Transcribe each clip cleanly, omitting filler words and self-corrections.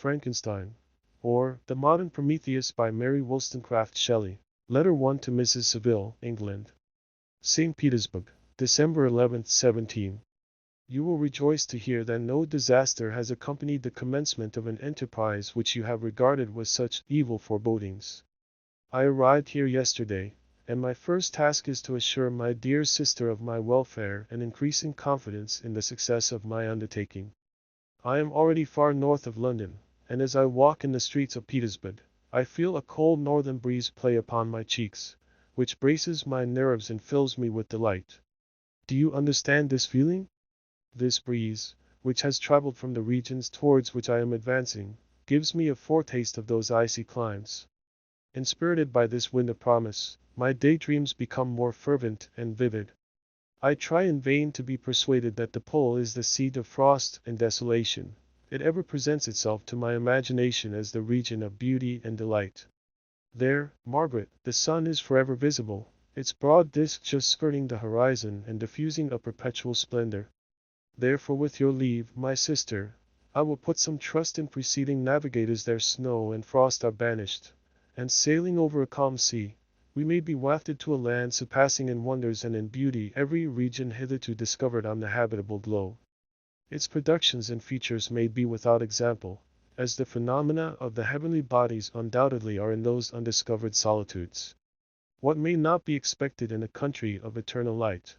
Frankenstein, or The Modern Prometheus by Mary Wollstonecraft Shelley. Letter 1 to Mrs. Seville, England. St. Petersburg, December 11, 17. You will rejoice to hear that no disaster has accompanied the commencement of an enterprise which you have regarded with such evil forebodings. I arrived here yesterday, and my first task is to assure my dear sister of my welfare and increasing confidence in the success of my undertaking. I am already far north of London, and as I walk in the streets of Petersburg, I feel a cold northern breeze play upon my cheeks, which braces my nerves and fills me with delight. Do you understand this feeling? This breeze, which has traveled from the regions towards which I am advancing, gives me a foretaste of those icy climes. Inspirited by this wind of promise, my daydreams become more fervent and vivid. I try in vain to be persuaded that the pole is the seat of frost and desolation. It ever presents itself to my imagination as the region of beauty and delight. There, Margaret, the sun is forever visible, its broad disk just skirting the horizon and diffusing a perpetual splendor. Therefore, with your leave, my sister, I will put some trust in preceding navigators. Their snow and frost are banished, and sailing over a calm sea, we may be wafted to a land surpassing in wonders and in beauty every region hitherto discovered on the habitable globe. Its productions and features may be without example, as the phenomena of the heavenly bodies undoubtedly are in those undiscovered solitudes. What may not be expected in a country of eternal light?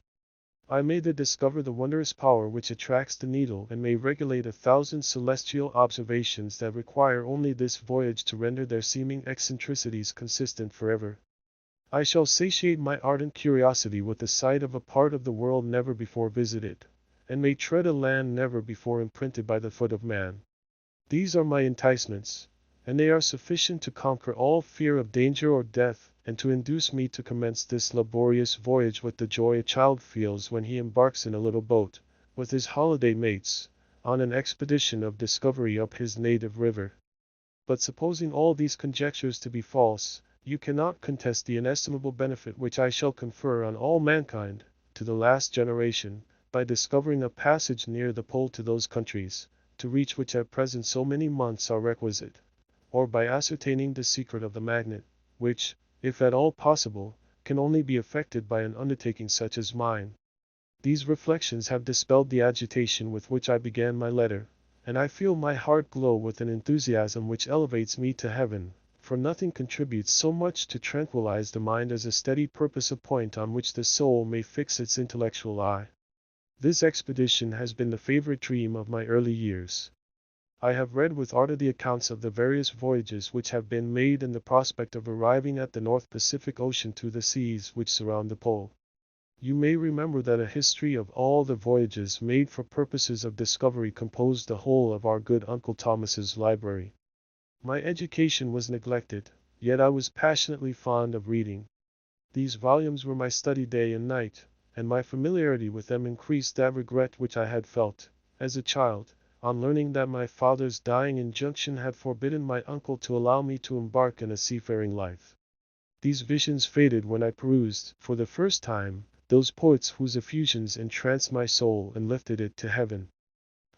I may there discover the wondrous power which attracts the needle and may regulate 1,000 celestial observations that require only this voyage to render their seeming eccentricities consistent forever. I shall satiate my ardent curiosity with the sight of a part of the world never before visited, and may tread a land never before imprinted by the foot of man. These are my enticements, and they are sufficient to conquer all fear of danger or death, and to induce me to commence this laborious voyage with the joy a child feels when he embarks in a little boat, with his holiday mates, on an expedition of discovery up his native river. But supposing all these conjectures to be false, you cannot contest the inestimable benefit which I shall confer on all mankind, to the last generation, by discovering a passage near the pole to those countries, to reach which at present so many months are requisite, or by ascertaining the secret of the magnet, which, if at all possible, can only be effected by an undertaking such as mine. These reflections have dispelled the agitation with which I began my letter, and I feel my heart glow with an enthusiasm which elevates me to heaven, for nothing contributes so much to tranquilize the mind as a steady purpose, a point on which the soul may fix its intellectual eye. This expedition has been the favorite dream of my early years. I have read with ardor the accounts of the various voyages which have been made and the prospect of arriving at the North Pacific Ocean through the seas which surround the pole. You may remember that a history of all the voyages made for purposes of discovery composed the whole of our good Uncle Thomas's library. My education was neglected, yet I was passionately fond of reading. These volumes were my study day and night, and my familiarity with them increased that regret which I had felt, as a child, on learning that my father's dying injunction had forbidden my uncle to allow me to embark in a seafaring life. These visions faded when I perused, for the first time, those poets whose effusions entranced my soul and lifted it to heaven.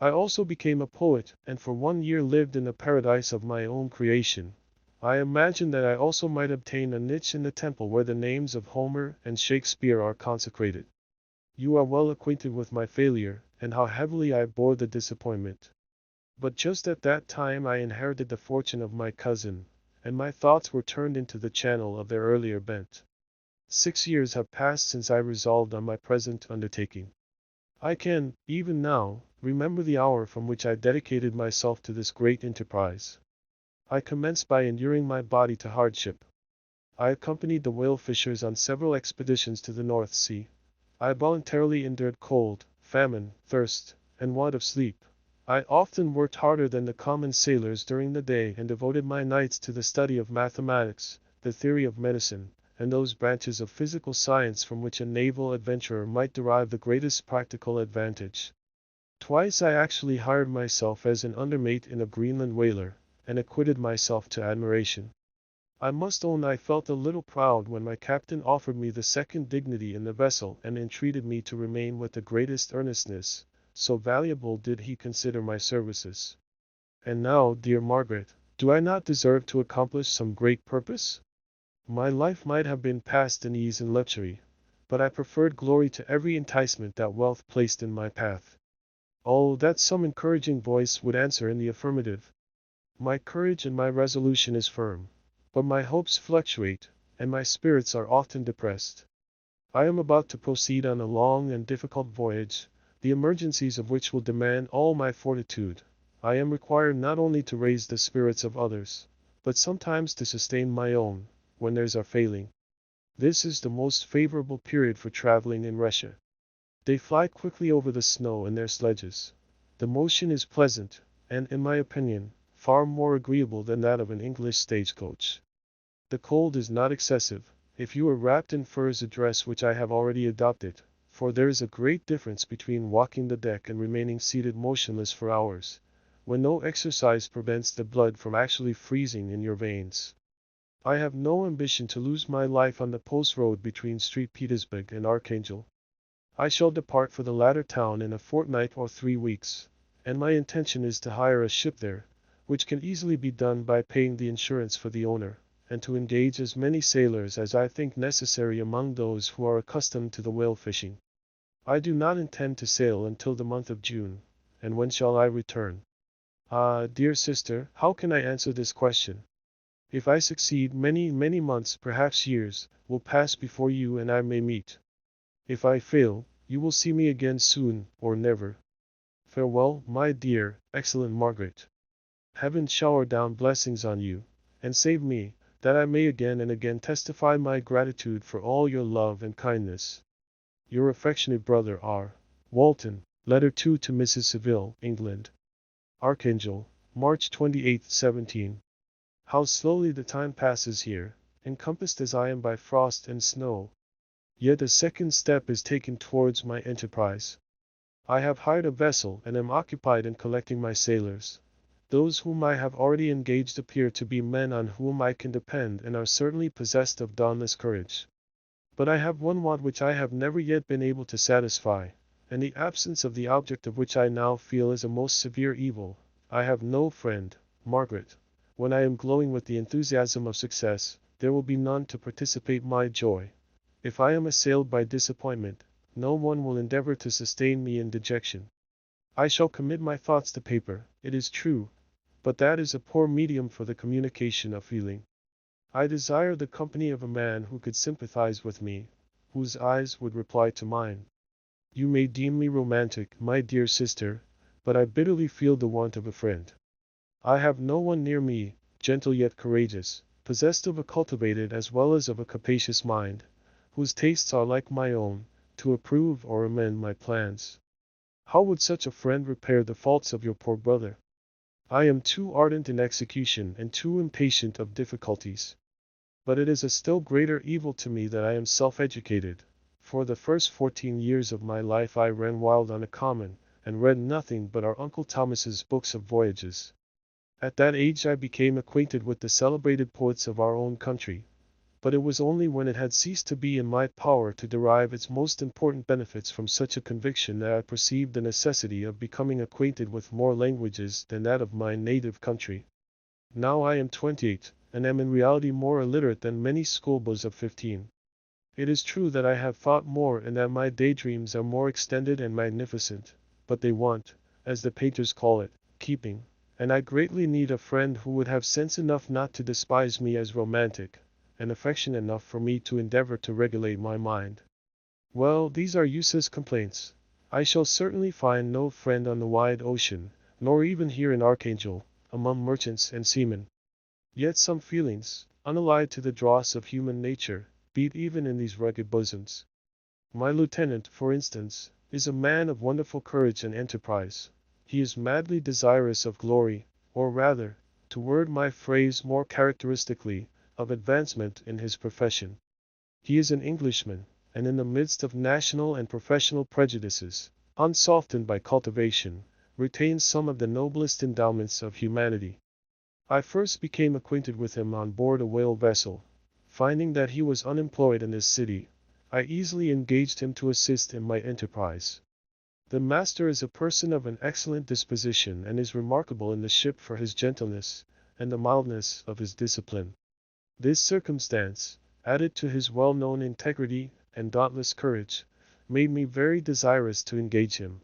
I also became a poet, and for 1 year lived in a paradise of my own creation. I imagined that I also might obtain a niche in the temple where the names of Homer and Shakespeare are consecrated. You are well acquainted with my failure, and how heavily I bore the disappointment. But just at that time I inherited the fortune of my cousin, and my thoughts were turned into the channel of their earlier bent. 6 years have passed since I resolved on my present undertaking. I can, even now, remember the hour from which I dedicated myself to this great enterprise. I commenced by inuring my body to hardship. I accompanied the whale fishers on several expeditions to the North Sea. I voluntarily endured cold, famine, thirst, and want of sleep. I often worked harder than the common sailors during the day and devoted my nights to the study of mathematics, the theory of medicine, and those branches of physical science from which a naval adventurer might derive the greatest practical advantage. Twice I actually hired myself as an undermate in a Greenland whaler, and acquitted myself to admiration. I must own I felt a little proud when my captain offered me the second dignity in the vessel and entreated me to remain with the greatest earnestness, so valuable did he consider my services. And now, dear Margaret, do I not deserve to accomplish some great purpose? My life might have been passed in ease and luxury, but I preferred glory to every enticement that wealth placed in my path. Oh, that some encouraging voice would answer in the affirmative. My courage and my resolution is firm, but my hopes fluctuate, and my spirits are often depressed. I am about to proceed on a long and difficult voyage, the emergencies of which will demand all my fortitude. I am required not only to raise the spirits of others, but sometimes to sustain my own, when theirs are failing. This is the most favorable period for traveling in Russia. They fly quickly over the snow in their sledges. The motion is pleasant, and, in my opinion, far more agreeable than that of an English stagecoach. The cold is not excessive, if you are wrapped in furs, a dress which I have already adopted, for there is a great difference between walking the deck and remaining seated motionless for hours, when no exercise prevents the blood from actually freezing in your veins. I have no ambition to lose my life on the post road between St. Petersburg and Archangel. I shall depart for the latter town in a fortnight or 3 weeks, and my intention is to hire a ship there, which can easily be done by paying the insurance for the owner, and to engage as many sailors as I think necessary among those who are accustomed to the whale fishing. I do not intend to sail until the month of June, and when shall I return? Ah, dear sister, how can I answer this question? If I succeed, many, many months, perhaps years, will pass before you and I may meet. If I fail, you will see me again soon, or never. Farewell, my dear, excellent Margaret. Heaven shower down blessings on you, and save me, that I may again and again testify my gratitude for all your love and kindness. Your affectionate brother R. Walton. Letter 2 to Mrs. Seville, England. Archangel, March 28, 17. How slowly the time passes here, encompassed as I am by frost and snow. Yet a second step is taken towards my enterprise. I have hired a vessel and am occupied in collecting my sailors. Those whom I have already engaged appear to be men on whom I can depend and are certainly possessed of dauntless courage. But I have one want which I have never yet been able to satisfy, and the absence of the object of which I now feel is a most severe evil. I have no friend, Margaret. When I am glowing with the enthusiasm of success, there will be none to participate my joy. If I am assailed by disappointment, no one will endeavor to sustain me in dejection. I shall commit my thoughts to paper, it is true, but that is a poor medium for the communication of feeling. I desire the company of a man who could sympathize with me, whose eyes would reply to mine. You may deem me romantic, my dear sister, but I bitterly feel the want of a friend. I have no one near me, gentle yet courageous, possessed of a cultivated as well as of a capacious mind, whose tastes are like my own, to approve or amend my plans. How would such a friend repair the faults of your poor brother? I am too ardent in execution and too impatient of difficulties. But it is a still greater evil to me that I am self-educated. For the first 14 years of my life I ran wild on a common, and read nothing but our Uncle Thomas's books of voyages. At that age I became acquainted with the celebrated poets of our own country, but it was only when it had ceased to be in my power to derive its most important benefits from such a conviction that I perceived the necessity of becoming acquainted with more languages than that of my native country. Now I am 28, and am in reality more illiterate than many schoolboys of 15. It is true that I have thought more and that my daydreams are more extended and magnificent, but they want, as the painters call it, keeping, and I greatly need a friend who would have sense enough not to despise me as romantic, and affection enough for me to endeavor to regulate my mind. Well, these are useless complaints. I shall certainly find no friend on the wide ocean, nor even here in Archangel, among merchants and seamen. Yet some feelings, unallied to the dross of human nature, beat even in these rugged bosoms. My lieutenant, for instance, is a man of wonderful courage and enterprise. He is madly desirous of glory, or rather, to word my phrase more characteristically, of advancement in his profession. He is an Englishman, and in the midst of national and professional prejudices, unsoftened by cultivation, retains some of the noblest endowments of humanity. I first became acquainted with him on board a whale vessel. Finding that he was unemployed in this city, I easily engaged him to assist in my enterprise. The master is a person of an excellent disposition and is remarkable in the ship for his gentleness, and the mildness of his discipline. This circumstance, added to his well-known integrity and dauntless courage, made me very desirous to engage him.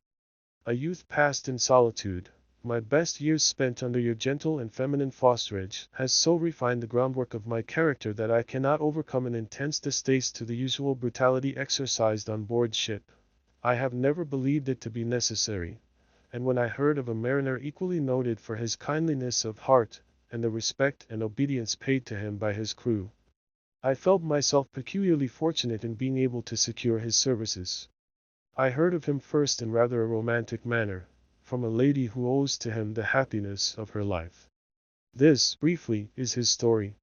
A youth passed in solitude, my best years spent under your gentle and feminine fosterage, has so refined the groundwork of my character that I cannot overcome an intense distaste to the usual brutality exercised on board ship. I have never believed it to be necessary, and when I heard of a mariner equally noted for his kindliness of heart, and the respect and obedience paid to him by his crew, I felt myself peculiarly fortunate in being able to secure his services. I heard of him first in rather a romantic manner, from a lady who owes to him the happiness of her life. This, briefly, is his story.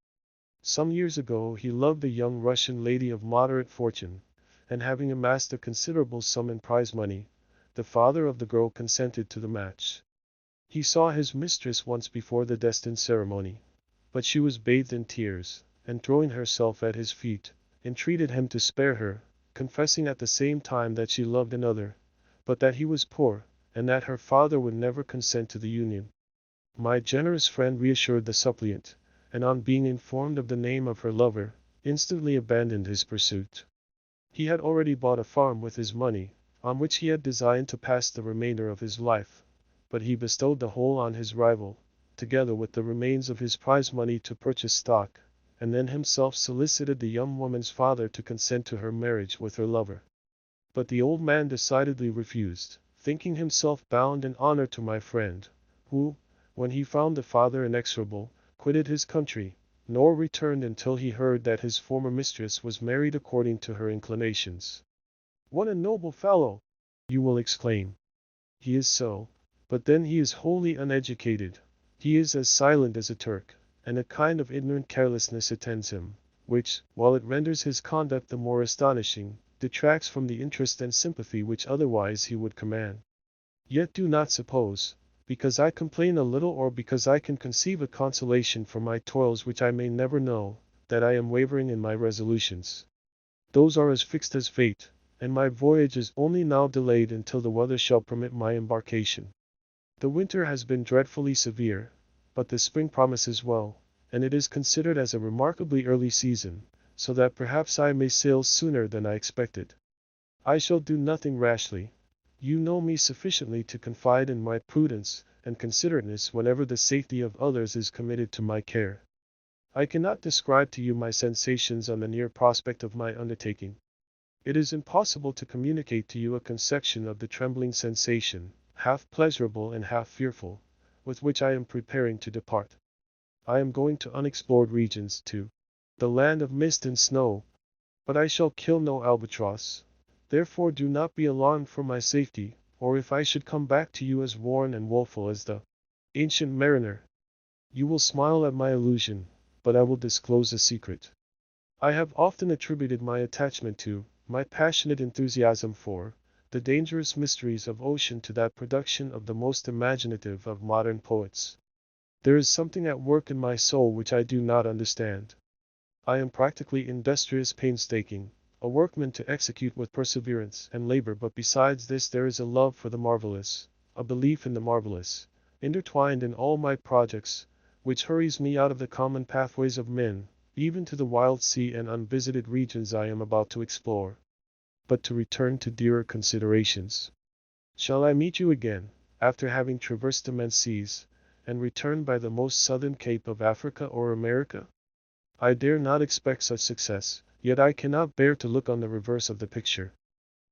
Some years ago he loved a young Russian lady of moderate fortune, and having amassed a considerable sum in prize money, the father of the girl consented to the match. He saw his mistress once before the destined ceremony, but she was bathed in tears, and throwing herself at his feet, entreated him to spare her, confessing at the same time that she loved another, but that he was poor, and that her father would never consent to the union. My generous friend reassured the suppliant, and on being informed of the name of her lover, instantly abandoned his pursuit. He had already bought a farm with his money, on which he had designed to pass the remainder of his life, but he bestowed the whole on his rival, together with the remains of his prize money to purchase stock, and then himself solicited the young woman's father to consent to her marriage with her lover. But the old man decidedly refused, thinking himself bound in honor to my friend, who, when he found the father inexorable, quitted his country, nor returned until he heard that his former mistress was married according to her inclinations. What a noble fellow! You will exclaim. He is so, but then he is wholly uneducated. He is as silent as a Turk, and a kind of ignorant carelessness attends him, which, while it renders his conduct the more astonishing, detracts from the interest and sympathy which otherwise he would command. Yet do not suppose, because I complain a little or because I can conceive a consolation for my toils which I may never know, that I am wavering in my resolutions. Those are as fixed as fate, and my voyage is only now delayed until the weather shall permit my embarkation. The winter has been dreadfully severe, but the spring promises well, and it is considered as a remarkably early season, so that perhaps I may sail sooner than I expected. I shall do nothing rashly. You know me sufficiently to confide in my prudence and considerateness whenever the safety of others is committed to my care. I cannot describe to you my sensations on the near prospect of my undertaking. It is impossible to communicate to you a conception of the trembling sensation, half pleasurable and half fearful, with which I am preparing to depart. I am going to unexplored regions, to the land of mist and snow, but I shall kill no albatross. Therefore do not be alarmed for my safety, or if I should come back to you as worn and woeful as the ancient mariner. You will smile at my illusion, but I will disclose a secret. I have often attributed my attachment to, my passionate enthusiasm for, the dangerous mysteries of ocean to that production of the most imaginative of modern poets. There is something at work in my soul which I do not understand. I am practically industrious, painstaking, a workman to execute with perseverance and labor, but besides this there is a love for the marvelous, a belief in the marvelous, intertwined in all my projects, which hurries me out of the common pathways of men, even to the wild sea and unvisited regions I am about to explore. But to return to dearer considerations. Shall I meet you again, after having traversed immense seas, and return by the most southern cape of Africa or America? I dare not expect such success, yet I cannot bear to look on the reverse of the picture.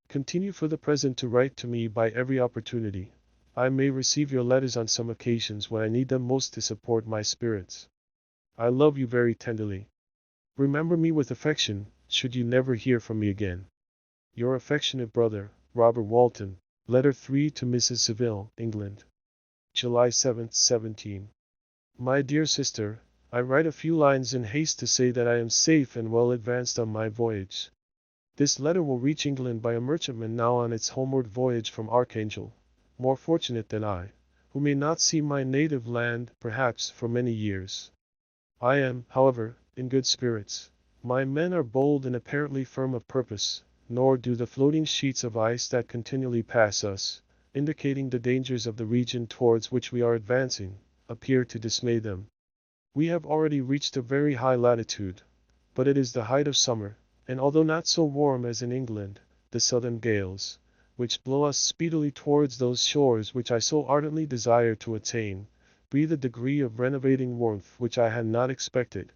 Continue for the present to write to me by every opportunity. I may receive your letters on some occasions when I need them most to support my spirits. I love you very tenderly. Remember me with affection, should you never hear from me again. Your affectionate brother, Robert Walton. Letter 3 to Mrs. Seville, England. July 7, 17. My dear sister, I write a few lines in haste to say that I am safe and well advanced on my voyage. This letter will reach England by a merchantman now on its homeward voyage from Archangel, more fortunate than I, who may not see my native land, perhaps, for many years. I am, however, in good spirits. My men are bold and apparently firm of purpose. nor do the floating sheets of ice that continually pass us, indicating the dangers of the region towards which we are advancing, appear to dismay them. We have already reached a very high latitude, but it is the height of summer, and although not so warm as in England, the southern gales, which blow us speedily towards those shores which I so ardently desire to attain, breathe a degree of renovating warmth which I had not expected.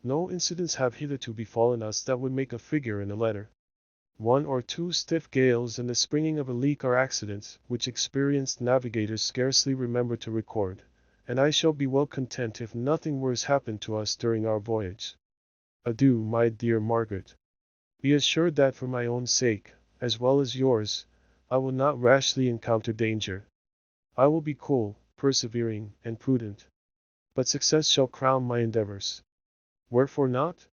No incidents have hitherto befallen us that would make a figure in a letter. One or two stiff gales and the springing of a leak are accidents which experienced navigators scarcely remember to record, and I shall be well content if nothing worse happen to us during our voyage. Adieu, my dear Margaret. Be assured that for my own sake, as well as yours, I will not rashly encounter danger. I will be cool, persevering, and prudent. But success shall crown my endeavors. Wherefore not?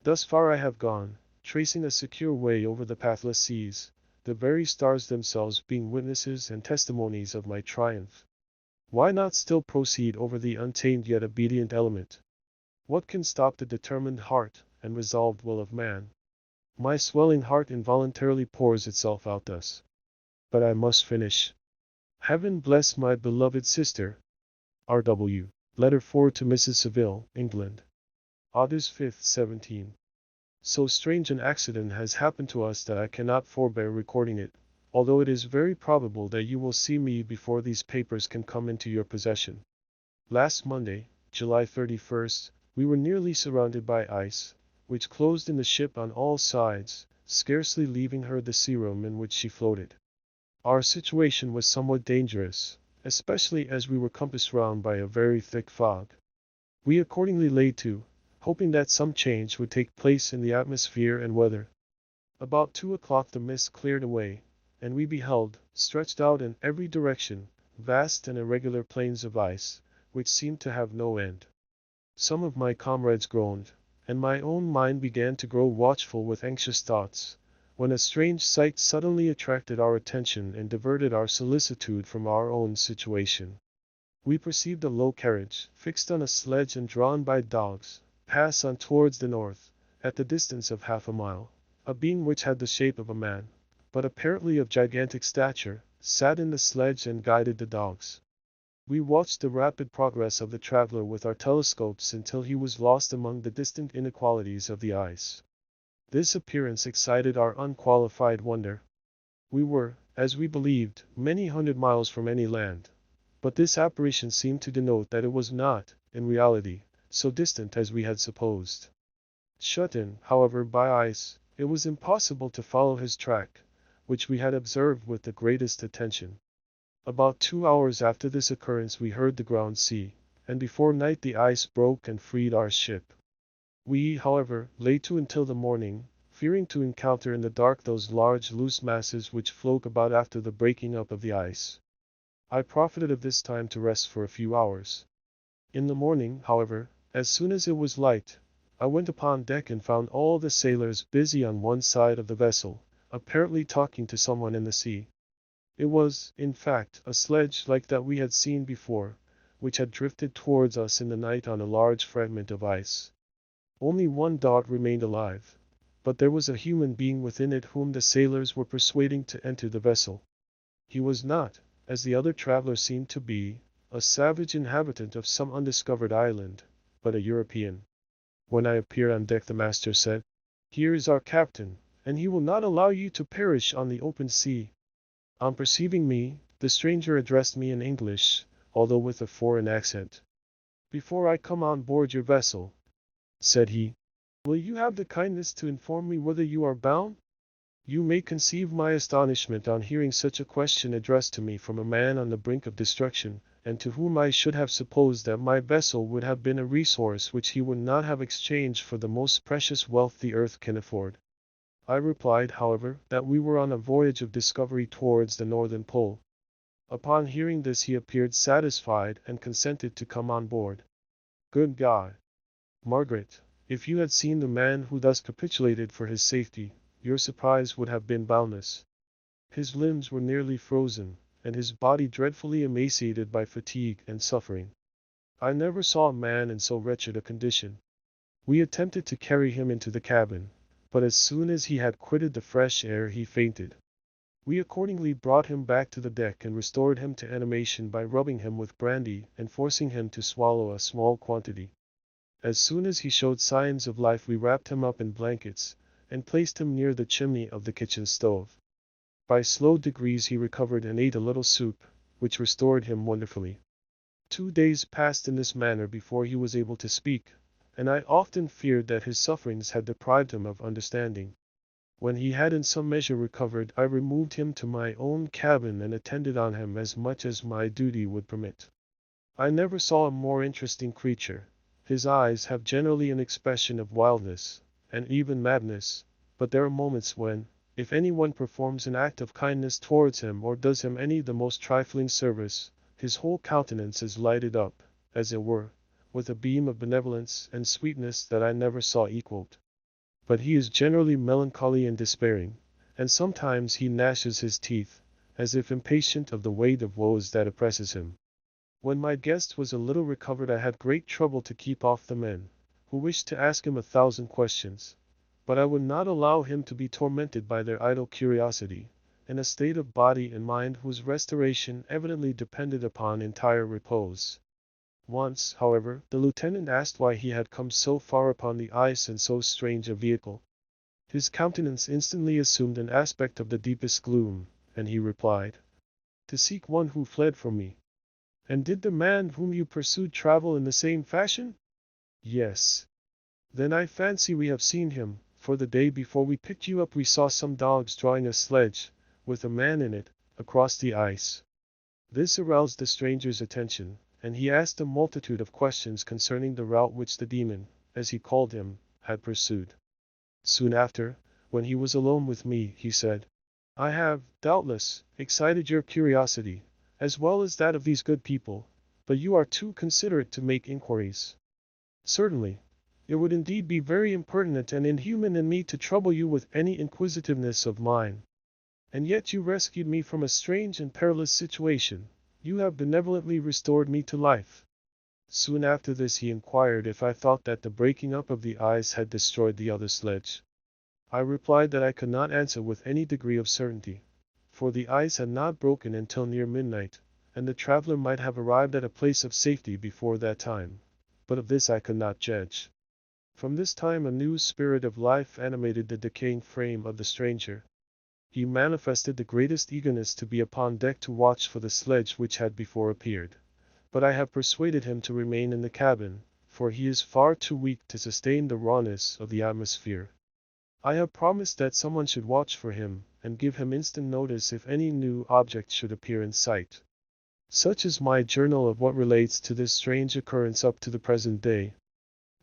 Thus far I have gone, tracing a secure way over the pathless seas, the very stars themselves being witnesses and testimonies of my triumph. Why not still proceed over the untamed yet obedient element? What can stop the determined heart and resolved will of man? My swelling heart involuntarily pours itself out thus. But I must finish. Heaven bless my beloved sister. R.W. Letter 4 to Mrs. Saville, England. August 5, 17. So strange an accident has happened to us that I cannot forbear recording it, although it is very probable that you will see me before these papers can come into your possession. Last Monday, July 31st, we were nearly surrounded by ice, which closed in the ship on all sides, scarcely leaving her the sea room in which she floated. Our situation was somewhat dangerous, especially as we were compassed round by a very thick fog. We accordingly lay to, hoping that some change would take place in the atmosphere and weather. About 2 o'clock the mist cleared away, and we beheld, stretched out in every direction, vast and irregular plains of ice, which seemed to have no end. Some of my comrades groaned, and my own mind began to grow watchful with anxious thoughts, when a strange sight suddenly attracted our attention and diverted our solicitude from our own situation. We perceived a low carriage, fixed on a sledge and drawn by dogs, pass on towards the north, at the distance of half a mile. A being which had the shape of a man, but apparently of gigantic stature, sat in the sledge and guided the dogs. We watched the rapid progress of the traveler with our telescopes until he was lost among the distant inequalities of the ice. This appearance excited our unqualified wonder. We were, as we believed, many hundred miles from any land, but this apparition seemed to denote that it was not, in reality, so distant as we had supposed. Shut in, however, by ice, it was impossible to follow his track, which we had observed with the greatest attention. About 2 hours after this occurrence we heard the ground sea, and before night the ice broke and freed our ship. We, however, lay to until the morning, fearing to encounter in the dark those large loose masses which float about after the breaking up of the ice. I profited of this time to rest for a few hours. In the morning, however, as soon as it was light, I went upon deck and found all the sailors busy on one side of the vessel, apparently talking to someone in the sea. It was, in fact, a sledge like that we had seen before, which had drifted towards us in the night on a large fragment of ice. Only one dog remained alive, but there was a human being within it whom the sailors were persuading to enter the vessel. He was not, as the other traveler seemed to be, a savage inhabitant of some undiscovered island, but a European. When I appeared on deck the master said, "Here is our captain, and he will not allow you to perish on the open sea." On perceiving me, the stranger addressed me in English, although with a foreign accent. "Before I come on board your vessel," said he, "will you have the kindness to inform me whither you are bound?" You may conceive my astonishment on hearing such a question addressed to me from a man on the brink of destruction, and to whom I should have supposed that my vessel would have been a resource which he would not have exchanged for the most precious wealth the earth can afford. I replied, however, that we were on a voyage of discovery towards the northern pole. Upon hearing this he appeared satisfied and consented to come on board. Good God! Margaret, if you had seen the man who thus capitulated for his safety, your surprise would have been boundless. His limbs were nearly frozen, and his body dreadfully emaciated by fatigue and suffering. I never saw a man in so wretched a condition. We attempted to carry him into the cabin, but as soon as he had quitted the fresh air he fainted. We accordingly brought him back to the deck and restored him to animation by rubbing him with brandy and forcing him to swallow a small quantity. As soon as he showed signs of life we wrapped him up in blankets, and placed him near the chimney of the kitchen stove. By slow degrees he recovered and ate a little soup, which restored him wonderfully. 2 days passed in this manner before he was able to speak, and I often feared that his sufferings had deprived him of understanding. When he had in some measure recovered, I removed him to my own cabin and attended on him as much as my duty would permit. I never saw a more interesting creature. His eyes have generally an expression of wildness, and even madness, but there are moments when, if anyone performs an act of kindness towards him or does him any the most trifling service, his whole countenance is lighted up, as it were, with a beam of benevolence and sweetness that I never saw equaled. But he is generally melancholy and despairing, and sometimes he gnashes his teeth, as if impatient of the weight of woes that oppresses him. When my guest was a little recovered I had great trouble to keep off the men, who wished to ask him 1,000 questions, but I would not allow him to be tormented by their idle curiosity, in a state of body and mind whose restoration evidently depended upon entire repose. Once, however, the lieutenant asked why he had come so far upon the ice in so strange a vehicle. His countenance instantly assumed an aspect of the deepest gloom, and he replied, "To seek one who fled from me." "And did the man whom you pursued travel in the same fashion?" "Yes." "Then I fancy we have seen him, for the day before we picked you up we saw some dogs drawing a sledge, with a man in it, across the ice." This aroused the stranger's attention, and he asked a multitude of questions concerning the route which the demon, as he called him, had pursued. Soon after, when he was alone with me, he said, "I have, doubtless, excited your curiosity, as well as that of these good people, but you are too considerate to make inquiries." "Certainly. It would indeed be very impertinent and inhuman in me to trouble you with any inquisitiveness of mine. And yet you rescued me from a strange and perilous situation. You have benevolently restored me to life." Soon after this he inquired if I thought that the breaking up of the ice had destroyed the other sledge. I replied that I could not answer with any degree of certainty, for the ice had not broken until near midnight, and the traveler might have arrived at a place of safety before that time, but of this I could not judge. From this time a new spirit of life animated the decaying frame of the stranger. He manifested the greatest eagerness to be upon deck to watch for the sledge which had before appeared, but I have persuaded him to remain in the cabin, for he is far too weak to sustain the rawness of the atmosphere. I have promised that someone should watch for him, and give him instant notice if any new object should appear in sight. Such is my journal of what relates to this strange occurrence up to the present day.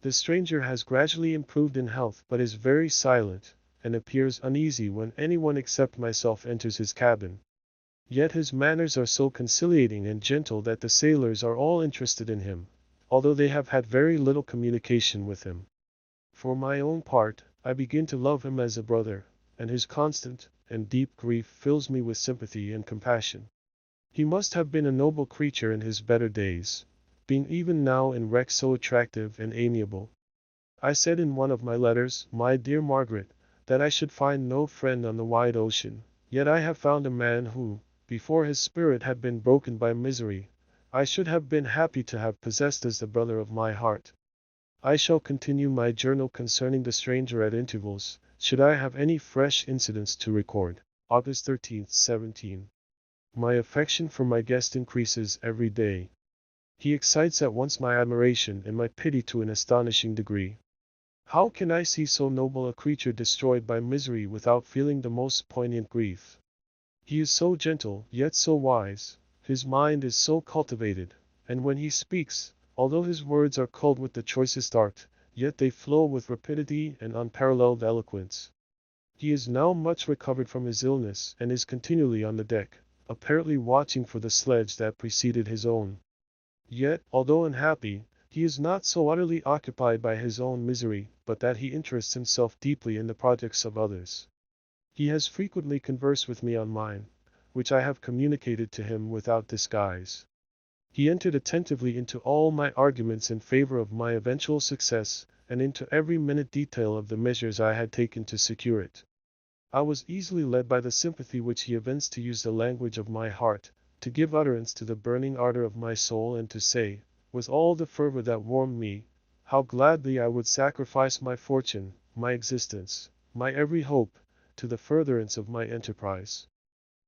The stranger has gradually improved in health but is very silent, and appears uneasy when anyone except myself enters his cabin. Yet his manners are so conciliating and gentle that the sailors are all interested in him, although they have had very little communication with him. For my own part, I begin to love him as a brother, and his constant and deep grief fills me with sympathy and compassion. He must have been a noble creature in his better days, being even now in wreck so attractive and amiable. I said in one of my letters, "My dear Margaret, that I should find no friend on the wide ocean, yet I have found a man who, before his spirit had been broken by misery, I should have been happy to have possessed as the brother of my heart." I shall continue my journal concerning the stranger at intervals, should I have any fresh incidents to record. August 13, 17. My affection for my guest increases every day. He excites at once my admiration and my pity to an astonishing degree. How can I see so noble a creature destroyed by misery without feeling the most poignant grief? He is so gentle, yet so wise, his mind is so cultivated, and when he speaks, although his words are culled with the choicest art, yet they flow with rapidity and unparalleled eloquence. He is now much recovered from his illness and is continually on the deck, apparently watching for the sledge that preceded his own. Yet, although unhappy, he is not so utterly occupied by his own misery, but that he interests himself deeply in the projects of others. He has frequently conversed with me on mine, which I have communicated to him without disguise. He entered attentively into all my arguments in favor of my eventual success, and into every minute detail of the measures I had taken to secure it. I was easily led by the sympathy which he evinced to use the language of my heart, to give utterance to the burning ardor of my soul, and to say, with all the fervor that warmed me, how gladly I would sacrifice my fortune, my existence, my every hope, to the furtherance of my enterprise.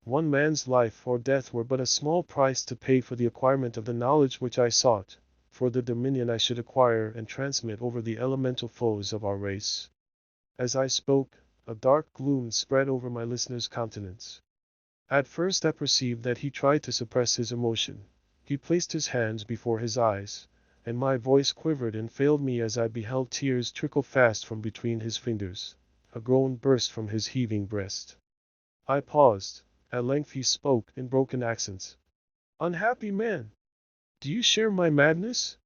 One man's life or death were but a small price to pay for the acquirement of the knowledge which I sought, for the dominion I should acquire and transmit over the elemental foes of our race. As I spoke, a dark gloom spread over my listener's countenance. At first I perceived that he tried to suppress his emotion. He placed his hands before his eyes, and my voice quivered and failed me as I beheld tears trickle fast from between his fingers. A groan burst from his heaving breast. I paused. At length he spoke in broken accents. "Unhappy man! Do you share my madness?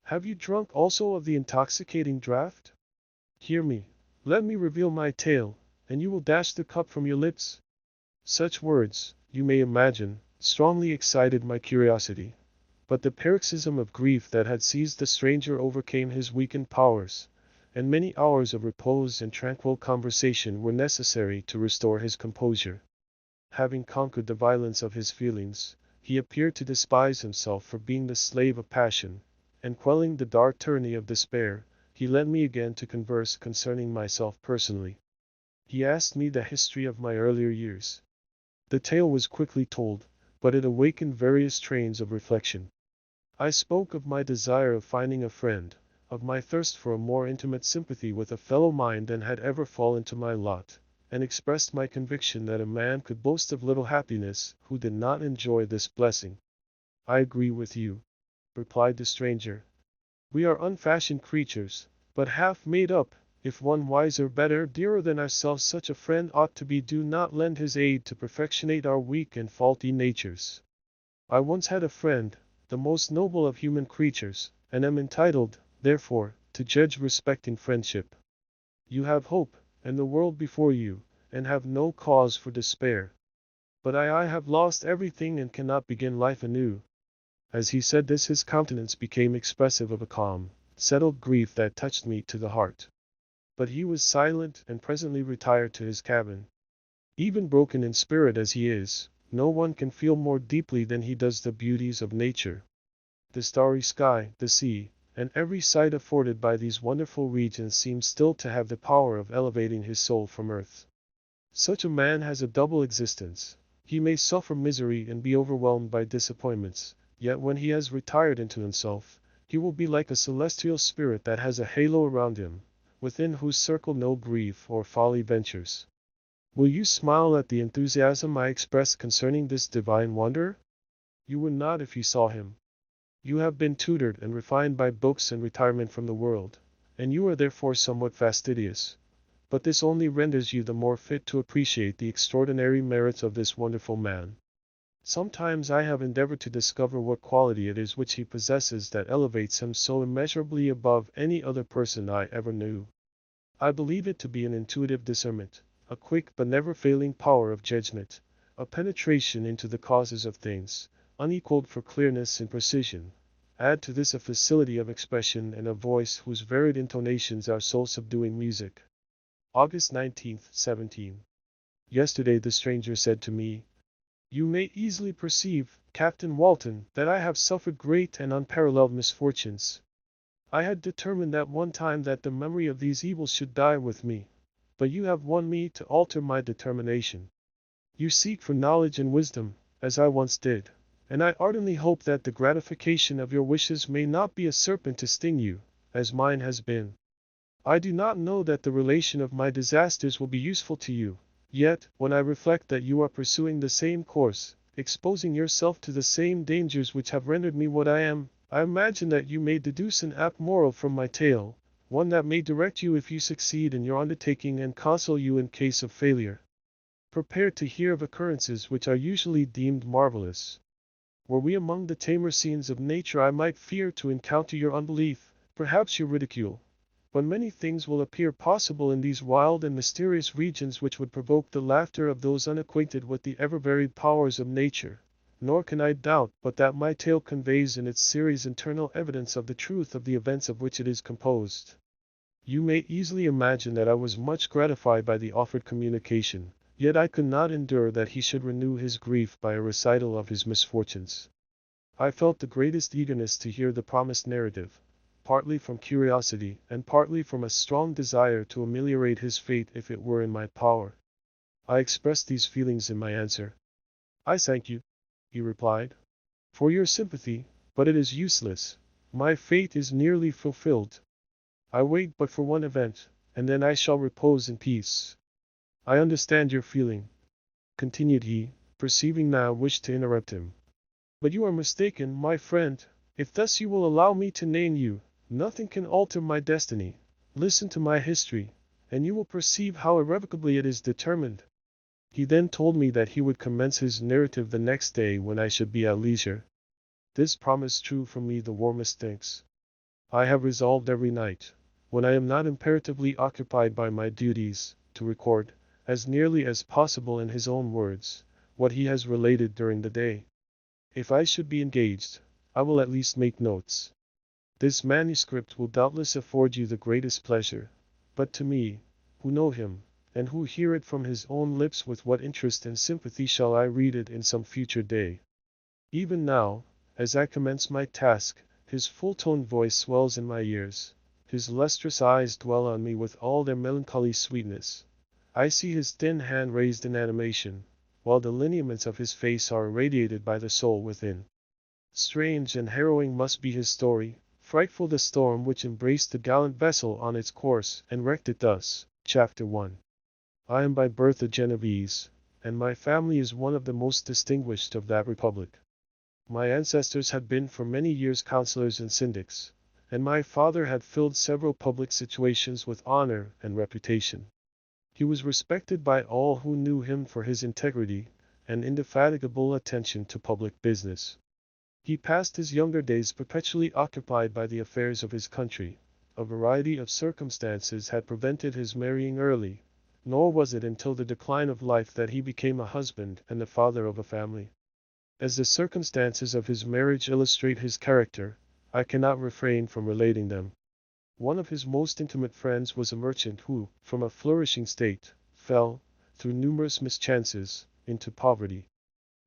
Have you drunk also of the intoxicating draught? Hear me. Let me reveal my tale, and you will dash the cup from your lips." Such words, you may imagine, strongly excited my curiosity. But the paroxysm of grief that had seized the stranger overcame his weakened powers, and many hours of repose and tranquil conversation were necessary to restore his composure. Having conquered the violence of his feelings, he appeared to despise himself for being the slave of passion, and quelling the dark tyranny of despair, he led me again to converse concerning myself personally. He asked me the history of my earlier years. The tale was quickly told, but it awakened various trains of reflection. I spoke of my desire of finding a friend, of my thirst for a more intimate sympathy with a fellow mind than had ever fallen to my lot, and expressed my conviction that a man could boast of little happiness who did not enjoy this blessing. "I agree with you," replied the stranger. "We are unfashioned creatures, but half made up. If one wiser, better, dearer than ourselves such a friend ought to be, do not lend his aid to perfectionate our weak and faulty natures. I once had a friend, the most noble of human creatures, and am entitled, therefore, to judge respecting friendship. You have hope, and the world before you, and have no cause for despair. But I have lost everything and cannot begin life anew." As he said this, his countenance became expressive of a calm, settled grief that touched me to the heart. But he was silent and presently retired to his cabin. Even broken in spirit as he is, no one can feel more deeply than he does the beauties of nature. The starry sky, the sea, and every sight afforded by these wonderful regions seems still to have the power of elevating his soul from earth. Such a man has a double existence. He may suffer misery and be overwhelmed by disappointments, yet when he has retired into himself, he will be like a celestial spirit that has a halo around him, within whose circle no grief or folly ventures. Will you smile at the enthusiasm I express concerning this divine wonder? You would not if you saw him. You have been tutored and refined by books and retirement from the world, and you are therefore somewhat fastidious. But this only renders you the more fit to appreciate the extraordinary merits of this wonderful man. Sometimes I have endeavored to discover what quality it is which he possesses that elevates him so immeasurably above any other person I ever knew. I believe it to be an intuitive discernment, a quick but never failing power of judgment, a penetration into the causes of things, unequaled for clearness and precision. Add to this a facility of expression and a voice whose varied intonations are soul-subduing music. August 19, 17. Yesterday the stranger said to me, "You may easily perceive, Captain Walton, that I have suffered great and unparalleled misfortunes. I had determined at one time that the memory of these evils should die with me, but you have won me to alter my determination. You seek for knowledge and wisdom, as I once did, and I ardently hope that the gratification of your wishes may not be a serpent to sting you, as mine has been. I do not know that the relation of my disasters will be useful to you, yet, when I reflect that you are pursuing the same course, exposing yourself to the same dangers which have rendered me what I am, I imagine that you may deduce an apt moral from my tale, one that may direct you if you succeed in your undertaking and counsel you in case of failure. Prepare to hear of occurrences which are usually deemed marvelous. Were we among the tamer scenes of nature, I might fear to encounter your unbelief, perhaps your ridicule. But many things will appear possible in these wild and mysterious regions which would provoke the laughter of those unacquainted with the ever-varied powers of nature. Nor can I doubt but that my tale conveys in its series internal evidence of the truth of the events of which it is composed. You may easily imagine that I was much gratified by the offered communication, yet I could not endure that he should renew his grief by a recital of his misfortunes. I felt the greatest eagerness to hear the promised narrative, partly from curiosity and partly from a strong desire to ameliorate his fate if it were in my power. I expressed these feelings in my answer. "I thank you," he replied, "for your sympathy, but it is useless. My fate is nearly fulfilled. I wait but for one event, and then I shall repose in peace." "I understand your feeling," continued he, perceiving that I wished to interrupt him. "But you are mistaken, my friend. If thus you will allow me to name you, nothing can alter my destiny. Listen to my history, and you will perceive how irrevocably it is determined." He then told me that he would commence his narrative the next day when I should be at leisure. This promise drew from me the warmest thanks. I have resolved every night, when I am not imperatively occupied by my duties, to record, as nearly as possible in his own words, what he has related during the day. If I should be engaged, I will at least make notes. This manuscript will doubtless afford you the greatest pleasure, but to me, who know him, and who hear it from his own lips, with what interest and sympathy shall I read it in some future day. Even now, as I commence my task, his full-toned voice swells in my ears, his lustrous eyes dwell on me with all their melancholy sweetness. I see his thin hand raised in animation, while the lineaments of his face are irradiated by the soul within. Strange and harrowing must be his story, frightful the storm which embraced the gallant vessel on its course and wrecked it thus. Chapter 1. I am by birth a Genevese, and my family is one of the most distinguished of that republic. My ancestors had been for many years councillors and syndics, and my father had filled several public situations with honor and reputation. He was respected by all who knew him for his integrity and indefatigable attention to public business. He passed his younger days perpetually occupied by the affairs of his country. A variety of circumstances had prevented his marrying early, nor was it until the decline of life that he became a husband and the father of a family. As the circumstances of his marriage illustrate his character, I cannot refrain from relating them. One of his most intimate friends was a merchant who, from a flourishing state, fell, through numerous mischances, into poverty.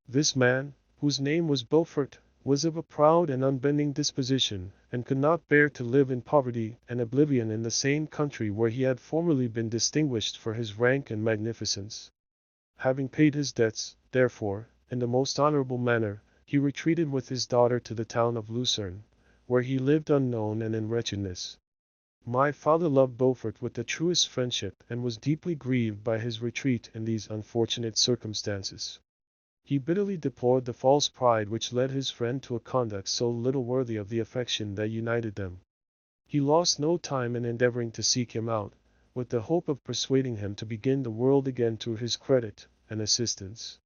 This man, whose name was Beaufort, was of a proud and unbending disposition, and could not bear to live in poverty and oblivion in the same country where he had formerly been distinguished for his rank and magnificence. Having paid his debts, therefore, in the most honorable manner, he retreated with his daughter to the town of Lucerne, where he lived unknown and in wretchedness. My father loved Beaufort with the truest friendship and was deeply grieved by his retreat in these unfortunate circumstances. He bitterly deplored the false pride which led his friend to a conduct so little worthy of the affection that united them. He lost no time in endeavoring to seek him out, with the hope of persuading him to begin the world again through his credit and assistance.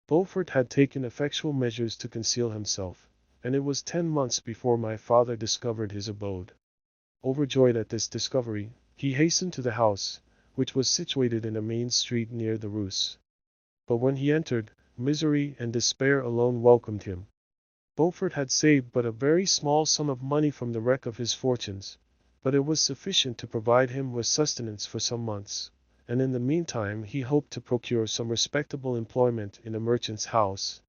Beaufort had taken effectual measures to conceal himself, and it was 10 months before my father discovered his abode. Overjoyed at this discovery, he hastened to the house, which was situated in a main street near the Rus. But when he entered, misery and despair alone welcomed him. Beaufort had saved but a very small sum of money from the wreck of his fortunes, but it was sufficient to provide him with sustenance for some months, and in the meantime he hoped to procure some respectable employment in a merchant's house.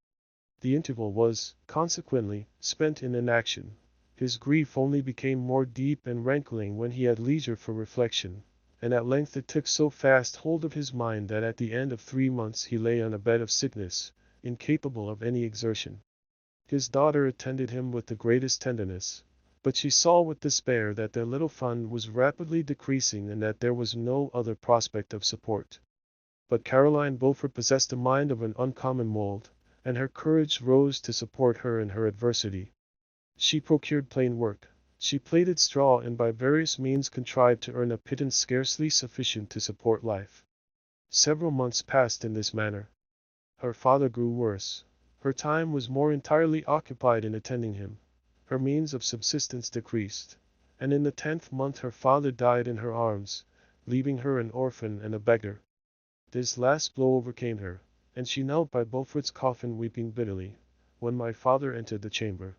The interval was, consequently, spent in inaction. His grief only became more deep and rankling when he had leisure for reflection, and at length it took so fast hold of his mind that at the end of 3 months he lay on a bed of sickness, incapable of any exertion. His daughter attended him with the greatest tenderness, but she saw with despair that their little fund was rapidly decreasing and that there was no other prospect of support. But Caroline Beaufort possessed a mind of an uncommon mold, and her courage rose to support her in her adversity. She procured plain work. She plaited straw and by various means contrived to earn a pittance scarcely sufficient to support life. Several months passed in this manner. Her father grew worse. Her time was more entirely occupied in attending him. Her means of subsistence decreased, and in the 10th month her father died in her arms, leaving her an orphan and a beggar. This last blow overcame her, and she knelt by Beaufort's coffin weeping bitterly, when my father entered the chamber.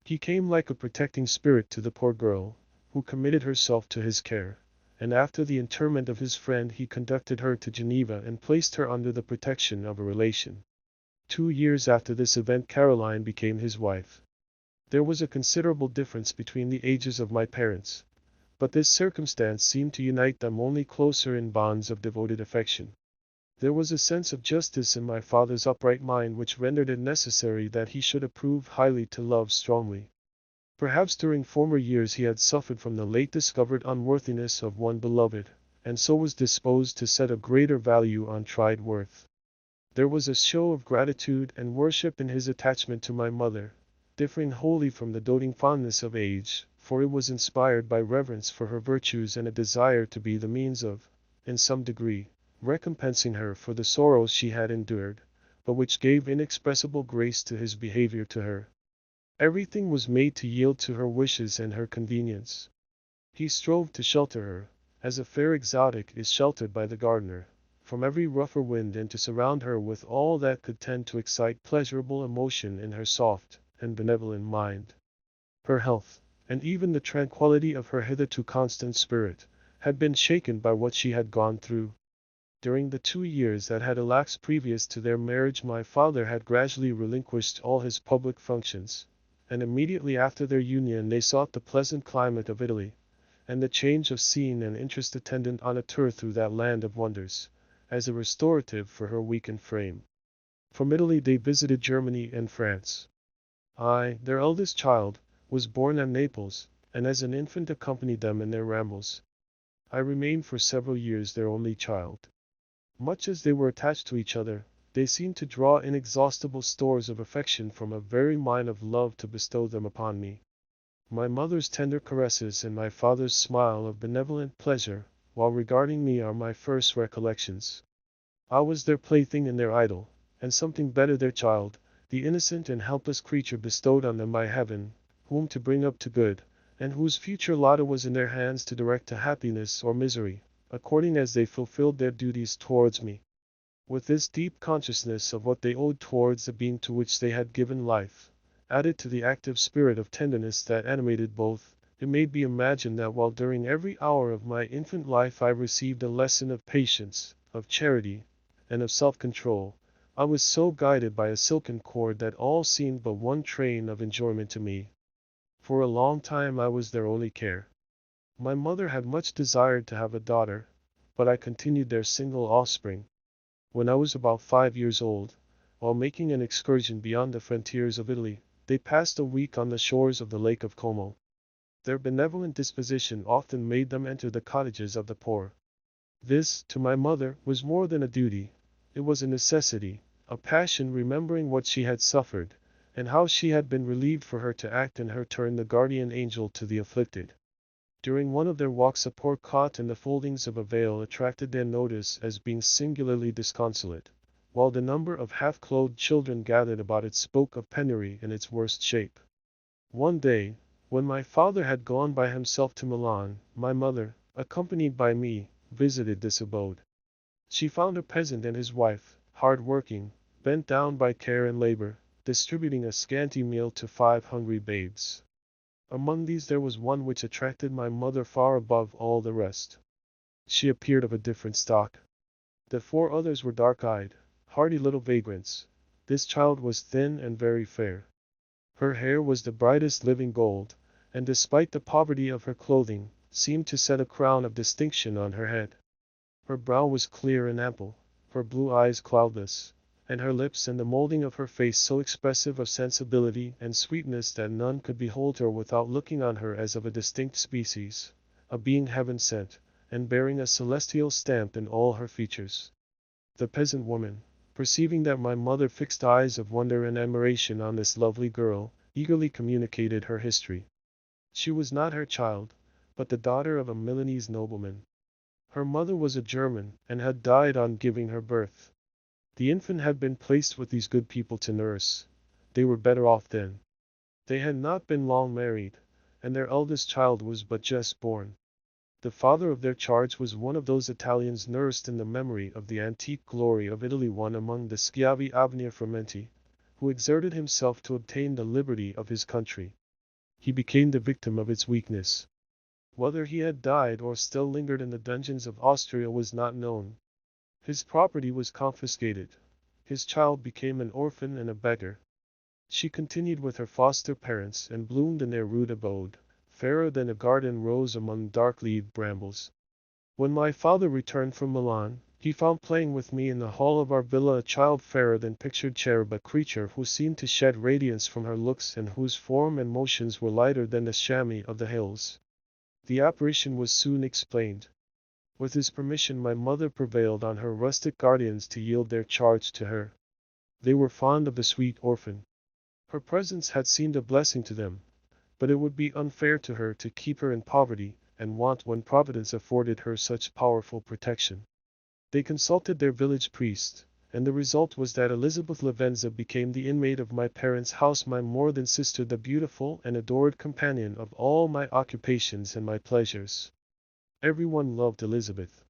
He came like a protecting spirit to the poor girl, who committed herself to his care, and after the interment of his friend he conducted her to Geneva and placed her under the protection of a relation. 2 years after this event Caroline became his wife. There was a considerable difference between the ages of my parents, but this circumstance seemed to unite them only closer in bonds of devoted affection. There was a sense of justice in my father's upright mind which rendered it necessary that he should approve highly to love strongly. Perhaps during former years he had suffered from the late discovered unworthiness of one beloved, and so was disposed to set a greater value on tried worth. There was a show of gratitude and worship in his attachment to my mother, differing wholly from the doting fondness of age, for it was inspired by reverence for her virtues and a desire to be the means of, in some degree, recompensing her for the sorrows she had endured, but which gave inexpressible grace to his behavior to her. Everything was made to yield to her wishes and her convenience. He strove to shelter her, as a fair exotic is sheltered by the gardener, from every rougher wind and to surround her with all that could tend to excite pleasurable emotion in her soft and benevolent mind. Her health, and even the tranquillity of her hitherto constant spirit, had been shaken by what she had gone through. During the 2 years that had elapsed previous to their marriage my father had gradually relinquished all his public functions, and immediately after their union they sought the pleasant climate of Italy, and the change of scene and interest attendant on a tour through that land of wonders, as a restorative for her weakened frame. From Italy they visited Germany and France. I, their eldest child, was born at Naples, and as an infant accompanied them in their rambles. I remained for several years their only child. Much as they were attached to each other, they seemed to draw inexhaustible stores of affection from a very mine of love to bestow them upon me. My mother's tender caresses and my father's smile of benevolent pleasure, while regarding me, are my first recollections. I was their plaything and their idol, and something better their child, the innocent and helpless creature bestowed on them by heaven, whom to bring up to good, and whose future lot it was in their hands to direct to happiness or misery, according as they fulfilled their duties towards me. With this deep consciousness of what they owed towards the being to which they had given life, added to the active spirit of tenderness that animated both, it may be imagined that while during every hour of my infant life I received a lesson of patience, of charity, and of self-control, I was so guided by a silken cord that all seemed but one train of enjoyment to me. For a long time I was their only care. My mother had much desired to have a daughter, but I continued their single offspring. When I was about 5 years old, while making an excursion beyond the frontiers of Italy, they passed a week on the shores of the Lake of Como. Their benevolent disposition often made them enter the cottages of the poor. This, to my mother, was more than a duty. It was a necessity, a passion, remembering what she had suffered, and how she had been relieved for her to act in her turn the guardian angel to the afflicted. During one of their walks a poor cot in the foldings of a veil attracted their notice as being singularly disconsolate, while the number of half-clothed children gathered about it spoke of penury in its worst shape. One day, when my father had gone by himself to Milan, my mother, accompanied by me, visited this abode. She found a peasant and his wife, hard-working, bent down by care and labor, distributing a scanty meal to 5 hungry babes. Among these there was one which attracted my mother far above all the rest. She appeared of a different stock. The 4 others were dark-eyed, hardy little vagrants. This child was thin and very fair. Her hair was the brightest living gold, and despite the poverty of her clothing, seemed to set a crown of distinction on her head. Her brow was clear and ample, her blue eyes cloudless, and her lips and the molding of her face so expressive of sensibility and sweetness that none could behold her without looking on her as of a distinct species, a being heaven sent, and bearing a celestial stamp in all her features. The peasant woman, perceiving that my mother fixed eyes of wonder and admiration on this lovely girl, eagerly communicated her history. She was not her child, but the daughter of a Milanese nobleman. Her mother was a German, and had died on giving her birth. The infant had been placed with these good people to nurse. They were better off then. They had not been long married, and their eldest child was but just born. The father of their charge was one of those Italians nursed in the memory of the antique glory of Italy, one among the schiavi Abner Fermenti, who exerted himself to obtain the liberty of his country. He became the victim of its weakness. Whether he had died or still lingered in the dungeons of Austria was not known. His property was confiscated. His child became an orphan and a beggar. She continued with her foster parents and bloomed in their rude abode, fairer than a garden rose among dark-leaved brambles. When my father returned from Milan, he found playing with me in the hall of our villa a child fairer than pictured cherub, a creature who seemed to shed radiance from her looks and whose form and motions were lighter than the chamois of the hills. The apparition was soon explained. With his permission my mother prevailed on her rustic guardians to yield their charge to her. They were fond of the sweet orphan. Her presence had seemed a blessing to them, but it would be unfair to her to keep her in poverty and want when Providence afforded her such powerful protection. They consulted their village priest, and the result was that Elizabeth Lavenza became the inmate of my parents' house, my more than sister, the beautiful and adored companion of all my occupations and my pleasures. Everyone loved Elizabeth.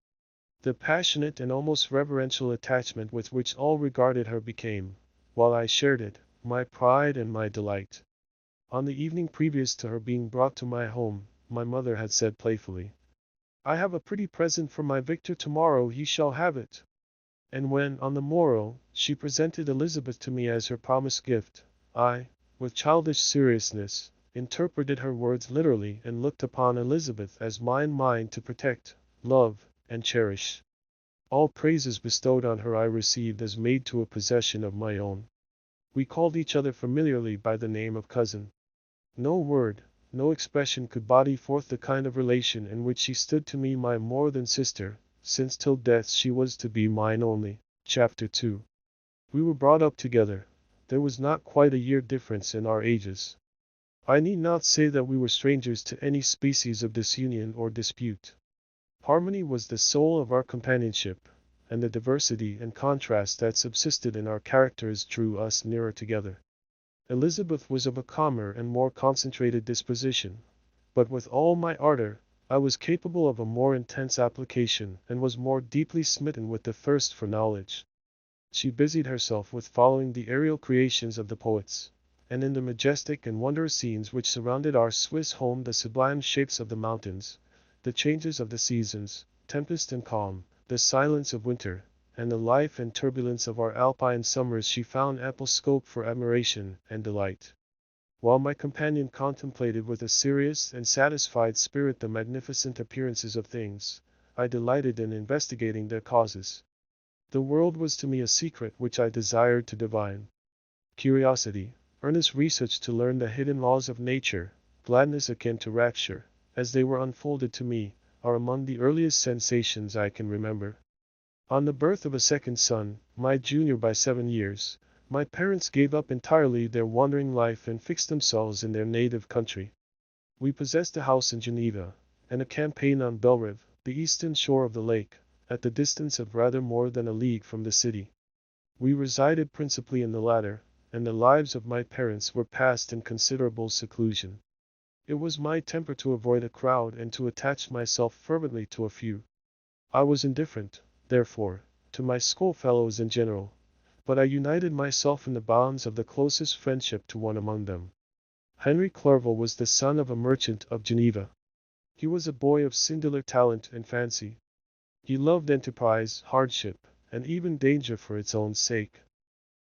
The passionate and almost reverential attachment with which all regarded her became, while I shared it, my pride and my delight. On the evening previous to her being brought to my home, my mother had said playfully, "I have a pretty present for my Victor, tomorrow he shall have it." And when, on the morrow, she presented Elizabeth to me as her promised gift, I, with childish seriousness, interpreted her words literally and looked upon Elizabeth as mine to protect, love, and cherish. All praises bestowed on her I received as made to a possession of my own. We called each other familiarly by the name of cousin. No word, no expression could body forth the kind of relation in which she stood to me, my more than sister, since till death she was to be mine only. Chapter 2. We were brought up together. There was not quite a year difference in our ages. I need not say that we were strangers to any species of disunion or dispute. Harmony was the soul of our companionship, and the diversity and contrast that subsisted in our characters drew us nearer together. Elizabeth was of a calmer and more concentrated disposition, but with all my ardor, I was capable of a more intense application and was more deeply smitten with the thirst for knowledge. She busied herself with following the aerial creations of the poets, and in the majestic and wondrous scenes which surrounded our Swiss home, the sublime shapes of the mountains, the changes of the seasons, tempest and calm, the silence of winter, and the life and turbulence of our Alpine summers, she found ample scope for admiration and delight. While my companion contemplated with a serious and satisfied spirit the magnificent appearances of things, I delighted in investigating their causes. The world was to me a secret which I desired to divine. Curiosity, earnest research to learn the hidden laws of nature, gladness akin to rapture, as they were unfolded to me, are among the earliest sensations I can remember. On the birth of a second son, my junior by 7 years, my parents gave up entirely their wandering life and fixed themselves in their native country. We possessed a house in Geneva, and a campaign on Belrive, the eastern shore of the lake, at the distance of rather more than a league from the city. We resided principally in the latter, and the lives of my parents were passed in considerable seclusion. It was my temper to avoid a crowd and to attach myself fervently to a few. I was indifferent, therefore, to my schoolfellows in general, but I united myself in the bonds of the closest friendship to one among them. Henry Clerval was the son of a merchant of Geneva. He was a boy of singular talent and fancy. He loved enterprise, hardship, and even danger for its own sake.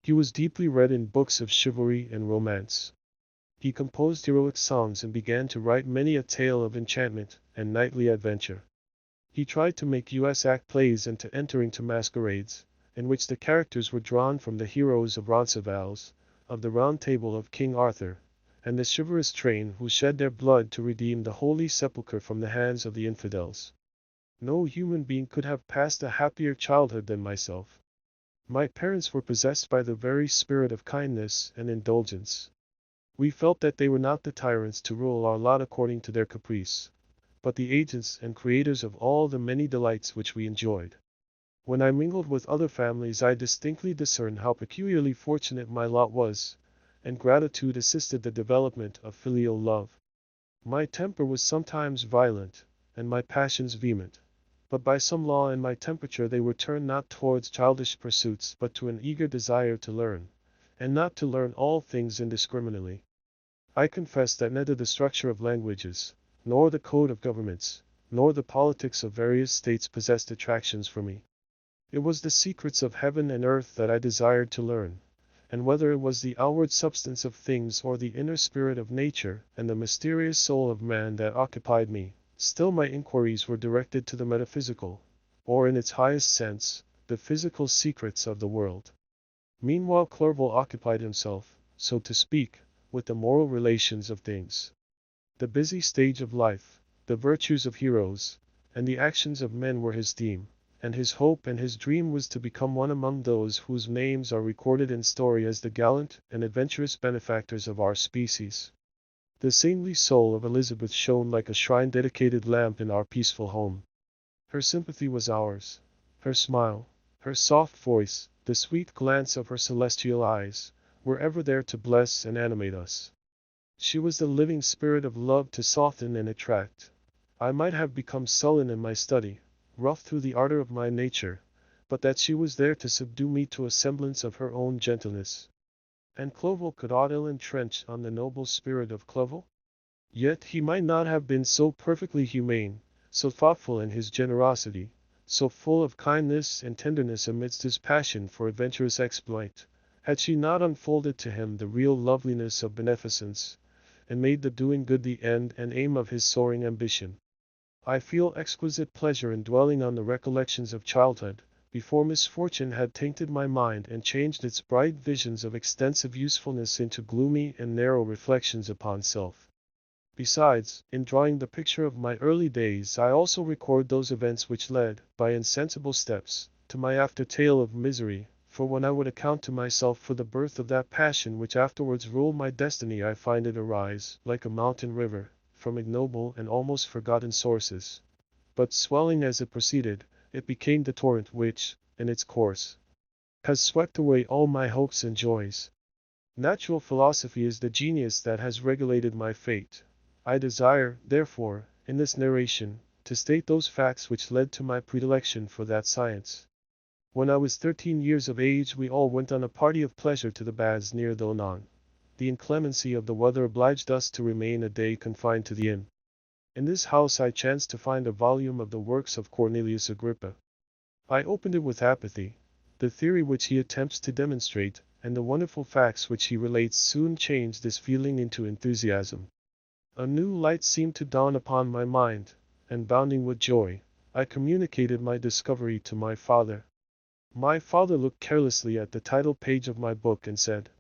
He was deeply read in books of chivalry and romance. He composed heroic songs and began to write many a tale of enchantment and knightly adventure. He tried to make US act plays and to enter into masquerades, in which the characters were drawn from the heroes of Roncesvalles, of the Round Table of King Arthur, and the chivalrous train who shed their blood to redeem the Holy Sepulchre from the hands of the infidels. No human being could have passed a happier childhood than myself. My parents were possessed by the very spirit of kindness and indulgence. We felt that they were not the tyrants to rule our lot according to their caprice, but the agents and creators of all the many delights which we enjoyed. When I mingled with other families I distinctly discerned how peculiarly fortunate my lot was, and gratitude assisted the development of filial love. My temper was sometimes violent, and my passions vehement, but by some law in my temperature they were turned not towards childish pursuits but to an eager desire to learn, and not to learn all things indiscriminately. I confess that neither the structure of languages, nor the code of governments, nor the politics of various states possessed attractions for me. It was the secrets of heaven and earth that I desired to learn, and whether it was the outward substance of things or the inner spirit of nature and the mysterious soul of man that occupied me, still my inquiries were directed to the metaphysical, or in its highest sense, the physical secrets of the world. Meanwhile Clerval occupied himself, so to speak, with the moral relations of things. The busy stage of life, the virtues of heroes, and the actions of men were his theme, and his hope and his dream was to become one among those whose names are recorded in story as the gallant and adventurous benefactors of our species. The saintly soul of Elizabeth shone like a shrine-dedicated lamp in our peaceful home. Her sympathy was ours. Her smile, her soft voice, the sweet glance of her celestial eyes, were ever there to bless and animate us. She was the living spirit of love to soften and attract. I might have become sullen in my study, rough through the ardor of my nature, but that she was there to subdue me to a semblance of her own gentleness. And Clerval could aught ill entrench on the noble spirit of Clerval? Yet he might not have been so perfectly humane, so thoughtful in his generosity, so full of kindness and tenderness amidst his passion for adventurous exploit, had she not unfolded to him the real loveliness of beneficence, and made the doing good the end and aim of his soaring ambition. I feel exquisite pleasure in dwelling on the recollections of childhood, before misfortune had tainted my mind and changed its bright visions of extensive usefulness into gloomy and narrow reflections upon self. Besides, in drawing the picture of my early days I also record those events which led, by insensible steps, to my after tale of misery, for when I would account to myself for the birth of that passion which afterwards ruled my destiny I find it arise, like a mountain river, from ignoble and almost forgotten sources. But swelling as it proceeded, it became the torrent which, in its course, has swept away all my hopes and joys. Natural philosophy is the genius that has regulated my fate. I desire, therefore, in this narration, to state those facts which led to my predilection for that science. When I was 13 years of age we all went on a party of pleasure to the baths near the Onon. The inclemency of the weather obliged us to remain a day confined to the inn. In this house I chanced to find a volume of the works of Cornelius Agrippa. I opened it with apathy. The theory which he attempts to demonstrate, and the wonderful facts which he relates soon changed this feeling into enthusiasm. A new light seemed to dawn upon my mind, and bounding with joy, I communicated my discovery to my father. My father looked carelessly at the title page of my book and said,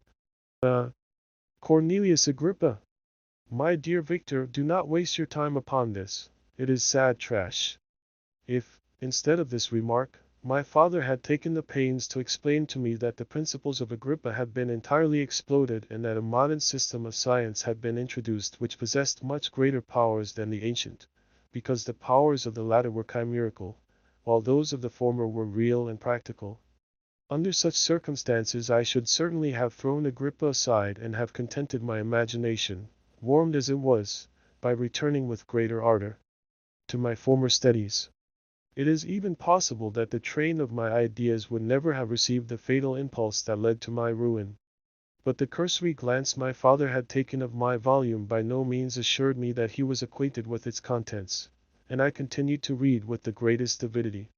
Cornelius Agrippa. My dear Victor, do not waste your time upon this. It is sad trash. If, instead of this remark, my father had taken the pains to explain to me that the principles of Agrippa had been entirely exploded and that a modern system of science had been introduced which possessed much greater powers than the ancient, because the powers of the latter were chimerical, while those of the former were real and practical. Under such circumstances I should certainly have thrown Agrippa aside and have contented my imagination, warmed as it was, by returning with greater ardor to my former studies. It is even possible that the train of my ideas would never have received the fatal impulse that led to my ruin. But the cursory glance my father had taken of my volume by no means assured me that he was acquainted with its contents, and I continued to read with the greatest avidity.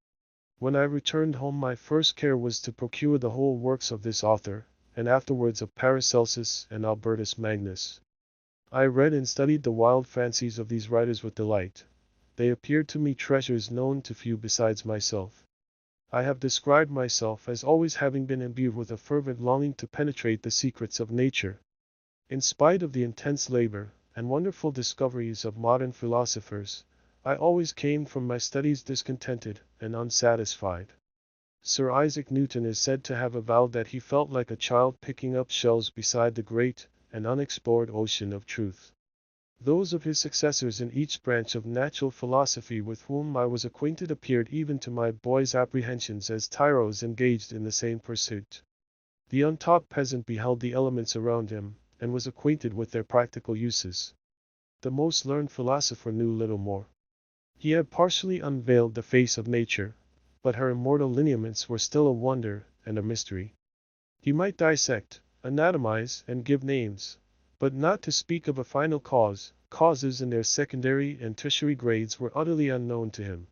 When I returned home my first care was to procure the whole works of this author, and afterwards of Paracelsus and Albertus Magnus. I read and studied the wild fancies of these writers with delight. They appeared to me treasures known to few besides myself. I have described myself as always having been imbued with a fervent longing to penetrate the secrets of nature. In spite of the intense labor and wonderful discoveries of modern philosophers, I always came from my studies discontented and unsatisfied. Sir Isaac Newton is said to have avowed that he felt like a child picking up shells beside the great and unexplored ocean of truth. Those of his successors in each branch of natural philosophy with whom I was acquainted appeared even to my boy's apprehensions as tyros engaged in the same pursuit. The untaught peasant beheld the elements around him, and was acquainted with their practical uses. The most learned philosopher knew little more. He had partially unveiled the face of nature, but her immortal lineaments were still a wonder and a mystery. He might dissect, anatomize, and give names, but not to speak of a final cause, causes in their secondary and tertiary grades were utterly unknown to him.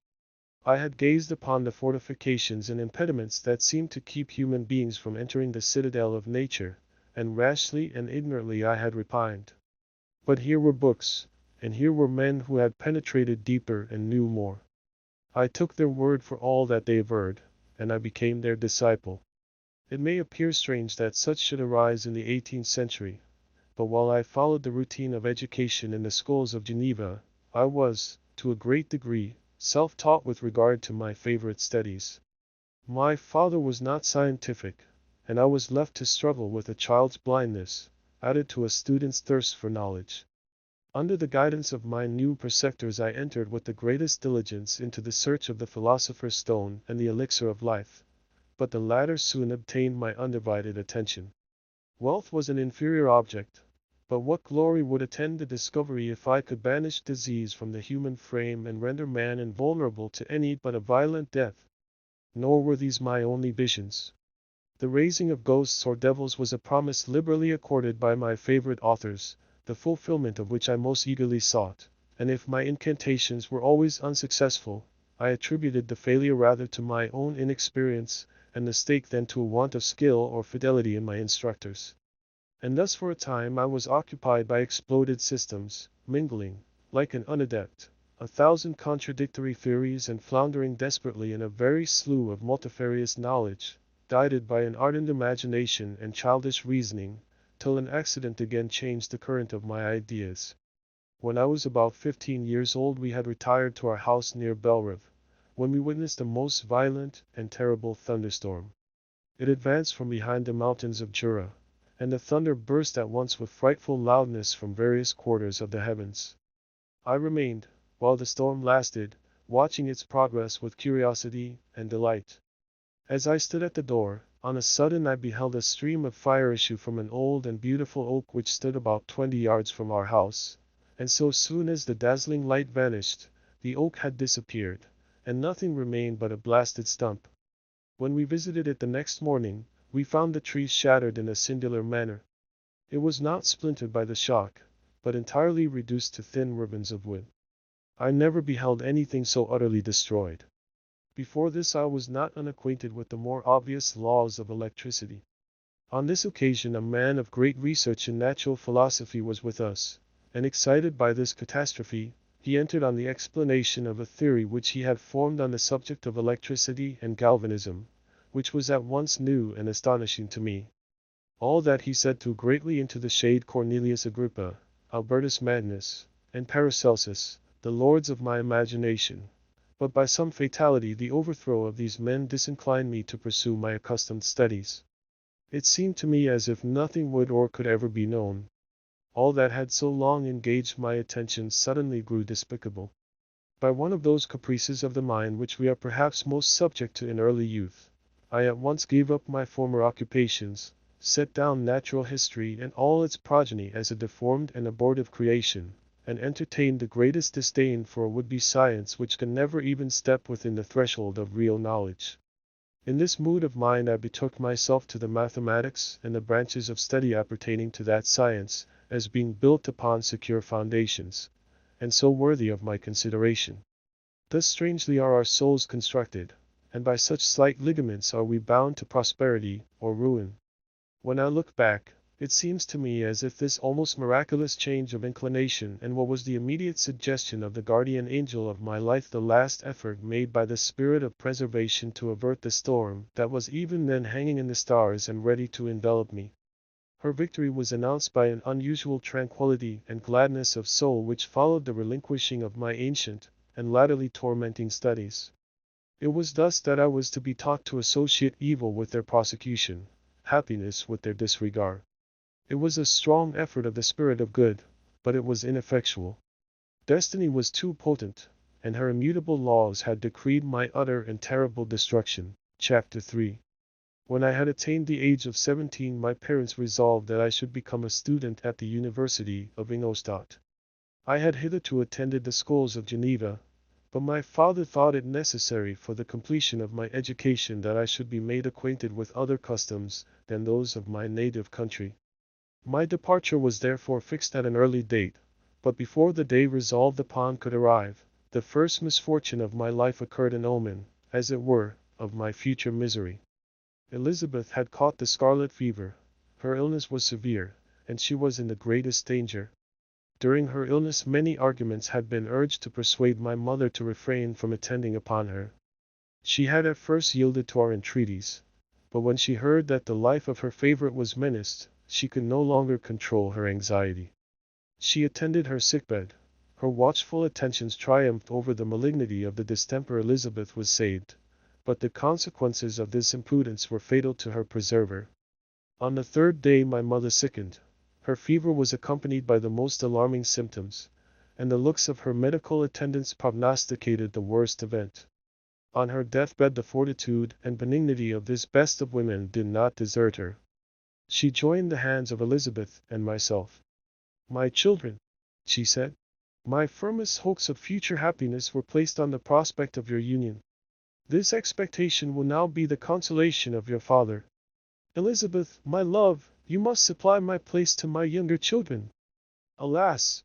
I had gazed upon the fortifications and impediments that seemed to keep human beings from entering the citadel of nature, and rashly and ignorantly I had repined. But here were books, and here were men who had penetrated deeper and knew more. I took their word for all that they averred, and I became their disciple. It may appear strange that such should arise in the 18th century, but while I followed the routine of education in the schools of Geneva, I was, to a great degree, self-taught with regard to my favorite studies. My father was not scientific, and I was left to struggle with a child's blindness, added to a student's thirst for knowledge. Under the guidance of my new preceptors I entered with the greatest diligence into the search of the philosopher's stone and the elixir of life, but the latter soon obtained my undivided attention. Wealth was an inferior object, but what glory would attend the discovery if I could banish disease from the human frame and render man invulnerable to any but a violent death? Nor were these my only visions. The raising of ghosts or devils was a promise liberally accorded by my favorite authors, the fulfillment of which I most eagerly sought, and if my incantations were always unsuccessful, I attributed the failure rather to my own inexperience and mistake than to a want of skill or fidelity in my instructors. And thus for a time I was occupied by exploded systems, mingling, like an unadept, 1,000 contradictory theories and floundering desperately in a very slough of multifarious knowledge, guided by an ardent imagination and childish reasoning, till an accident again changed the current of my ideas. When I was about 15 years old we had retired to our house near Belrive, when we witnessed a most violent and terrible thunderstorm. It advanced from behind the mountains of Jura, and the thunder burst at once with frightful loudness from various quarters of the heavens. I remained, while the storm lasted, watching its progress with curiosity and delight. As I stood at the door, on a sudden I beheld a stream of fire issue from an old and beautiful oak which stood about 20 yards from our house, and so soon as the dazzling light vanished, the oak had disappeared, and nothing remained but a blasted stump. When we visited it the next morning, we found the tree shattered in a singular manner. It was not splintered by the shock, but entirely reduced to thin ribbons of wood. I never beheld anything so utterly destroyed. Before this I was not unacquainted with the more obvious laws of electricity. On this occasion a man of great research in natural philosophy was with us, and excited by this catastrophe, he entered on the explanation of a theory which he had formed on the subject of electricity and galvanism, which was at once new and astonishing to me. All that he said threw greatly into the shade Cornelius Agrippa, Albertus Magnus, and Paracelsus, the lords of my imagination, but by some fatality the overthrow of these men disinclined me to pursue my accustomed studies. It seemed to me as if nothing would or could ever be known. All that had so long engaged my attention suddenly grew despicable. By one of those caprices of the mind which we are perhaps most subject to in early youth, I at once gave up my former occupations, set down natural history and all its progeny as a deformed and abortive creation, and entertained the greatest disdain for a would-be science which can never even step within the threshold of real knowledge. In this mood of mind I betook myself to the mathematics and the branches of study appertaining to that science, as being built upon secure foundations, and so worthy of my consideration. Thus strangely are our souls constructed, and by such slight ligaments are we bound to prosperity or ruin. When I look back, it seems to me as if this almost miraculous change of inclination and what was the immediate suggestion of the guardian angel of my life the last effort made by the spirit of preservation to avert the storm that was even then hanging in the stars and ready to envelop me. Her victory was announced by an unusual tranquillity and gladness of soul which followed the relinquishing of my ancient and latterly tormenting studies. It was thus that I was to be taught to associate evil with their prosecution, happiness with their disregard. It was a strong effort of the spirit of good, but it was ineffectual. Destiny was too potent, and her immutable laws had decreed my utter and terrible destruction. Chapter 3. When I had attained the age of 17, my parents resolved that I should become a student at the University of Ingolstadt. I had hitherto attended the schools of Geneva, but my father thought it necessary for the completion of my education that I should be made acquainted with other customs than those of my native country. My departure was therefore fixed at an early date, But before the day resolved upon could arrive, the first misfortune of my life occurred, an omen, as it were, of my future misery. Elizabeth had caught the scarlet fever. Her illness was severe, and she was in the greatest danger. During her illness many arguments had been urged to persuade my mother to refrain from attending upon her. She had at first yielded to our entreaties, but when she heard that the life of her favorite was menaced, she could no longer control her anxiety. She attended her sickbed. Her watchful attentions triumphed over the malignity of the distemper. Elizabeth was saved, but the consequences of this imprudence were fatal to her preserver. On the third day my mother sickened. Her fever was accompanied by the most alarming symptoms, and the looks of her medical attendants prognosticated the worst event. On her deathbed the fortitude and benignity of this best of women did not desert her. She joined the hands of Elizabeth and myself. "My children," she said, "my firmest hopes of future happiness were placed on the prospect of your union. This expectation will now be the consolation of your father. Elizabeth, my love, you must supply my place to my younger children. Alas!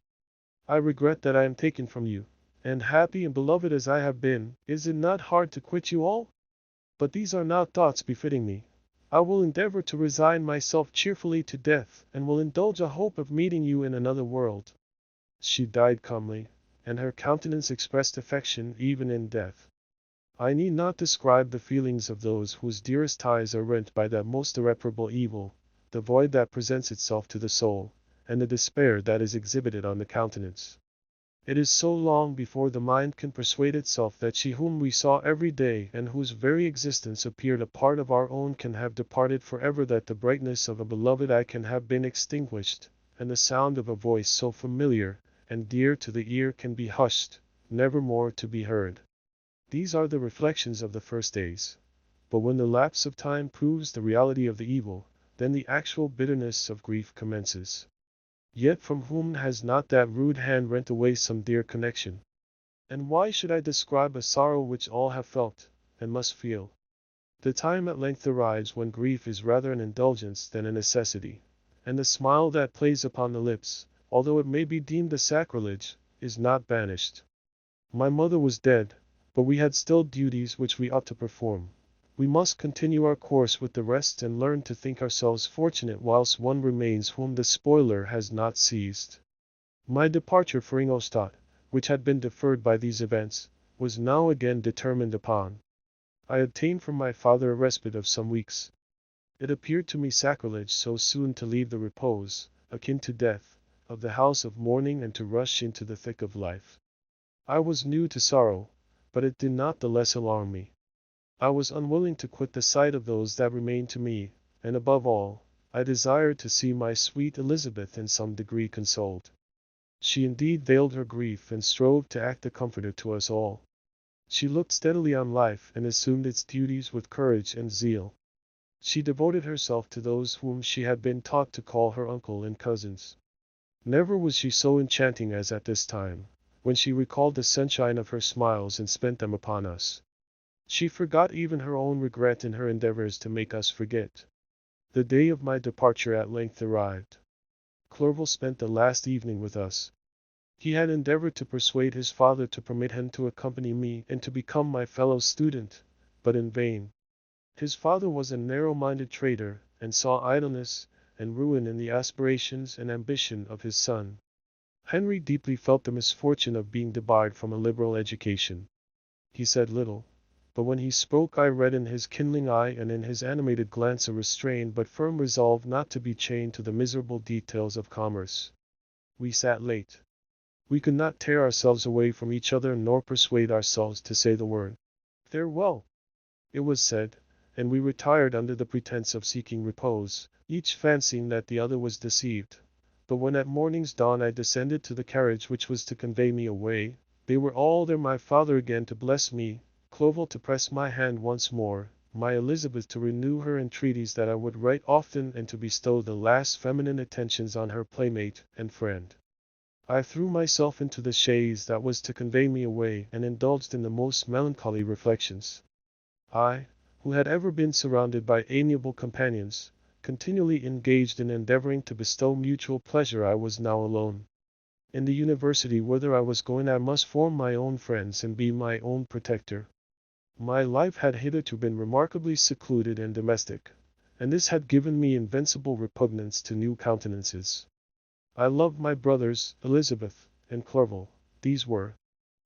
I regret that I am taken from you, and happy and beloved as I have been, is it not hard to quit you all? But these are not thoughts befitting me. I will endeavor to resign myself cheerfully to death, and will indulge a hope of meeting you in another world." She died calmly, and her countenance expressed affection even in death. I need not describe the feelings of those whose dearest ties are rent by that most irreparable evil, the void that presents itself to the soul, and the despair that is exhibited on the countenance. It is so long before the mind can persuade itself that she whom we saw every day and whose very existence appeared a part of our own can have departed forever, that the brightness of a beloved eye can have been extinguished, and the sound of a voice so familiar and dear to the ear can be hushed, never more to be heard. These are the reflections of the first days. But when the lapse of time proves the reality of the evil, then the actual bitterness of grief commences. Yet from whom has not that rude hand rent away some dear connection? And why should I describe a sorrow which all have felt, and must feel? The time at length arrives when grief is rather an indulgence than a necessity, and the smile that plays upon the lips, although it may be deemed a sacrilege, is not banished. My mother was dead, but we had still duties which we ought to perform. We must continue our course with the rest and learn to think ourselves fortunate whilst one remains whom the spoiler has not seized. My departure for Ingolstadt, which had been deferred by these events, was now again determined upon. I obtained from my father a respite of some weeks. It appeared to me sacrilege so soon to leave the repose, akin to death, of the house of mourning and to rush into the thick of life. I was new to sorrow, but it did not the less alarm me. I was unwilling to quit the sight of those that remained to me, and above all, I desired to see my sweet Elizabeth in some degree consoled. She indeed veiled her grief and strove to act a comforter to us all. She looked steadily on life and assumed its duties with courage and zeal. She devoted herself to those whom she had been taught to call her uncle and cousins. Never was she so enchanting as at this time, when she recalled the sunshine of her smiles and spent them upon us. She forgot even her own regret in her endeavors to make us forget. The day of my departure at length arrived. Clerval spent the last evening with us. He had endeavored to persuade his father to permit him to accompany me and to become my fellow student, but in vain. His father was a narrow-minded trader, and saw idleness and ruin in the aspirations and ambition of his son. Henry deeply felt the misfortune of being debarred from a liberal education. He said little, but when he spoke I read in his kindling eye and in his animated glance a restrained but firm resolve not to be chained to the miserable details of commerce. We sat late. We could not tear ourselves away from each other nor persuade ourselves to say the word farewell. It was said, and we retired under the pretense of seeking repose, each fancying that the other was deceived. But when at morning's dawn I descended to the carriage which was to convey me away, they were all there, my father again to bless me, Clerval to press my hand once more, my Elizabeth to renew her entreaties that I would write often and to bestow the last feminine attentions on her playmate and friend. I threw myself into the chaise that was to convey me away and indulged in the most melancholy reflections. I, who had ever been surrounded by amiable companions, continually engaged in endeavoring to bestow mutual pleasure, I was now alone. In the university whither I was going I must form my own friends and be my own protector. My life had hitherto been remarkably secluded and domestic, and this had given me invincible repugnance to new countenances. I loved my brothers, Elizabeth and Clerval. These were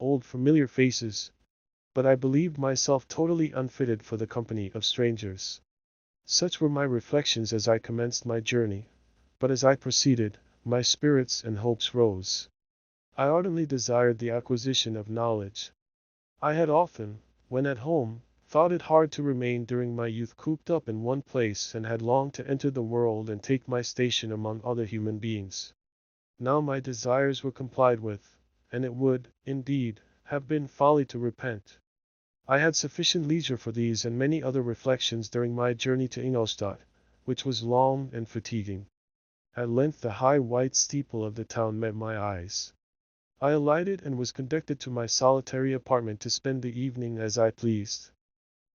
old familiar faces, but I believed myself totally unfitted for the company of strangers. Such were my reflections as I commenced my journey, but as I proceeded, my spirits and hopes rose. I ardently desired the acquisition of knowledge. I had often, when at home, thought it hard to remain during my youth cooped up in one place and had longed to enter the world and take my station among other human beings. Now my desires were complied with, and it would, indeed, have been folly to repent. I had sufficient leisure for these and many other reflections during my journey to Ingolstadt, which was long and fatiguing. At length the high white steeple of the town met my eyes. I alighted and was conducted to my solitary apartment to spend the evening as I pleased.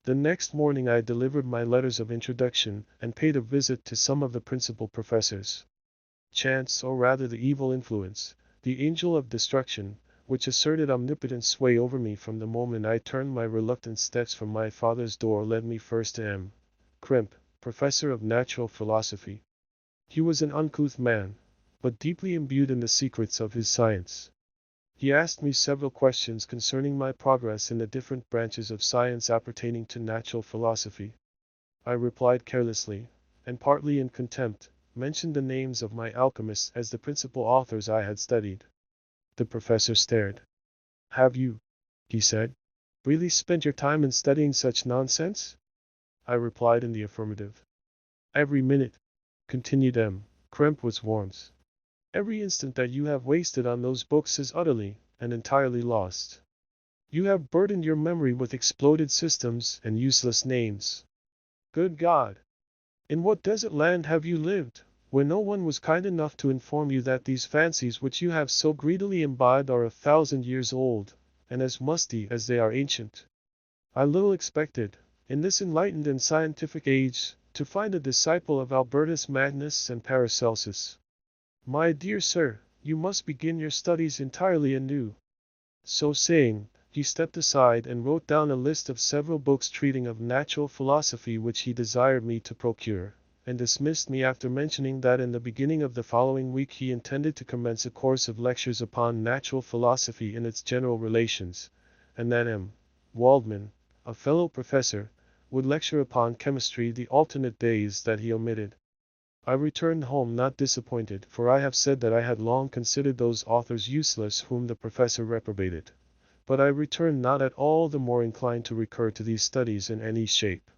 The next morning I delivered my letters of introduction and paid a visit to some of the principal professors. Chance, or rather the evil influence, the angel of destruction, which asserted omnipotent sway over me from the moment I turned my reluctant steps from my father's door, led me first to M. Krempe, professor of natural philosophy. He was an uncouth man, but deeply imbued in the secrets of his science. He asked me several questions concerning my progress in the different branches of science appertaining to natural philosophy. I replied carelessly, and partly in contempt, mentioned the names of my alchemists as the principal authors I had studied. The professor stared. "Have you," he said, "really spent your time in studying such nonsense?" I replied in the affirmative. "Every minute," continued M. Krempe with warmth, "every instant that you have wasted on those books is utterly and entirely lost. You have burdened your memory with exploded systems and useless names. Good God! In what desert land have you lived, where no one was kind enough to inform you that these fancies which you have so greedily imbibed are 1,000 years old, and as musty as they are ancient? I little expected, in this enlightened and scientific age, to find a disciple of Albertus Magnus and Paracelsus. My dear sir, you must begin your studies entirely anew." So saying, he stepped aside and wrote down a list of several books treating of natural philosophy which he desired me to procure, and dismissed me after mentioning that in the beginning of the following week he intended to commence a course of lectures upon natural philosophy in its general relations, and that M. Waldman, a fellow professor, would lecture upon chemistry the alternate days that he omitted. I returned home not disappointed, for I have said that I had long considered those authors useless whom the professor reprobated. But I returned not at all the more inclined to recur to these studies in any shape.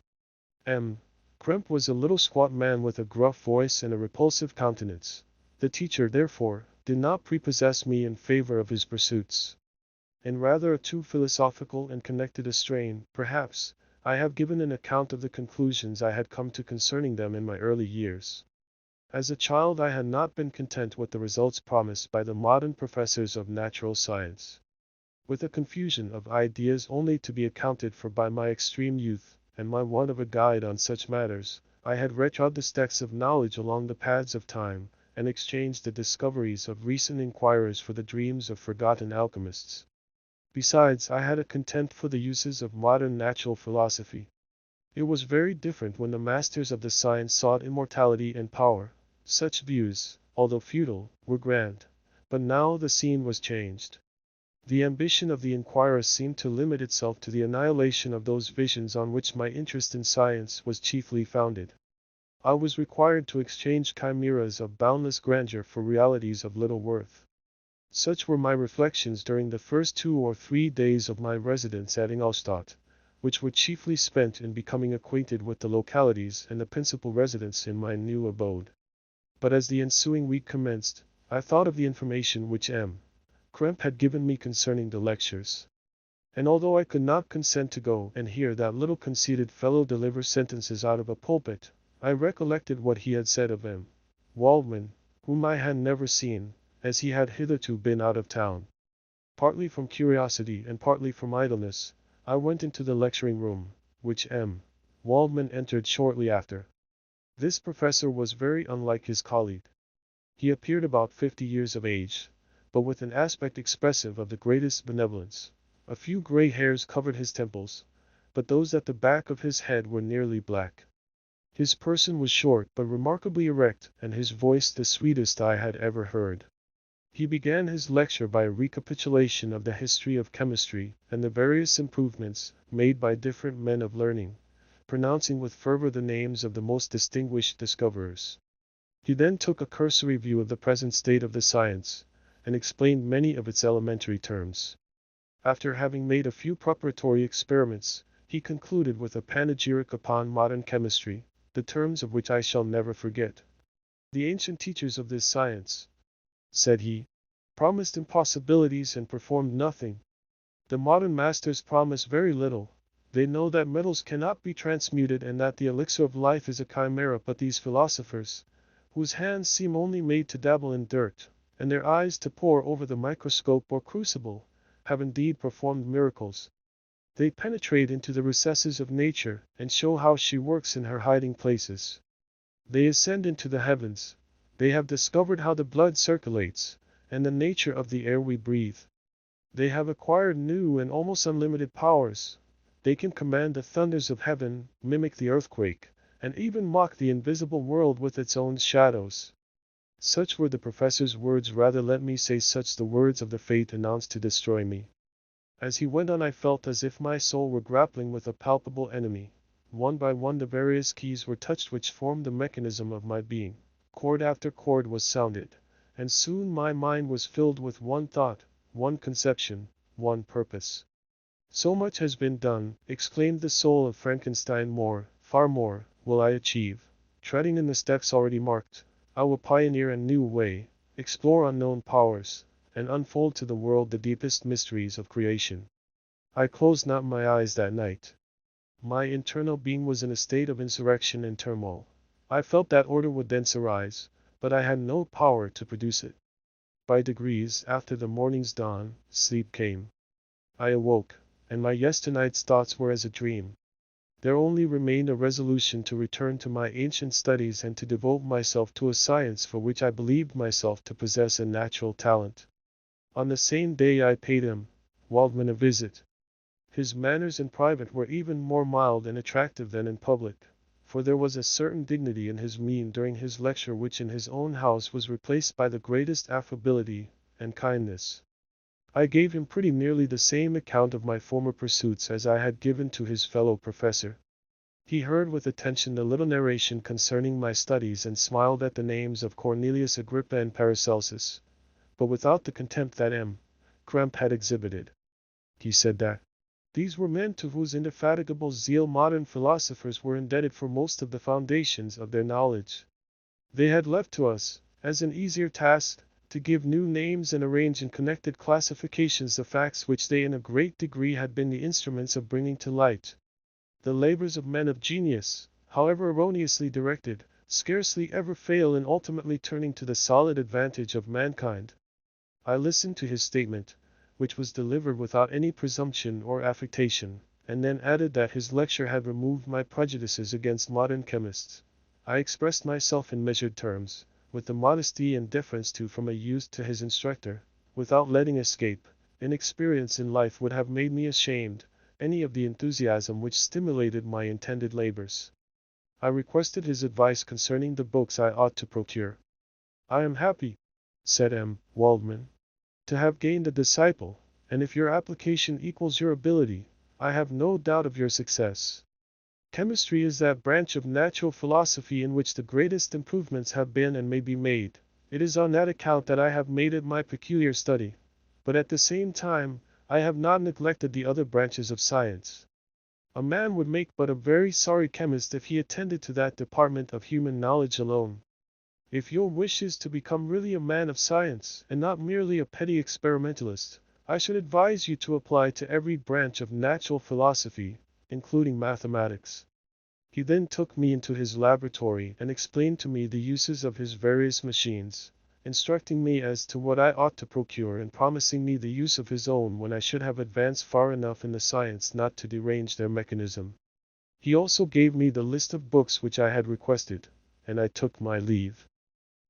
M. Krempe was a little squat man with a gruff voice and a repulsive countenance. The teacher, therefore, did not prepossess me in favor of his pursuits. In rather a too philosophical and connected a strain, perhaps, I have given an account of the conclusions I had come to concerning them in my early years. As a child I had not been content with the results promised by the modern professors of natural science. With a confusion of ideas only to be accounted for by my extreme youth, and my want of a guide on such matters, I had retrod the steps of knowledge along the paths of time, and exchanged the discoveries of recent inquirers for the dreams of forgotten alchemists. Besides, I had a contempt for the uses of modern natural philosophy. It was very different when the masters of the science sought immortality and power. Such views, although futile, were grand. But now the scene was changed. The ambition of the inquirer seemed to limit itself to the annihilation of those visions on which my interest in science was chiefly founded. I was required to exchange chimeras of boundless grandeur for realities of little worth. Such were my reflections during the first 2 or 3 days of my residence at Ingolstadt, which were chiefly spent in becoming acquainted with the localities and the principal residents in my new abode. But as the ensuing week commenced, I thought of the information which M. Krempe had given me concerning the lectures. And although I could not consent to go and hear that little conceited fellow deliver sentences out of a pulpit, I recollected what he had said of M. Waldman, whom I had never seen, as he had hitherto been out of town. Partly from curiosity and partly from idleness, I went into the lecturing room, which M. Waldman entered shortly after. This professor was very unlike his colleague. He appeared about 50 years of age, but with an aspect expressive of the greatest benevolence. A few gray hairs covered his temples, but those at the back of his head were nearly black. His person was short but remarkably erect, and his voice the sweetest I had ever heard. He began his lecture by a recapitulation of the history of chemistry and the various improvements made by different men of learning, pronouncing with fervor the names of the most distinguished discoverers. He then took a cursory view of the present state of the science, and explained many of its elementary terms. After having made a few preparatory experiments, he concluded with a panegyric upon modern chemistry, the terms of which I shall never forget. The ancient teachers of this science, said he, promised impossibilities and performed nothing. The modern masters promise very little. They know that metals cannot be transmuted and that the elixir of life is a chimera, but these philosophers, whose hands seem only made to dabble in dirt, and their eyes to pore over the microscope or crucible, have indeed performed miracles. They penetrate into the recesses of nature, and show how she works in her hiding places. They ascend into the heavens. They have discovered how the blood circulates, and the nature of the air we breathe. They have acquired new and almost unlimited powers. They can command the thunders of heaven, mimic the earthquake, and even mock the invisible world with its own shadows. Such were the professor's words, rather let me say such the words of the fate announced to destroy me. As he went on I felt as if my soul were grappling with a palpable enemy. One by one the various keys were touched which formed the mechanism of my being. Chord after chord was sounded, and soon my mind was filled with one thought, one conception, one purpose. So much has been done, exclaimed the soul of Frankenstein, more, far more, will I achieve. Treading in the steps already marked, I will pioneer a new way, explore unknown powers, and unfold to the world the deepest mysteries of creation. I closed not my eyes that night. My internal being was in a state of insurrection and turmoil. I felt that order would thence arise, but I had no power to produce it. By degrees, after the morning's dawn, sleep came. I awoke, and my yesternight's thoughts were as a dream. There only remained a resolution to return to my ancient studies and to devote myself to a science for which I believed myself to possess a natural talent. On the same day I paid him, Waldman, a visit. His manners in private were even more mild and attractive than in public, for there was a certain dignity in his mien during his lecture which in his own house was replaced by the greatest affability and kindness. I gave him pretty nearly the same account of my former pursuits as I had given to his fellow professor. He heard with attention the little narration concerning my studies and smiled at the names of Cornelius Agrippa and Paracelsus, but without the contempt that M. Krempe had exhibited. He said that these were men to whose indefatigable zeal modern philosophers were indebted for most of the foundations of their knowledge. They had left to us, as an easier task, to give new names and arrange in connected classifications the facts which they in a great degree had been the instruments of bringing to light. The labors of men of genius, however erroneously directed, scarcely ever fail in ultimately turning to the solid advantage of mankind. I listened to his statement, which was delivered without any presumption or affectation, and then added that his lecture had removed my prejudices against modern chemists. I expressed myself in measured terms, with the modesty and deference due from a youth to his instructor, without letting escape. Inexperience in life would have made me ashamed, any of the enthusiasm which stimulated my intended labors. I requested his advice concerning the books I ought to procure. I am happy, said M. Waldman, to have gained a disciple, and if your application equals your ability, I have no doubt of your success. Chemistry is that branch of natural philosophy in which the greatest improvements have been and may be made. It is on that account that I have made it my peculiar study, but at the same time, I have not neglected the other branches of science. A man would make but a very sorry chemist if he attended to that department of human knowledge alone. If your wish is to become really a man of science, and not merely a petty experimentalist, I should advise you to apply to every branch of natural philosophy, including mathematics. He then took me into his laboratory and explained to me the uses of his various machines, instructing me as to what I ought to procure and promising me the use of his own when I should have advanced far enough in the science not to derange their mechanism. He also gave me the list of books which I had requested, and I took my leave.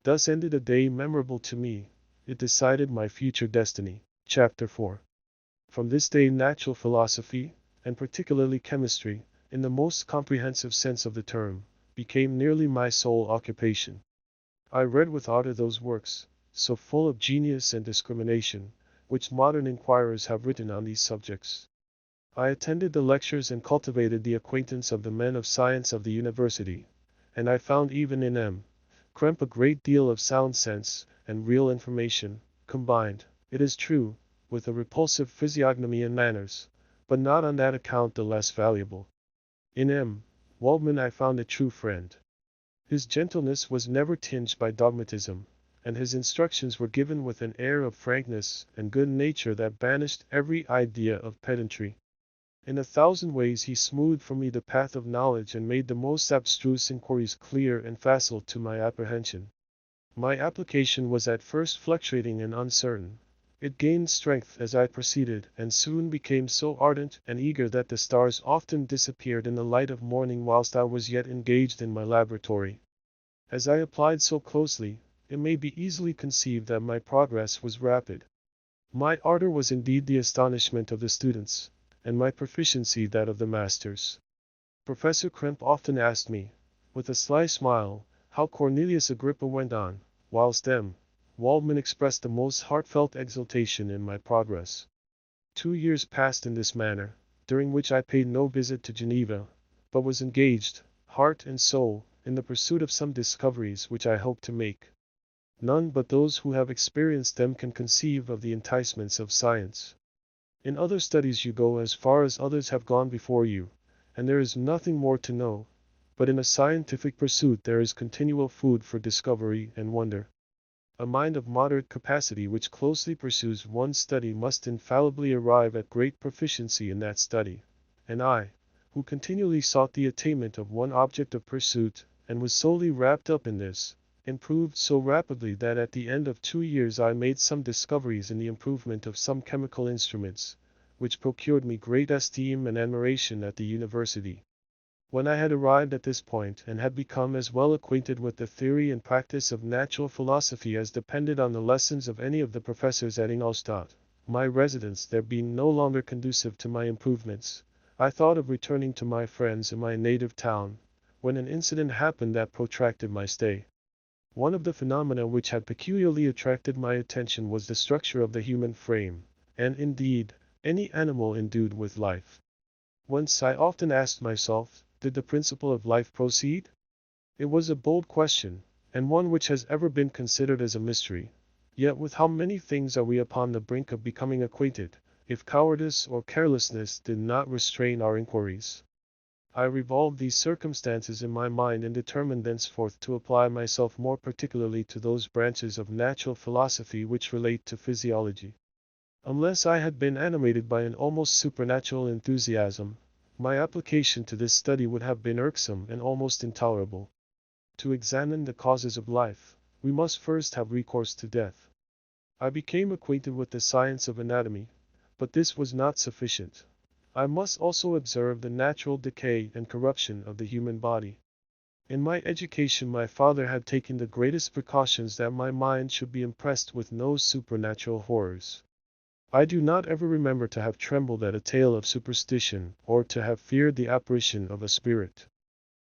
Thus ended a day memorable to me. it decided my future destiny. Chapter 4. From this day natural philosophy, and particularly chemistry, in the most comprehensive sense of the term, became nearly my sole occupation. I read with ardor those works, so full of genius and discrimination, which modern inquirers have written on these subjects. I attended the lectures and cultivated the acquaintance of the men of science of the university, and I found even in M. Krempe a great deal of sound sense and real information, combined, it is true, with a repulsive physiognomy and manners, but not on that account the less valuable. In M. Waldman I found a true friend. His gentleness was never tinged by dogmatism, and his instructions were given with an air of frankness and good nature that banished every idea of pedantry. In 1,000 ways he smoothed for me the path of knowledge and made the most abstruse inquiries clear and facile to my apprehension. My application was at first fluctuating and uncertain. It gained strength as I proceeded, and soon became so ardent and eager that the stars often disappeared in the light of morning whilst I was yet engaged in my laboratory. As I applied so closely, it may be easily conceived that my progress was rapid. My ardor was indeed the astonishment of the students, and my proficiency that of the masters. Professor Krempe often asked me, with a sly smile, how Cornelius Agrippa went on, whilst M. Waldman expressed the most heartfelt exultation in my progress. 2 years passed in this manner, during which I paid no visit to Geneva, but was engaged, heart and soul, in the pursuit of some discoveries which I hoped to make. None but those who have experienced them can conceive of the enticements of science. In other studies you go as far as others have gone before you, and there is nothing more to know, but in a scientific pursuit there is continual food for discovery and wonder. A mind of moderate capacity which closely pursues one study must infallibly arrive at great proficiency in that study, and I, who continually sought the attainment of one object of pursuit, and was solely wrapped up in this, improved so rapidly that at the end of 2 years I made some discoveries in the improvement of some chemical instruments, which procured me great esteem and admiration at the university. When I had arrived at this point and had become as well acquainted with the theory and practice of natural philosophy as depended on the lessons of any of the professors at Ingolstadt, my residence there being no longer conducive to my improvements, I thought of returning to my friends in my native town, when an incident happened that protracted my stay. One of the phenomena which had peculiarly attracted my attention was the structure of the human frame, and indeed, any animal endued with life. Whence I often asked myself, did the principle of life proceed? It was a bold question, and one which has ever been considered as a mystery. Yet with how many things are we upon the brink of becoming acquainted, if cowardice or carelessness did not restrain our inquiries. I revolved these circumstances in my mind and determined thenceforth to apply myself more particularly to those branches of natural philosophy which relate to physiology. Unless I had been animated by an almost supernatural enthusiasm, my application to this study would have been irksome and almost intolerable. To examine the causes of life, we must first have recourse to death. I became acquainted with the science of anatomy, but this was not sufficient. I must also observe the natural decay and corruption of the human body. In my education my father had taken the greatest precautions that my mind should be impressed with no supernatural horrors. I do not ever remember to have trembled at a tale of superstition, or to have feared the apparition of a spirit.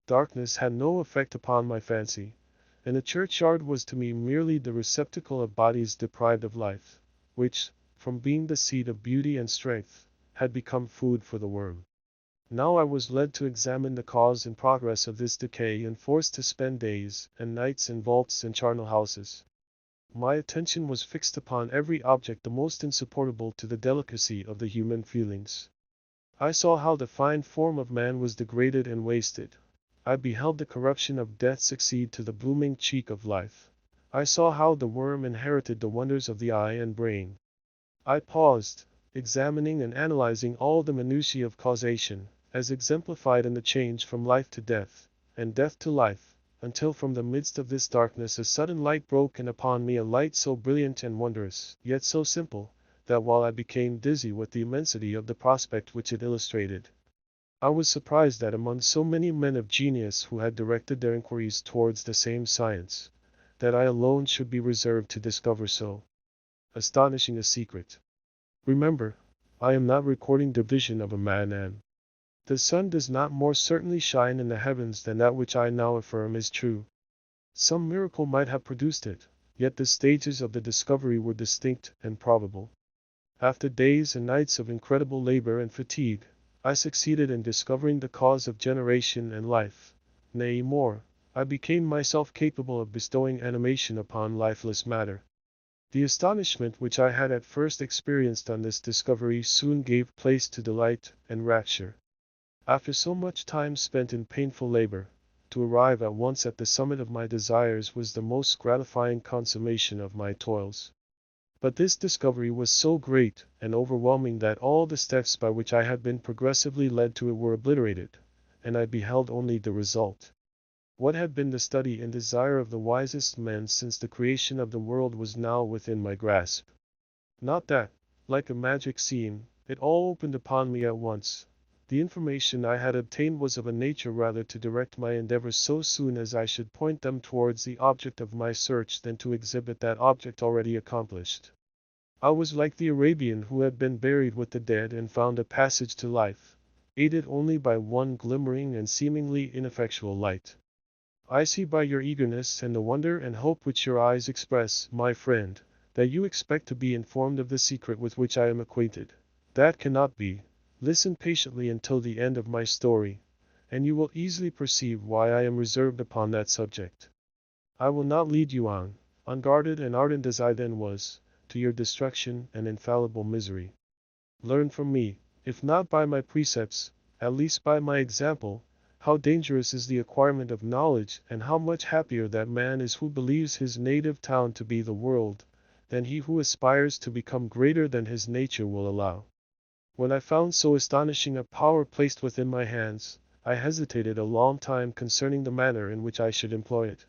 Darkness had no effect upon my fancy, and the churchyard was to me merely the receptacle of bodies deprived of life, which, from being the seat of beauty and strength, had become food for the worm. Now I was led to examine the cause and progress of this decay and forced to spend days and nights in vaults and charnel houses. My attention was fixed upon every object the most insupportable to the delicacy of the human feelings. I saw how the fine form of man was degraded and wasted. I beheld the corruption of death succeed to the blooming cheek of life. I saw how the worm inherited the wonders of the eye and brain. I paused, examining and analyzing all the minutiae of causation, as exemplified in the change from life to death, and death to life, until from the midst of this darkness a sudden light broke in upon me, a light so brilliant and wondrous, yet so simple, that while I became dizzy with the immensity of the prospect which it illustrated, I was surprised that among so many men of genius who had directed their inquiries towards the same science, that I alone should be reserved to discover so astonishing a secret. Remember, I am not recording the vision of a man, and the sun does not more certainly shine in the heavens than that which I now affirm is true. Some miracle might have produced it, yet the stages of the discovery were distinct and probable. After days and nights of incredible labor and fatigue, I succeeded in discovering the cause of generation and life. Nay, more, I became myself capable of bestowing animation upon lifeless matter. The astonishment which I had at first experienced on this discovery soon gave place to delight and rapture. After so much time spent in painful labor, to arrive at once at the summit of my desires was the most gratifying consummation of my toils. But this discovery was so great and overwhelming that all the steps by which I had been progressively led to it were obliterated, and I beheld only the result. What had been the study and desire of the wisest men since the creation of the world was now within my grasp. Not that, like a magic scene, it all opened upon me at once. The information I had obtained was of a nature rather to direct my endeavors so soon as I should point them towards the object of my search than to exhibit that object already accomplished. I was like the Arabian who had been buried with the dead and found a passage to life, aided only by one glimmering and seemingly ineffectual light. I see by your eagerness and the wonder and hope which your eyes express, my friend, that you expect to be informed of the secret with which I am acquainted. That cannot be. Listen patiently until the end of my story, and you will easily perceive why I am reserved upon that subject. I will not lead you on, unguarded and ardent as I then was, to your destruction and infallible misery. Learn from me, if not by my precepts, at least by my example, how dangerous is the acquirement of knowledge, and how much happier that man is who believes his native town to be the world, than he who aspires to become greater than his nature will allow. When I found so astonishing a power placed within my hands, I hesitated a long time concerning the manner in which I should employ it.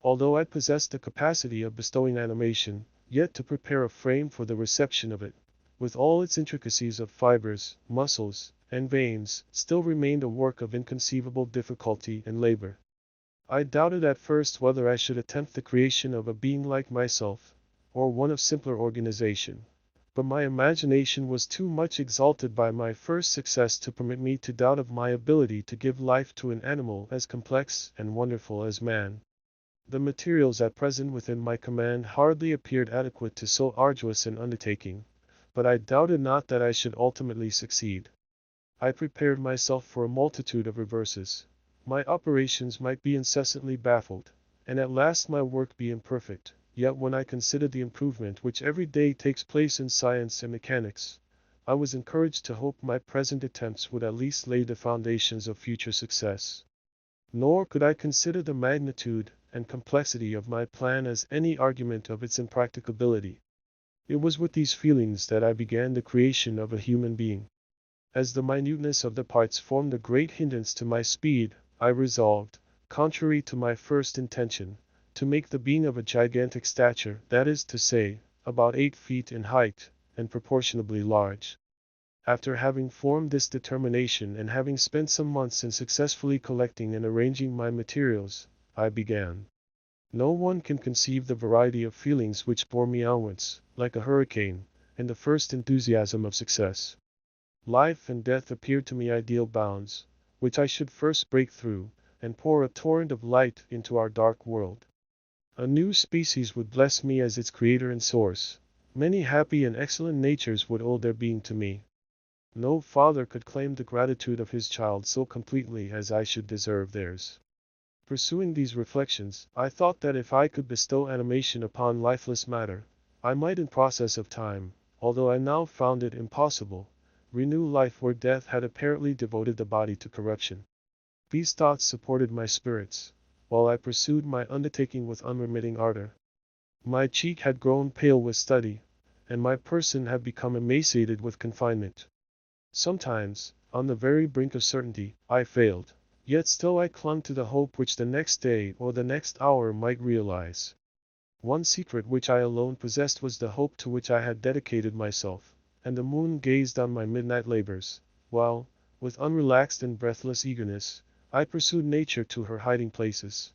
Although I possessed the capacity of bestowing animation, yet to prepare a frame for the reception of it, with all its intricacies of fibers, muscles, and veins, still remained a work of inconceivable difficulty and labor. I doubted at first whether I should attempt the creation of a being like myself, or one of simpler organization. But my imagination was too much exalted by my first success to permit me to doubt of my ability to give life to an animal as complex and wonderful as man. The materials at present within my command hardly appeared adequate to so arduous an undertaking, but I doubted not that I should ultimately succeed. I prepared myself for a multitude of reverses. My operations might be incessantly baffled, and at last my work be imperfect. Yet when I considered the improvement which every day takes place in science and mechanics, I was encouraged to hope my present attempts would at least lay the foundations of future success. Nor could I consider the magnitude and complexity of my plan as any argument of its impracticability. It was with these feelings that I began the creation of a human being. As the minuteness of the parts formed a great hindrance to my speed, I resolved, contrary to my first intention, to make the being of a gigantic stature, that is to say, about 8 feet in height, and proportionably large. After having formed this determination and having spent some months in successfully collecting and arranging my materials, I began. No one can conceive the variety of feelings which bore me onwards, like a hurricane, in the first enthusiasm of success. Life and death appeared to me ideal bounds, which I should first break through, and pour a torrent of light into our dark world. A new species would bless me as its creator and source. Many happy and excellent natures would owe their being to me. No father could claim the gratitude of his child so completely as I should deserve theirs. Pursuing these reflections, I thought that if I could bestow animation upon lifeless matter, I might in process of time, although I now found it impossible, renew life where death had apparently devoted the body to corruption. These thoughts supported my spirits, while I pursued my undertaking with unremitting ardor. My cheek had grown pale with study, and my person had become emaciated with confinement. Sometimes, on the very brink of certainty, I failed, yet still I clung to the hope which the next day or the next hour might realize. One secret which I alone possessed was the hope to which I had dedicated myself, and the moon gazed on my midnight labors, while, with unrelaxed and breathless eagerness, I pursued nature to her hiding places.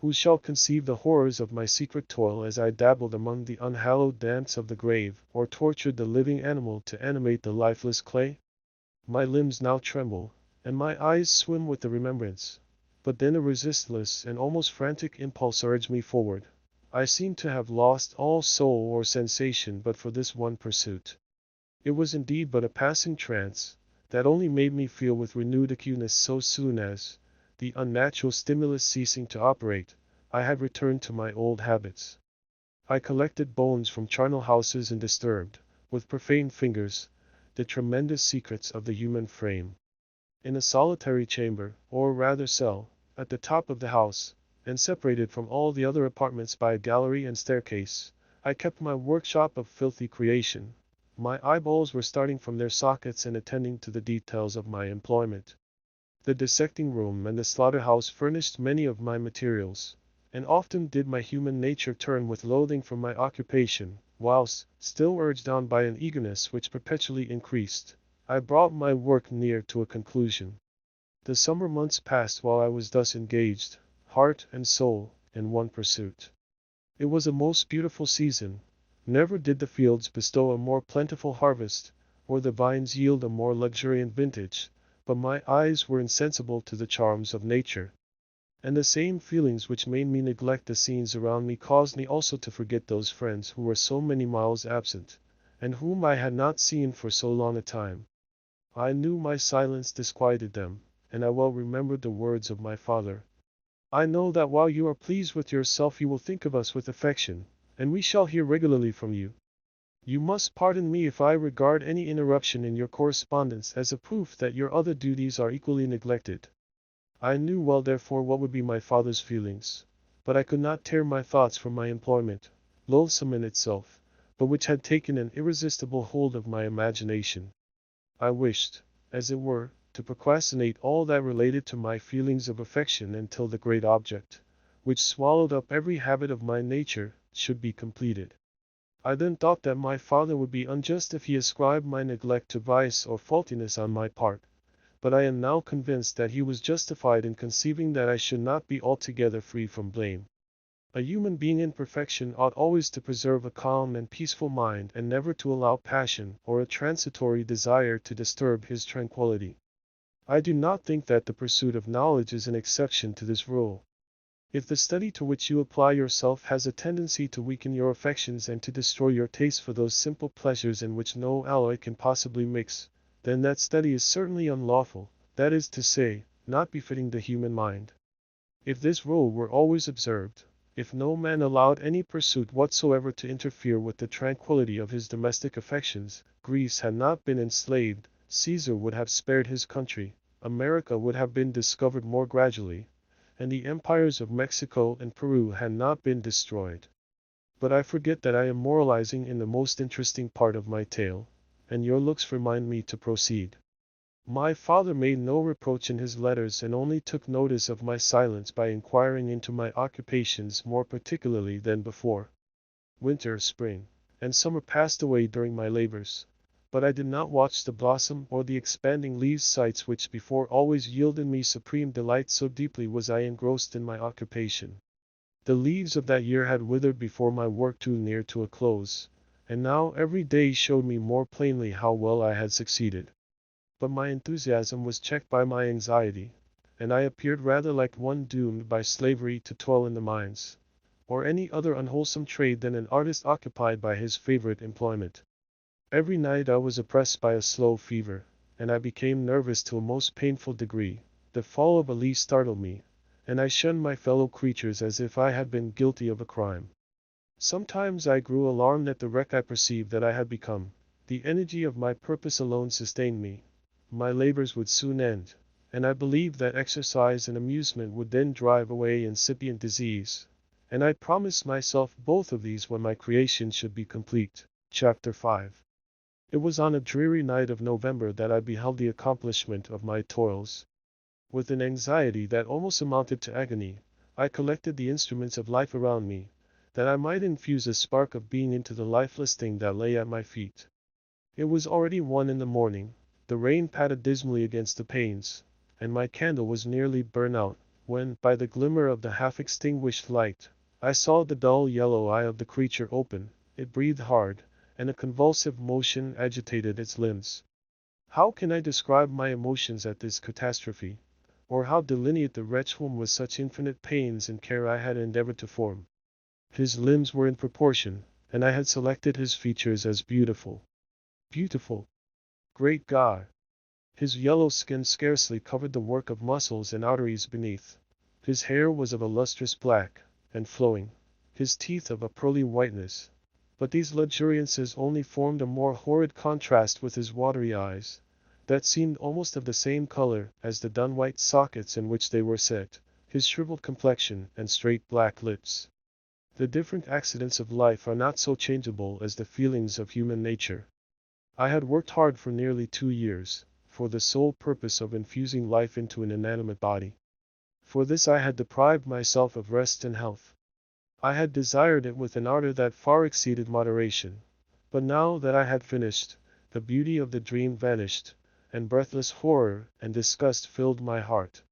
Who shall conceive the horrors of my secret toil as I dabbled among the unhallowed damps of the grave, or tortured the living animal to animate the lifeless clay? My limbs now tremble, and my eyes swim with the remembrance. But then a resistless and almost frantic impulse urged me forward. I seemed to have lost all soul or sensation but for this one pursuit. It was indeed but a passing trance, that only made me feel with renewed acuteness so soon as, the unnatural stimulus ceasing to operate, I had returned to my old habits. I collected bones from charnel houses and disturbed, with profane fingers, the tremendous secrets of the human frame. In a solitary chamber, or rather cell, at the top of the house, and separated from all the other apartments by a gallery and staircase, I kept my workshop of filthy creation. My eyeballs were starting from their sockets and attending to the details of my employment. The dissecting room and the slaughterhouse furnished many of my materials, and often did my human nature turn with loathing from my occupation, whilst, still urged on by an eagerness which perpetually increased, I brought my work near to a conclusion. The summer months passed while I was thus engaged, heart and soul, in one pursuit. It was a most beautiful season. Never did the fields bestow a more plentiful harvest, or the vines yield a more luxuriant vintage, but my eyes were insensible to the charms of nature. And the same feelings which made me neglect the scenes around me caused me also to forget those friends who were so many miles absent, and whom I had not seen for so long a time. I knew my silence disquieted them, and I well remembered the words of my father. I know that while you are pleased with yourself you will think of us with affection, and we shall hear regularly from you. You must pardon me if I regard any interruption in your correspondence as a proof that your other duties are equally neglected. I knew well therefore what would be my father's feelings, but I could not tear my thoughts from my employment, loathsome in itself, but which had taken an irresistible hold of my imagination. I wished, as it were, to procrastinate all that related to my feelings of affection until the great object, which swallowed up every habit of my nature, should be completed. I then thought that my father would be unjust if he ascribed my neglect to vice or faultiness on my part, but I am now convinced that he was justified in conceiving that I should not be altogether free from blame. A human being in perfection ought always to preserve a calm and peaceful mind and never to allow passion or a transitory desire to disturb his tranquillity. I do not think that the pursuit of knowledge is an exception to this rule. If the study to which you apply yourself has a tendency to weaken your affections and to destroy your taste for those simple pleasures in which no alloy can possibly mix, then that study is certainly unlawful, that is to say, not befitting the human mind. If this rule were always observed, if no man allowed any pursuit whatsoever to interfere with the tranquillity of his domestic affections, Greece had not been enslaved, Caesar would have spared his country, America would have been discovered more gradually, and the empires of Mexico and Peru had not been destroyed. But I forget that I am moralizing in the most interesting part of my tale, and your looks remind me to proceed. My father made no reproach in his letters and only took notice of my silence by inquiring into my occupations more particularly than before. Winter, spring, and summer passed away during my labors, but I did not watch the blossom or the expanding leaves, sights which before always yielded me supreme delight, so deeply was I engrossed in my occupation. The leaves of that year had withered before my work drew near to a close, and now every day showed me more plainly how well I had succeeded. But my enthusiasm was checked by my anxiety, and I appeared rather like one doomed by slavery to toil in the mines, or any other unwholesome trade than an artist occupied by his favorite employment. Every night I was oppressed by a slow fever, and I became nervous to a most painful degree. The fall of a leaf startled me, and I shunned my fellow creatures as if I had been guilty of a crime. Sometimes I grew alarmed at the wreck I perceived that I had become. The energy of my purpose alone sustained me. My labors would soon end, and I believed that exercise and amusement would then drive away incipient disease, and I promised myself both of these when my creation should be complete. Chapter 5. It was on a dreary night of November that I beheld the accomplishment of my toils. With an anxiety that almost amounted to agony, I collected the instruments of life around me, that I might infuse a spark of being into the lifeless thing that lay at my feet. It was already 1 in the morning, the rain pattered dismally against the panes, and my candle was nearly burnt out, when, by the glimmer of the half-extinguished light, I saw the dull yellow eye of the creature open. It breathed hard, and a convulsive motion agitated its limbs. How can I describe my emotions at this catastrophe, or how delineate the wretch whom with such infinite pains and care I had endeavored to form? His limbs were in proportion, and I had selected his features as beautiful. Beautiful! Great God! His yellow skin scarcely covered the work of muscles and arteries beneath. His hair was of a lustrous black, and flowing, his teeth of a pearly whiteness. But these luxuriances only formed a more horrid contrast with his watery eyes, that seemed almost of the same color as the dun-white sockets in which they were set, his shriveled complexion and straight black lips. The different accidents of life are not so changeable as the feelings of human nature. I had worked hard for nearly 2 years, for the sole purpose of infusing life into an inanimate body. For this I had deprived myself of rest and health. I had desired it with an ardor that far exceeded moderation. But now that I had finished, the beauty of the dream vanished, and breathless horror and disgust filled my heart.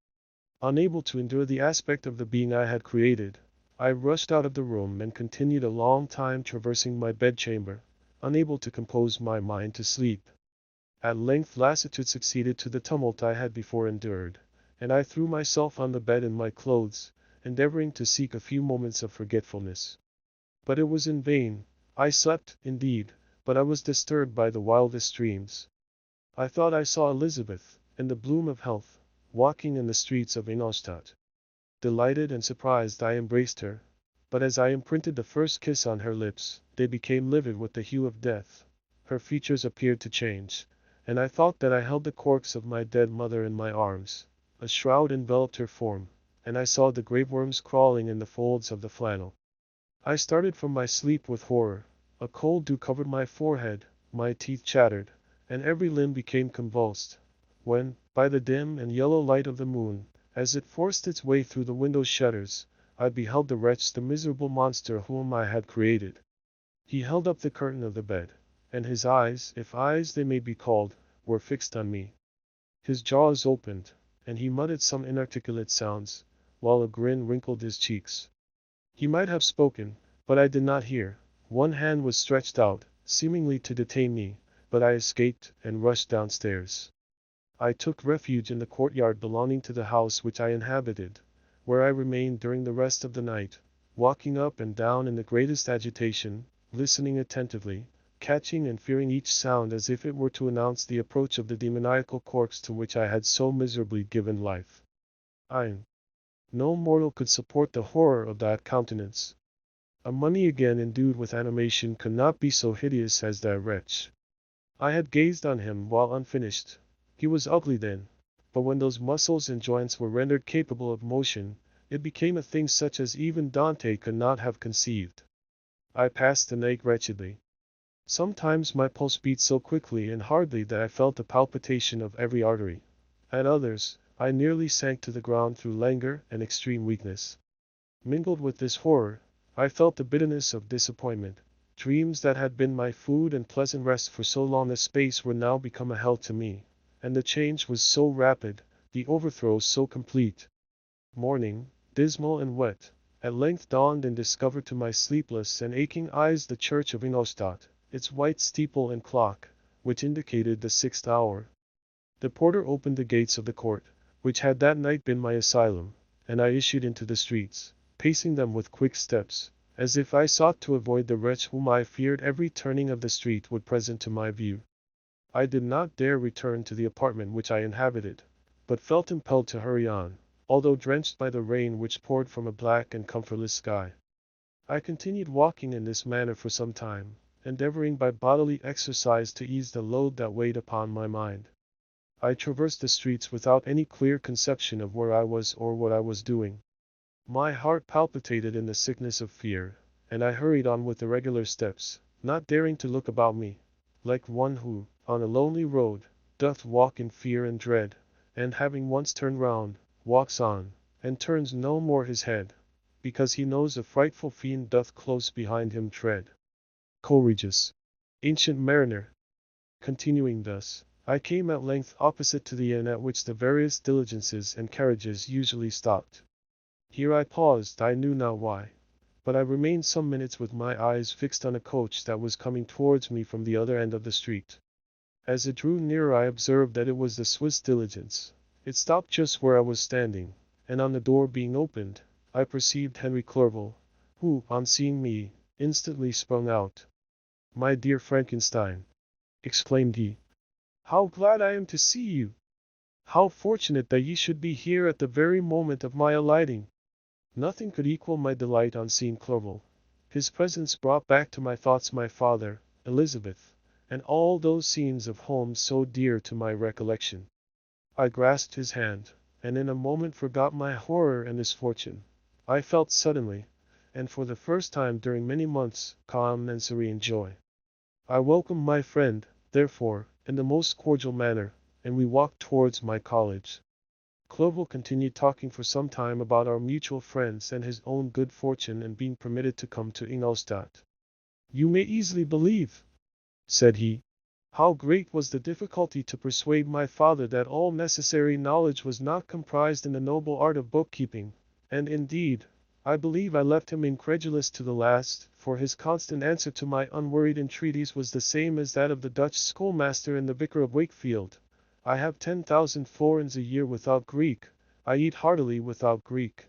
Unable to endure the aspect of the being I had created, I rushed out of the room and continued a long time traversing my bedchamber, unable to compose my mind to sleep. At length lassitude succeeded to the tumult I had before endured, and I threw myself on the bed in my clothes, endeavoring to seek a few moments of forgetfulness. But it was in vain. I slept, indeed, but I was disturbed by the wildest dreams. I thought I saw Elizabeth, in the bloom of health, walking in the streets of Ingolstadt. Delighted and surprised I embraced her, but as I imprinted the first kiss on her lips, they became livid with the hue of death. Her features appeared to change, and I thought that I held the corpse of my dead mother in my arms. A shroud enveloped her form, and I saw the graveworms crawling in the folds of the flannel. I started from my sleep with horror. A cold dew covered my forehead, my teeth chattered, and every limb became convulsed, when, by the dim and yellow light of the moon, as it forced its way through the window shutters, I beheld the wretch, the miserable monster whom I had created. He held up the curtain of the bed, and his eyes, if eyes they may be called, were fixed on me. His jaws opened, and he muttered some inarticulate sounds, while a grin wrinkled his cheeks. He might have spoken, but I did not hear. One hand was stretched out, seemingly to detain me, but I escaped and rushed downstairs. I took refuge in the courtyard belonging to the house which I inhabited, where I remained during the rest of the night, walking up and down in the greatest agitation, listening attentively, catching and fearing each sound as if it were to announce the approach of the demoniacal corpse to which I had so miserably given life. No mortal could support the horror of that countenance. A mummy again endued with animation could not be so hideous as that wretch. I had gazed on him while unfinished. He was ugly then, but when those muscles and joints were rendered capable of motion, it became a thing such as even Dante could not have conceived. I passed the night wretchedly. Sometimes my pulse beat so quickly and hardly that I felt the palpitation of every artery. At others, I nearly sank to the ground through languor and extreme weakness. Mingled with this horror, I felt the bitterness of disappointment. Dreams that had been my food and pleasant rest for so long a space were now become a hell to me, and the change was so rapid, the overthrow so complete. Morning, dismal and wet, at length dawned and discovered to my sleepless and aching eyes the church of Ingolstadt, its white steeple and clock, which indicated the 6th hour. The porter opened the gates of the court, which had that night been my asylum, and I issued into the streets, pacing them with quick steps, as if I sought to avoid the wretch whom I feared every turning of the street would present to my view. I did not dare return to the apartment which I inhabited, but felt impelled to hurry on, although drenched by the rain which poured from a black and comfortless sky. I continued walking in this manner for some time, endeavoring by bodily exercise to ease the load that weighed upon my mind. I traversed the streets without any clear conception of where I was or what I was doing. My heart palpitated in the sickness of fear, and I hurried on with irregular steps, not daring to look about me, like one who, on a lonely road, doth walk in fear and dread, and having once turned round, walks on, and turns no more his head, because he knows a frightful fiend doth close behind him tread. Coleridge's Ancient Mariner. Continuing thus, I came at length opposite to the inn at which the various diligences and carriages usually stopped. Here I paused, I knew not why, but I remained some minutes with my eyes fixed on a coach that was coming towards me from the other end of the street. As it drew nearer I observed that it was the Swiss diligence. It stopped just where I was standing, and on the door being opened, I perceived Henry Clerval, who, on seeing me, instantly sprung out. "My dear Frankenstein," exclaimed he, "how glad I am to see you! How fortunate that ye should be here at the very moment of my alighting!" Nothing could equal my delight on seeing Clerval. His presence brought back to my thoughts my father, Elizabeth, and all those scenes of home so dear to my recollection. I grasped his hand, and in a moment forgot my horror and misfortune. I felt suddenly, and for the first time during many months, calm and serene joy. I welcomed my friend, therefore, in the most cordial manner, and we walked towards my college. Clerval continued talking for some time about our mutual friends and his own good fortune in being permitted to come to Ingolstadt. "You may easily believe," said he, "how great was the difficulty to persuade my father that all necessary knowledge was not comprised in the noble art of bookkeeping, and indeed, I believe I left him incredulous to the last, for his constant answer to my unworried entreaties was the same as that of the Dutch schoolmaster in the Vicar of Wakefield. I have 10,000 florins a year without Greek, I eat heartily without Greek.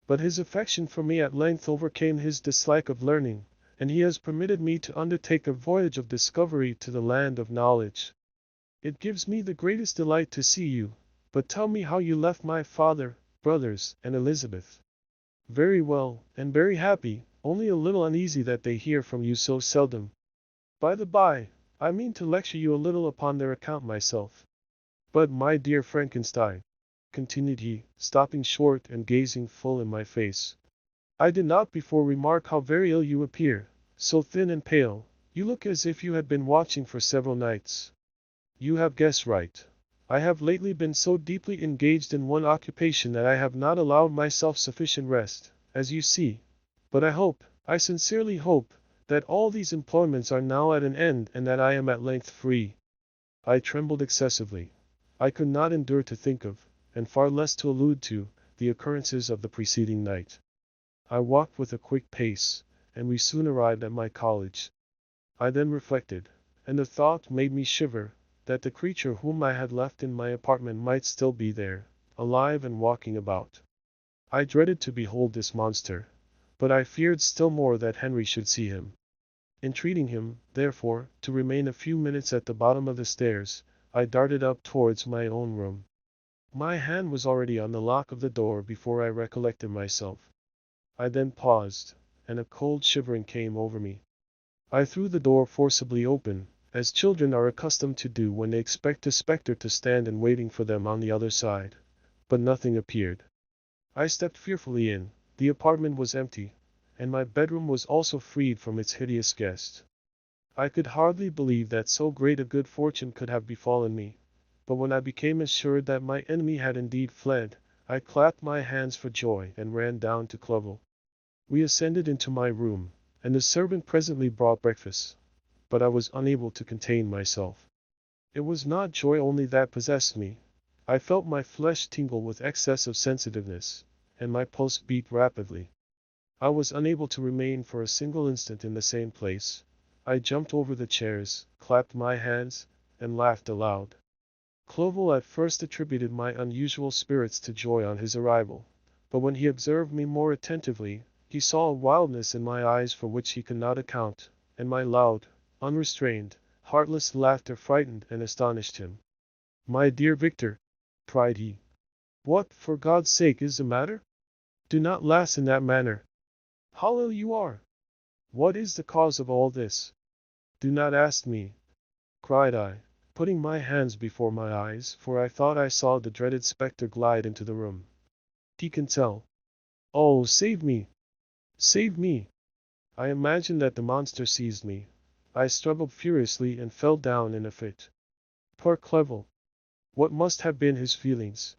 But his affection for me at length overcame his dislike of learning, and he has permitted me to undertake a voyage of discovery to the land of knowledge. It gives me the greatest delight to see you, but tell me how you left my father, brothers, and Elizabeth." "Very well, and very happy, only a little uneasy that they hear from you so seldom. By the by, I mean to lecture you a little upon their account myself. But, my dear Frankenstein," continued he, stopping short and gazing full in my face, "I did not before remark how very ill you appear, so thin and pale, you look as if you had been watching for several nights." "You have guessed right. I have lately been so deeply engaged in one occupation that I have not allowed myself sufficient rest, as you see. But I hope, I sincerely hope, that all these employments are now at an end and that I am at length free." I trembled excessively. I could not endure to think of, and far less to allude to, the occurrences of the preceding night. I walked with a quick pace, and we soon arrived at my college. I then reflected, and the thought made me shiver, that the creature whom I had left in my apartment might still be there, alive and walking about. I dreaded to behold this monster, but I feared still more that Henry should see him. Entreating him, therefore, to remain a few minutes at the bottom of the stairs, I darted up towards my own room. My hand was already on the lock of the door before I recollected myself. I then paused, and a cold shivering came over me. I threw the door forcibly open, as children are accustomed to do when they expect a spectre to stand in waiting for them on the other side. But nothing appeared. I stepped fearfully in. The apartment was empty, and my bedroom was also freed from its hideous guest. I could hardly believe that so great a good fortune could have befallen me, but when I became assured that my enemy had indeed fled, I clapped my hands for joy and ran down to Clerval. We ascended into my room, and the servant presently brought breakfast, but I was unable to contain myself. It was not joy only that possessed me. I felt my flesh tingle with excess of sensitiveness, and my pulse beat rapidly. I was unable to remain for a single instant in the same place. I jumped over the chairs, clapped my hands, and laughed aloud. Clerval at first attributed my unusual spirits to joy on his arrival, but when he observed me more attentively, he saw a wildness in my eyes for which he could not account, and my loud, unrestrained, heartless laughter frightened and astonished him. "My dear Victor," cried he, "what, for God's sake, is the matter? Do not laugh in that manner. How ill you are! What is the cause of all this?" "Do not ask me," cried I, putting my hands before my eyes, for I thought I saw the dreaded spectre glide into the room. "He can tell. Oh, save me! Save me!" I imagined that the monster seized me. I struggled furiously and fell down in a fit. Poor Clerval! What must have been his feelings?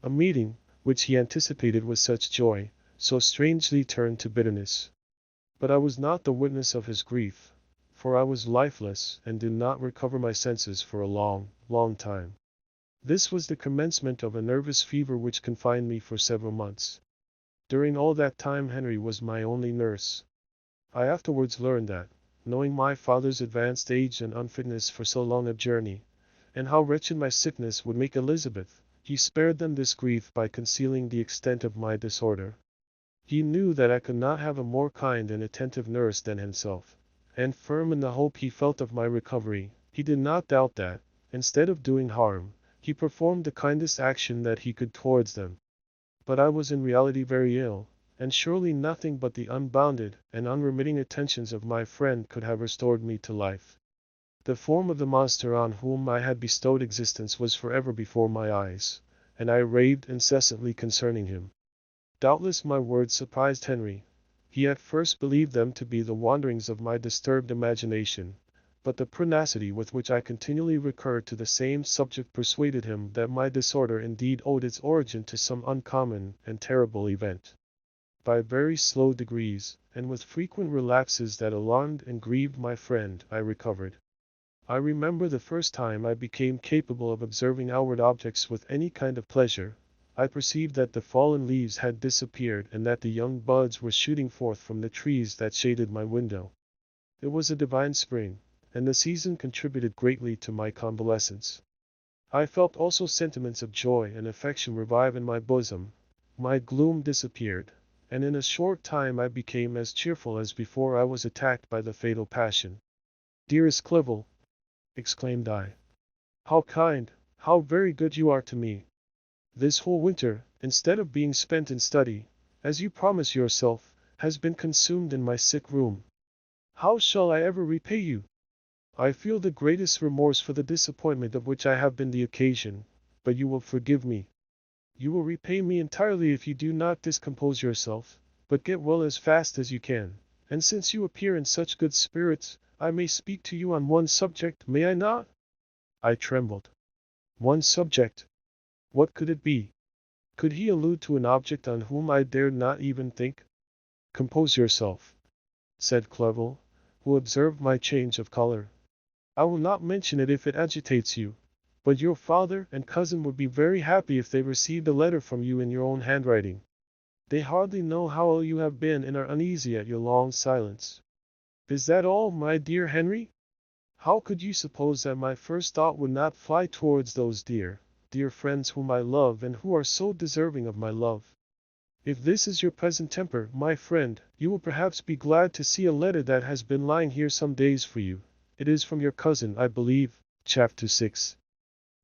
A meeting, which he anticipated with such joy, so strangely turned to bitterness. But I was not the witness of his grief, for I was lifeless and did not recover my senses for a long, long time. This was the commencement of a nervous fever which confined me for several months. During all that time Henry was my only nurse. I afterwards learned that, knowing my father's advanced age and unfitness for so long a journey, and how wretched my sickness would make Elizabeth, he spared them this grief by concealing the extent of my disorder. He knew that I could not have a more kind and attentive nurse than himself, and firm in the hope he felt of my recovery, he did not doubt that, instead of doing harm, he performed the kindest action that he could towards them. But I was in reality very ill, and surely nothing but the unbounded and unremitting attentions of my friend could have restored me to life. The form of the monster on whom I had bestowed existence was forever before my eyes, and I raved incessantly concerning him. Doubtless my words surprised Henry. He at first believed them to be the wanderings of my disturbed imagination, but the pertinacity with which I continually recurred to the same subject persuaded him that my disorder indeed owed its origin to some uncommon and terrible event. By very slow degrees, and with frequent relapses that alarmed and grieved my friend, I recovered. I remember the first time I became capable of observing outward objects with any kind of pleasure. I perceived that the fallen leaves had disappeared and that the young buds were shooting forth from the trees that shaded my window. It was a divine spring, and the season contributed greatly to my convalescence. I felt also sentiments of joy and affection revive in my bosom. My gloom disappeared, and in a short time I became as cheerful as before I was attacked by the fatal passion. "Dearest Clerval," exclaimed I, "how kind, how very good you are to me! This whole winter, instead of being spent in study, as you promise yourself, has been consumed in my sick room. How shall I ever repay you? I feel the greatest remorse for the disappointment of which I have been the occasion, but you will forgive me. You will repay me entirely if you do not discompose yourself, but get well as fast as you can, and since you appear in such good spirits, I may speak to you on one subject, may I not?" I trembled. One subject? What could it be? Could he allude to an object on whom I dared not even think? "Compose yourself," said Clerval, who observed my change of color. "I will not mention it if it agitates you, but your father and cousin would be very happy if they received a letter from you in your own handwriting. They hardly know how ill you have been and are uneasy at your long silence. Is that all, my dear Henry? How could you suppose that my first thought would not fly towards those dear friends whom I love and who are so deserving of my love? If this is your present temper, my friend, you will perhaps be glad to see a letter that has been lying here some days for you. It is from your cousin, I believe." Chapter 6.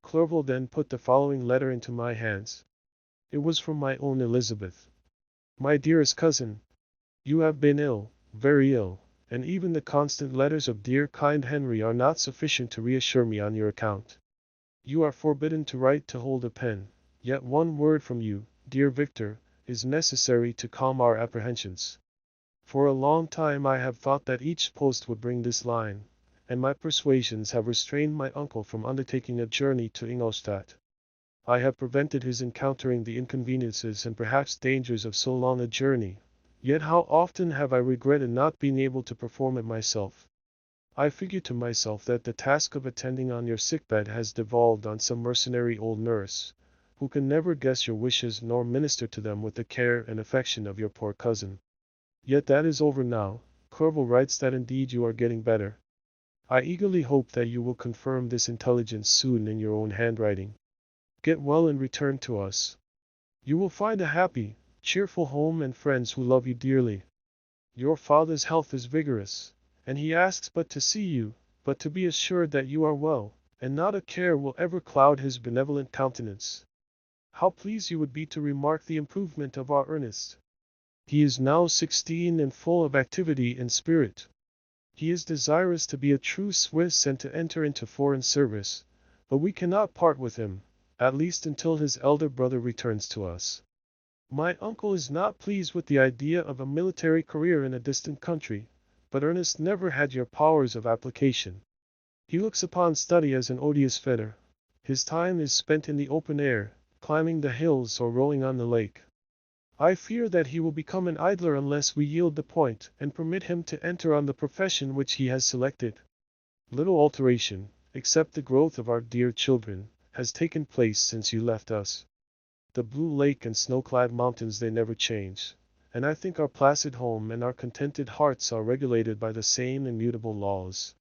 Clerval then put the following letter into my hands. It was from my own Elizabeth. "My dearest cousin, you have been ill, very ill, and even the constant letters of dear kind Henry are not sufficient to reassure me on your account. You are forbidden to write to hold a pen, yet one word from you, dear Victor, is necessary to calm our apprehensions. For a long time I have thought that each post would bring this line, and my persuasions have restrained my uncle from undertaking a journey to Ingolstadt. I have prevented his encountering the inconveniences and perhaps dangers of so long a journey, yet how often have I regretted not being able to perform it myself. I figure to myself that the task of attending on your sickbed has devolved on some mercenary old nurse, who can never guess your wishes nor minister to them with the care and affection of your poor cousin. Yet that is over now. Clerval writes that indeed you are getting better. I eagerly hope that you will confirm this intelligence soon in your own handwriting. Get well and return to us. You will find a happy, cheerful home and friends who love you dearly. Your father's health is vigorous, and he asks but to see you, but to be assured that you are well, and not a care will ever cloud his benevolent countenance. How pleased you would be to remark the improvement of our Ernest. He is now 16 and full of activity and spirit. He is desirous to be a true Swiss and to enter into foreign service, but we cannot part with him, at least until his elder brother returns to us. My uncle is not pleased with the idea of a military career in a distant country, but Ernest never had your powers of application. He looks upon study as an odious fetter. His time is spent in the open air, climbing the hills or rowing on the lake. I fear that he will become an idler unless we yield the point and permit him to enter on the profession which he has selected. Little alteration, except the growth of our dear children, has taken place since you left us. The blue lake and snow-clad mountains, they never change, and I think our placid home and our contented hearts are regulated by the same immutable laws.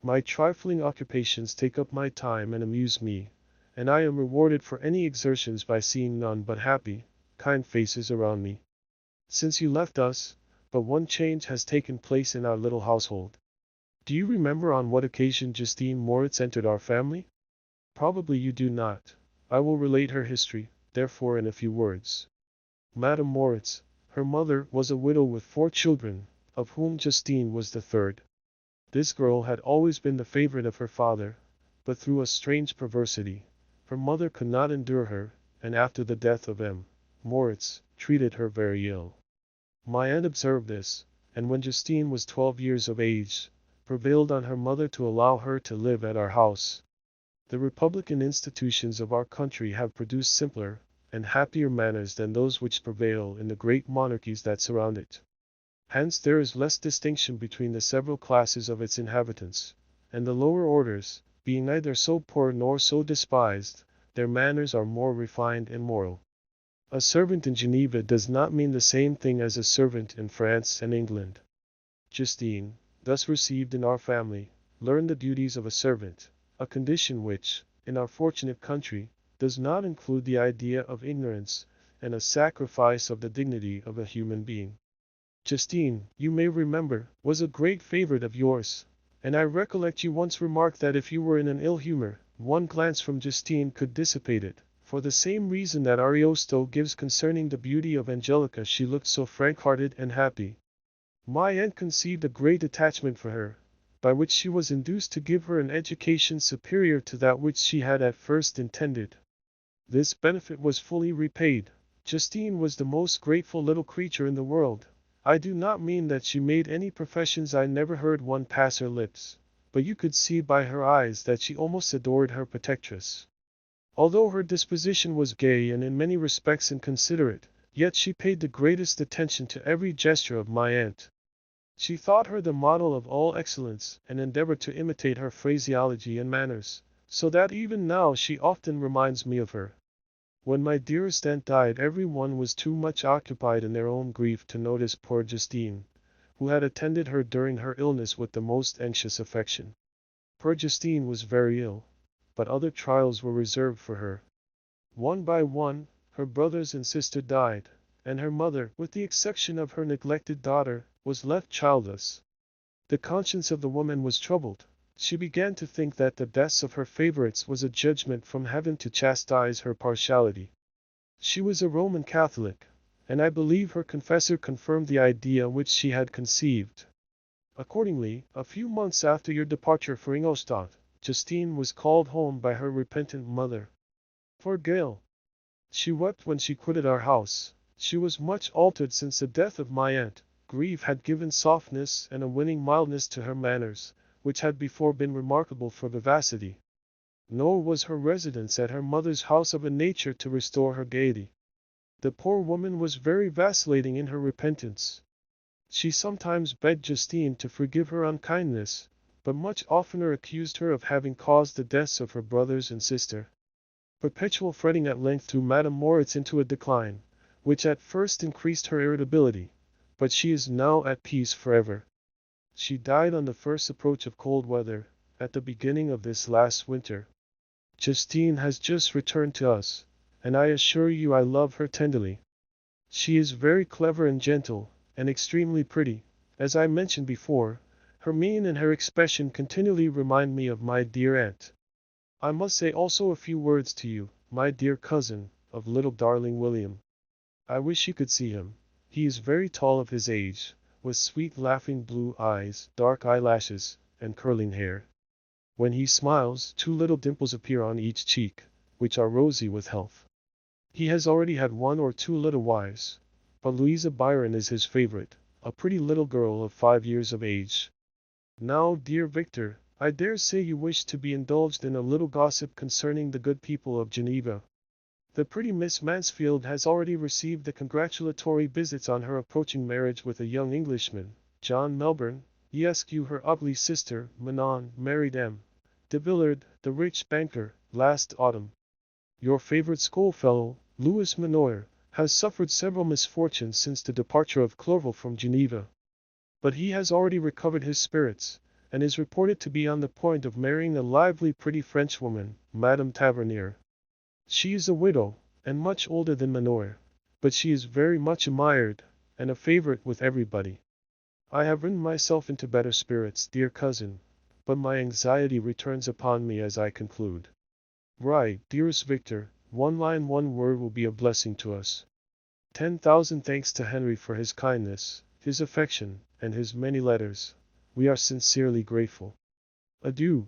My trifling occupations take up my time and amuse me, and I am rewarded for any exertions by seeing none but happy, kind faces around me. Since you left us, but one change has taken place in our little household. Do you remember on what occasion Justine Moritz entered our family? Probably you do not. I will relate her history, therefore, in a few words. Madame Moritz, her mother, was a widow with 4 children, of whom Justine was the third. This girl had always been the favorite of her father, but through a strange perversity, her mother could not endure her, and after the death of M. Moritz, treated her very ill. My aunt observed this, and when Justine was 12 years of age, prevailed on her mother to allow her to live at our house. The republican institutions of our country have produced simpler and happier manners than those which prevail in the great monarchies that surround it. Hence there is less distinction between the several classes of its inhabitants, and the lower orders, being neither so poor nor so despised, their manners are more refined and moral. A servant in Geneva does not mean the same thing as a servant in France and England. Justine, thus received in our family, learned the duties of a servant, a condition which, in our fortunate country, does not include the idea of ignorance and a sacrifice of the dignity of a human being. Justine, you may remember, was a great favorite of yours, and I recollect you once remarked that if you were in an ill humor, one glance from Justine could dissipate it, for the same reason that Ariosto gives concerning the beauty of Angelica. She looked so frank-hearted and happy. My aunt conceived a great attachment for her, by which she was induced to give her an education superior to that which she had at first intended. This benefit was fully repaid. Justine was the most grateful little creature in the world. I do not mean that she made any professions. I never heard one pass her lips, but you could see by her eyes that she almost adored her protectress. Although her disposition was gay and in many respects inconsiderate, yet she paid the greatest attention to every gesture of my aunt. She thought her the model of all excellence, and endeavored to imitate her phraseology and manners, so that even now she often reminds me of her. When my dearest aunt died, every one was too much occupied in their own grief to notice poor Justine, who had attended her during her illness with the most anxious affection. Poor Justine was very ill, but other trials were reserved for her. One by one, her brothers and sister died, and her mother, with the exception of her neglected daughter, was left childless. The conscience of the woman was troubled. She began to think that the deaths of her favorites was a judgment from heaven to chastise her partiality. She was a Roman Catholic, and I believe her confessor confirmed the idea which she had conceived. Accordingly, a few months after your departure for Ingolstadt, Justine was called home by her repentant mother. Poor girl! She wept when she quitted our house. She was much altered since the death of my aunt. Grief had given softness and a winning mildness to her manners, which had before been remarkable for vivacity. Nor was her residence at her mother's house of a nature to restore her gaiety. The poor woman was very vacillating in her repentance. She sometimes begged Justine to forgive her unkindness, but much oftener accused her of having caused the deaths of her brothers and sister. Perpetual fretting at length threw Madame Moritz into a decline, which at first increased her irritability, but she is now at peace forever. She died on the first approach of cold weather, at the beginning of this last winter. Justine has just returned to us, and I assure you I love her tenderly. She is very clever and gentle, and extremely pretty. As I mentioned before, her mien and her expression continually remind me of my dear aunt. I must say also a few words to you, my dear cousin, of little darling William. I wish you could see him. He is very tall of his age, with sweet laughing blue eyes, dark eyelashes, and curling hair. When he smiles, 2 little dimples appear on each cheek, which are rosy with health. He has already had 1 or 2 little wives, but Louisa Byron is his favorite, a pretty little girl of 5 years of age. Now, dear Victor, I dare say you wish to be indulged in a little gossip concerning the good people of Geneva. The pretty Miss Mansfield has already received the congratulatory visits on her approaching marriage with a young Englishman, John Melbourne. Esq. Her ugly sister, Manon, married M. de Villard, the rich banker, last autumn. Your favorite schoolfellow, Louis Manoir, has suffered several misfortunes since the departure of Clerval from Geneva. But he has already recovered his spirits, and is reported to be on the point of marrying a lively pretty Frenchwoman, Madame Tavernier. She is a widow, and much older than Manoir, but she is very much admired, and a favorite with everybody. I have written myself into better spirits, dear cousin, but my anxiety returns upon me as I conclude. Write, dearest Victor, one line, one word will be a blessing to us. 10,000 thanks to Henry for his kindness, his affection, and his many letters. We are sincerely grateful. Adieu.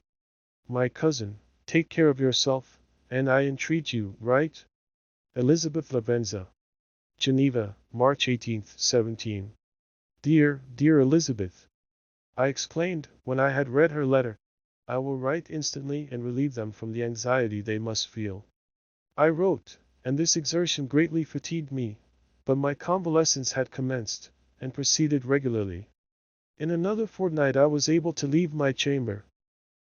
My cousin, take care of yourself, and I entreat you, write. Elizabeth Lavenza. Geneva, March 18, 17. Dear, dear Elizabeth, I exclaimed, when I had read her letter, I will write instantly and relieve them from the anxiety they must feel. I wrote, and this exertion greatly fatigued me, but my convalescence had commenced, and proceeded regularly. In another fortnight I was able to leave my chamber.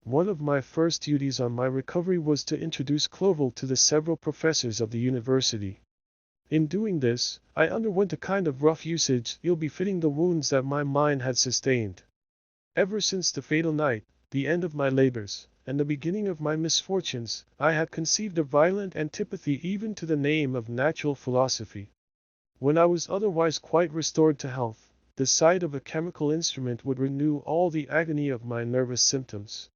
One of my first duties on my recovery was to introduce Clerval to the several professors of the university. In doing this, I underwent a kind of rough usage ill befitting the wounds that my mind had sustained. Ever since the fatal night, the end of my labors, and the beginning of my misfortunes, I had conceived a violent antipathy even to the name of natural philosophy. When I was otherwise quite restored to health, the sight of a chemical instrument would renew all the agony of my nervous symptoms.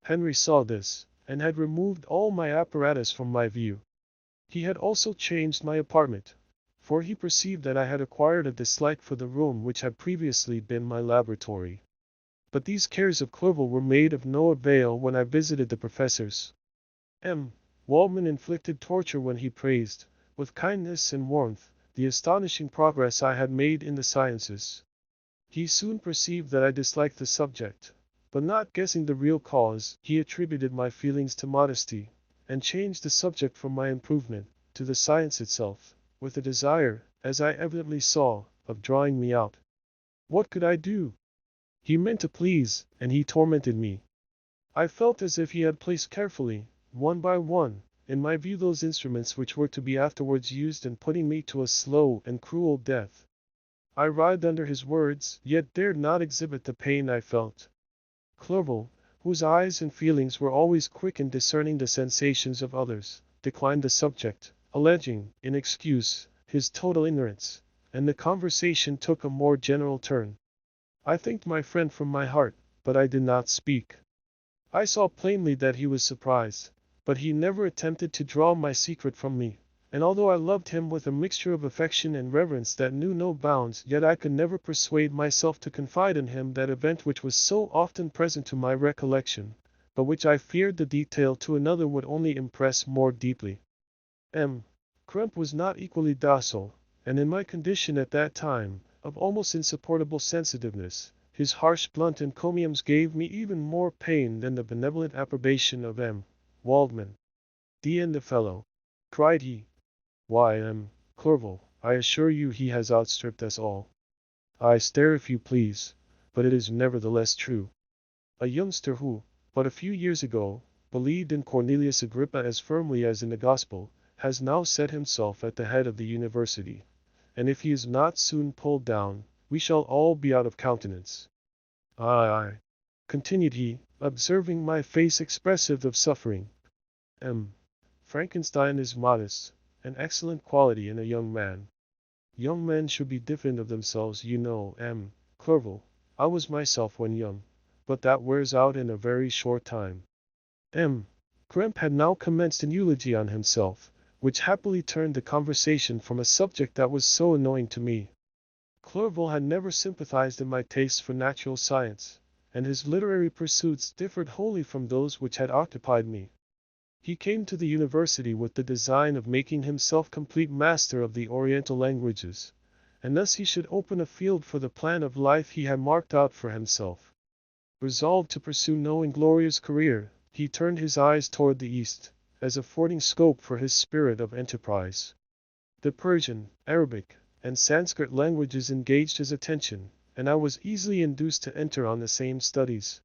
Henry saw this, and had removed all my apparatus from my view. He had also changed my apartment, for he perceived that I had acquired a dislike for the room which had previously been my laboratory. But these cares of Clerval were made of no avail when I visited the professors. M. Waldman inflicted torture when he praised, with kindness and warmth, the astonishing progress I had made in the sciences. He soon perceived that I disliked the subject, but not guessing the real cause, he attributed my feelings to modesty, and changed the subject from my improvement to the science itself, with a desire, as I evidently saw, of drawing me out. What could I do? He meant to please, and he tormented me. I felt as if he had placed carefully, one by one, in my view those instruments which were to be afterwards used in putting me to a slow and cruel death. I writhed under his words, yet dared not exhibit the pain I felt. Clerval, whose eyes and feelings were always quick in discerning the sensations of others, declined the subject, alleging, in excuse, his total ignorance, and the conversation took a more general turn. I thanked my friend from my heart, but I did not speak. I saw plainly that he was surprised, but he never attempted to draw my secret from me, and although I loved him with a mixture of affection and reverence that knew no bounds, yet I could never persuade myself to confide in him that event which was so often present to my recollection, but which I feared the detail to another would only impress more deeply. M. Krempe was not equally docile, and in my condition at that time, of almost insupportable sensitiveness, his harsh blunt encomiums gave me even more pain than the benevolent approbation of M. Waldman. "D.N. the fellow!" cried he. "Why, M. Clerval, I assure you he has outstripped us all. I stare if you please, but it is nevertheless true. A youngster who, but a few years ago, believed in Cornelius Agrippa as firmly as in the Gospel, has now set himself at the head of the university, and if he is not soon pulled down, we shall all be out of countenance. Ay, continued he, observing my face expressive of suffering. M. Frankenstein is modest, an excellent quality in a young man. Young men should be different of themselves, you know, M. Clerval. I was myself when young, but that wears out in a very short time." M. Krempe had now commenced an eulogy on himself, which happily turned the conversation from a subject that was so annoying to me. Clerval had never sympathized in my tastes for natural science, and his literary pursuits differed wholly from those which had occupied me. He came to the university with the design of making himself complete master of the Oriental languages, and thus he should open a field for the plan of life he had marked out for himself. Resolved to pursue no inglorious career, he turned his eyes toward the east, as affording scope for his spirit of enterprise. The Persian, Arabic, and Sanskrit languages engaged his attention, and I was easily induced to enter on the same studies.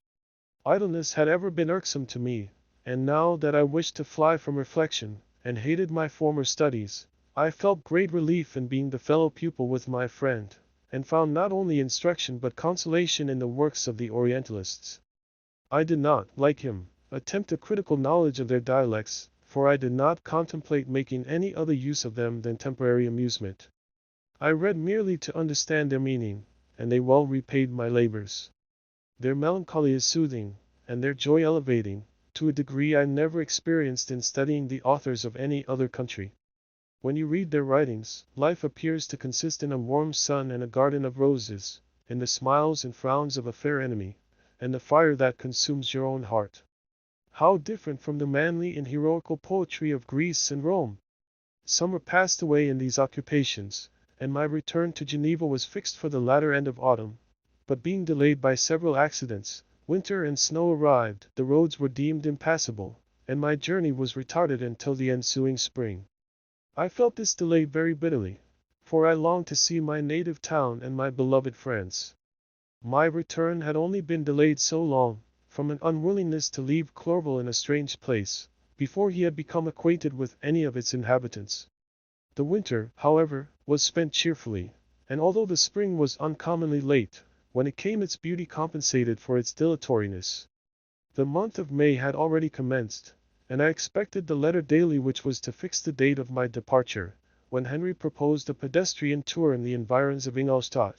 Idleness had ever been irksome to me, and now that I wished to fly from reflection, and hated my former studies, I felt great relief in being the fellow pupil with my friend, and found not only instruction but consolation in the works of the Orientalists. I did not, like him, attempt a critical knowledge of their dialects, for I did not contemplate making any other use of them than temporary amusement. I read merely to understand their meaning, and they well repaid my labors. Their melancholy is soothing, and their joy elevating, to a degree I never experienced in studying the authors of any other country. When you read their writings, life appears to consist in a warm sun and a garden of roses, in the smiles and frowns of a fair enemy, and the fire that consumes your own heart. How different from the manly and heroical poetry of Greece and Rome! Summer passed away in these occupations, and my return to Geneva was fixed for the latter end of autumn, but being delayed by several accidents, winter and snow arrived, the roads were deemed impassable, and my journey was retarded until the ensuing spring. I felt this delay very bitterly, for I longed to see my native town and my beloved France. My return had only been delayed so long, from an unwillingness to leave Clerval in a strange place, before he had become acquainted with any of its inhabitants. The winter, however, was spent cheerfully, and although the spring was uncommonly late, when it came its beauty compensated for its dilatoriness. The month of May had already commenced, and I expected the letter daily which was to fix the date of my departure, when Henry proposed a pedestrian tour in the environs of Ingolstadt,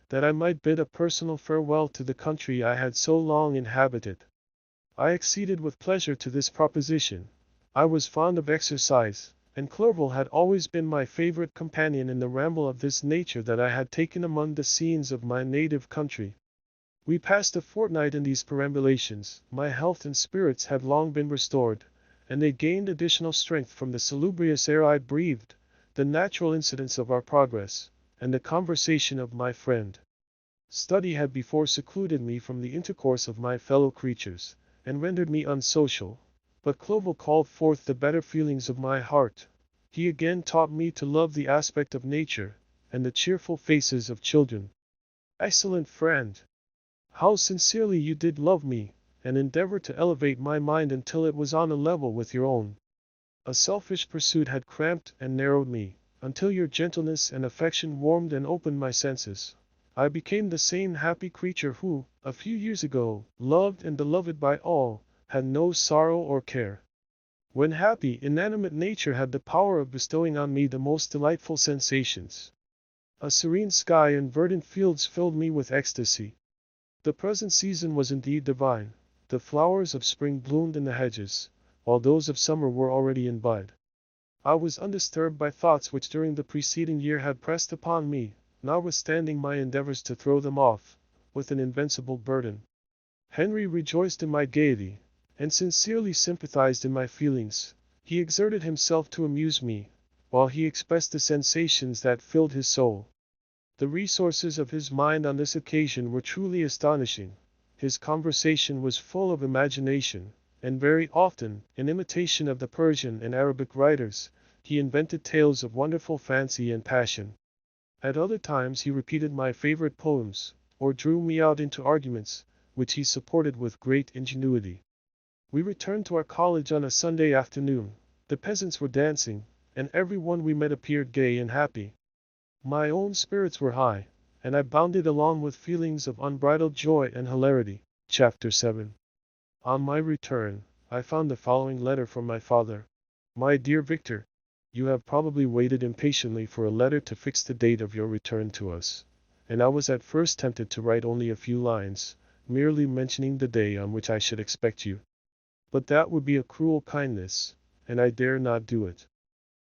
that I might bid a personal farewell to the country I had so long inhabited. I acceded with pleasure to this proposition. I was fond of exercise, and Clerval had always been my favorite companion in the ramble of this nature that I had taken among the scenes of my native country. We passed a fortnight in these perambulations. My health and spirits had long been restored, and they gained additional strength from the salubrious air I breathed, the natural incidents of our progress, and the conversation of my friend. Study had before secluded me from the intercourse of my fellow creatures, and rendered me unsocial, but Clerval called forth the better feelings of my heart. He again taught me to love the aspect of nature, and the cheerful faces of children. Excellent friend! How sincerely you did love me, and endeavor to elevate my mind until it was on a level with your own. A selfish pursuit had cramped and narrowed me, until your gentleness and affection warmed and opened my senses. I became the sane happy creature who, a few years ago, loved and beloved by all, had no sorrow or care. When happy, inanimate nature had the power of bestowing on me the most delightful sensations. A serene sky and verdant fields filled me with ecstasy. The present season was indeed divine. The flowers of spring bloomed in the hedges, while those of summer were already in bud. I was undisturbed by thoughts which during the preceding year had pressed upon me, notwithstanding my endeavors to throw them off, with an invincible burden. Henry rejoiced in my gaiety, and sincerely sympathized in my feelings. He exerted himself to amuse me, while he expressed the sensations that filled his soul. The resources of his mind on this occasion were truly astonishing. His conversation was full of imagination, and very often, in imitation of the Persian and Arabic writers, he invented tales of wonderful fancy and passion. At other times he repeated my favorite poems, or drew me out into arguments, which he supported with great ingenuity. We returned to our college on a Sunday afternoon. The peasants were dancing, and every one we met appeared gay and happy. My own spirits were high, and I bounded along with feelings of unbridled joy and hilarity. Chapter 7. On my return, I found the following letter from my father. My dear Victor, you have probably waited impatiently for a letter to fix the date of your return to us, and I was at first tempted to write only a few lines, merely mentioning the day on which I should expect you. But that would be a cruel kindness, and I dare not do it.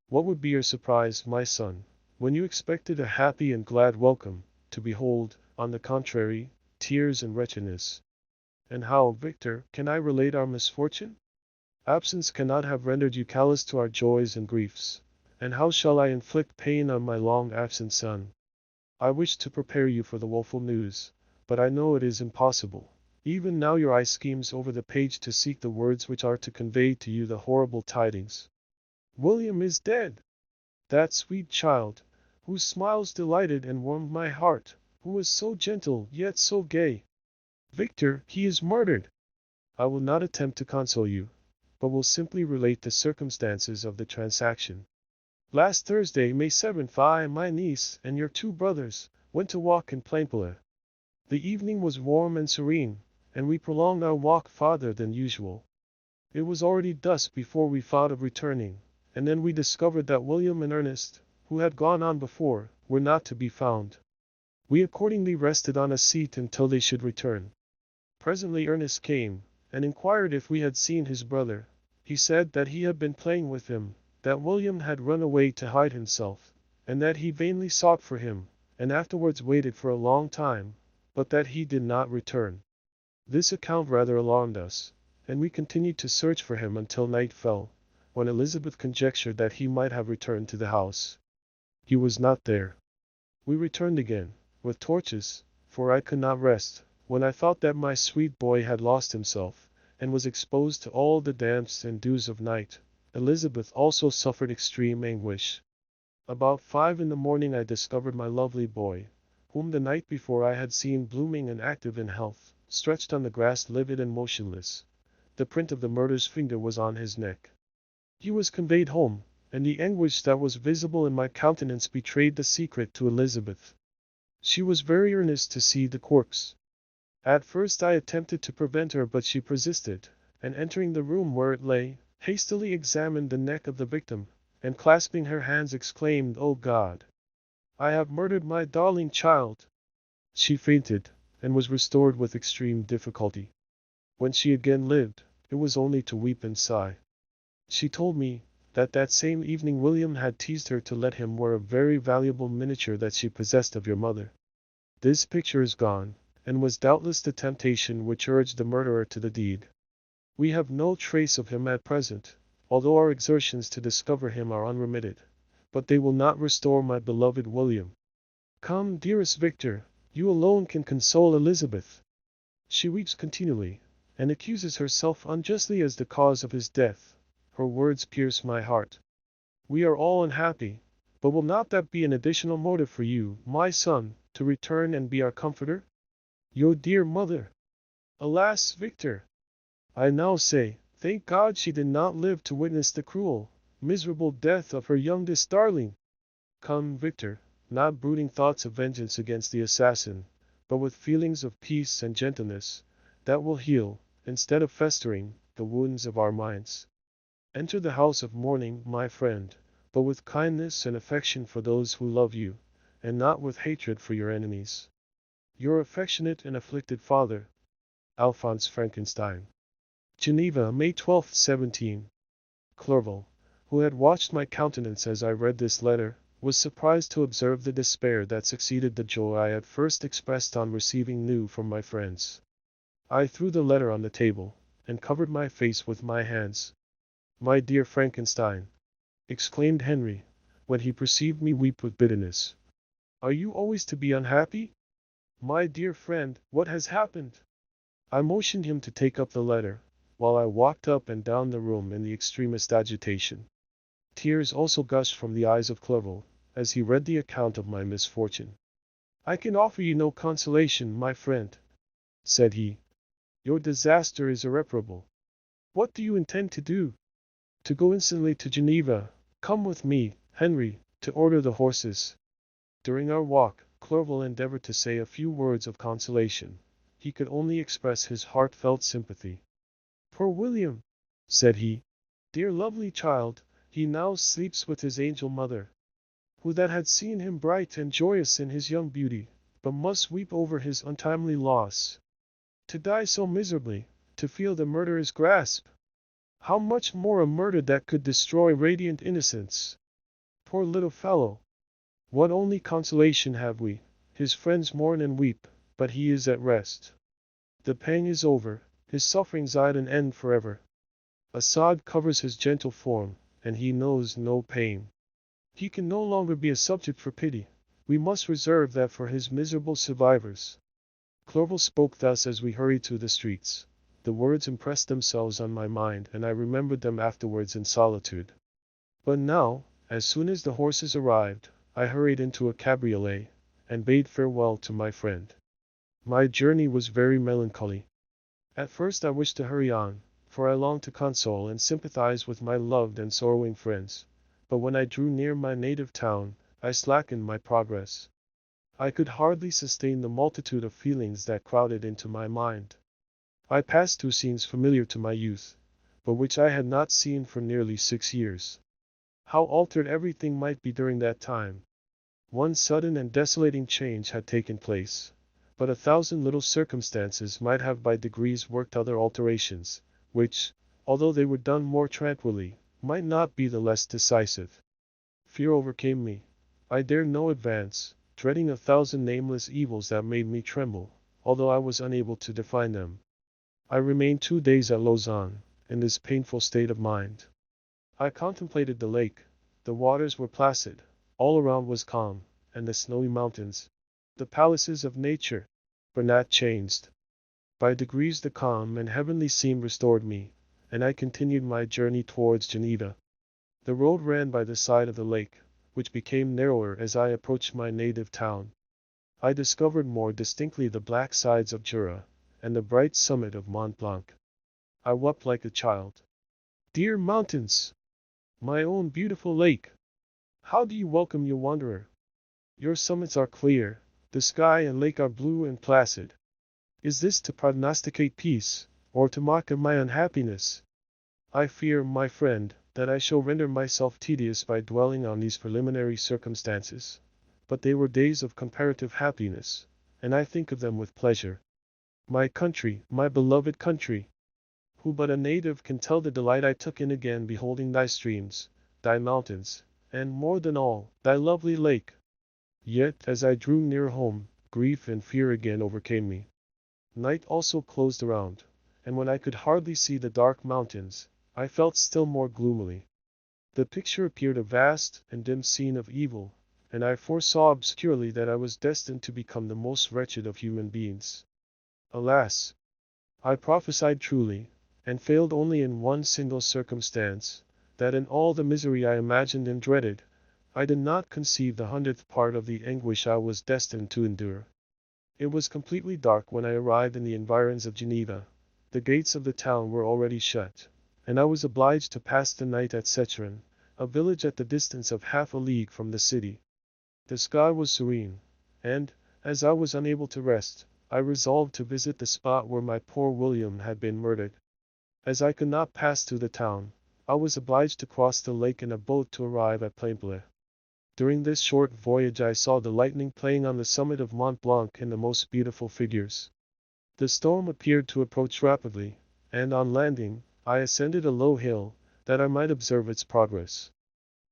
What would be your surprise, my son, when you expected a happy and glad welcome, to behold, on the contrary, tears and wretchedness? And how, Victor, can I relate our misfortune? Absence cannot have rendered you callous to our joys and griefs, and how shall I inflict pain on my long absent son? I wish to prepare you for the woeful news, but I know it is impossible. Even now your eye schemes over the page to seek the words which are to convey to you the horrible tidings. William is dead! That sweet child, whose smiles delighted and warmed my heart, who was so gentle yet so gay. Victor, he is murdered! I will not attempt to console you, but will simply relate the circumstances of the transaction. Last Thursday, May 7th, I, my niece, and your 2 brothers, went to walk in Plainpalais. The evening was warm and serene, and we prolonged our walk farther than usual. It was already dusk before we thought of returning, and then we discovered that William and Ernest, who had gone on before, were not to be found. We accordingly rested on a seat until they should return. Presently Ernest came, and inquired if we had seen his brother. He said that he had been playing with him, that William had run away to hide himself, and that he vainly sought for him, and afterwards waited for a long time, but that he did not return. This account rather alarmed us, and we continued to search for him until night fell, when Elizabeth conjectured that he might have returned to the house. He was not there. We returned again, with torches, for I could not rest, when I thought that my sweet boy had lost himself, and was exposed to all the damps and dews of night. Elizabeth also suffered extreme anguish. About 5 in the morning I discovered my lovely boy, whom the night before I had seen blooming and active in health, stretched on the grass livid and motionless. The print of the murderer's finger was on his neck. He was conveyed home, and the anguish that was visible in my countenance betrayed the secret to Elizabeth. She was very earnest to see the corpse. At first I attempted to prevent her, but she persisted, and entering the room where it lay, hastily examined the neck of the victim, and clasping her hands exclaimed, "O God! I have murdered my darling child!" She fainted, and was restored with extreme difficulty. When she again lived, it was only to weep and sigh. She told me that same evening William had teased her to let him wear a very valuable miniature that she possessed of your mother. This picture is gone, and was doubtless the temptation which urged the murderer to the deed. We have no trace of him at present, although our exertions to discover him are unremitted, but they will not restore my beloved William. Come, dearest Victor, you alone can console Elizabeth. She weeps continually, and accuses herself unjustly as the cause of his death. Her words pierce my heart. We are all unhappy, but will not that be an additional motive for you, my son, to return and be our comforter? Your dear mother! Alas, Victor! I now say, thank God she did not live to witness the cruel, miserable death of her youngest darling. Come, Victor, not brooding thoughts of vengeance against the assassin, but with feelings of peace and gentleness, that will heal, instead of festering, the wounds of our minds. Enter the house of mourning, my friend, but with kindness and affection for those who love you, and not with hatred for your enemies. Your affectionate and afflicted father, Alphonse Frankenstein. Geneva, May 12, 17. Clerval, who had watched my countenance as I read this letter, was surprised to observe the despair that succeeded the joy I had first expressed on receiving news from my friends. I threw the letter on the table, and covered my face with my hands. My dear Frankenstein, exclaimed Henry, when he perceived me weep with bitterness. Are you always to be unhappy? My dear friend, what has happened? I motioned him to take up the letter, while I walked up and down the room in the extremest agitation. Tears also gushed from the eyes of Clerval, as he read the account of my misfortune. I can offer you no consolation, my friend, said he. Your disaster is irreparable. What do you intend to do? To go instantly to Geneva. Come with me, Henry, to order the horses. During our walk, Clerval endeavored to say a few words of consolation. He could only express his heartfelt sympathy. Poor William, said he. Dear lovely child, he now sleeps with his angel mother, who that had seen him bright and joyous in his young beauty, but must weep over his untimely loss. To die so miserably, to feel the murderer's grasp. How much more a murder that could destroy radiant innocence. Poor little fellow! What only consolation have we? His friends mourn and weep, but he is at rest. The pang is over, his sufferings at an end forever. A sod covers his gentle form, and he knows no pain. He can no longer be a subject for pity. We must reserve that for his miserable survivors. Clovel spoke thus as we hurried through the streets. The words impressed themselves on my mind, and I remembered them afterwards in solitude. But now, as soon as the horses arrived, I hurried into a cabriolet, and bade farewell to my friend. My journey was very melancholy. At first I wished to hurry on, for I longed to console and sympathize with my loved and sorrowing friends, but when I drew near my native town, I slackened my progress. I could hardly sustain the multitude of feelings that crowded into my mind. I passed through scenes familiar to my youth, but which I had not seen for nearly 6 years. How altered everything might be during that time! One sudden and desolating change had taken place, but 1,000 little circumstances might have by degrees worked other alterations, which, although they were done more tranquilly, might not be the less decisive. Fear overcame me. I dared no advance, dreading 1,000 nameless evils that made me tremble, although I was unable to define them. I remained 2 days at Lausanne, in this painful state of mind. I contemplated the lake. The waters were placid, all around was calm, and the snowy mountains, the palaces of nature, were not changed. By degrees the calm and heavenly scene restored me, and I continued my journey towards Geneva. The road ran by the side of the lake, which became narrower as I approached my native town. I discovered more distinctly the black sides of Jura, and the bright summit of Mont Blanc. I wept like a child. Dear mountains! My own beautiful lake! How do you welcome your wanderer? Your summits are clear, the sky and lake are blue and placid. Is this to prognosticate peace, or to mock at my unhappiness? I fear, my friend, that I shall render myself tedious by dwelling on these preliminary circumstances, but they were days of comparative happiness, and I think of them with pleasure. My country, my beloved country! Who but a native can tell the delight I took in again beholding thy streams, thy mountains, and, more than all, thy lovely lake? Yet, as I drew near home, grief and fear again overcame me. Night also closed around, and when I could hardly see the dark mountains, I felt still more gloomily. The picture appeared a vast and dim scene of evil, and I foresaw obscurely that I was destined to become the most wretched of human beings. Alas! I prophesied truly, and failed only in one single circumstance, that in all the misery I imagined and dreaded, I did not conceive the 100th part of the anguish I was destined to endure. It was completely dark when I arrived in the environs of Geneva. The gates of the town were already shut, and I was obliged to pass the night at Sechren, a village at the distance of half a league from the city. The sky was serene, and, as I was unable to rest, I resolved to visit the spot where my poor William had been murdered. As I could not pass through the town, I was obliged to cross the lake in a boat to arrive at Plainpalais. During this short voyage I saw the lightning playing on the summit of Mont Blanc in the most beautiful figures. The storm appeared to approach rapidly, and on landing, I ascended a low hill, that I might observe its progress.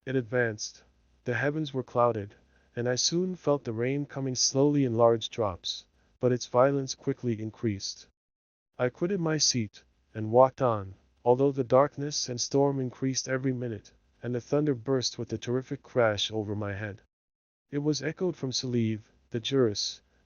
It advanced. The heavens were clouded, and I soon felt the rain coming slowly in large drops, but its violence quickly increased. I quitted my seat, and walked on, although the darkness and storm increased every minute, and the thunder burst with a terrific crash over my head. It was echoed from Sèvres, the Jura,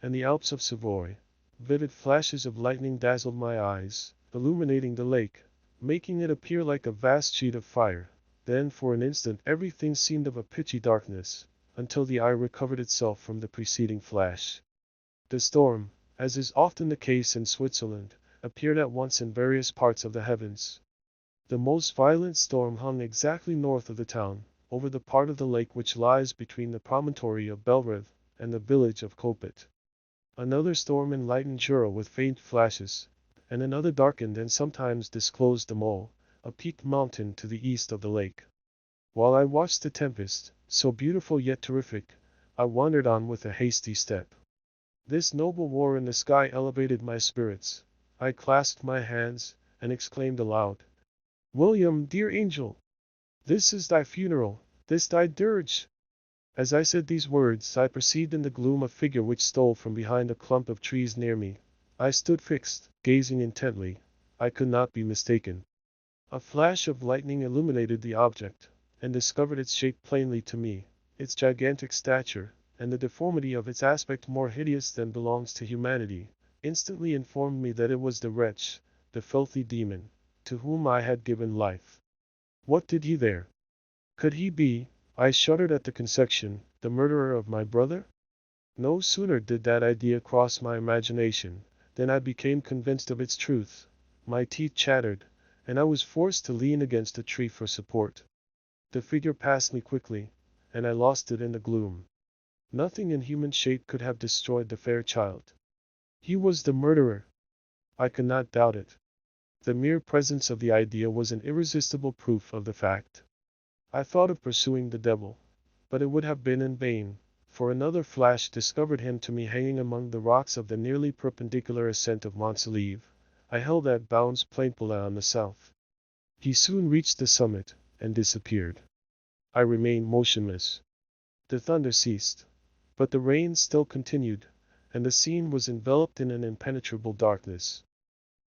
and the Alps of Savoy. Vivid flashes of lightning dazzled my eyes, illuminating the lake, making it appear like a vast sheet of fire. Then for an instant everything seemed of a pitchy darkness, until the eye recovered itself from the preceding flash. The storm, as is often the case in Switzerland, appeared at once in various parts of the heavens. The most violent storm hung exactly north of the town, over the part of the lake which lies between the promontory of Belrive and the village of Coppet. Another storm enlightened Jura with faint flashes, and another darkened and sometimes disclosed the Mole, a peaked mountain to the east of the lake. While I watched the tempest, so beautiful yet terrific, I wandered on with a hasty step. This noble war in the sky elevated my spirits. I clasped my hands, and exclaimed aloud, "William, dear angel! This is thy funeral, this thy dirge!" As I said these words, I perceived in the gloom a figure which stole from behind a clump of trees near me. I stood fixed, gazing intently. I could not be mistaken. A flash of lightning illuminated the object, and discovered its shape plainly to me, its gigantic stature, and the deformity of its aspect more hideous than belongs to humanity, instantly informed me that it was the wretch, the filthy demon, to whom I had given life. What did he there? Could he be, I shuddered at the conception, the murderer of my brother? No sooner did that idea cross my imagination, than I became convinced of its truth. My teeth chattered, and I was forced to lean against a tree for support. The figure passed me quickly, and I lost it in the gloom. Nothing in human shape could have destroyed the fair child. He was the murderer. I could not doubt it. The mere presence of the idea was an irresistible proof of the fact. I thought of pursuing the devil, but it would have been in vain, for another flash discovered him to me hanging among the rocks of the nearly perpendicular ascent of Montsaleve, a hill that bounds Plainpalais on the south. He soon reached the summit, and disappeared. I remained motionless. The thunder ceased, but the rain still continued, and the scene was enveloped in an impenetrable darkness.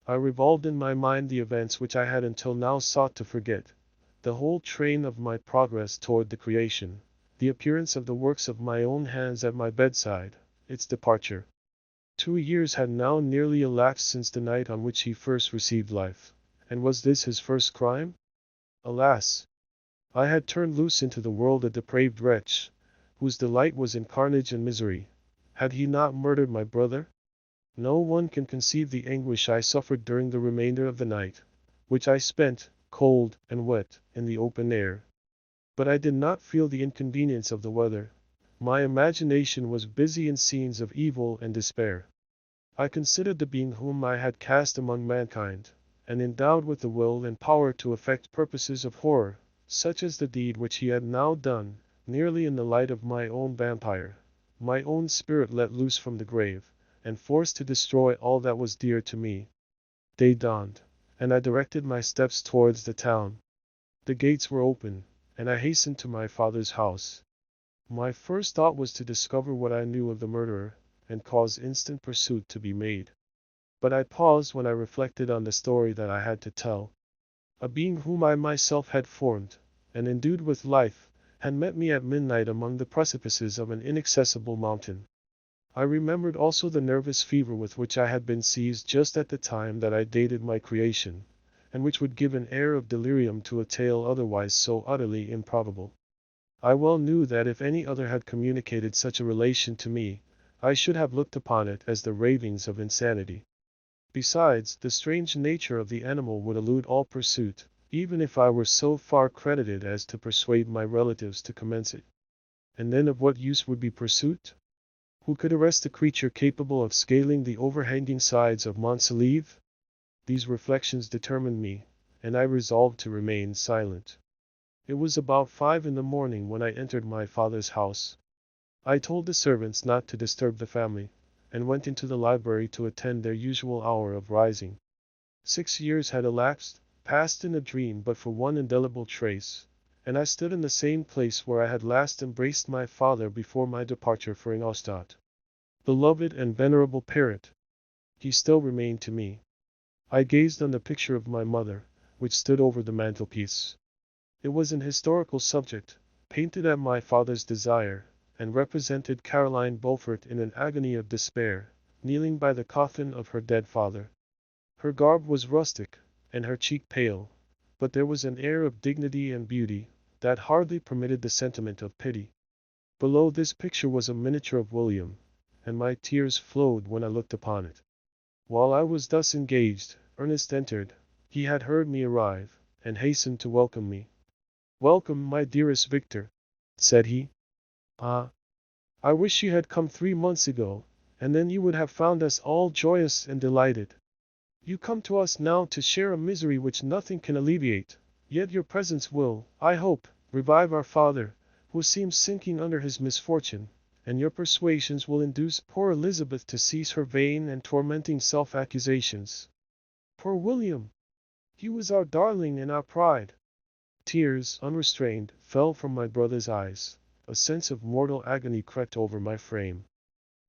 I revolved in my mind the events which I had until now sought to forget, the whole train of my progress toward the creation, the appearance of the works of my own hands at my bedside, its departure. 2 years had now nearly elapsed since the night on which he first received life, and was this his first crime? Alas! I had turned loose into the world a depraved wretch, whose delight was in carnage and misery. Had he not murdered my brother? No one can conceive the anguish I suffered during the remainder of the night, which I spent, cold and wet, in the open air. But I did not feel the inconvenience of the weather. My imagination was busy in scenes of evil and despair. I considered the being whom I had cast among mankind, and endowed with the will and power to effect purposes of horror, such as the deed which he had now done, nearly in the light of my own vampire, my own spirit let loose from the grave, and forced to destroy all that was dear to me. Day dawned, and I directed my steps towards the town. The gates were open, and I hastened to my father's house. My first thought was to discover what I knew of the murderer, and cause instant pursuit to be made. But I paused when I reflected on the story that I had to tell. A being whom I myself had formed, and endued with life, had met me at midnight among the precipices of an inaccessible mountain. I remembered also the nervous fever with which I had been seized just at the time that I dated my creation, and which would give an air of delirium to a tale otherwise so utterly improbable. I well knew that if any other had communicated such a relation to me, I should have looked upon it as the ravings of insanity. Besides, the strange nature of the animal would elude all pursuit, even if I were so far credited as to persuade my relatives to commence it. And then of what use would be pursuit? Who could arrest a creature capable of scaling the overhanging sides of Montsaleve? These reflections determined me, and I resolved to remain silent. It was about 5 in the morning when I entered my father's house. I told the servants not to disturb the family, and went into the library to attend their usual hour of rising. 6 years had elapsed, passed in a dream but for one indelible trace, and I stood in the same place where I had last embraced my father before my departure for Ingolstadt. Beloved and venerable parent! He still remained to me. I gazed on the picture of my mother, which stood over the mantelpiece. It was an historical subject, painted at my father's desire, and represented Caroline Beaufort in an agony of despair, kneeling by the coffin of her dead father. Her garb was rustic, and her cheek pale, but there was an air of dignity and beauty that hardly permitted the sentiment of pity. Below this picture was a miniature of William, and my tears flowed when I looked upon it. While I was thus engaged, Ernest entered. He had heard me arrive, and hastened to welcome me. "Welcome, my dearest Victor," said he. "Ah, I wish you had come 3 months ago, and then you would have found us all joyous and delighted. You come to us now to share a misery which nothing can alleviate, yet your presence will, I hope, revive our father, who seems sinking under his misfortune, and your persuasions will induce poor Elizabeth to cease her vain and tormenting self-accusations. Poor William! He was our darling and our pride." Tears, unrestrained, fell from my brother's eyes. A sense of mortal agony crept over my frame.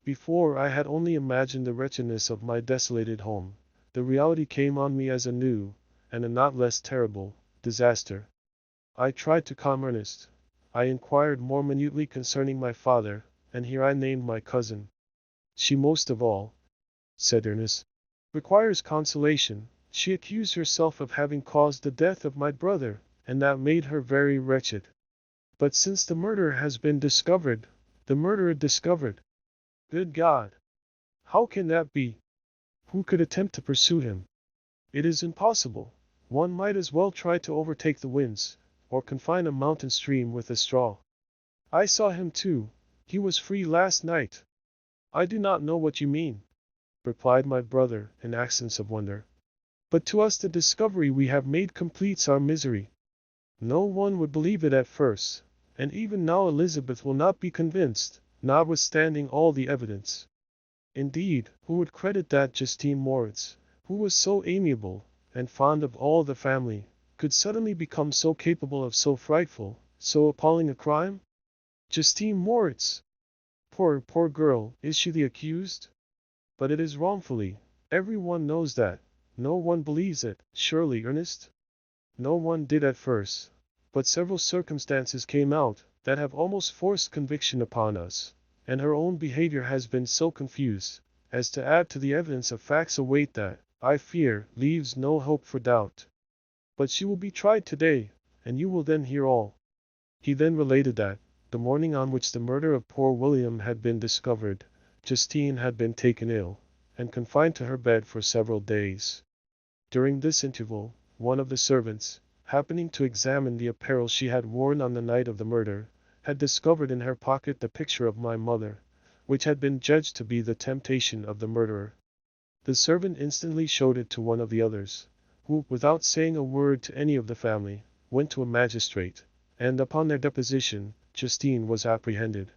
Before I had only imagined the wretchedness of my desolated home. The reality came on me as a new, and a not less terrible, disaster. I tried to calm Ernest. I inquired more minutely concerning my father, and here I named my cousin. She most of all. said Ernest, requires consolation. She accused herself of having caused the death of my brother, and that made her very wretched. But since the murderer has been discovered, the murderer discovered. Good God! How can that be? Who could attempt to pursue him? It is impossible. One might as well try to overtake the winds, or confine a mountain stream with a straw. I saw him too. He was free last night. I do not know what you mean, replied my brother in accents of wonder. But to us the discovery we have made completes our misery. No one would believe it at first, and even now Elizabeth will not be convinced, notwithstanding all the evidence. Indeed, who would credit that Justine Moritz, who was so amiable, and fond of all the family, could suddenly become so capable of so frightful, so appalling a crime? Justine Moritz! Poor girl, is she the accused? But it is wrongfully. Every one knows that. No one believes it, surely, Ernest? No one did at first. But several circumstances came out that have almost forced conviction upon us, and her own behavior has been so confused as to add to the evidence of facts a weight that, I fear, leaves no hope for doubt. But she will be tried today, and you will then hear all. He then related that, the morning on which the murder of poor William had been discovered, Justine had been taken ill, and confined to her bed for several days. During this interval, one of the servants, happening to examine the apparel she had worn on the night of the murder, had discovered in her pocket the picture of my mother, which had been judged to be the temptation of the murderer. The servant instantly showed it to one of the others, who, without saying a word to any of the family, went to a magistrate, and upon their deposition, Justine was apprehended.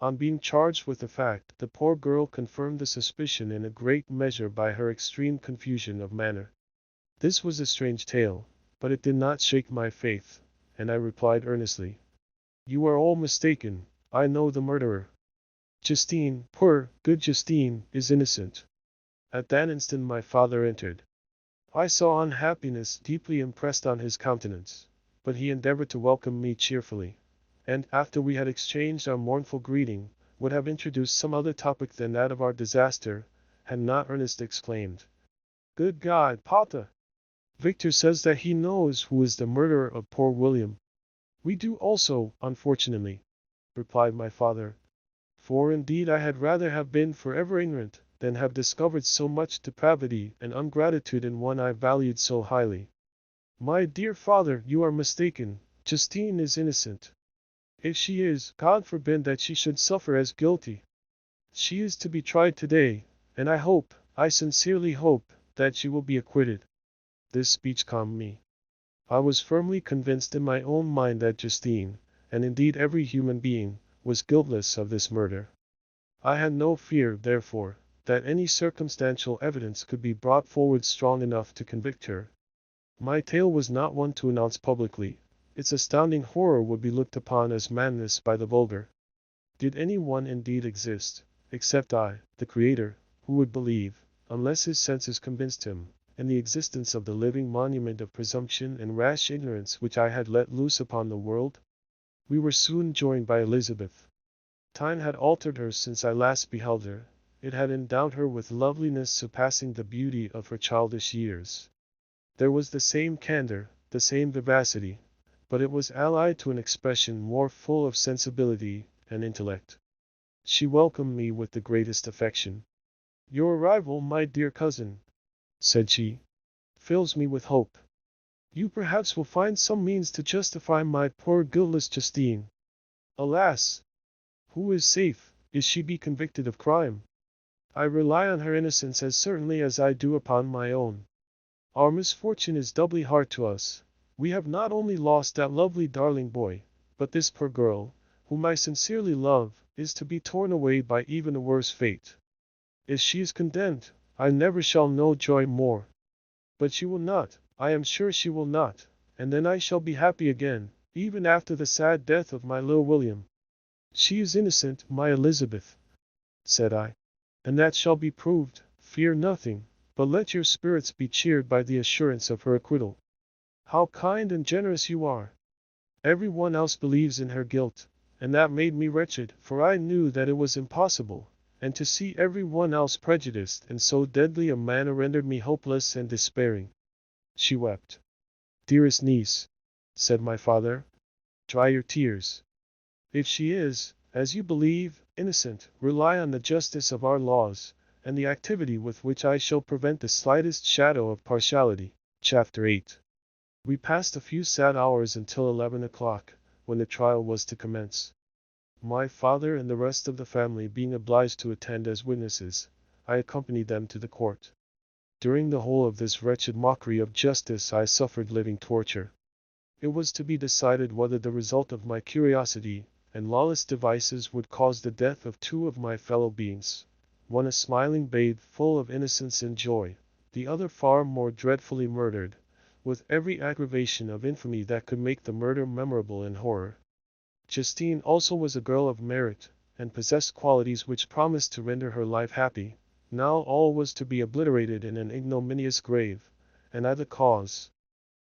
On being charged with the fact, the poor girl confirmed the suspicion in a great measure by her extreme confusion of manner. This was a strange tale, but it did not shake my faith, and I replied earnestly, "You are all mistaken. I know the murderer. Justine, poor, good Justine, is innocent." At that instant my father entered. I saw unhappiness deeply impressed on his countenance, but he endeavored to welcome me cheerfully, and, after we had exchanged our mournful greeting, would have introduced some other topic than that of our disaster, had not Ernest exclaimed, "Good God, Papa! Victor says that he knows who is the murderer of poor William." "We do also, unfortunately," replied my father, "for indeed I had rather have been forever ignorant than have discovered so much depravity and ingratitude in one I valued so highly." "My dear father, you are mistaken. Justine is innocent. If she is, God forbid that she should suffer as guilty. She is to be tried today, and I sincerely hope, that she will be acquitted." This speech calmed me. I was firmly convinced in my own mind that Justine, and indeed every human being, was guiltless of this murder. I had no fear, therefore, that any circumstantial evidence could be brought forward strong enough to convict her. My tale was not one to announce publicly. Its astounding horror would be looked upon as madness by the vulgar. Did any one indeed exist, except I, the Creator, who would believe, unless his senses convinced him, in the existence of the living monument of presumption and rash ignorance which I had let loose upon the world? We were soon joined by Elizabeth. Time had altered her since I last beheld her. It had endowed her with loveliness surpassing the beauty of her childish years. There was the same candor, the same vivacity, but it was allied to an expression more full of sensibility and intellect. She welcomed me with the greatest affection. "Your arrival, my dear cousin," said she, "fills me with hope. You perhaps will find some means to justify my poor guiltless Justine. Alas! Who is safe, if she be convicted of crime? I rely on her innocence as certainly as I do upon my own. Our misfortune is doubly hard to us. We have not only lost that lovely darling boy, but this poor girl, whom I sincerely love, is to be torn away by even a worse fate. If she is condemned, I never shall know joy more. But she will not, I am sure she will not, and then I shall be happy again, even after the sad death of my little William." "She is innocent, my Elizabeth," said I, "and that shall be proved. Fear nothing, but let your spirits be cheered by the assurance of her acquittal." "How kind and generous you are! Every one else believes in her guilt, and that made me wretched, for I knew that it was impossible, and to see every one else prejudiced in so deadly a manner rendered me hopeless and despairing. She wept. Dearest niece, said my father, dry your tears. If she is, as you believe, innocent, rely on the justice of our laws, and the activity with which I shall prevent the slightest shadow of partiality. Chapter 8. We passed a few sad hours until 11 o'clock, when the trial was to commence. My father and the rest of the family being obliged to attend as witnesses, I accompanied them to the court. During the whole of this wretched mockery of justice I suffered living torture. It was to be decided whether the result of my curiosity and lawless devices would cause the death of two of my fellow beings, one a smiling babe full of innocence and joy, the other far more dreadfully murdered, with every aggravation of infamy that could make the murder memorable in horror. Justine also was a girl of merit, and possessed qualities which promised to render her life happy. Now all was to be obliterated in an ignominious grave, and I the cause.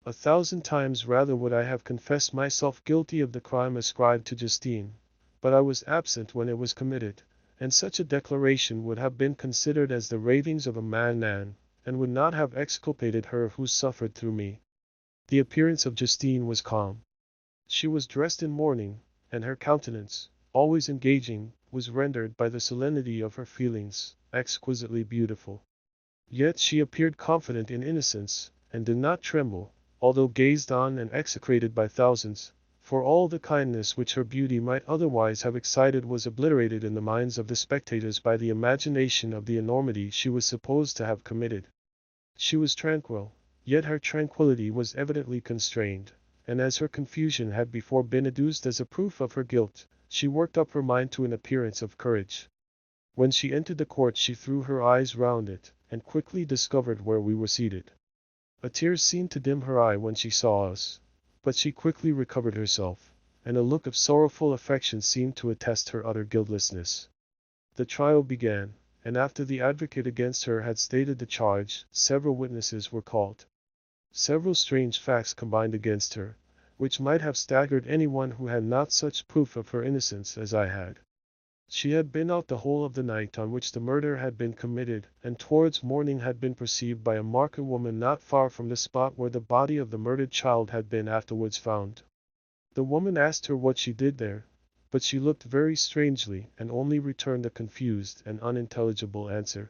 1,000 times rather would I have confessed myself guilty of the crime ascribed to Justine, but I was absent when it was committed, and such a declaration would have been considered as the ravings of a madman, and would not have exculpated her who suffered through me. The appearance of Justine was calm. She was dressed in mourning, and her countenance, always engaging, was rendered by the solemnity of her feelings, exquisitely beautiful. Yet she appeared confident in innocence, and did not tremble, although gazed on and execrated by thousands, for all the kindness which her beauty might otherwise have excited was obliterated in the minds of the spectators by the imagination of the enormity she was supposed to have committed. She was tranquil, yet her tranquillity was evidently constrained, and as her confusion had before been adduced as a proof of her guilt, she worked up her mind to an appearance of courage. When she entered the court she threw her eyes round it, and quickly discovered where we were seated. A tear seemed to dim her eye when she saw us, but she quickly recovered herself, and a look of sorrowful affection seemed to attest her utter guiltlessness. The trial began, and after the advocate against her had stated the charge, several witnesses were called. Several strange facts combined against her, which might have staggered anyone who had not such proof of her innocence as I had. She had been out the whole of the night on which the murder had been committed, and towards morning had been perceived by a market woman not far from the spot where the body of the murdered child had been afterwards found. The woman asked her what she did there, but she looked very strangely and only returned a confused and unintelligible answer.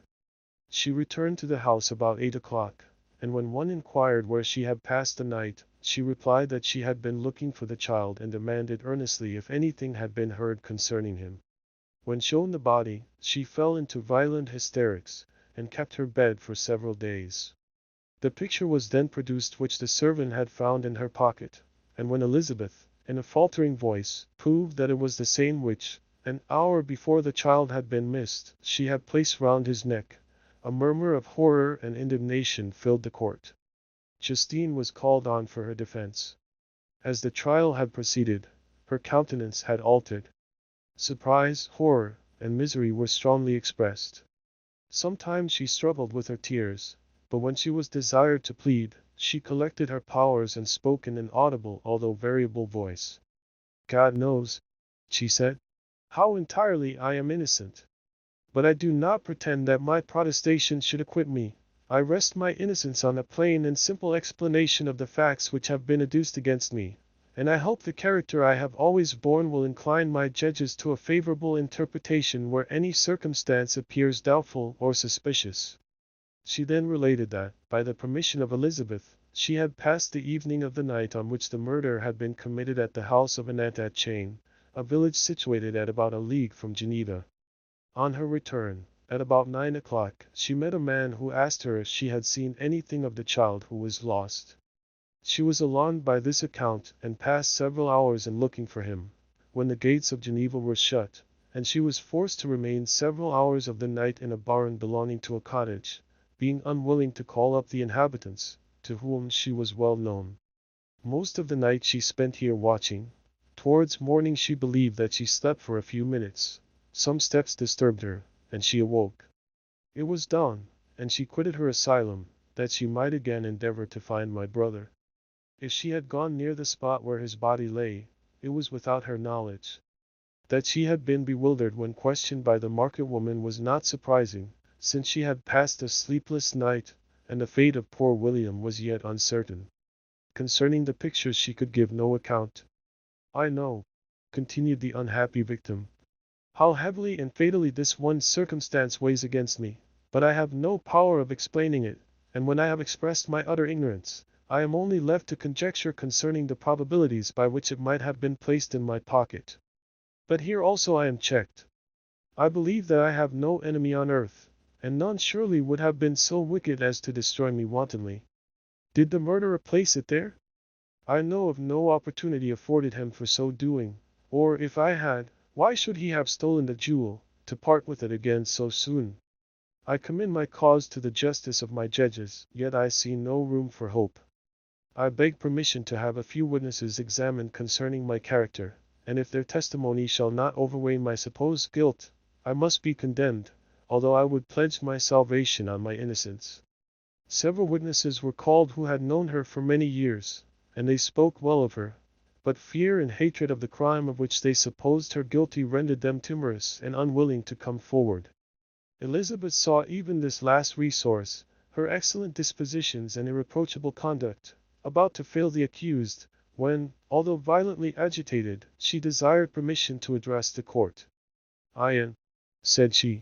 She returned to the house about 8 o'clock, and when one inquired where she had passed the night, she replied that she had been looking for the child and demanded earnestly if anything had been heard concerning him. When shown the body, she fell into violent hysterics, and kept her bed for several days. The picture was then produced which the servant had found in her pocket, and when Elizabeth, in a faltering voice, proved that it was the same which, an hour before the child had been missed, she had placed round his neck, a murmur of horror and indignation filled the court. Justine was called on for her defense. As the trial had proceeded, her countenance had altered. Surprise, horror, and misery were strongly expressed. Sometimes she struggled with her tears, but when she was desired to plead, she collected her powers and spoke in an audible although variable voice. God knows, she said, how entirely I am innocent. But I do not pretend that my protestation should acquit me. I rest my innocence on a plain and simple explanation of the facts which have been adduced against me, and I hope the character I have always borne will incline my judges to a favorable interpretation where any circumstance appears doubtful or suspicious. She then related that, by the permission of Elizabeth, she had passed the evening of the night on which the murder had been committed at the house of an aunt at Chain, a village situated at about a league from Geneva. On her return, at about 9 o'clock, she met a man who asked her if she had seen anything of the child who was lost. She was alarmed by this account, and passed several hours in looking for him, when the gates of Geneva were shut, and she was forced to remain several hours of the night in a barn belonging to a cottage, being unwilling to call up the inhabitants, to whom she was well known. Most of the night she spent here watching. Towards morning she believed that she slept for a few minutes. Some steps disturbed her, and she awoke. It was dawn, and she quitted her asylum, that she might again endeavor to find my brother. If she had gone near the spot where his body lay, it was without her knowledge. That she had been bewildered when questioned by the market woman was not surprising, since she had passed a sleepless night, and the fate of poor William was yet uncertain. Concerning the pictures she could give no account. I know, continued the unhappy victim, how heavily and fatally this one circumstance weighs against me, but I have no power of explaining it, and when I have expressed my utter ignorance, I am only left to conjecture concerning the probabilities by which it might have been placed in my pocket. But here also I am checked. I believe that I have no enemy on earth, and none surely would have been so wicked as to destroy me wantonly. Did the murderer place it there? I know of no opportunity afforded him for so doing, or if I had, why should he have stolen the jewel, to part with it again so soon? I commend my cause to the justice of my judges, yet I see no room for hope. I beg permission to have a few witnesses examined concerning my character, and if their testimony shall not overweigh my supposed guilt, I must be condemned, although I would pledge my salvation on my innocence. Several witnesses were called who had known her for many years, and they spoke well of her, but fear and hatred of the crime of which they supposed her guilty rendered them timorous and unwilling to come forward. Elizabeth saw even this last resource, her excellent dispositions and irreproachable conduct, about to fail the accused, when, although violently agitated, she desired permission to address the court. I am, said she,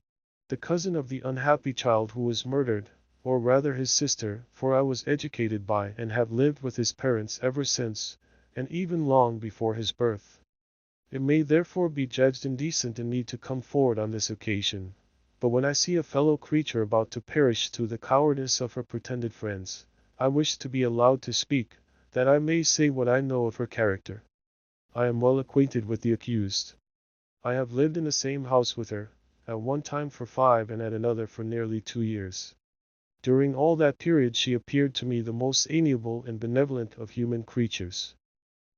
the cousin of the unhappy child who was murdered, or rather his sister, for I was educated by and have lived with his parents ever since, and even long before his birth. It may therefore be judged indecent in me to come forward on this occasion, but when I see a fellow creature about to perish through the cowardice of her pretended friends, I wish to be allowed to speak, that I may say what I know of her character. I am well acquainted with the accused. I have lived in the same house with her, at one time for 5 and at another for nearly 2 years. During all that period she appeared to me the most amiable and benevolent of human creatures.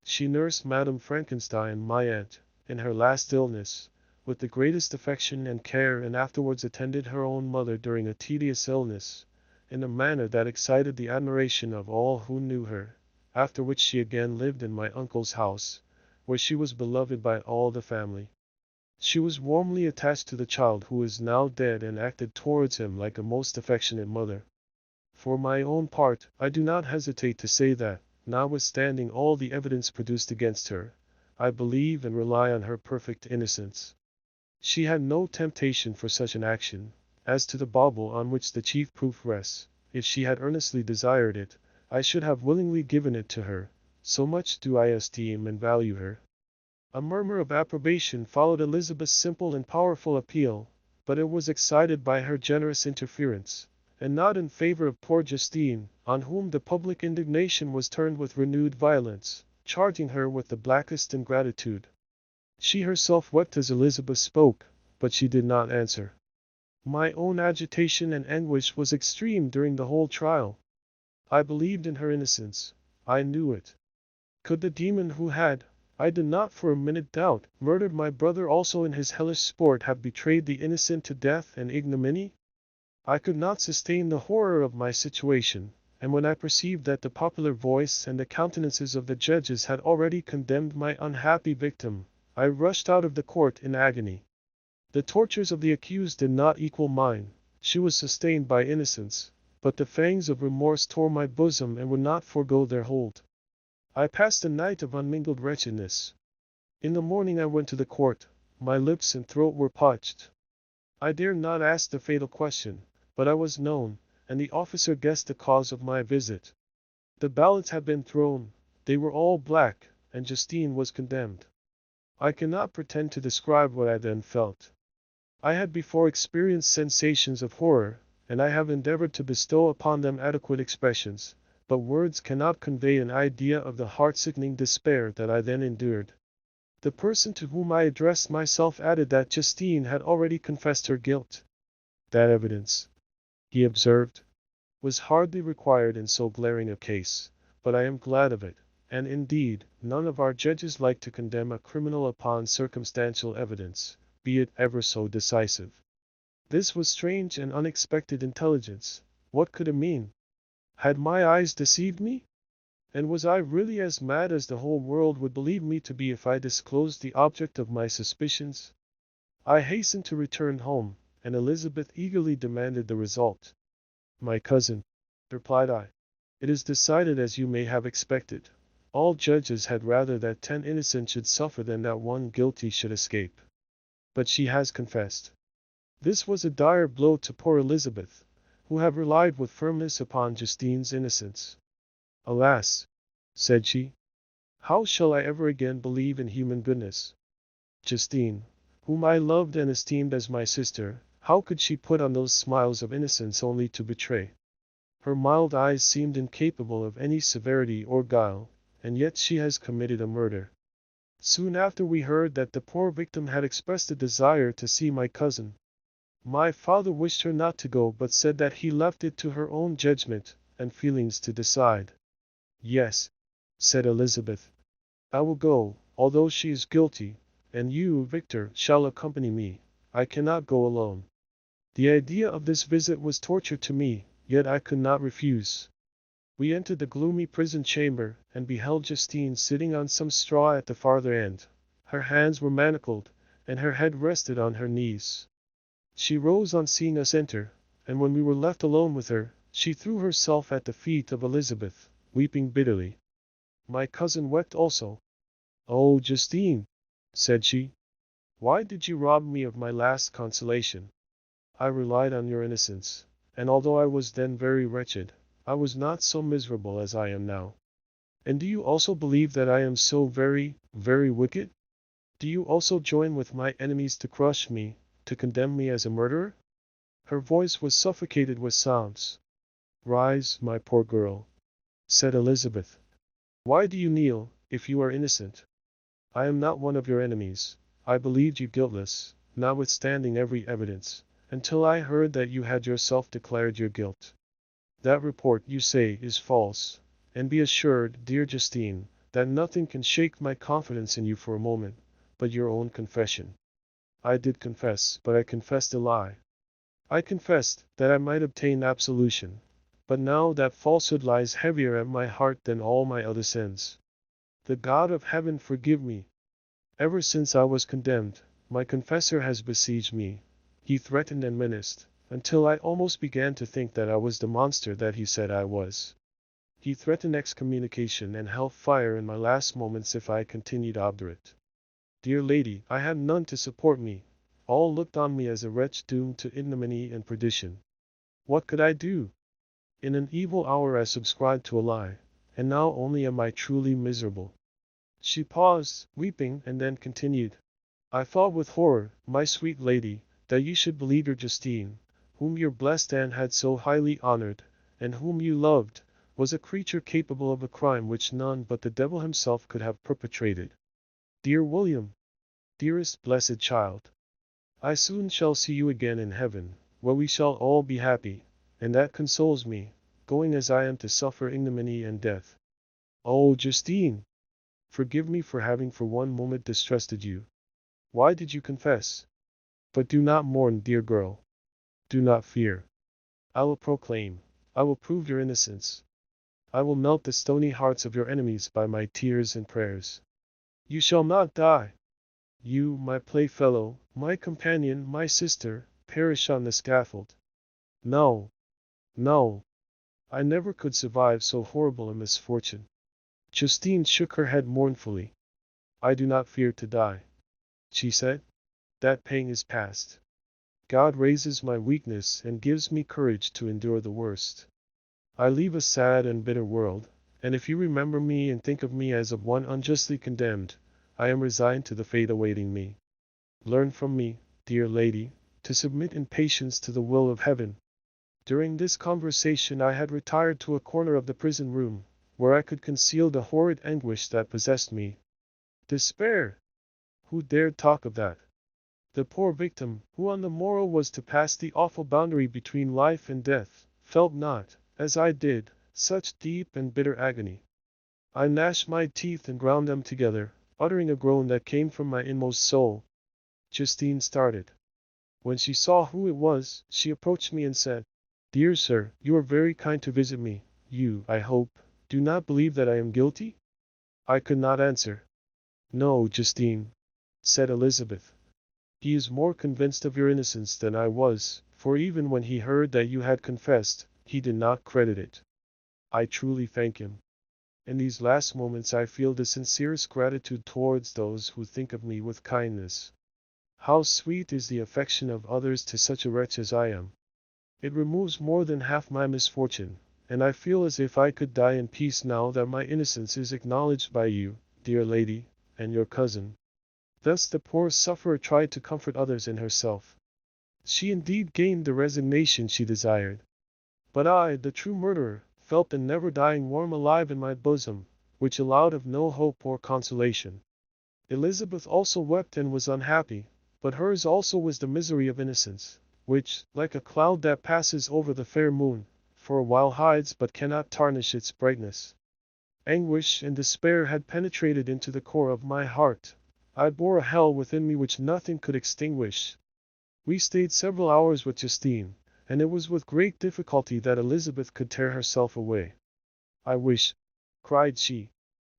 She nursed Madame Frankenstein, my aunt, in her last illness, with the greatest affection and care, and afterwards attended her own mother during a tedious illness, in a manner that excited the admiration of all who knew her, after which she again lived in my uncle's house, where she was beloved by all the family. She was warmly attached to the child who is now dead and acted towards him like a most affectionate mother. For my own part, I do not hesitate to say that, notwithstanding all the evidence produced against her, I believe and rely on her perfect innocence. She had no temptation for such an action. As to the bauble on which the chief proof rests, if she had earnestly desired it, I should have willingly given it to her, so much do I esteem and value her. A murmur of approbation followed Elizabeth's simple and powerful appeal, but it was excited by her generous interference, and not in favor of poor Justine, on whom the public indignation was turned with renewed violence, charging her with the blackest ingratitude. She herself wept as Elizabeth spoke, but she did not answer. My own agitation and anguish was extreme during the whole trial. I believed in her innocence. I knew it. Could the demon who had, I did not for a minute doubt, murdered my brother also in his hellish sport have betrayed the innocent to death and ignominy? I could not sustain the horror of my situation, and when I perceived that the popular voice and the countenances of the judges had already condemned my unhappy victim, I rushed out of the court in agony. The tortures of the accused did not equal mine. She was sustained by innocence, but the fangs of remorse tore my bosom and would not forego their hold. I passed a night of unmingled wretchedness. In the morning I went to the court. My lips and throat were parched. I dared not ask the fatal question, but I was known, and the officer guessed the cause of my visit. The ballots had been thrown. They were all black, and Justine was condemned. I cannot pretend to describe what I then felt. I had before experienced sensations of horror, and I have endeavored to bestow upon them adequate expressions, but words cannot convey an idea of the heart-sickening despair that I then endured. The person to whom I addressed myself added that Justine had already confessed her guilt. That evidence, he observed, was hardly required in so glaring a case, but I am glad of it, and indeed, none of our judges like to condemn a criminal upon circumstantial evidence, be it ever so decisive. This was strange and unexpected intelligence. What could it mean? Had my eyes deceived me? And was I really as mad as the whole world would believe me to be if I disclosed the object of my suspicions? I hastened to return home, and Elizabeth eagerly demanded the result. My cousin, replied I, it is decided as you may have expected. All judges had rather that 10 innocent should suffer than that one guilty should escape. But she has confessed. This was a dire blow to poor Elizabeth, who had relied with firmness upon Justine's innocence. Alas, said she, how shall I ever again believe in human goodness? Justine, whom I loved and esteemed as my sister, how could she put on those smiles of innocence only to betray? Her mild eyes seemed incapable of any severity or guile, and yet she has committed a murder. Soon after we heard that the poor victim had expressed a desire to see my cousin. My father wished her not to go, but said that he left it to her own judgment and feelings to decide. Yes, said Elizabeth, I will go, although she is guilty, and you, Victor, shall accompany me. I cannot go alone. The idea of this visit was torture to me, yet I could not refuse. We entered the gloomy prison chamber, and beheld Justine sitting on some straw at the farther end. Her hands were manacled, and her head rested on her knees. She rose on seeing us enter, and when we were left alone with her, she threw herself at the feet of Elizabeth, weeping bitterly. My cousin wept also. Oh, Justine, said she, why did you rob me of my last consolation? I relied on your innocence, and although I was then very wretched, I was not so miserable as I am now. And do you also believe that I am so very, very wicked? Do you also join with my enemies to crush me, to condemn me as a murderer? Her voice was suffocated with sobs. Rise, my poor girl, said Elizabeth. Why do you kneel, if you are innocent? I am not one of your enemies. I believed you guiltless, notwithstanding every evidence, until I heard that you had yourself declared your guilt. That report, you say, is false, and be assured, dear Justine, that nothing can shake my confidence in you for a moment, but your own confession. I did confess, but I confessed a lie. I confessed that I might obtain absolution, but now that falsehood lies heavier at my heart than all my other sins. The God of heaven forgive me. Ever since I was condemned, my confessor has besieged me. He threatened and menaced, until I almost began to think that I was the monster that he said I was. He threatened excommunication and hell fire in my last moments if I continued obdurate. Dear lady, I had none to support me. All looked on me as a wretch doomed to ignominy and perdition. What could I do? In an evil hour I subscribed to a lie, and now only am I truly miserable. She paused, weeping, and then continued. I thought with horror, my sweet lady, that you should believe your Justine, whom your blessed aunt had so highly honored, and whom you loved, was a creature capable of a crime which none but the devil himself could have perpetrated. Dear William, dearest blessed child, I soon shall see you again in heaven, where we shall all be happy, and that consoles me, going as I am to suffer ignominy and death. Oh, Justine! Forgive me for having for one moment distrusted you. Why did you confess? But do not mourn, dear girl. Do not fear. I will proclaim, I will prove your innocence. I will melt the stony hearts of your enemies by my tears and prayers. You shall not die. You, my playfellow, my companion, my sister, perish on the scaffold. No, no, I never could survive so horrible a misfortune. Justine shook her head mournfully. I do not fear to die, she said. That pang is past. God raises my weakness and gives me courage to endure the worst. I leave a sad and bitter world, and if you remember me and think of me as of one unjustly condemned, I am resigned to the fate awaiting me. Learn from me, dear lady, to submit in patience to the will of heaven. During this conversation I had retired to a corner of the prison room, where I could conceal the horrid anguish that possessed me. Despair! Who dared talk of that? The poor victim, who on the morrow was to pass the awful boundary between life and death, felt not, as I did, such deep and bitter agony. I gnashed my teeth and ground them together, uttering a groan that came from my inmost soul. Justine started. When she saw who it was, she approached me and said, Dear sir, you are very kind to visit me. You, I hope, do not believe that I am guilty? I could not answer. No, Justine, said Elizabeth. He is more convinced of your innocence than I was, for even when he heard that you had confessed, he did not credit it. I truly thank him. In these last moments I feel the sincerest gratitude towards those who think of me with kindness. How sweet is the affection of others to such a wretch as I am. It removes more than half my misfortune, and I feel as if I could die in peace now that my innocence is acknowledged by you, dear lady, and your cousin. Thus the poor sufferer tried to comfort others and herself. She indeed gained the resignation she desired. But I, the true murderer, felt the never-dying worm alive in my bosom, which allowed of no hope or consolation. Elizabeth also wept and was unhappy, but hers also was the misery of innocence, which, like a cloud that passes over the fair moon, for a while hides but cannot tarnish its brightness. Anguish and despair had penetrated into the core of my heart. I bore a hell within me which nothing could extinguish. We stayed several hours with Justine, and it was with great difficulty that Elizabeth could tear herself away. I wish, cried she,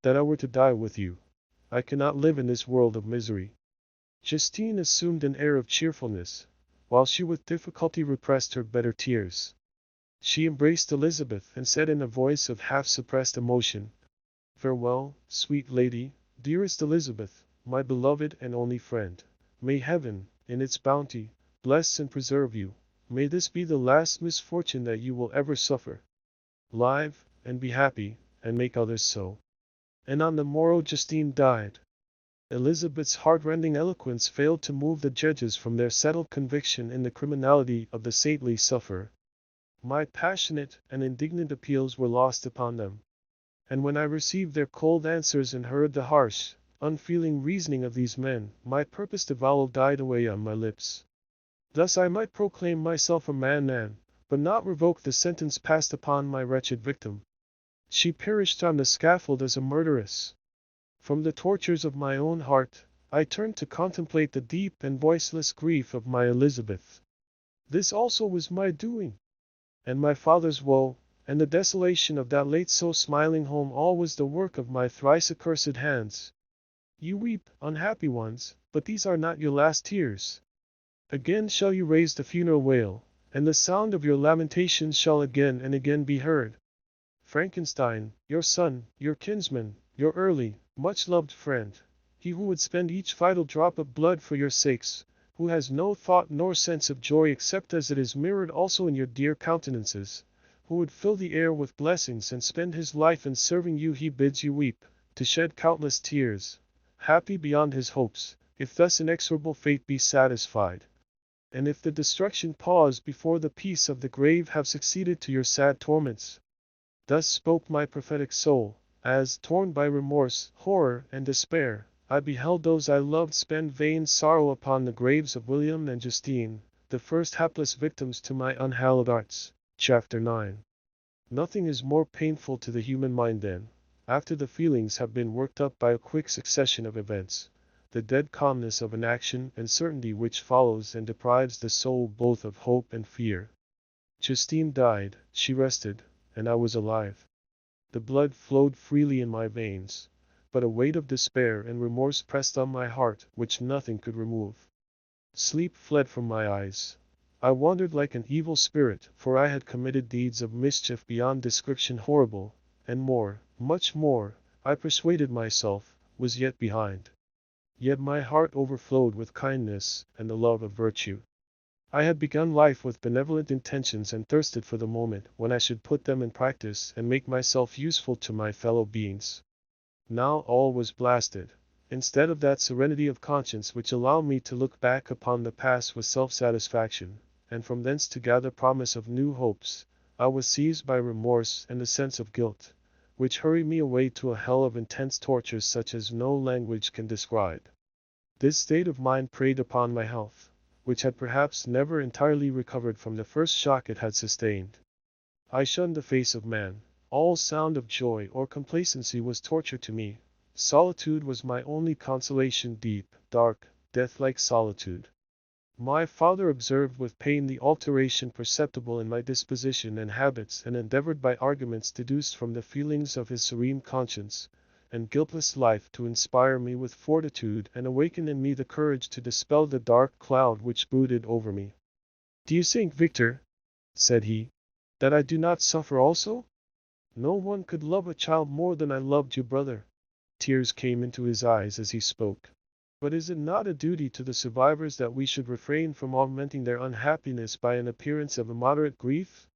that I were to die with you. I cannot live in this world of misery. Justine assumed an air of cheerfulness, while she with difficulty repressed her bitter tears. She embraced Elizabeth and said in a voice of half-suppressed emotion, "Farewell, sweet lady, dearest Elizabeth, my beloved and only friend. May heaven, in its bounty, bless and preserve you. May this be the last misfortune that you will ever suffer. Live, and be happy, and make others so." And on the morrow Justine died. Elizabeth's heart-rending eloquence failed to move the judges from their settled conviction in the criminality of the saintly sufferer. My passionate and indignant appeals were lost upon them. And when I received their cold answers and heard the harsh, unfeeling reasoning of these men, my purposed avowal died away on my lips. Thus I might proclaim myself a man, but not revoke the sentence passed upon my wretched victim. She perished on the scaffold as a murderess. From the tortures of my own heart, I turned to contemplate the deep and voiceless grief of my Elizabeth. This also was my doing. And my father's woe, and the desolation of that late so smiling home, all was the work of my thrice accursed hands. You weep, unhappy ones, but these are not your last tears. Again shall you raise the funeral wail, and the sound of your lamentations shall again and again be heard. Frankenstein, your son, your kinsman, your early, much-loved friend, he who would spend each vital drop of blood for your sakes, who has no thought nor sense of joy except as it is mirrored also in your dear countenances, who would fill the air with blessings and spend his life in serving you, he bids you weep, to shed countless tears, happy beyond his hopes, if thus inexorable fate be satisfied. And if the destruction pause before the peace of the grave have succeeded to your sad torments. Thus spoke my prophetic soul, as, torn by remorse, horror, and despair, I beheld those I loved spend vain sorrow upon the graves of William and Justine, the first hapless victims to my unhallowed arts. Chapter 9. Nothing is more painful to the human mind than, after the feelings have been worked up by a quick succession of events, the dead calmness of inaction and certainty which follows and deprives the soul both of hope and fear. Justine died, she rested, and I was alive. The blood flowed freely in my veins, but a weight of despair and remorse pressed on my heart which nothing could remove. Sleep fled from my eyes. I wandered like an evil spirit, for I had committed deeds of mischief beyond description horrible, and more, much more, I persuaded myself, was yet behind. Yet my heart overflowed with kindness and the love of virtue. I had begun life with benevolent intentions and thirsted for the moment when I should put them in practice and make myself useful to my fellow beings. Now all was blasted. Instead of that serenity of conscience which allowed me to look back upon the past with self-satisfaction, and from thence to gather promise of new hopes, I was seized by remorse and a sense of guilt, which hurried me away to a hell of intense tortures such as no language can describe. This state of mind preyed upon my health, which had perhaps never entirely recovered from the first shock it had sustained. I shunned the face of man. All sound of joy or complacency was torture to me. Solitude was my only consolation, deep, dark, death-like solitude. My father observed with pain the alteration perceptible in my disposition and habits, and endeavored by arguments deduced from the feelings of his serene conscience and guiltless life to inspire me with fortitude and awaken in me the courage to dispel the dark cloud which brooded over me. "Do you think, Victor," said he, "that I do not suffer also? No one could love a child more than I loved you, brother." Tears came into his eyes as he spoke. "But is it not a duty to the survivors that we should refrain from augmenting their unhappiness by an appearance of immoderate grief?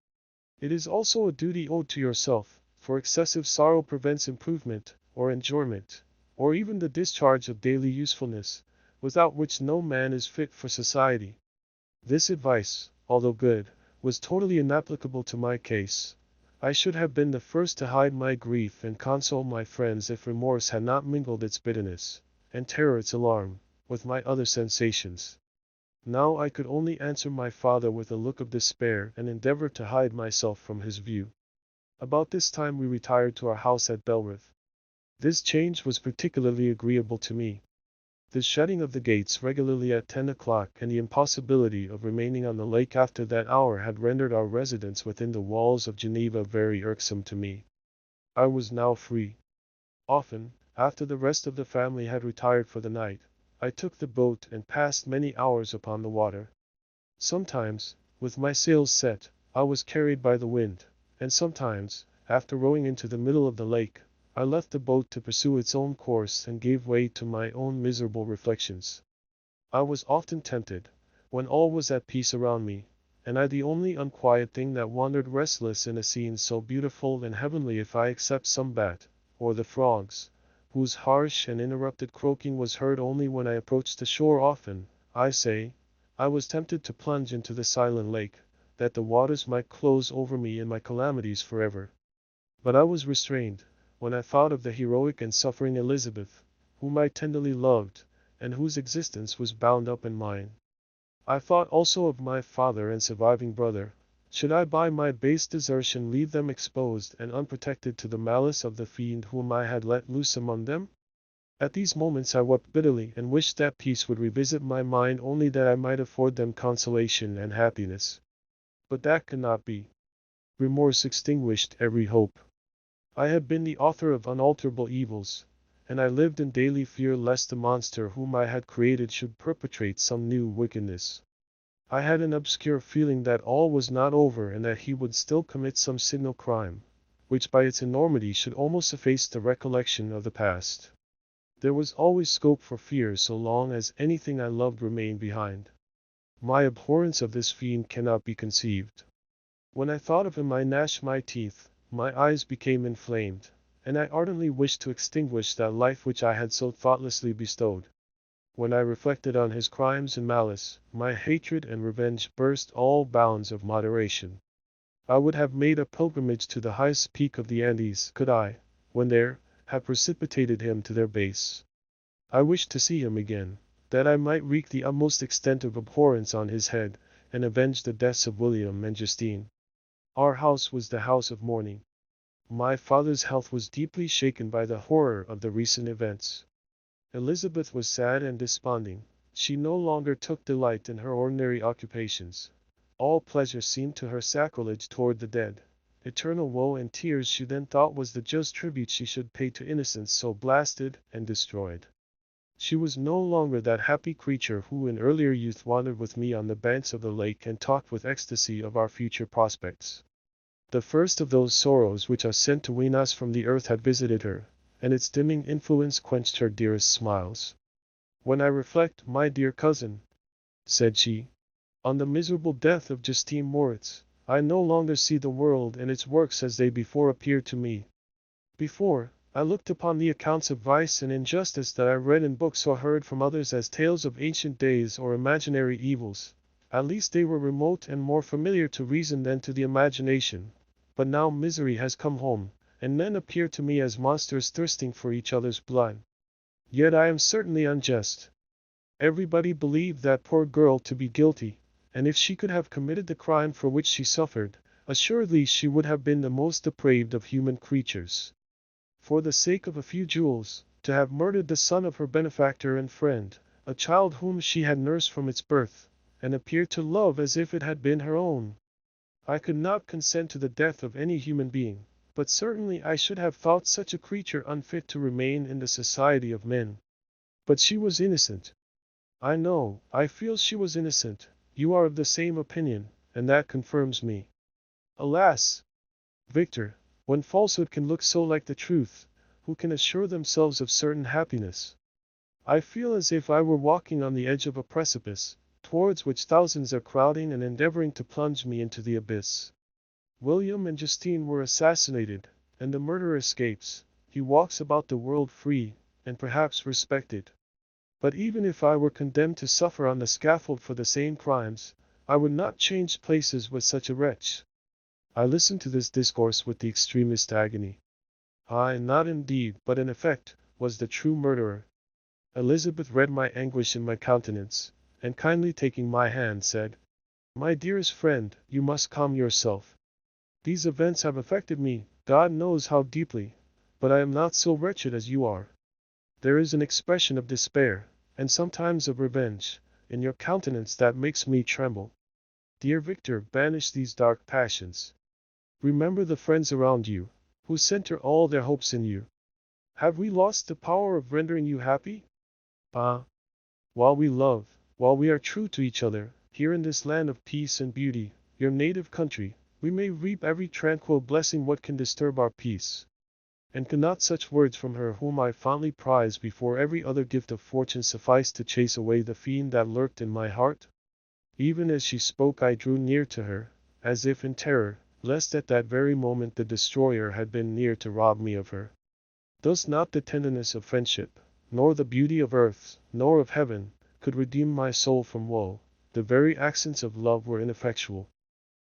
It is also a duty owed to yourself, for excessive sorrow prevents improvement, or enjoyment, or even the discharge of daily usefulness, without which no man is fit for society." This advice, although good, was totally inapplicable to my case. I should have been the first to hide my grief and console my friends if remorse had not mingled its bitterness, and terror its alarm, with my other sensations. Now I could only answer my father with a look of despair and endeavor to hide myself from his view. About this time we retired to our house at Belworth. This change was particularly agreeable to me. The shutting of the gates regularly at 10 o'clock and the impossibility of remaining on the lake after that hour had rendered our residence within the walls of Geneva very irksome to me. I was now free. Often, after the rest of the family had retired for the night, I took the boat and passed many hours upon the water. Sometimes, with my sails set, I was carried by the wind, and sometimes, after rowing into the middle of the lake, I left the boat to pursue its own course and gave way to my own miserable reflections. I was often tempted, when all was at peace around me, and I the only unquiet thing that wandered restless in a scene so beautiful and heavenly, if I except some bat, or the frogs, whose harsh and interrupted croaking was heard only when I approached the shore. Often, I say, I was tempted to plunge into the silent lake, that the waters might close over me and my calamities forever. But I was restrained, when I thought of the heroic and suffering Elizabeth, whom I tenderly loved, and whose existence was bound up in mine. I thought also of my father and surviving brother. Should I by my base desertion leave them exposed and unprotected to the malice of the fiend whom I had let loose among them? At these moments I wept bitterly and wished that peace would revisit my mind, only that I might afford them consolation and happiness. But that could not be. Remorse extinguished every hope. I had been the author of unalterable evils, and I lived in daily fear lest the monster whom I had created should perpetrate some new wickedness. I had an obscure feeling that all was not over and that he would still commit some signal crime, which by its enormity should almost efface the recollection of the past. There was always scope for fear so long as anything I loved remained behind. My abhorrence of this fiend cannot be conceived. When I thought of him I gnashed my teeth, my eyes became inflamed, and I ardently wished to extinguish that life which I had so thoughtlessly bestowed. When I reflected on his crimes and malice, my hatred and revenge burst all bounds of moderation. I would have made a pilgrimage to the highest peak of the Andes, could I, when there, have precipitated him to their base. I wished to see him again, that I might wreak the utmost extent of abhorrence on his head, and avenge the deaths of William and Justine. Our house was the house of mourning. My father's health was deeply shaken by the horror of the recent events. Elizabeth was sad and desponding. She no longer took delight in her ordinary occupations. All pleasure seemed to her sacrilege toward the dead. Eternal woe and tears she then thought was the just tribute she should pay to innocence so blasted and destroyed. She was no longer that happy creature who in earlier youth wandered with me on the banks of the lake and talked with ecstasy of our future prospects. The first of those sorrows which are sent to wean us from the earth had visited her, and its dimming influence quenched her dearest smiles. "When I reflect, my dear cousin," said she, "on the miserable death of Justine Moritz, I no longer see the world and its works as they before appeared to me. Before, I looked upon the accounts of vice and injustice that I read in books or heard from others as tales of ancient days or imaginary evils. At least they were remote and more familiar to reason than to the imagination. But now misery has come home, and men appear to me as monsters thirsting for each other's blood. Yet I am certainly unjust. Everybody believed that poor girl to be guilty, and if she could have committed the crime for which she suffered, assuredly she would have been the most depraved of human creatures. For the sake of a few jewels, to have murdered the son of her benefactor and friend, a child whom she had nursed from its birth, and appeared to love as if it had been her own. I could not consent to the death of any human being, but certainly I should have thought such a creature unfit to remain in the society of men. But she was innocent. I know, I feel she was innocent. You are of the same opinion, and that confirms me. Alas, Victor, when falsehood can look so like the truth, who can assure themselves of certain happiness? I feel as if I were walking on the edge of a precipice, towards which thousands are crowding and endeavoring to plunge me into the abyss. William and Justine were assassinated, and the murderer escapes. He walks about the world free, and perhaps respected. But even if I were condemned to suffer on the scaffold for the same crimes, I would not change places with such a wretch. I listened to this discourse with the extremest agony. I, not indeed, but in effect, was the true murderer. Elizabeth read my anguish in my countenance, and kindly taking my hand said, "My dearest friend, you must calm yourself. These events have affected me, God knows how deeply, but I am not so wretched as you are. There is an expression of despair, and sometimes of revenge, in your countenance that makes me tremble. Dear Victor, banish these dark passions. Remember the friends around you, who center all their hopes in you. Have we lost the power of rendering you happy? Ah! While we love, while we are true to each other, here in this land of peace and beauty, your native country, we may reap every tranquil blessing what can disturb our peace. And cannot such words from her whom I fondly prize before every other gift of fortune suffice to chase away the fiend that lurked in my heart?" Even as she spoke I drew near to her, as if in terror, lest at that very moment the destroyer had been near to rob me of her. Thus not the tenderness of friendship, nor the beauty of earth, nor of heaven, could redeem my soul from woe. The very accents of love were ineffectual.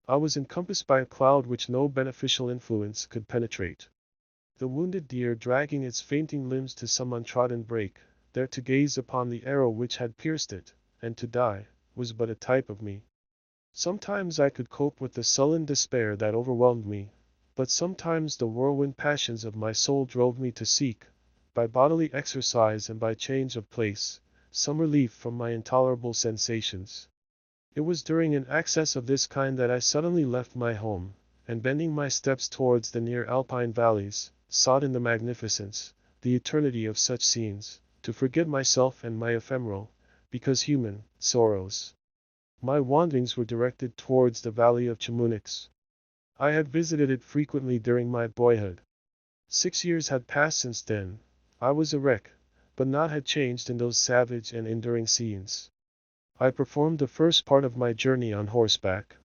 I was encompassed by a cloud which no beneficial influence could penetrate. The wounded deer dragging its fainting limbs to some untrodden brake, there to gaze upon the arrow which had pierced it, and to die, was but a type of me. Sometimes I could cope with the sullen despair that overwhelmed me, but sometimes the whirlwind passions of my soul drove me to seek, by bodily exercise and by change of place, some relief from my intolerable sensations. It was during an access of this kind that I suddenly left my home, and bending my steps towards the near alpine valleys, sought in the magnificence, the eternity of such scenes, to forget myself and my ephemeral, because human, sorrows. My wanderings were directed towards the valley of Chamonix. I had visited it frequently during my boyhood. 6 years had passed since then. I was a wreck, but naught had changed in those savage and enduring scenes. I performed the first part of my journey on horseback.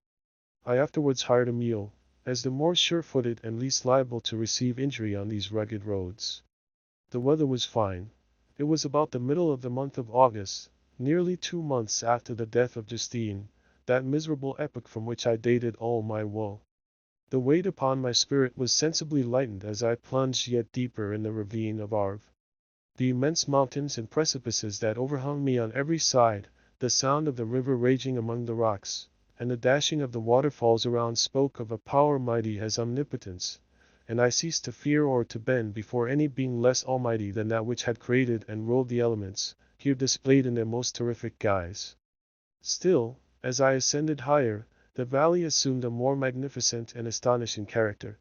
I afterwards hired a mule, as the more sure-footed and least liable to receive injury on these rugged roads. The weather was fine. It was about the middle of the month of August, nearly 2 months after the death of Justine, that miserable epoch from which I dated all my woe. The weight upon my spirit was sensibly lightened as I plunged yet deeper in the ravine of Arve. The immense mountains and precipices that overhung me on every side, the sound of the river raging among the rocks, and the dashing of the waterfalls around spoke of a power mighty as omnipotence, and I ceased to fear or to bend before any being less almighty than that which had created and ruled the elements, here displayed in their most terrific guise. Still, as I ascended higher, the valley assumed a more magnificent and astonishing character.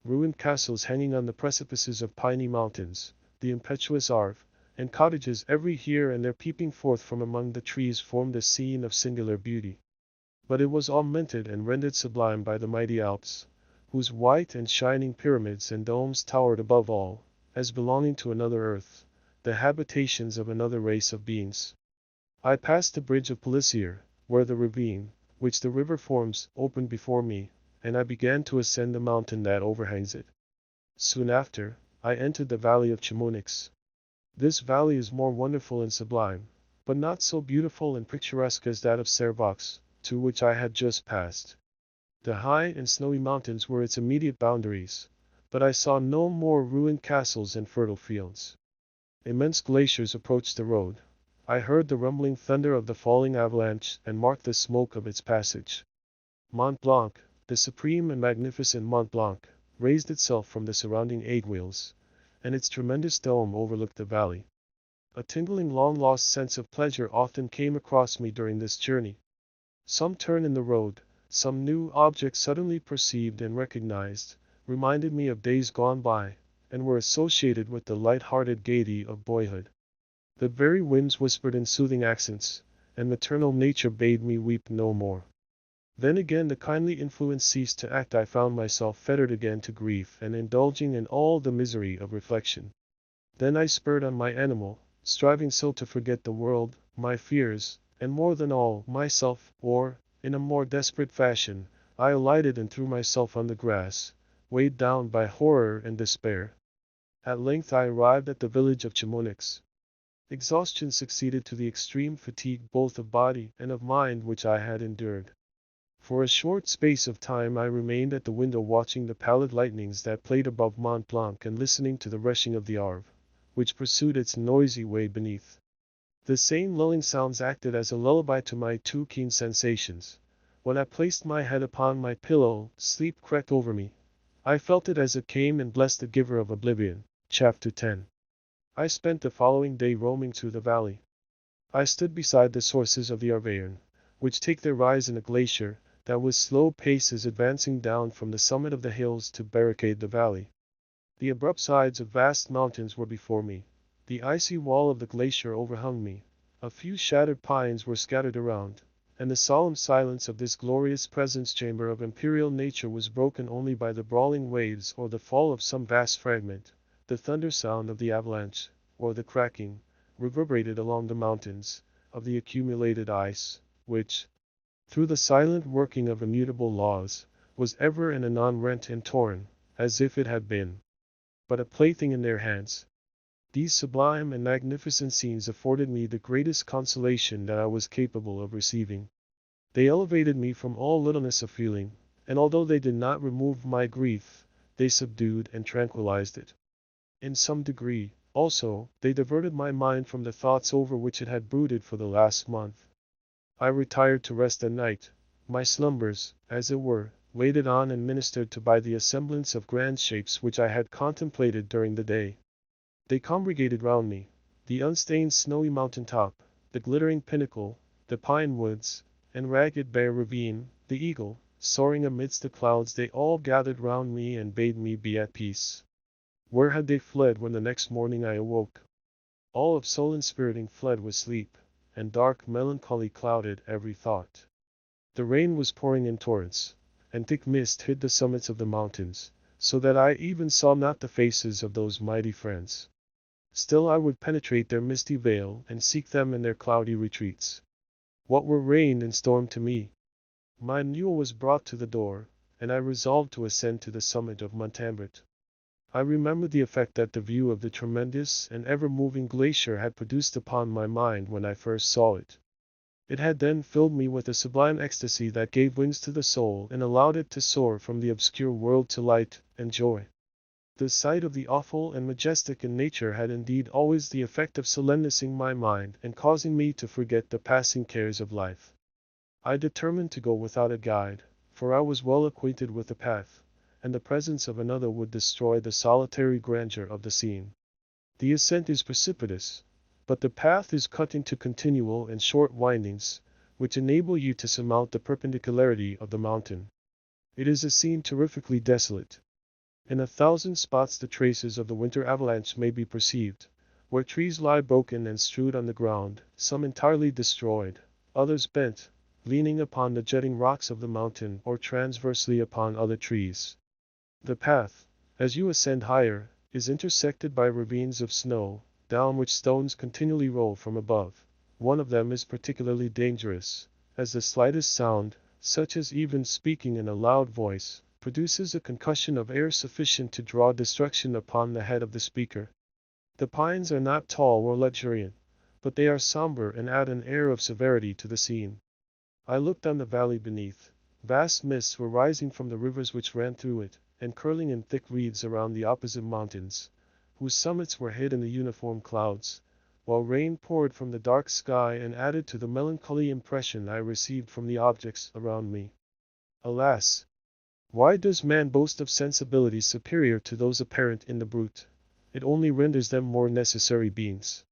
Ruined castles hanging on the precipices of piny mountains, the impetuous Arve, and cottages every here and there peeping forth from among the trees formed a scene of singular beauty. But it was augmented and rendered sublime by the mighty Alps, whose white and shining pyramids and domes towered above all, as belonging to another earth, the habitations of another race of beings. I passed the bridge of Pellissier, where the ravine, which the river forms, opened before me, and I began to ascend the mountain that overhangs it. Soon after, I entered the valley of Chamonix. This valley is more wonderful and sublime, but not so beautiful and picturesque as that of Servox, to which I had just passed. The high and snowy mountains were its immediate boundaries, but I saw no more ruined castles and fertile fields. Immense glaciers approached the road. I heard the rumbling thunder of the falling avalanche and marked the smoke of its passage. Mont Blanc, the supreme and magnificent Mont Blanc, raised itself from the surrounding aiguilles, and its tremendous dome overlooked the valley. A tingling long-lost sense of pleasure often came across me during this journey, Some turn in the road, some new object suddenly perceived and recognized, reminded me of days gone by, and were associated with the light-hearted gaiety of boyhood. The very winds whispered in soothing accents, and maternal nature bade me weep no more. Then again the kindly influence ceased to act. I found myself fettered again to grief and indulging in all the misery of reflection. Then I spurred on my animal, striving so to forget the world, my fears, and more than all, myself, or, in a more desperate fashion, I alighted and threw myself on the grass, weighed down by horror and despair. At length I arrived at the village of Chamonix. Exhaustion succeeded to the extreme fatigue both of body and of mind which I had endured. For a short space of time I remained at the window watching the pallid lightnings that played above Mont Blanc and listening to the rushing of the Arve, which pursued its noisy way beneath. The same lulling sounds acted as a lullaby to my too keen sensations. When I placed my head upon my pillow, sleep crept over me. I felt it as it came and blessed the giver of oblivion. Chapter 10. I spent the following day roaming through the valley. I stood beside the sources of the Arveiron, which take their rise in a glacier that with slow pace is advancing down from the summit of the hills to barricade the valley. The abrupt sides of vast mountains were before me. The icy wall of the glacier overhung me. A few shattered pines were scattered around, and the solemn silence of this glorious presence chamber of imperial nature was broken only by the brawling waves or the fall of some vast fragment, the thunder sound of the avalanche, or the cracking, reverberated along the mountains, of the accumulated ice, which, through the silent working of immutable laws, was ever and anon rent and torn, as if it had been but a plaything in their hands. These sublime and magnificent scenes afforded me the greatest consolation that I was capable of receiving. They elevated me from all littleness of feeling, and although they did not remove my grief, they subdued and tranquilized it. In some degree, also, they diverted my mind from the thoughts over which it had brooded for the last month. I retired to rest at night. My slumbers, as it were, waited on and ministered to by the assemblance of grand shapes which I had contemplated during the day. They congregated round me, the unstained snowy mountain top, the glittering pinnacle, the pine woods, and ragged bare ravine, the eagle, soaring amidst the clouds. They all gathered round me and bade me be at peace. Where had they fled when the next morning I awoke? All of soul inspiriting fled with sleep, and dark melancholy clouded every thought. The rain was pouring in torrents, and thick mist hid the summits of the mountains, so that I even saw not the faces of those mighty friends. Still I would penetrate their misty veil and seek them in their cloudy retreats. What were rain and storm to me? My mule was brought to the door, and I resolved to ascend to the summit of Montambrette. I remembered the effect that the view of the tremendous and ever-moving glacier had produced upon my mind when I first saw it. It had then filled me with a sublime ecstasy that gave wings to the soul and allowed it to soar from the obscure world to light and joy. The sight of the awful and majestic in nature had indeed always the effect of solemnizing my mind and causing me to forget the passing cares of life. I determined to go without a guide, for I was well acquainted with the path, and the presence of another would destroy the solitary grandeur of the scene. The ascent is precipitous, but the path is cut into continual and short windings, which enable you to surmount the perpendicularity of the mountain. It is a scene terrifically desolate. In 1,000 spots the traces of the winter avalanche may be perceived, where trees lie broken and strewed on the ground, some entirely destroyed, others bent, leaning upon the jutting rocks of the mountain or transversely upon other trees. The path, as you ascend higher, is intersected by ravines of snow, down which stones continually roll from above. One of them is particularly dangerous, as the slightest sound, such as even speaking in a loud voice, produces a concussion of air sufficient to draw destruction upon the head of the speaker. The pines are not tall or luxuriant, but they are somber and add an air of severity to the scene. I looked on the valley beneath. Vast mists were rising from the rivers which ran through it, and curling in thick wreaths around the opposite mountains, whose summits were hid in the uniform clouds, while rain poured from the dark sky and added to the melancholy impression I received from the objects around me. Alas! Why does man boast of sensibilities superior to those apparent in the brute? It only renders them more necessary beings.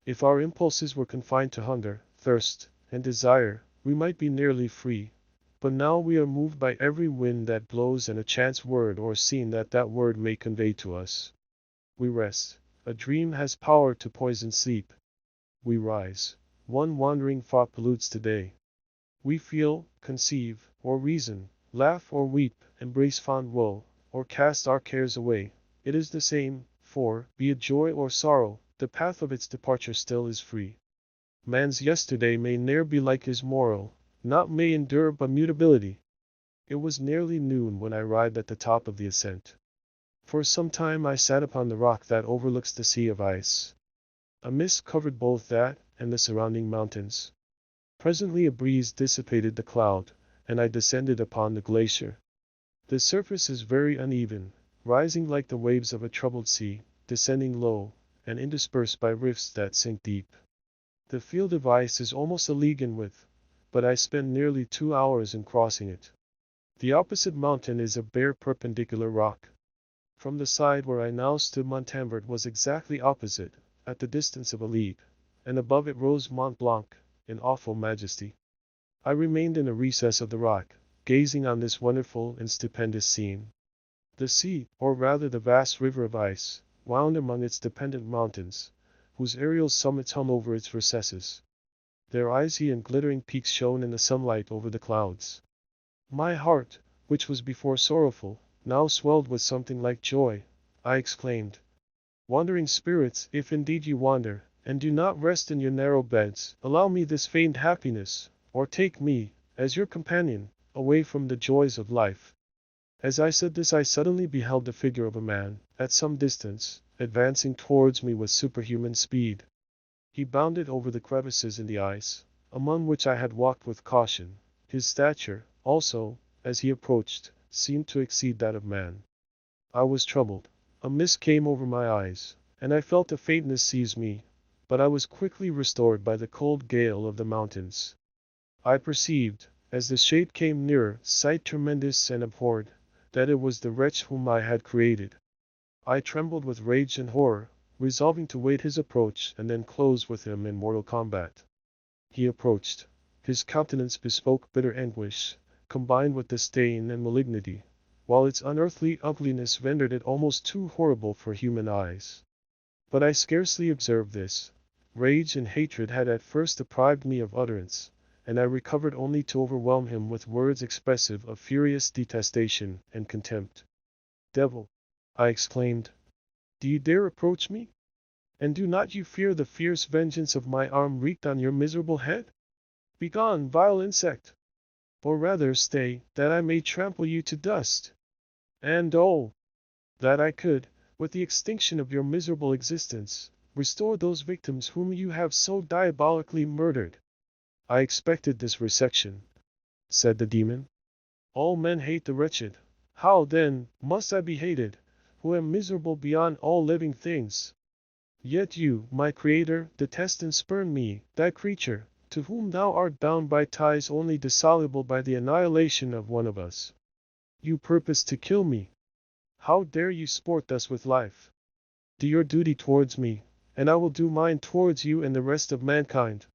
If our impulses were confined to hunger, thirst, and desire, we might be nearly free. But now we are moved by every wind that blows and a chance word or scene that word may convey to us. We rest. A dream has power to poison sleep. We rise. One wandering thought pollutes the day. We feel, conceive, or reason, laugh or weep, embrace fond woe, or cast our cares away. It is the same, for, be it joy or sorrow, the path of its departure still is free. Man's yesterday may ne'er be like his morrow, naught may endure but mutability. It was nearly noon when I arrived at the top of the ascent. For some time I sat upon the rock that overlooks the sea of ice. A mist covered both that and the surrounding mountains. Presently a breeze dissipated the cloud, and I descended upon the glacier. The surface is very uneven, rising like the waves of a troubled sea, descending low, and interspersed by rifts that sink deep. The field of ice is almost a league in width, but I spent nearly 2 hours in crossing it. The opposite mountain is a bare perpendicular rock. From the side where I now stood Montanvert was exactly opposite, at the distance of a league, and above it rose Mont Blanc, in awful majesty. I remained in a recess of the rock, gazing on this wonderful and stupendous scene. The sea, or rather the vast river of ice, wound among its dependent mountains, whose aerial summits hung over its recesses. Their icy and glittering peaks shone in the sunlight over the clouds. My heart, which was before sorrowful, now swelled with something like joy. I exclaimed, "Wandering spirits, if indeed you wander, and do not rest in your narrow beds, allow me this feigned happiness, or take me, as your companion, away from the joys of life." As I said this I suddenly beheld the figure of a man, at some distance, advancing towards me with superhuman speed. He bounded over the crevices in the ice, among which I had walked with caution. His stature, also, as he approached, seemed to exceed that of man. I was troubled. A mist came over my eyes, and I felt a faintness seize me, but I was quickly restored by the cold gale of the mountains. I perceived, as the shape came nearer, sight tremendous and abhorred, that it was the wretch whom I had created. I trembled with rage and horror, resolving to wait his approach and then close with him in mortal combat. He approached. His countenance bespoke bitter anguish, combined with disdain and malignity, while its unearthly ugliness rendered it almost too horrible for human eyes. But I scarcely observed this. Rage and hatred had at first deprived me of utterance, and I recovered only to overwhelm him with words expressive of furious detestation and contempt. "Devil!" I exclaimed. "Do you dare approach me? And do not you fear the fierce vengeance of my arm wreaked on your miserable head? Begone, vile insect! Or rather stay, that I may trample you to dust. And oh, that I could, with the extinction of your miserable existence, restore those victims whom you have so diabolically murdered." "I expected this resection," said the demon. "All men hate the wretched. How, then, must I be hated, who am miserable beyond all living things? Yet you, my creator, detest and spurn me, that creature, to whom thou art bound by ties only dissoluble by the annihilation of one of us. You purpose to kill me. How dare you sport thus with life? Do your duty towards me, and I will do mine towards you and the rest of mankind.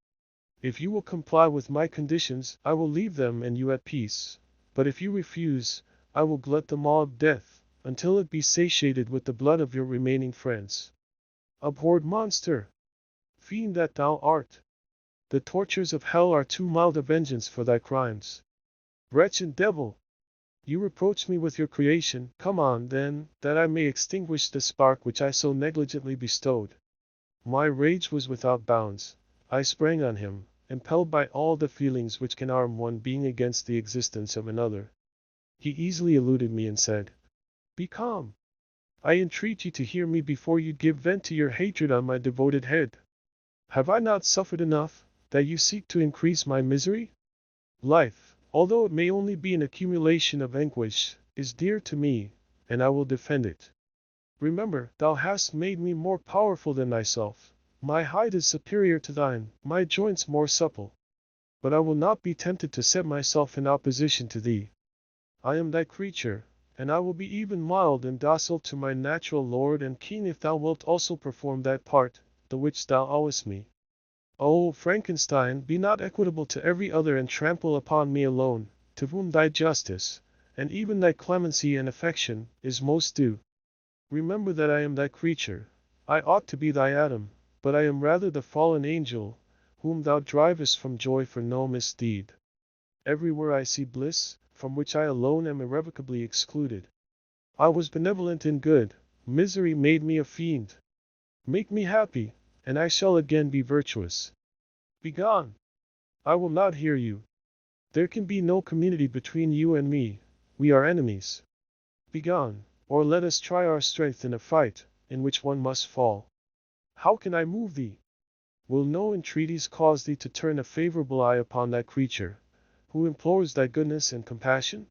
If you will comply with my conditions, I will leave them and you at peace, but if you refuse, I will glut the maw of death, until it be satiated with the blood of your remaining friends. Abhorred monster! Fiend that thou art! The tortures of hell are too mild a vengeance for thy crimes. Wretched devil! You reproach me with your creation. Come on, then, that I may extinguish the spark which I so negligently bestowed." My rage was without bounds. I sprang on him, impelled by all the feelings which can arm one being against the existence of another. He easily eluded me and said, "Be calm. I entreat you to hear me before you give vent to your hatred on my devoted head. Have I not suffered enough, that you seek to increase my misery? Life, although it may only be an accumulation of anguish, is dear to me, and I will defend it. Remember, thou hast made me more powerful than thyself. My height is superior to thine, my joints more supple. But I will not be tempted to set myself in opposition to thee. I am thy creature, and I will be even mild and docile to my natural lord and king if thou wilt also perform that part, the which thou owest me. O Frankenstein, be not equitable to every other and trample upon me alone, to whom thy justice, and even thy clemency and affection, is most due. Remember that I am thy creature. I ought to be thy Adam, but I am rather the fallen angel, whom thou drivest from joy for no misdeed. Everywhere I see bliss, from which I alone am irrevocably excluded. I was benevolent and good, misery made me a fiend. Make me happy, and I shall again be virtuous. Begone! I will not hear you. There can be no community between you and me. We are enemies. Begone, or let us try our strength in a fight, in which one must fall. How can I move thee? Will no entreaties cause thee to turn a favorable eye upon that creature, who implores thy goodness and compassion?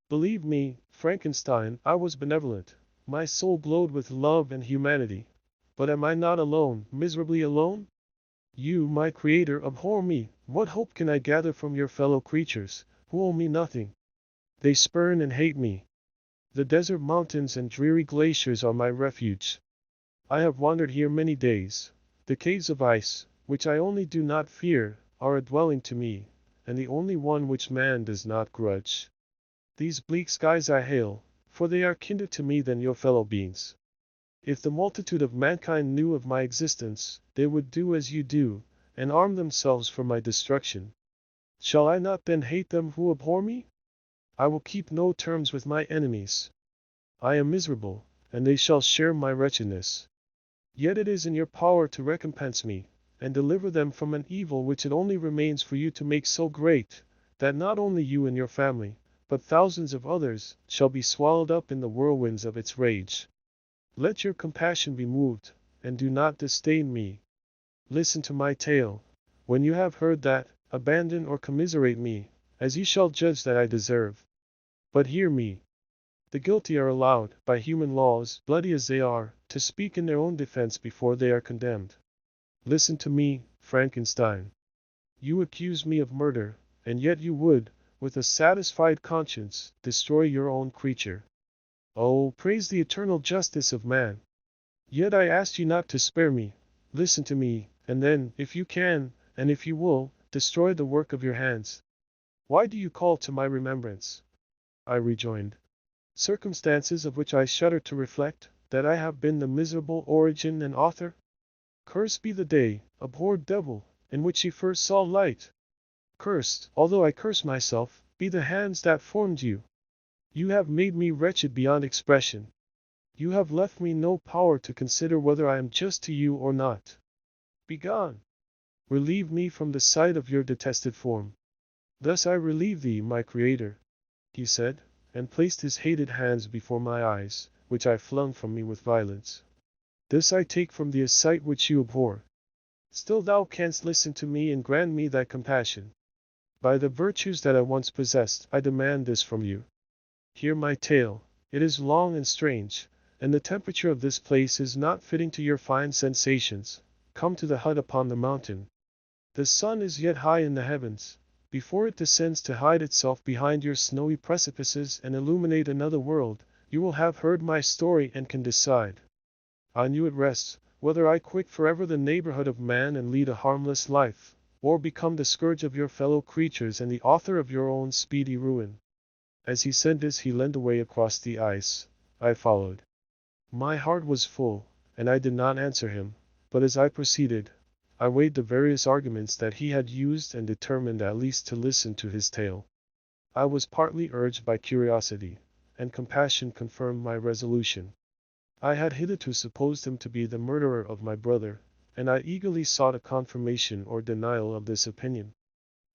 Believe me, Frankenstein, I was benevolent. My soul glowed with love and humanity. But am I not alone, miserably alone? You, my creator, abhor me. What hope can I gather from your fellow creatures, who owe me nothing? They spurn and hate me. The desert mountains and dreary glaciers are my refuge. I have wandered here many days. The caves of ice, which I only do not fear, are a dwelling to me, and the only one which man does not grudge. These bleak skies I hail, for they are kinder to me than your fellow beings. If the multitude of mankind knew of my existence, they would do as you do, and arm themselves for my destruction. Shall I not then hate them who abhor me? I will keep no terms with my enemies. I am miserable, and they shall share my wretchedness. Yet it is in your power to recompense me, and deliver them from an evil which it only remains for you to make so great, that not only you and your family, but thousands of others, shall be swallowed up in the whirlwinds of its rage. Let your compassion be moved, and do not disdain me. Listen to my tale. When you have heard that, abandon or commiserate me, as you shall judge that I deserve. But hear me. The guilty are allowed, by human laws, bloody as they are, to speak in their own defense before they are condemned. Listen to me, Frankenstein. You accuse me of murder, and yet you would, with a satisfied conscience, destroy your own creature. Oh, praise the eternal justice of man! Yet I ask you not to spare me. Listen to me, and then, if you can, and if you will, destroy the work of your hands. Why do you call to my remembrance? I rejoined. Circumstances of which I shudder to reflect, that I have been the miserable origin and author? Cursed be the day, abhorred devil, in which ye first saw light. Cursed, although I curse myself, be the hands that formed you. You have made me wretched beyond expression. You have left me no power to consider whether I am just to you or not. Begone! Relieve me from the sight of your detested form. Thus I relieve thee, my creator, he said, and placed his hated hands before my eyes, which I flung from me with violence. This I take from thee a sight which you abhor. Still thou canst listen to me and grant me thy compassion. By the virtues that I once possessed, I demand this from you. Hear my tale. It is long and strange, and the temperature of this place is not fitting to your fine sensations. Come to the hut upon the mountain. The sun is yet high in the heavens. Before it descends to hide itself behind your snowy precipices and illuminate another world, you will have heard my story and can decide. On you it rests, whether I quit forever the neighborhood of man and lead a harmless life, or become the scourge of your fellow creatures and the author of your own speedy ruin. As he said this, he led the way across the ice. I followed. My heart was full, and I did not answer him, but as I proceeded, I weighed the various arguments that he had used and determined at least to listen to his tale. I was partly urged by curiosity, and compassion confirmed my resolution. I had hitherto supposed him to be the murderer of my brother, and I eagerly sought a confirmation or denial of this opinion.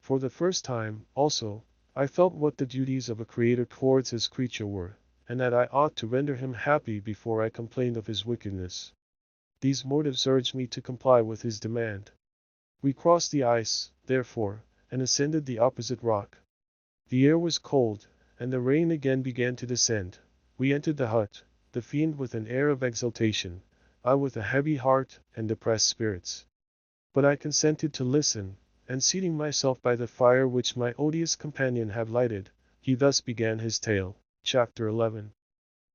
For the first time, also, I felt what the duties of a creator towards his creature were, and that I ought to render him happy before I complained of his wickedness. These motives urged me to comply with his demand. We crossed the ice, therefore, and ascended the opposite rock. The air was cold, and the rain again began to descend. We entered the hut, the fiend with an air of exultation, I with a heavy heart and depressed spirits. But I consented to listen, and seating myself by the fire which my odious companion had lighted, he thus began his tale. Chapter 11.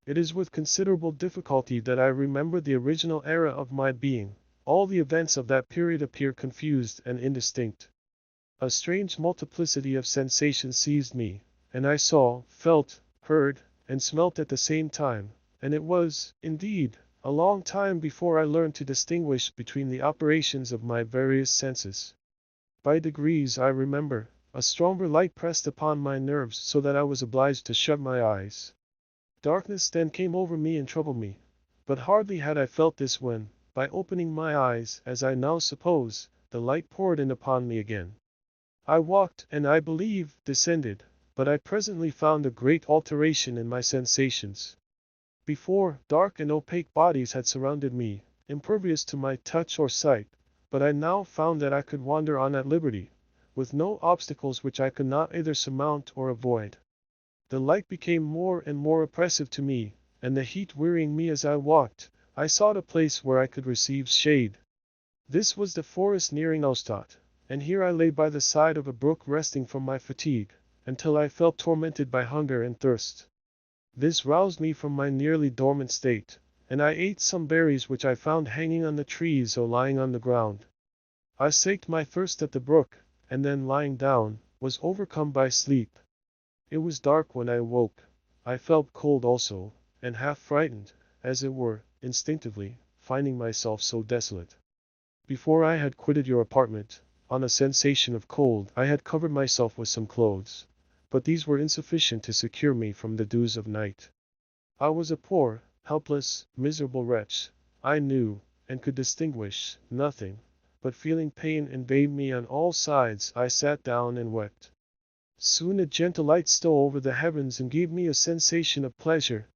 It is with considerable difficulty that I remember the original era of my being, All the events of that period appear confused and indistinct. A strange multiplicity of sensations seized me, and I saw, felt, heard, and smelt at the same time, and it was, indeed, a long time before I learned to distinguish between the operations of my various senses. By degrees, I remember, a stronger light pressed upon my nerves so that I was obliged to shut my eyes. Darkness then came over me and troubled me, but hardly had I felt this when, by opening my eyes, as I now suppose, the light poured in upon me again. I walked, and I believe, descended, but I presently found a great alteration in my sensations. Before, dark and opaque bodies had surrounded me, impervious to my touch or sight, but I now found that I could wander on at liberty, with no obstacles which I could not either surmount or avoid. The light became more and more oppressive to me, and the heat wearying me as I walked, I sought a place where I could receive shade. This was the forest nearing Ostad, and here I lay by the side of a brook resting from my fatigue, until I felt tormented by hunger and thirst. This roused me from my nearly dormant state, and I ate some berries which I found hanging on the trees or lying on the ground. I slaked my thirst at the brook, and then lying down, was overcome by sleep. It was dark when I awoke. I felt cold also, and half frightened, as it were, instinctively, finding myself so desolate. Before I had quitted your apartment, on a sensation of cold, I had covered myself with some clothes, but these were insufficient to secure me from the dews of night. I was a poor, helpless, miserable wretch. I knew, and could distinguish, nothing, but feeling pain invade me on all sides, I sat down and wept. Soon a gentle light stole over the heavens and gave me a sensation of pleasure.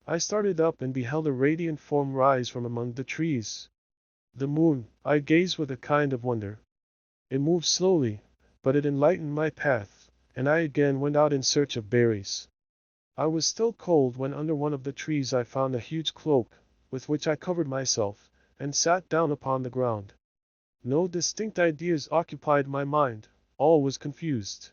I started up and beheld a radiant form rise from among the trees. The moon, I gazed with a kind of wonder. It moved slowly, but it enlightened my path, and I again went out in search of berries. I was still cold when under one of the trees I found a huge cloak, with which I covered myself, and sat down upon the ground. No distinct ideas occupied my mind, all was confused.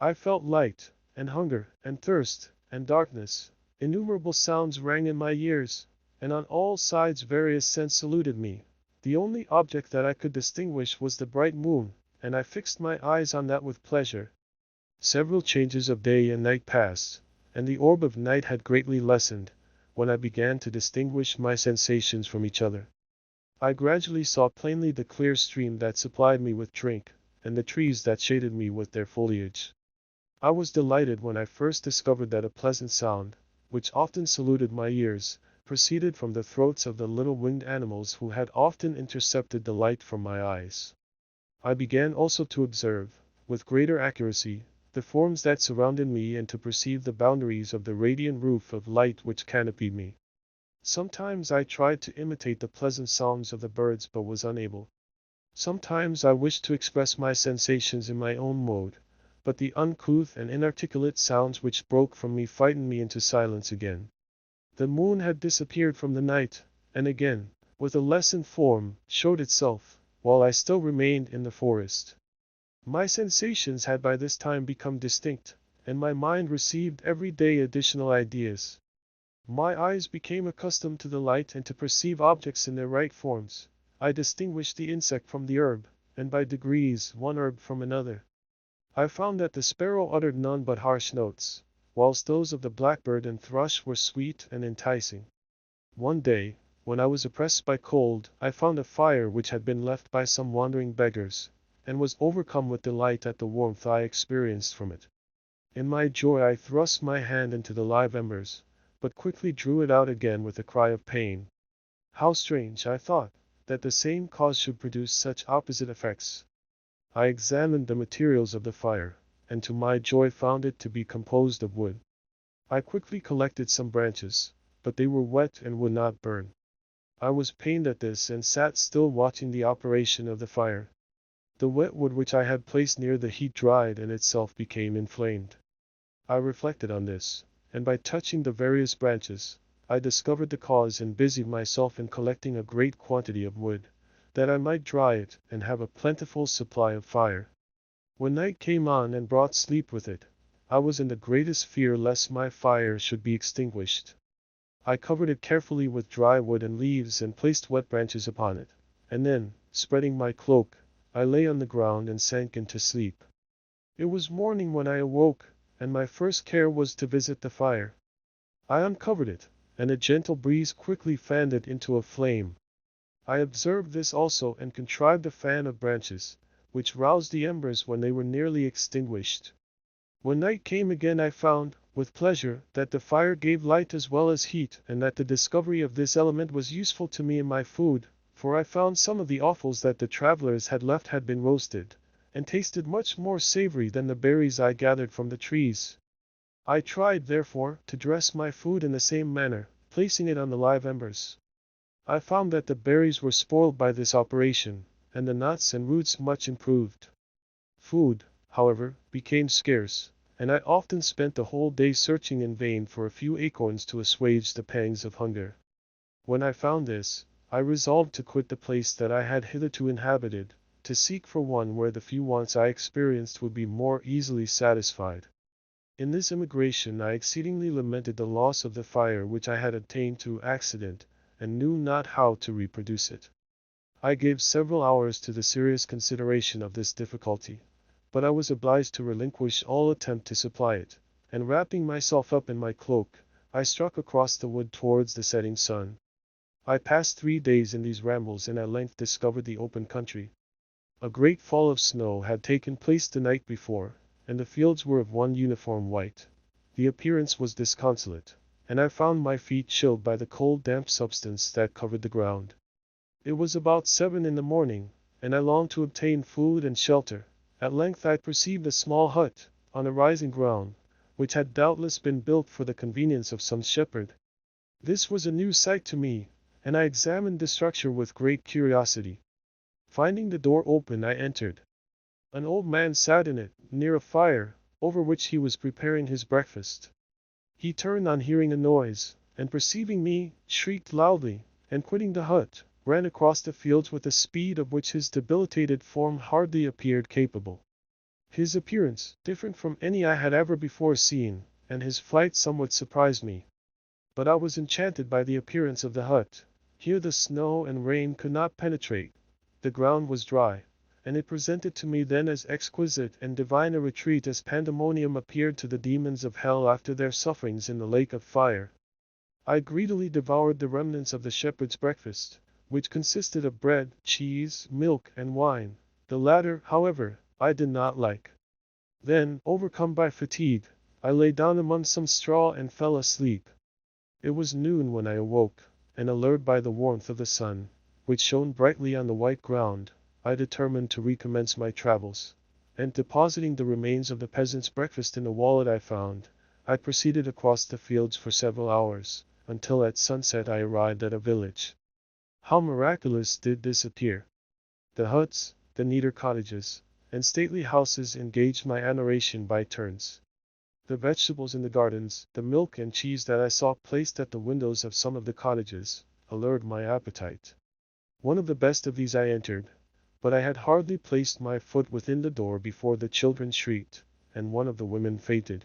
I felt light, and hunger, and thirst, and darkness. Innumerable sounds rang in my ears, and on all sides various scents saluted me. The only object that I could distinguish was the bright moon, and I fixed my eyes on that with pleasure. Several changes of day and night passed, and the orb of night had greatly lessened, when I began to distinguish my sensations from each other. I gradually saw plainly the clear stream that supplied me with drink, and the trees that shaded me with their foliage. I was delighted when I first discovered that a pleasant sound, which often saluted my ears, proceeded from the throats of the little winged animals who had often intercepted the light from my eyes. I began also to observe, with greater accuracy, the forms that surrounded me and to perceive the boundaries of the radiant roof of light which canopied me. Sometimes I tried to imitate the pleasant songs of the birds but was unable. Sometimes I wished to express my sensations in my own mode, but the uncouth and inarticulate sounds which broke from me frightened me into silence again. The moon had disappeared from the night, and again, with a lessened form, showed itself, while I still remained in the forest. My sensations had by this time become distinct, and my mind received every day additional ideas. My eyes became accustomed to the light and to perceive objects in their right forms. I distinguished the insect from the herb, and by degrees one herb from another. I found that the sparrow uttered none but harsh notes, whilst those of the blackbird and thrush were sweet and enticing. One day, when I was oppressed by cold, I found a fire which had been left by some wandering beggars, and was overcome with delight at the warmth I experienced from it. In my joy I thrust my hand into the live embers, but quickly drew it out again with a cry of pain. How strange, I thought, that the same cause should produce such opposite effects. I examined the materials of the fire, and to my joy found it to be composed of wood. I quickly collected some branches, but they were wet and would not burn. I was pained at this and sat still watching the operation of the fire. The wet wood which I had placed near the heat dried and itself became inflamed. I reflected on this, and by touching the various branches, I discovered the cause and busied myself in collecting a great quantity of wood, that I might dry it and have a plentiful supply of fire. When night came on and brought sleep with it, I was in the greatest fear lest my fire should be extinguished. I covered it carefully with dry wood and leaves and placed wet branches upon it, and then, spreading my cloak, I lay on the ground and sank into sleep. It was morning when I awoke, and my first care was to visit the fire. I uncovered it, and a gentle breeze quickly fanned it into a flame. I observed this also and contrived a fan of branches, which roused the embers when they were nearly extinguished. When night came again I found, with pleasure, that the fire gave light as well as heat, and that the discovery of this element was useful to me in my food, for I found some of the offals that the travelers had left had been roasted, and tasted much more savory than the berries I gathered from the trees. I tried, therefore, to dress my food in the same manner, placing it on the live embers. I found that the berries were spoiled by this operation, and the nuts and roots much improved. Food, however, became scarce, and I often spent the whole day searching in vain for a few acorns to assuage the pangs of hunger. When I found this, I resolved to quit the place that I had hitherto inhabited, to seek for one where the few wants I experienced would be more easily satisfied. In this emigration I exceedingly lamented the loss of the fire which I had obtained through accident, and knew not how to reproduce it. I gave several hours to the serious consideration of this difficulty, but I was obliged to relinquish all attempt to supply it, and wrapping myself up in my cloak, I struck across the wood towards the setting sun. I passed 3 days in these rambles and at length discovered the open country. A great fall of snow had taken place the night before, and the fields were of one uniform white. The appearance was disconsolate, and I found my feet chilled by the cold damp substance that covered the ground. It was about 7 in the morning, and I longed to obtain food and shelter. At length I perceived a small hut, on a rising ground, which had doubtless been built for the convenience of some shepherd. This was a new sight to me, and I examined the structure with great curiosity. Finding the door open, I entered. An old man sat in it, near a fire, over which he was preparing his breakfast. He turned on hearing a noise, and perceiving me, shrieked loudly, and quitting the hut, ran across the fields with a speed of which his debilitated form hardly appeared capable. His appearance, different from any I had ever before seen, and his flight somewhat surprised me. But I was enchanted by the appearance of the hut. Here the snow and rain could not penetrate. The ground was dry, and it presented to me then as exquisite and divine a retreat as pandemonium appeared to the demons of hell after their sufferings in the lake of fire. I greedily devoured the remnants of the shepherd's breakfast, which consisted of bread, cheese, milk, and wine. The latter, however, I did not like. Then, overcome by fatigue, I lay down among some straw and fell asleep. It was noon when I awoke, and allured by the warmth of the sun, which shone brightly on the white ground, I determined to recommence my travels, and depositing the remains of the peasant's breakfast in the wallet I found, I proceeded across the fields for several hours, until at sunset I arrived at a village. How miraculous did this appear! The huts, the neater cottages, and stately houses engaged my adoration by turns. The vegetables in the gardens, the milk and cheese that I saw placed at the windows of some of the cottages, allured my appetite. One of the best of these I entered, but I had hardly placed my foot within the door before the children shrieked, and one of the women fainted.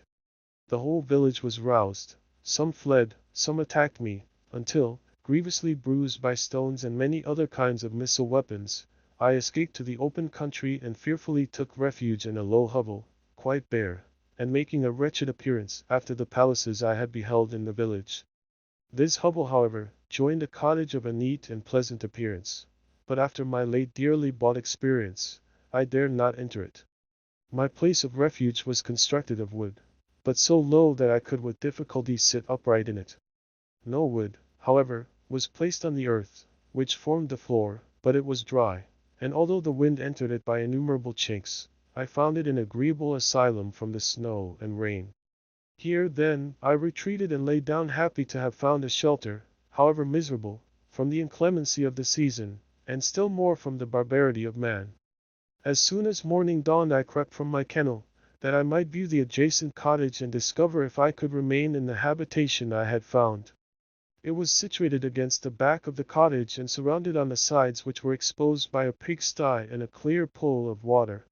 The whole village was roused, some fled, some attacked me, until, grievously bruised by stones and many other kinds of missile weapons, I escaped to the open country and fearfully took refuge in a low hovel, quite bare, and making a wretched appearance after the palaces I had beheld in the village. This hovel, however, joined a cottage of a neat and pleasant appearance, but after my late dearly bought experience, I dared not enter it. My place of refuge was constructed of wood, but so low that I could with difficulty sit upright in it. No wood, however, was placed on the earth, which formed the floor, but it was dry, and although the wind entered it by innumerable chinks, I found it an agreeable asylum from the snow and rain. Here, then, I retreated and lay down happy to have found a shelter, however miserable, from the inclemency of the season, and still more from the barbarity of man. As soon as morning dawned I crept from my kennel, that I might view the adjacent cottage and discover if I could remain in the habitation I had found. It was situated against the back of the cottage and surrounded on the sides which were exposed by a pigsty and a clear pool of water.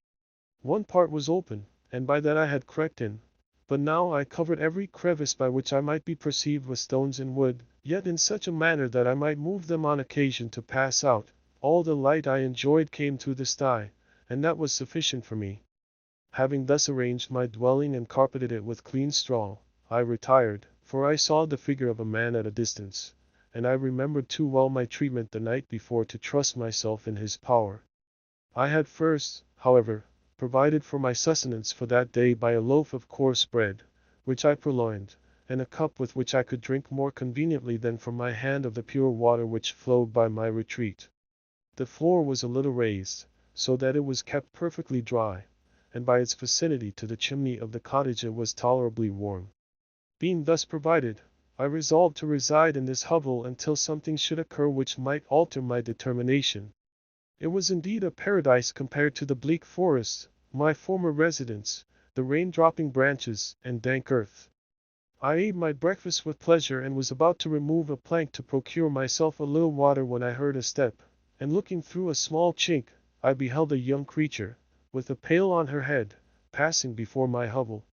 One part was open, and by that I had crept in, but now I covered every crevice by which I might be perceived with stones and wood, yet in such a manner that I might move them on occasion to pass out, All the light I enjoyed came through the sty, and that was sufficient for me. Having thus arranged my dwelling and carpeted it with clean straw, I retired, for I saw the figure of a man at a distance, and I remembered too well my treatment the night before to trust myself in his power. I had first, however, provided for my sustenance for that day by a loaf of coarse bread, which I purloined, and a cup with which I could drink more conveniently than from my hand of the pure water which flowed by my retreat. The floor was a little raised, so that it was kept perfectly dry, and by its vicinity to the chimney of the cottage it was tolerably warm. Being thus provided, I resolved to reside in this hovel until something should occur which might alter my determination. It was indeed a paradise compared to the bleak forest, my former residence, the rain-dropping branches, and dank earth. I ate my breakfast with pleasure and was about to remove a plank to procure myself a little water when I heard a step, and looking through a small chink, I beheld a young creature, with a pail on her head, passing before my hovel.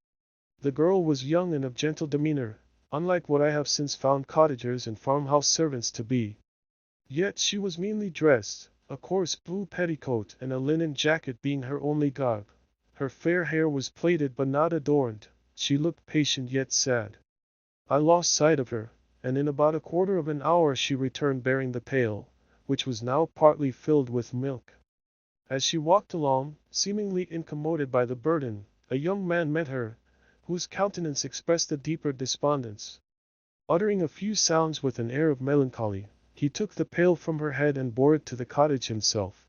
The girl was young and of gentle demeanor, unlike what I have since found cottagers and farmhouse servants to be. Yet she was meanly dressed, a coarse blue petticoat and a linen jacket being her only garb. Her fair hair was plaited but not adorned. She looked patient yet sad. I lost sight of her, and in about a quarter of an hour she returned bearing the pail, which was now partly filled with milk. As she walked along, seemingly incommoded by the burden, a young man met her, whose countenance expressed a deeper despondence. Uttering a few sounds with an air of melancholy, he took the pail from her head and bore it to the cottage himself.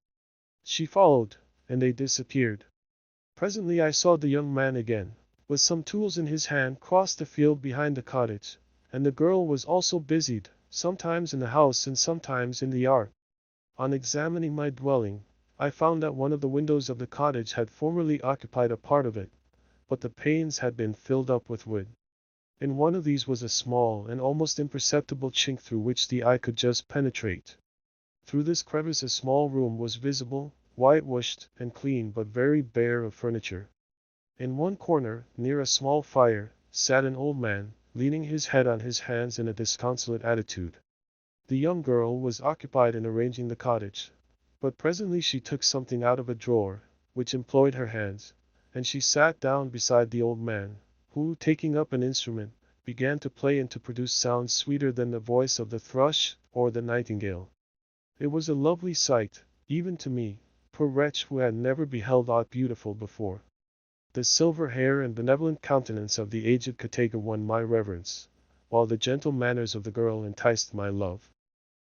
She followed, and they disappeared. Presently I saw the young man again, with some tools in his hand, cross the field behind the cottage, and the girl was also busied, sometimes in the house and sometimes in the yard. On examining my dwelling, I found that one of the windows of the cottage had formerly occupied a part of it, but the panes had been filled up with wood. In one of these was a small and almost imperceptible chink through which the eye could just penetrate. Through this crevice a small room was visible, whitewashed and clean but very bare of furniture. In one corner, near a small fire, sat an old man, leaning his head on his hands in a disconsolate attitude. The young girl was occupied in arranging the cottage, but presently she took something out of a drawer, which employed her hands, and she sat down beside the old man, who, taking up an instrument, began to play and to produce sounds sweeter than the voice of the thrush or the nightingale. It was a lovely sight, even to me, poor wretch who had never beheld aught beautiful before. The silver hair and benevolent countenance of the aged caretaker won my reverence, while the gentle manners of the girl enticed my love.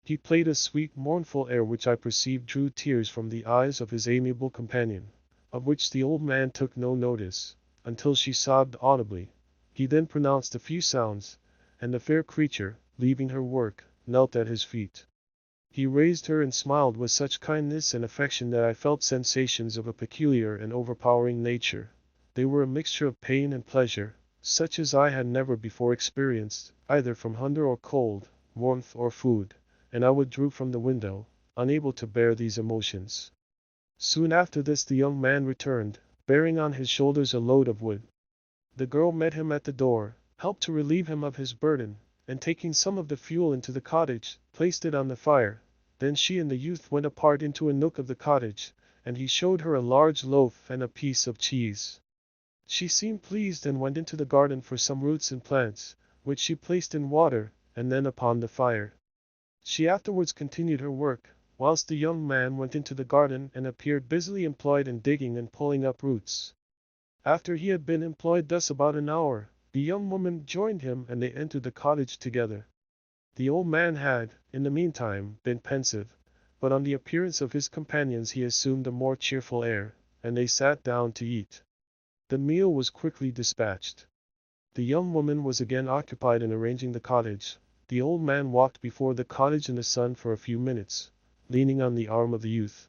He played a sweet mournful air which I perceived drew tears from the eyes of his amiable companion, of which the old man took no notice, until she sobbed audibly. He then pronounced a few sounds, and the fair creature, leaving her work, knelt at his feet. He raised her and smiled with such kindness and affection that I felt sensations of a peculiar and overpowering nature. They were a mixture of pain and pleasure, such as I had never before experienced, either from hunger or cold, warmth or food, and I withdrew from the window, unable to bear these emotions. Soon after this the young man returned, bearing on his shoulders a load of wood. The girl met him at the door, helped to relieve him of his burden, and taking some of the fuel into the cottage, placed it on the fire. Then she and the youth went apart into a nook of the cottage, and he showed her a large loaf and a piece of cheese. She seemed pleased and went into the garden for some roots and plants, which she placed in water, and then upon the fire. She afterwards continued her work, whilst the young man went into the garden and appeared busily employed in digging and pulling up roots. After he had been employed thus about an hour, the young woman joined him and they entered the cottage together. The old man had, in the meantime, been pensive, but on the appearance of his companions he assumed a more cheerful air, and they sat down to eat. The meal was quickly dispatched. The young woman was again occupied in arranging the cottage. The old man walked before the cottage in the sun for a few minutes, leaning on the arm of the youth.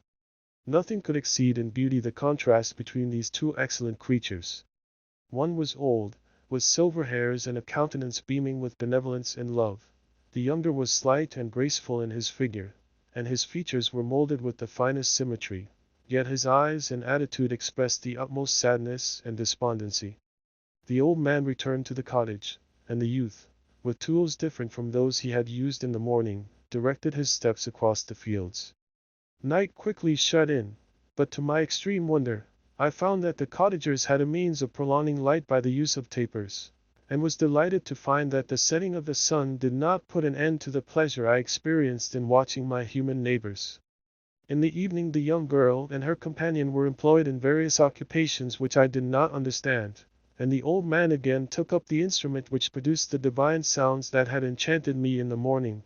Nothing could exceed in beauty the contrast between these two excellent creatures. One was old, with silver hairs and a countenance beaming with benevolence and love. The younger was slight and graceful in his figure, and his features were molded with the finest symmetry, yet his eyes and attitude expressed the utmost sadness and despondency. The old man returned to the cottage, and the youth, with tools different from those he had used in the morning, directed his steps across the fields. Night quickly shut in, but to my extreme wonder, I found that the cottagers had a means of prolonging light by the use of tapers, and was delighted to find that the setting of the sun did not put an end to the pleasure I experienced in watching my human neighbors. In the evening the young girl and her companion were employed in various occupations which I did not understand, and the old man again took up the instrument which produced the divine sounds that had enchanted me in the morning.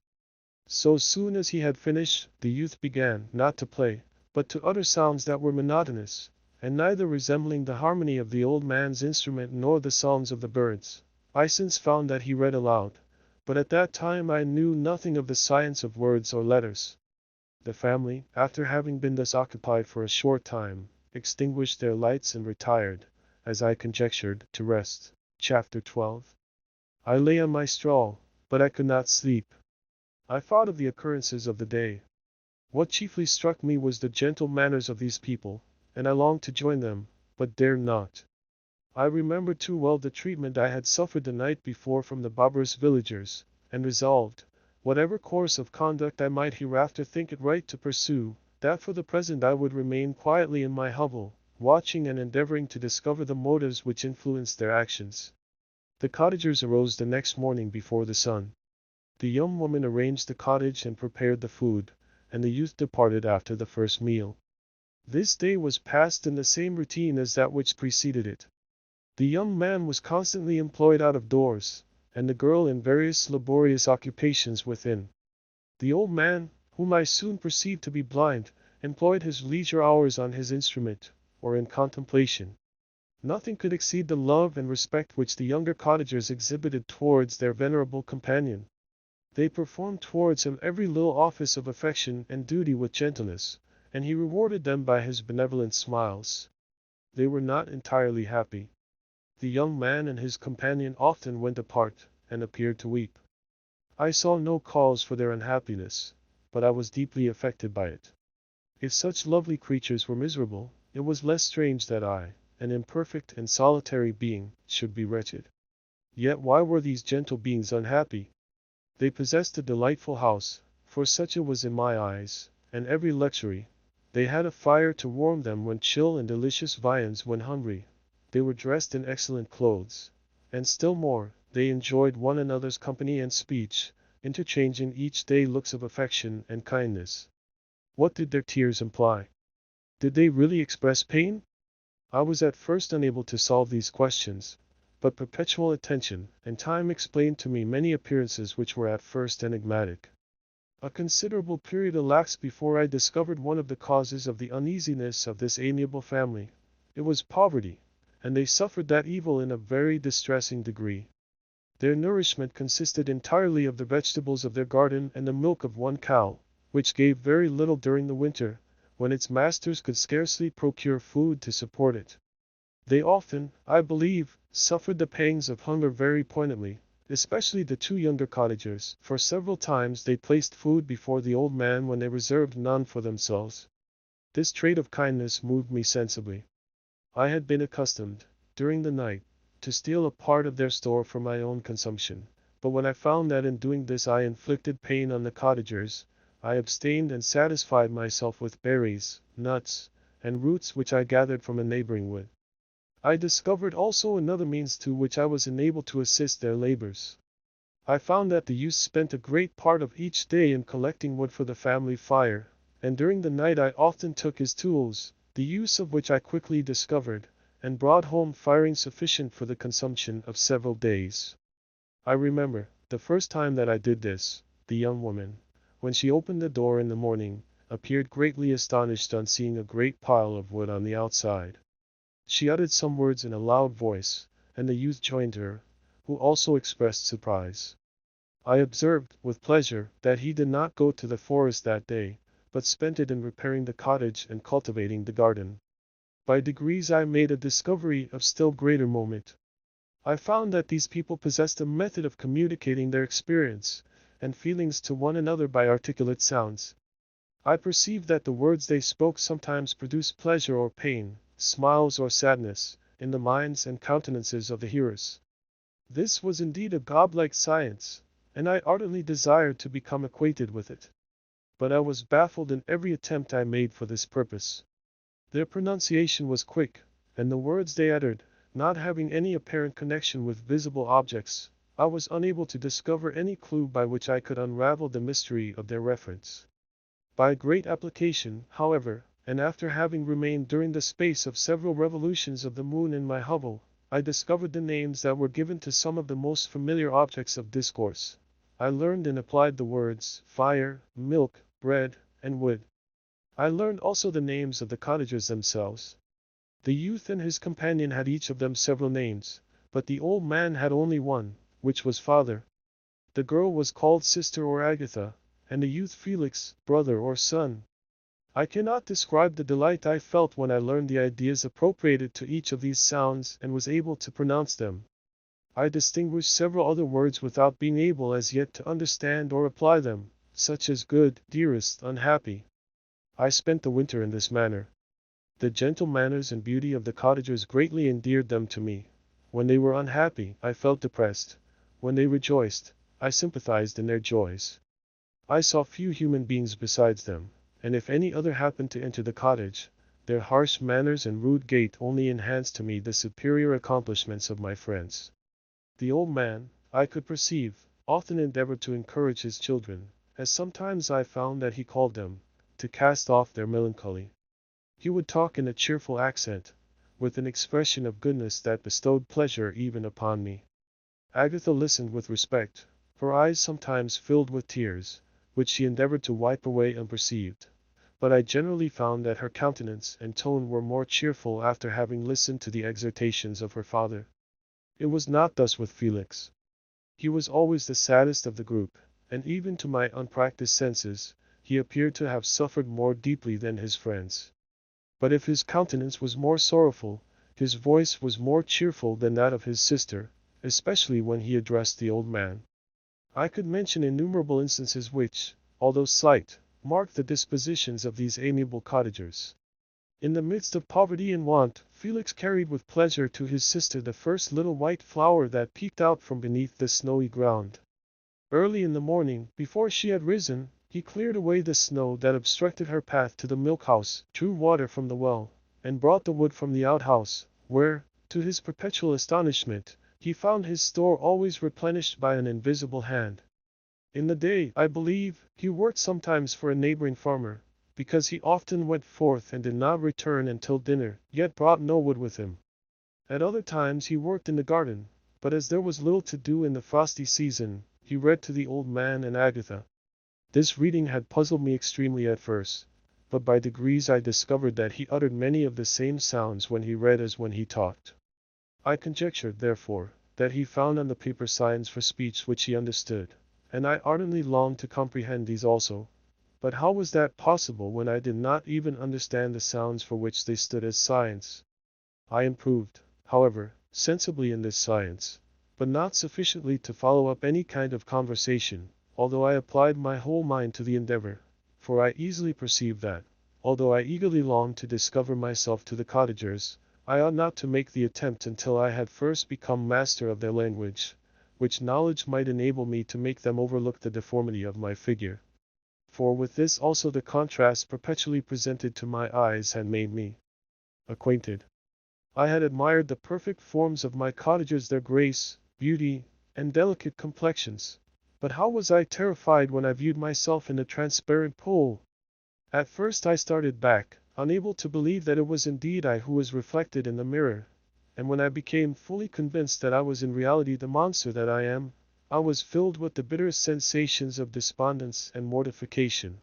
So soon as he had finished, the youth began, not to play, but to utter sounds that were monotonous, and neither resembling the harmony of the old man's instrument nor the songs of the birds. I since found that he read aloud, but at that time I knew nothing of the science of words or letters. The family, after having been thus occupied for a short time, extinguished their lights and retired, as I conjectured, to rest. Chapter 12. I lay on my straw, but I could not sleep. I thought of the occurrences of the day. What chiefly struck me was the gentle manners of these people, and I longed to join them, but dared not. I remembered too well the treatment I had suffered the night before from the barbarous villagers, and resolved, whatever course of conduct I might hereafter think it right to pursue, that for the present I would remain quietly in my hovel, watching and endeavoring to discover the motives which influenced their actions. The cottagers arose the next morning before the sun. The young woman arranged the cottage and prepared the food, and the youth departed after the first meal. This day was passed in the same routine as that which preceded it. The young man was constantly employed out of doors, and the girl in various laborious occupations within. The old man, whom I soon perceived to be blind, employed his leisure hours on his instrument, or in contemplation. Nothing could exceed the love and respect which the younger cottagers exhibited towards their venerable companion. They performed towards him every little office of affection and duty with gentleness, and he rewarded them by his benevolent smiles. They were not entirely happy. The young man and his companion often went apart, and appeared to weep. I saw no cause for their unhappiness, but I was deeply affected by it. If such lovely creatures were miserable, it was less strange that I, an imperfect and solitary being, should be wretched. Yet why were these gentle beings unhappy? They possessed a delightful house, for such it was in my eyes, and every luxury. They had a fire to warm them when chill and delicious viands when hungry. They were dressed in excellent clothes, and still more, they enjoyed one another's company and speech, interchanging each day looks of affection and kindness. What did their tears imply? Did they really express pain? I was at first unable to solve these questions, but perpetual attention and time explained to me many appearances which were at first enigmatic. A considerable period elapsed before I discovered one of the causes of the uneasiness of this amiable family. It was poverty, and they suffered that evil in a very distressing degree. Their nourishment consisted entirely of the vegetables of their garden and the milk of one cow, which gave very little during the winter, when its masters could scarcely procure food to support it. They often, I believe, suffered the pangs of hunger very poignantly, especially the two younger cottagers, for several times they placed food before the old man when they reserved none for themselves. This trait of kindness moved me sensibly. I had been accustomed, during the night, to steal a part of their store for my own consumption, but when I found that in doing this I inflicted pain on the cottagers, I abstained and satisfied myself with berries, nuts, and roots which I gathered from a neighboring wood. I discovered also another means to which I was enabled to assist their labors. I found that the youth spent a great part of each day in collecting wood for the family fire, and during the night I often took his tools, the use of which I quickly discovered, and brought home firing sufficient for the consumption of several days. I remember, the first time that I did this, the young woman, when she opened the door in the morning, appeared greatly astonished on seeing a great pile of wood on the outside. She uttered some words in a loud voice, and the youth joined her, who also expressed surprise. I observed, with pleasure, that he did not go to the forest that day, but spent it in repairing the cottage and cultivating the garden. By degrees I made a discovery of still greater moment. I found that these people possessed a method of communicating their experience and feelings to one another by articulate sounds. I perceived that the words they spoke sometimes produced pleasure or pain, smiles or sadness, in the minds and countenances of the hearers. This was indeed a godlike science, and I ardently desired to become acquainted with it. but I was baffled in every attempt I made for this purpose. Their pronunciation was quick, and the words they uttered, not having any apparent connection with visible objects, I was unable to discover any clue by which I could unravel the mystery of their reference. By great application, however, and after having remained during the space of several revolutions of the moon in my hovel, I discovered the names that were given to some of the most familiar objects of discourse. I learned and applied the words fire, milk, bread, and wood. I learned also the names of the cottagers themselves. The youth and his companion had each of them several names, but the old man had only one, which was father. The girl was called sister or Agatha, and the youth Felix, brother or son. I cannot describe the delight I felt when I learned the ideas appropriated to each of these sounds and was able to pronounce them. I distinguished several other words without being able as yet to understand or apply them, such as good, dearest, unhappy. I spent the winter in this manner. The gentle manners and beauty of the cottagers greatly endeared them to me. When they were unhappy, I felt depressed. When they rejoiced, I sympathized in their joys. I saw few human beings besides them, and if any other happened to enter the cottage, their harsh manners and rude gait only enhanced to me the superior accomplishments of my friends. The old man, I could perceive, often endeavored to encourage his children, as sometimes I found that he called them, to cast off their melancholy. He would talk in a cheerful accent, with an expression of goodness that bestowed pleasure even upon me. Agatha listened with respect, her eyes sometimes filled with tears, which she endeavored to wipe away unperceived. But I generally found that her countenance and tone were more cheerful after having listened to the exhortations of her father. It was not thus with Felix. He was always the saddest of the group, and even to my unpracticed senses, he appeared to have suffered more deeply than his friends. But if his countenance was more sorrowful, his voice was more cheerful than that of his sister, especially when he addressed the old man. I could mention innumerable instances which, although slight, marked the dispositions of these amiable cottagers. In the midst of poverty and want, Felix carried with pleasure to his sister the first little white flower that peeped out from beneath the snowy ground. Early in the morning, before she had risen, he cleared away the snow that obstructed her path to the milk-house, drew water from the well, and brought the wood from the outhouse, where, to his perpetual astonishment, he found his store always replenished by an invisible hand. In the day, I believe, he worked sometimes for a neighboring farmer, because he often went forth and did not return until dinner, yet brought no wood with him. At other times he worked in the garden, but as there was little to do in the frosty season, he read to the old man and Agatha. This reading had puzzled me extremely at first, but by degrees I discovered that he uttered many of the same sounds when he read as when he talked. I conjectured, therefore, that he found on the paper signs for speech which he understood, and I ardently longed to comprehend these also. But how was that possible when I did not even understand the sounds for which they stood as signs? I improved, however, sensibly in this science, but not sufficiently to follow up any kind of conversation, although I applied my whole mind to the endeavor, for I easily perceived that, although I eagerly longed to discover myself to the cottagers, I ought not to make the attempt until I had first become master of their language, which knowledge might enable me to make them overlook the deformity of my figure. For with this also the contrast perpetually presented to my eyes had made me acquainted. I had admired the perfect forms of my cottagers, their grace, beauty, and delicate complexions. But how was I terrified when I viewed myself in the transparent pool! At first I started back, unable to believe that it was indeed I who was reflected in the mirror, and when I became fully convinced that I was in reality the monster that I am, I was filled with the bitterest sensations of despondence and mortification.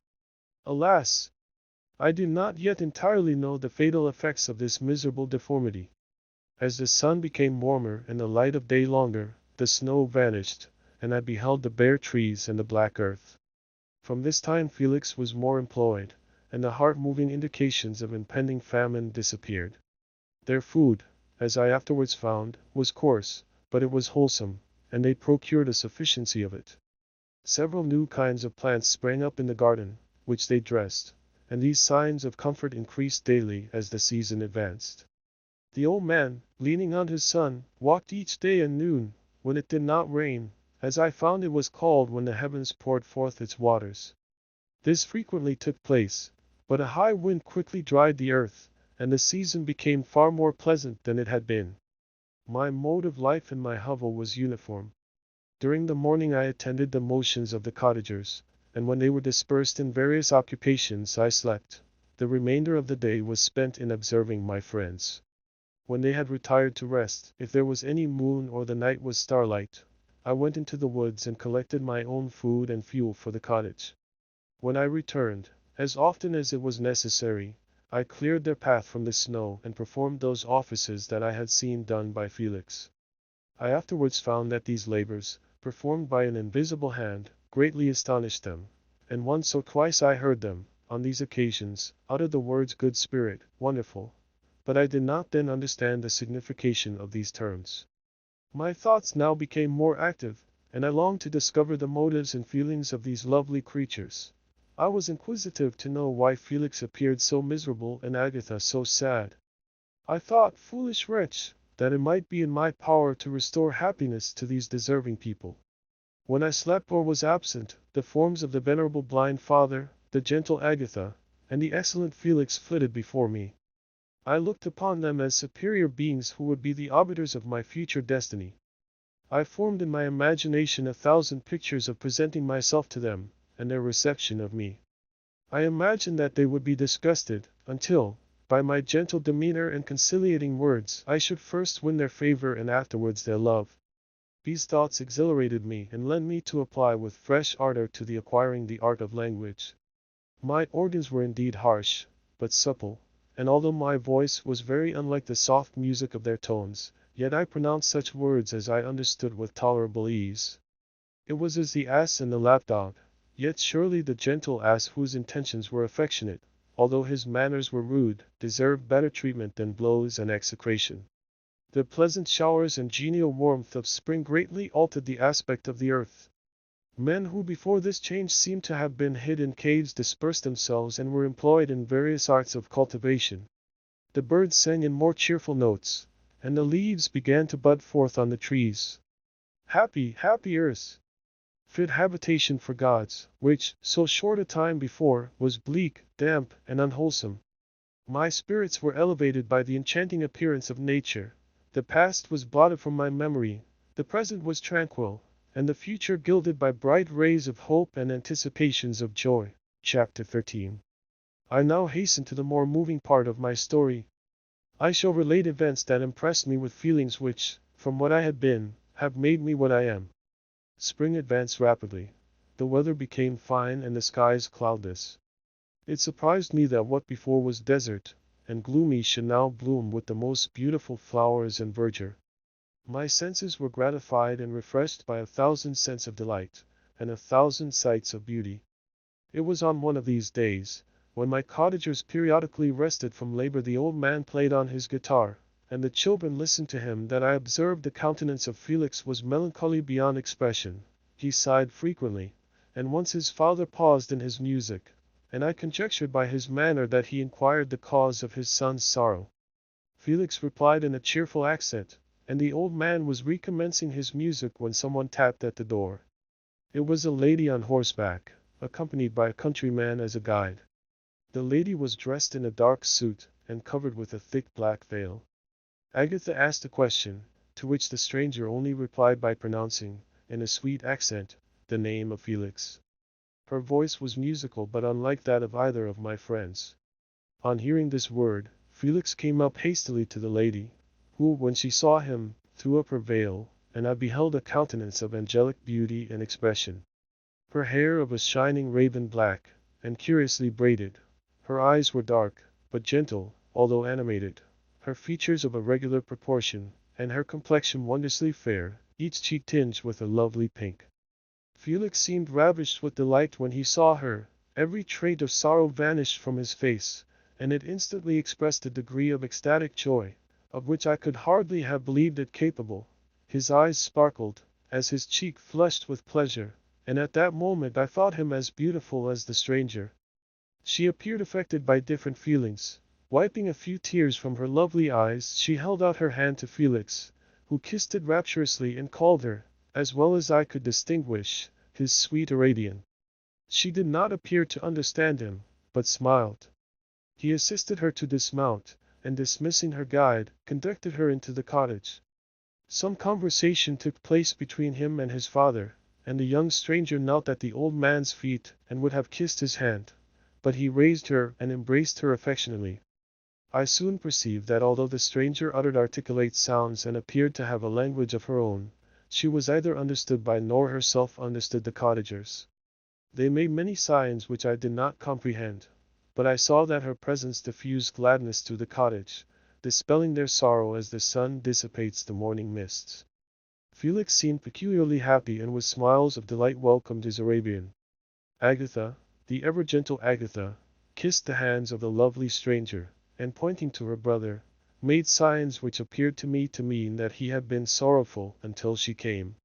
Alas! I do not yet entirely know the fatal effects of this miserable deformity. As the sun became warmer and the light of day longer, the snow vanished, and I beheld the bare trees and the black earth. From this time Felix was more employed, and the heart-moving indications of impending famine disappeared. Their food, as I afterwards found, was coarse, but it was wholesome, and they procured a sufficiency of it. Several new kinds of plants sprang up in the garden, which they dressed, and these signs of comfort increased daily as the season advanced. The old man, leaning on his son, walked each day at noon, when it did not rain, as I found it was called when the heavens poured forth its waters. This frequently took place, but a high wind quickly dried the earth, and the season became far more pleasant than it had been. My mode of life in my hovel was uniform. During the morning I attended the motions of the cottagers, and when they were dispersed in various occupations I slept. The remainder of the day was spent in observing my friends. When they had retired to rest, if there was any moon or the night was starlight, I went into the woods and collected my own food and fuel for the cottage. When I returned, as often as it was necessary, I cleared their path from the snow and performed those offices that I had seen done by Felix. I afterwards found that these labors, performed by an invisible hand, greatly astonished them, and once or twice I heard them, on these occasions, utter the words good spirit, wonderful, but I did not then understand the signification of these terms. My thoughts now became more active, and I longed to discover the motives and feelings of these lovely creatures. I was inquisitive to know why Felix appeared so miserable and Agatha so sad. I thought, foolish wretch, that it might be in my power to restore happiness to these deserving people. When I slept or was absent, the forms of the venerable blind father, the gentle Agatha, and the excellent Felix flitted before me. I looked upon them as superior beings who would be the arbiters of my future destiny. I formed in my imagination 1,000 pictures of presenting myself to them, and their reception of me. I imagined that they would be disgusted, until, by my gentle demeanor and conciliating words, I should first win their favor and afterwards their love. These thoughts exhilarated me and led me to apply with fresh ardor to the acquiring the art of language. My organs were indeed harsh, but supple, and although my voice was very unlike the soft music of their tones, yet I pronounced such words as I understood with tolerable ease. It was as the ass and the lapdog, yet surely the gentle ass whose intentions were affectionate, although his manners were rude, deserved better treatment than blows and execration. The pleasant showers and genial warmth of spring greatly altered the aspect of the earth. Men who before this change seemed to have been hid in caves dispersed themselves and were employed in various arts of cultivation. The birds sang in more cheerful notes, and the leaves began to bud forth on the trees. Happy, happy earth! Fit habitation for gods, which, so short a time before, was bleak, damp, and unwholesome. My spirits were elevated by the enchanting appearance of nature. The past was blotted from my memory, the present was tranquil, and the future gilded by bright rays of hope and anticipations of joy. Chapter 13. I now hasten to the more moving part of my story. I shall relate events that impressed me with feelings which, from what I had been, have made me what I am. Spring advanced rapidly. The weather became fine and the skies cloudless. It surprised me that what before was desert and gloomy should now bloom with the most beautiful flowers and verdure. My senses were gratified and refreshed by 1,000 scents of delight, and 1,000 sights of beauty. It was on one of these days, when my cottagers periodically rested from labor, the old man played on his guitar, and the children listened to him, that I observed the countenance of Felix was melancholy beyond expression. He sighed frequently, and once his father paused in his music, and I conjectured by his manner that he inquired the cause of his son's sorrow. Felix replied in a cheerful accent, and the old man was recommencing his music when someone tapped at the door. It was a lady on horseback, accompanied by a countryman as a guide. The lady was dressed in a dark suit, and covered with a thick black veil. Agatha asked a question, to which the stranger only replied by pronouncing, in a sweet accent, the name of Felix. Her voice was musical but unlike that of either of my friends. On hearing this word, Felix came up hastily to the lady, who, when she saw him, threw up her veil, and I beheld a countenance of angelic beauty and expression. Her hair of a shining raven black, and curiously braided. Her eyes were dark, but gentle, although animated. Her features of a regular proportion, and her complexion wondrously fair, each cheek tinged with a lovely pink. Felix seemed ravished with delight when he saw her. Every trait of sorrow vanished from his face, and it instantly expressed a degree of ecstatic joy, of which I could hardly have believed it capable. His eyes sparkled, as his cheek flushed with pleasure, and at that moment I thought him as beautiful as the stranger. She appeared affected by different feelings. Wiping a few tears from her lovely eyes, she held out her hand to Felix, who kissed it rapturously and called her, as well as I could distinguish, his sweet Arabian. She did not appear to understand him, but smiled. He assisted her to dismount, and dismissing her guide, conducted her into the cottage. Some conversation took place between him and his father, and the young stranger knelt at the old man's feet and would have kissed his hand, but he raised her and embraced her affectionately. I soon perceived that although the stranger uttered articulate sounds and appeared to have a language of her own, she was either understood by nor herself understood the cottagers. They made many signs which I did not comprehend, but I saw that her presence diffused gladness through the cottage, dispelling their sorrow as the sun dissipates the morning mists. Felix seemed peculiarly happy and with smiles of delight welcomed his Arabian. Agatha, the ever-gentle Agatha, kissed the hands of the lovely stranger, and pointing to her brother, made signs which appeared to me to mean that he had been sorrowful until she came.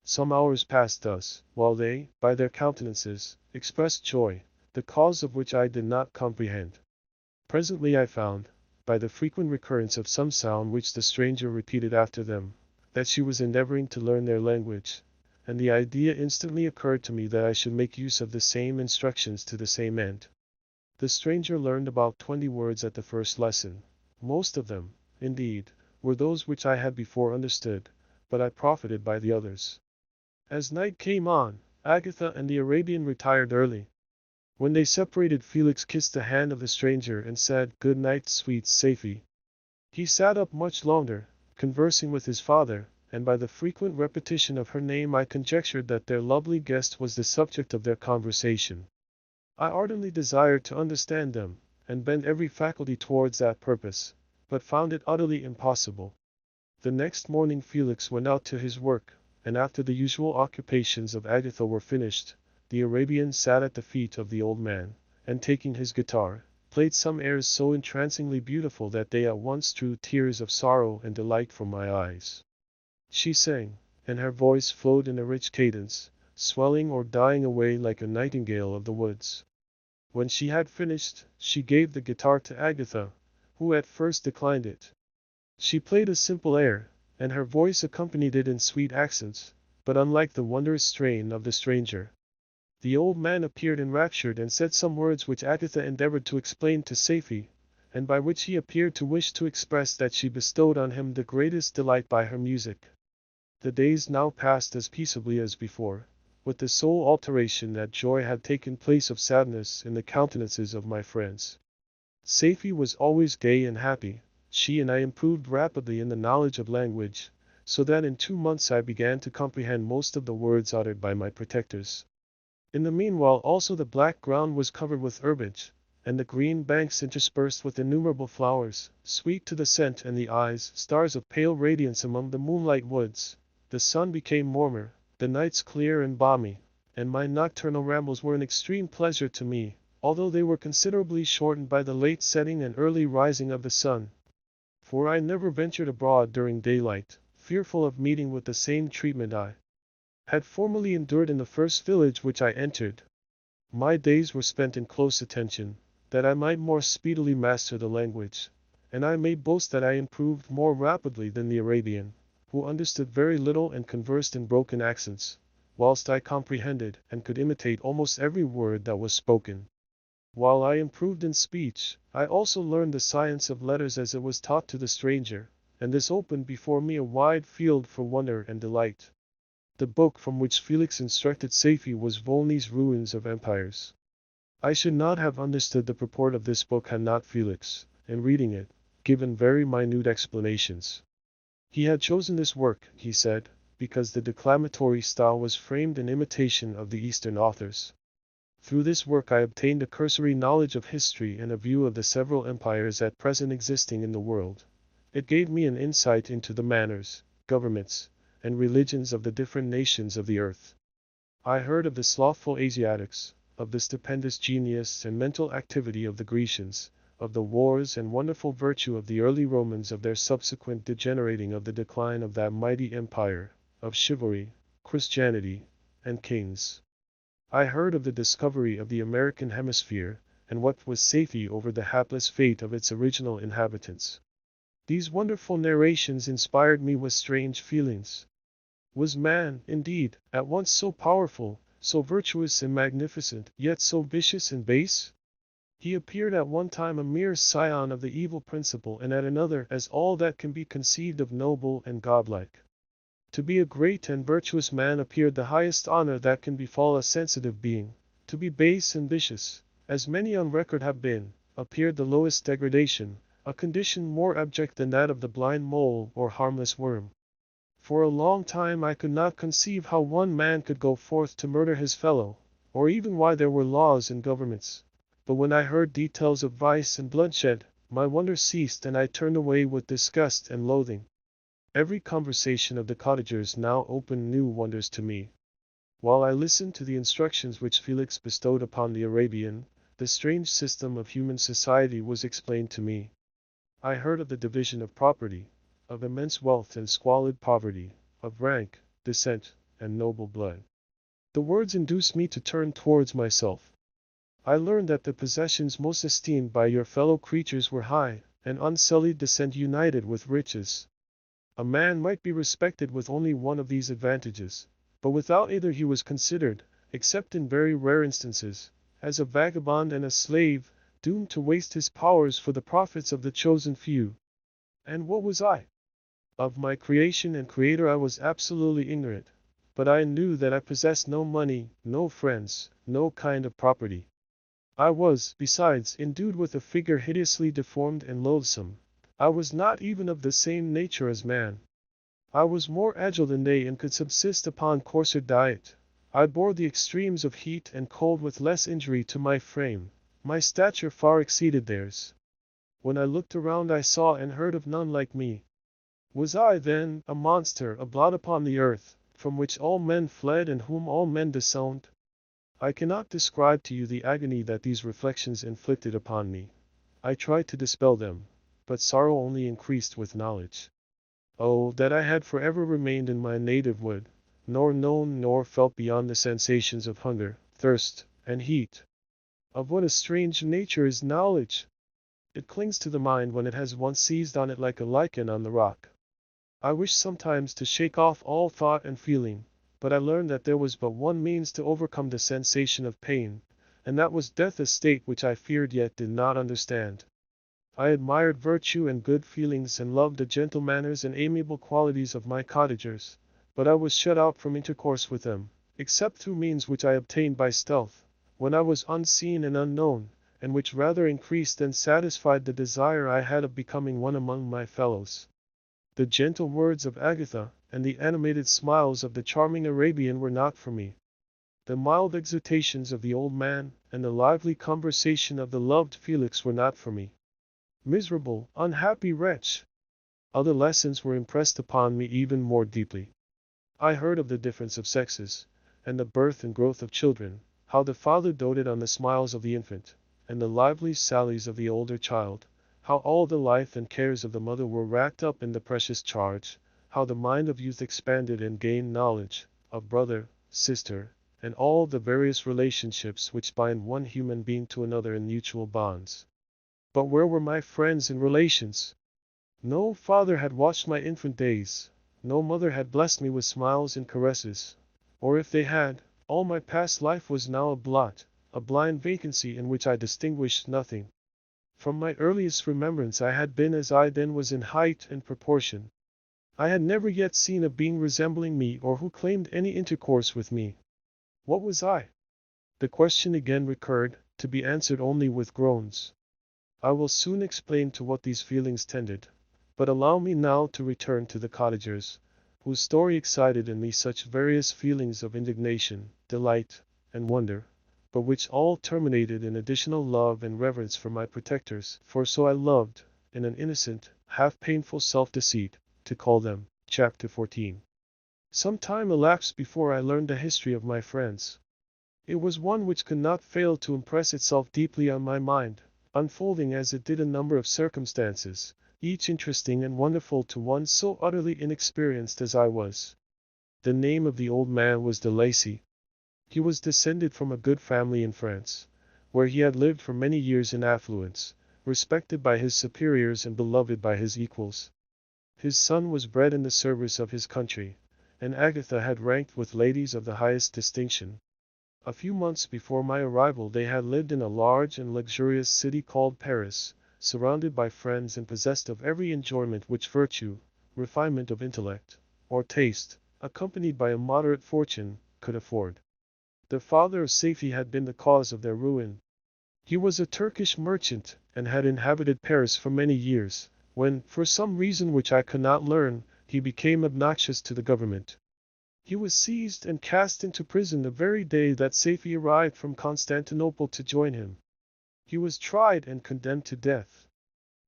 Some hours passed thus, while they, by their countenances, expressed joy, the cause of which I did not comprehend. Presently I found, by the frequent recurrence of some sound which the stranger repeated after them, that she was endeavoring to learn their language, and the idea instantly occurred to me that I should make use of the same instructions to the same end. The stranger learned about 20 words at the first lesson. Most of them, indeed, were those which I had before understood, but I profited by the others. As night came on, Agatha and the Arabian retired early. When they separated, Felix kissed the hand of the stranger and said, "Good night, sweet Safie." He sat up much longer, conversing with his father, and by the frequent repetition of her name I conjectured that their lovely guest was the subject of their conversation. I ardently desired to understand them, and bent every faculty towards that purpose, but found it utterly impossible. The next morning Felix went out to his work, and after the usual occupations of Agatha were finished, the Arabian sat at the feet of the old man, and taking his guitar, played some airs so entrancingly beautiful that they at once drew tears of sorrow and delight from my eyes. She sang, and her voice flowed in a rich cadence, swelling or dying away like a nightingale of the woods. When she had finished, she gave the guitar to Agatha, who at first declined it. She played a simple air, and her voice accompanied it in sweet accents, but unlike the wondrous strain of the stranger. The old man appeared enraptured and said some words which Agatha endeavored to explain to Safie, and by which he appeared to wish to express that she bestowed on him the greatest delight by her music. The days now passed as peaceably as before, with the sole alteration that joy had taken place of sadness in the countenances of my friends. Safie was always gay and happy. She and I improved rapidly in the knowledge of language, so that in 2 months I began to comprehend most of the words uttered by my protectors. In the meanwhile also the black ground was covered with herbage, and the green banks interspersed with innumerable flowers, sweet to the scent and the eyes, stars of pale radiance among the moonlight woods. The sun became warmer, the nights clear and balmy, and my nocturnal rambles were an extreme pleasure to me, although they were considerably shortened by the late setting and early rising of the sun. For I never ventured abroad during daylight, fearful of meeting with the same treatment I had formerly endured in the first village which I entered. My days were spent in close attention, that I might more speedily master the language, and I may boast that I improved more rapidly than the Arabian, who understood very little and conversed in broken accents, whilst I comprehended and could imitate almost every word that was spoken. While I improved in speech, I also learned the science of letters as it was taught to the stranger, and this opened before me a wide field for wonder and delight. The book from which Felix instructed Safie was Volney's Ruins of Empires. I should not have understood the purport of this book had not Felix, in reading it, given very minute explanations. He had chosen this work, he said, because the declamatory style was framed in imitation of the Eastern authors. Through this work I obtained a cursory knowledge of history and a view of the several empires at present existing in the world. It gave me an insight into the manners, governments, and religions of the different nations of the earth. I heard of the slothful Asiatics, of the stupendous genius and mental activity of the Grecians, of the wars and wonderful virtue of the early Romans, of their subsequent degenerating, of the decline of that mighty empire, of chivalry, Christianity, and kings. I heard of the discovery of the American hemisphere, and what was Safie over the hapless fate of its original inhabitants. These wonderful narrations inspired me with strange feelings. Was man, indeed, at once so powerful, so virtuous and magnificent, yet so vicious and base? He appeared at one time a mere scion of the evil principle, and at another as all that can be conceived of noble and godlike. To be a great and virtuous man appeared the highest honor that can befall a sensitive being. To be base and vicious, as many on record have been, appeared the lowest degradation, a condition more abject than that of the blind mole or harmless worm. For a long time I could not conceive how one man could go forth to murder his fellow, or even why there were laws and governments. But when I heard details of vice and bloodshed, my wonder ceased and I turned away with disgust and loathing. Every conversation of the cottagers now opened new wonders to me. While I listened to the instructions which Felix bestowed upon the Arabian, the strange system of human society was explained to me. I heard of the division of property, of immense wealth and squalid poverty, of rank, descent, and noble blood. The words induced me to turn towards myself. I learned that the possessions most esteemed by your fellow creatures were high and unsullied descent united with riches. A man might be respected with only one of these advantages, but without either he was considered, except in very rare instances, as a vagabond and a slave, doomed to waste his powers for the profits of the chosen few. And what was I? Of my creation and creator I was absolutely ignorant, but I knew that I possessed no money, no friends, no kind of property. I was, besides, endued with a figure hideously deformed and loathsome. I was not even of the same nature as man. I was more agile than they and could subsist upon coarser diet. I bore the extremes of heat and cold with less injury to my frame. My stature far exceeded theirs. When I looked around I saw and heard of none like me. Was I, then, a monster, a blot upon the earth, from which all men fled and whom all men disowned? I cannot describe to you the agony that these reflections inflicted upon me. I tried to dispel them, but sorrow only increased with knowledge. Oh, that I had forever remained in my native wood, nor known nor felt beyond the sensations of hunger, thirst, and heat. Of what a strange nature is knowledge! It clings to the mind when it has once seized on it like a lichen on the rock. I wish sometimes to shake off all thought and feeling, but I learned that there was but one means to overcome the sensation of pain, and that was death, a state which I feared yet did not understand. I admired virtue and good feelings and loved the gentle manners and amiable qualities of my cottagers, but I was shut out from intercourse with them, except through means which I obtained by stealth, when I was unseen and unknown, and which rather increased than satisfied the desire I had of becoming one among my fellows. The gentle words of Agatha and the animated smiles of the charming Arabian were not for me. The mild exhortations of the old man and the lively conversation of the loved Felix were not for me. Miserable, unhappy wretch! Other lessons were impressed upon me even more deeply. I heard of the difference of sexes, and the birth and growth of children, how the father doted on the smiles of the infant, and the lively sallies of the older child, how all the life and cares of the mother were racked up in the precious charge, how the mind of youth expanded and gained knowledge of brother, sister, and all the various relationships which bind one human being to another in mutual bonds. But where were my friends and relations? No father had watched my infant days, no mother had blessed me with smiles and caresses, or if they had, all my past life was now a blot, a blind vacancy in which I distinguished nothing. From my earliest remembrance I had been as I then was in height and proportion. I had never yet seen a being resembling me or who claimed any intercourse with me. What was I? The question again recurred, to be answered only with groans. I will soon explain to what these feelings tended, but allow me now to return to the cottagers, whose story excited in me such various feelings of indignation, delight, and wonder, but which all terminated in additional love and reverence for my protectors, for so I loved, in an innocent, half-painful self-deceit, to call them. Chapter 14. Some time elapsed before I learned the history of my friends. It was one which could not fail to impress itself deeply on my mind, unfolding as it did a number of circumstances, each interesting and wonderful to one so utterly inexperienced as I was. The name of the old man was de Lacy. He was descended from a good family in France, where he had lived for many years in affluence, respected by his superiors and beloved by his equals. His son was bred in the service of his country, and Agatha had ranked with ladies of the highest distinction. A few months before my arrival they had lived in a large and luxurious city called Paris, surrounded by friends and possessed of every enjoyment which virtue, refinement of intellect, or taste, accompanied by a moderate fortune, could afford. The father of Safie had been the cause of their ruin. He was a Turkish merchant, and had inhabited Paris for many years, when, for some reason which I could not learn, he became obnoxious to the government. He was seized and cast into prison the very day that Safie arrived from Constantinople to join him. He was tried and condemned to death.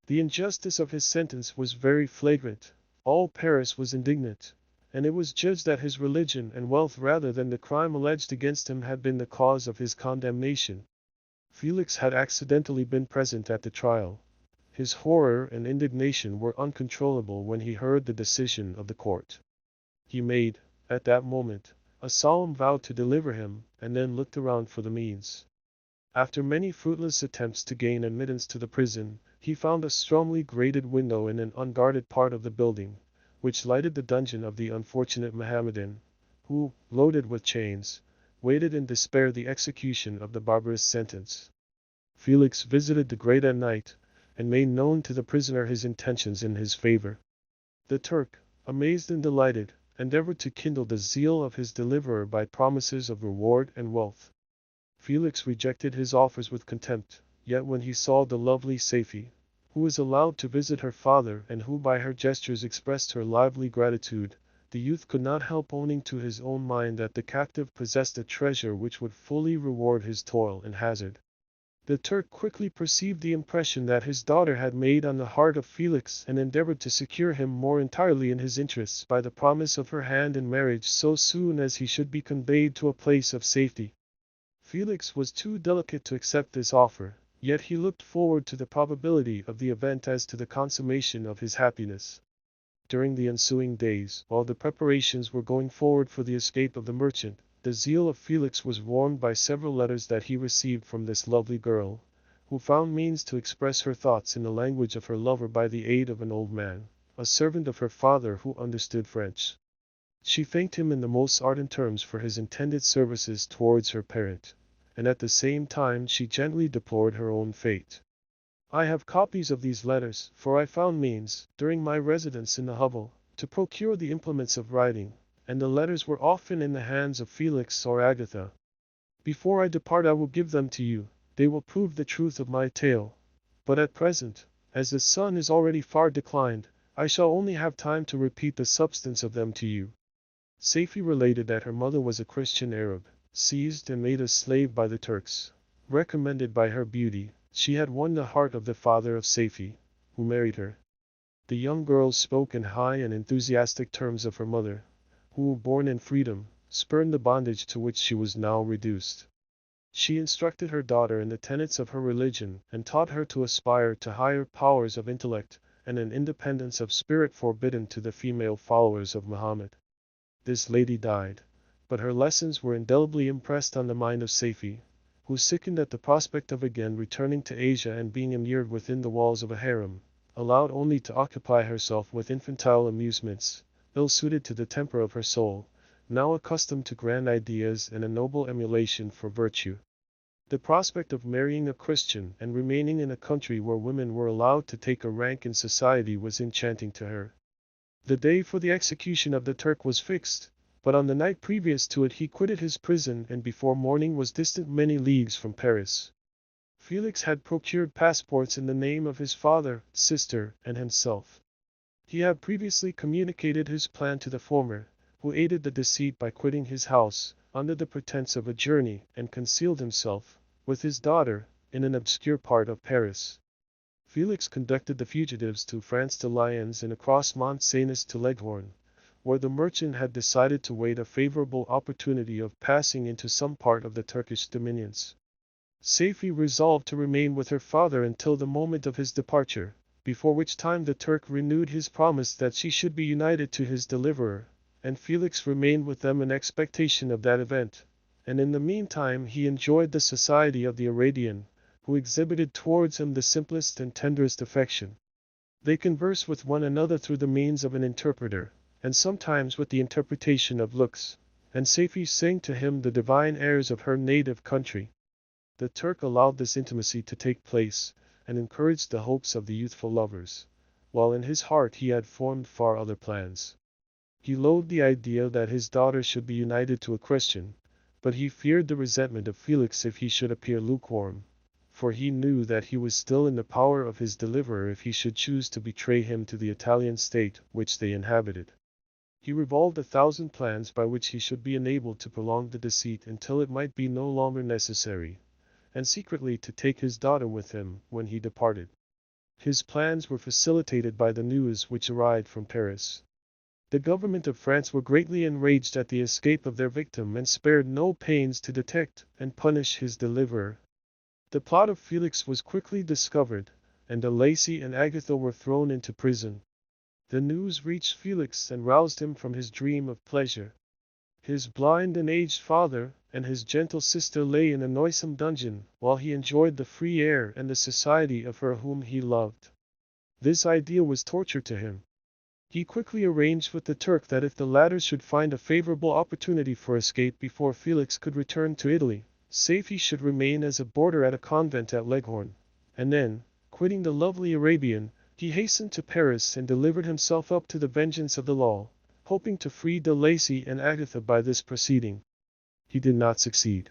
The injustice of his sentence was very flagrant. All Paris was indignant, and it was judged that his religion and wealth rather than the crime alleged against him had been the cause of his condemnation. Felix had accidentally been present at the trial. His horror and indignation were uncontrollable when he heard the decision of the court. He made, at that moment, a solemn vow to deliver him, and then looked around for the means. After many fruitless attempts to gain admittance to the prison, he found a strongly grated window in an unguarded part of the building, which lighted the dungeon of the unfortunate Mohammedan, who, loaded with chains, waited in despair the execution of the barbarous sentence. Felix visited the grate at night, and made known to the prisoner his intentions in his favor. The Turk, amazed and delighted, endeavored to kindle the zeal of his deliverer by promises of reward and wealth. Felix rejected his offers with contempt, yet when he saw the lovely Safie, who was allowed to visit her father and who by her gestures expressed her lively gratitude, the youth could not help owning to his own mind that the captive possessed a treasure which would fully reward his toil and hazard. The Turk quickly perceived the impression that his daughter had made on the heart of Felix and endeavored to secure him more entirely in his interests by the promise of her hand in marriage so soon as he should be conveyed to a place of safety. Felix was too delicate to accept this offer, yet he looked forward to the probability of the event as to the consummation of his happiness. During the ensuing days, while the preparations were going forward for the escape of the merchant, the zeal of Felix was warmed by several letters that he received from this lovely girl, who found means to express her thoughts in the language of her lover by the aid of an old man, a servant of her father who understood French. She thanked him in the most ardent terms for his intended services towards her parent, and at the same time she gently deplored her own fate. I have copies of these letters, for I found means, during my residence in the hovel, to procure the implements of writing, and the letters were often in the hands of Felix or Agatha. Before I depart I will give them to you, they will prove the truth of my tale. But at present, as the sun is already far declined, I shall only have time to repeat the substance of them to you. Safie related that her mother was a Christian Arab, seized and made a slave by the Turks. Recommended by her beauty, she had won the heart of the father of Safie, who married her. The young girl spoke in high and enthusiastic terms of her mother, who, born in freedom, spurned the bondage to which she was now reduced. She instructed her daughter in the tenets of her religion, and taught her to aspire to higher powers of intellect, and an independence of spirit forbidden to the female followers of Muhammad. This lady died, but her lessons were indelibly impressed on the mind of Safie, who sickened at the prospect of again returning to Asia and being immured within the walls of a harem, allowed only to occupy herself with infantile amusements, ill-suited to the temper of her soul, now accustomed to grand ideas and a noble emulation for virtue. The prospect of marrying a Christian and remaining in a country where women were allowed to take a rank in society was enchanting to her. The day for the execution of the Turk was fixed, but on the night previous to it he quitted his prison and before morning was distant many leagues from Paris. Felix had procured passports in the name of his father, sister, and himself. He had previously communicated his plan to the former, who aided the deceit by quitting his house, under the pretense of a journey, and concealed himself, with his daughter, in an obscure part of Paris. Felix conducted the fugitives to France to Lyons and across Mont Cenis to Leghorn, where the merchant had decided to wait a favorable opportunity of passing into some part of the Turkish dominions. Safie resolved to remain with her father until the moment of his departure, before which time the Turk renewed his promise that she should be united to his deliverer, and Felix remained with them in expectation of that event, and in the meantime he enjoyed the society of the Arabian, who exhibited towards him the simplest and tenderest affection. They conversed with one another through the means of an interpreter, and sometimes with the interpretation of looks, and Safie sang to him the divine airs of her native country. The Turk allowed this intimacy to take place, and encouraged the hopes of the youthful lovers, while in his heart he had formed far other plans. He loathed the idea that his daughter should be united to a Christian, but he feared the resentment of Felix if he should appear lukewarm, for he knew that he was still in the power of his deliverer if he should choose to betray him to the Italian state which they inhabited. He revolved 1,000 plans by which he should be enabled to prolong the deceit until it might be no longer necessary, and secretly to take his daughter with him when he departed. His plans were facilitated by the news which arrived from Paris. The government of France were greatly enraged at the escape of their victim and spared no pains to detect and punish his deliverer. The plot of Felix was quickly discovered, and de Lacy and Agatha were thrown into prison. The news reached Felix and roused him from his dream of pleasure. His blind and aged father and his gentle sister lay in a noisome dungeon, while he enjoyed the free air and the society of her whom he loved. This idea was torture to him. He quickly arranged with the Turk that if the latter should find a favorable opportunity for escape before Felix could return to Italy, Safie should remain as a boarder at a convent at Leghorn, and then, quitting the lovely Arabian, he hastened to Paris and delivered himself up to the vengeance of the law, hoping to free de Lacy and Agatha by this proceeding. He did not succeed.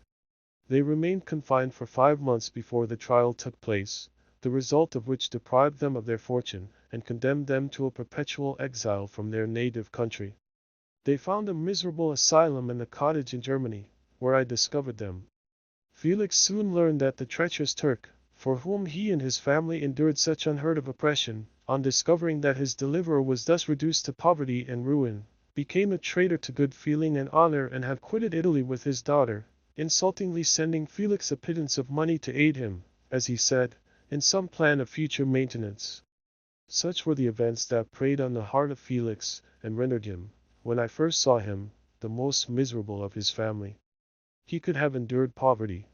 They remained confined for 5 months before the trial took place, the result of which deprived them of their fortune, and condemned them to a perpetual exile from their native country. They found a miserable asylum in a cottage in Germany, where I discovered them. Felix soon learned that the treacherous Turk, for whom he and his family endured such unheard of oppression, on discovering that his deliverer was thus reduced to poverty and ruin, became a traitor to good feeling and honor and had quitted Italy with his daughter, insultingly sending Felix a pittance of money to aid him, as he said, in some plan of future maintenance. Such were the events that preyed on the heart of Felix, and rendered him, when I first saw him, the most miserable of his family. He could have endured poverty,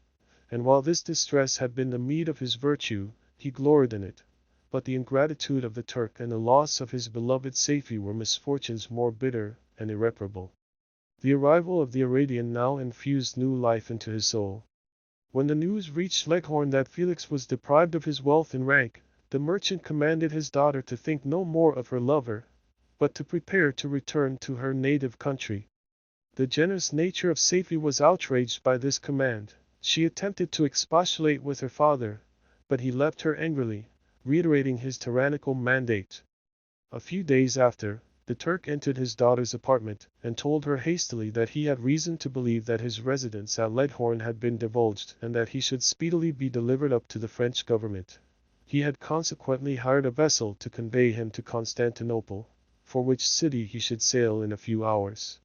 and while this distress had been the meed of his virtue, he gloried in it. But the ingratitude of the Turk and the loss of his beloved Safie were misfortunes more bitter and irreparable. The arrival of the Arabian now infused new life into his soul. When the news reached Leghorn that Felix was deprived of his wealth and rank, the merchant commanded his daughter to think no more of her lover, but to prepare to return to her native country. The generous nature of Safie was outraged by this command. She attempted to expostulate with her father, but he left her angrily, reiterating his tyrannical mandate. A few days after, the Turk entered his daughter's apartment, and told her hastily that he had reason to believe that his residence at Leghorn had been divulged, and that he should speedily be delivered up to the French government. He had consequently hired a vessel to convey him to Constantinople, for which city he should sail in a few hours.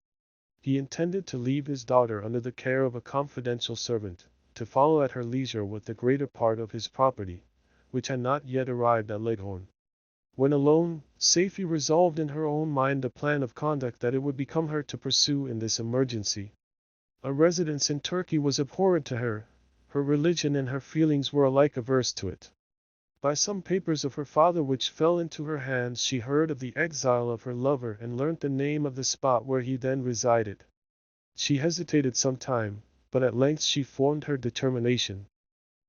He intended to leave his daughter under the care of a confidential servant, to follow at her leisure with the greater part of his property, which had not yet arrived at Leghorn. When alone, Safie resolved in her own mind a plan of conduct that it would become her to pursue in this emergency. A residence in Turkey was abhorrent to her. Her religion and her feelings were alike averse to it. By some papers of her father which fell into her hands she heard of the exile of her lover and learnt the name of the spot where he then resided. She hesitated some time, but at length she formed her determination.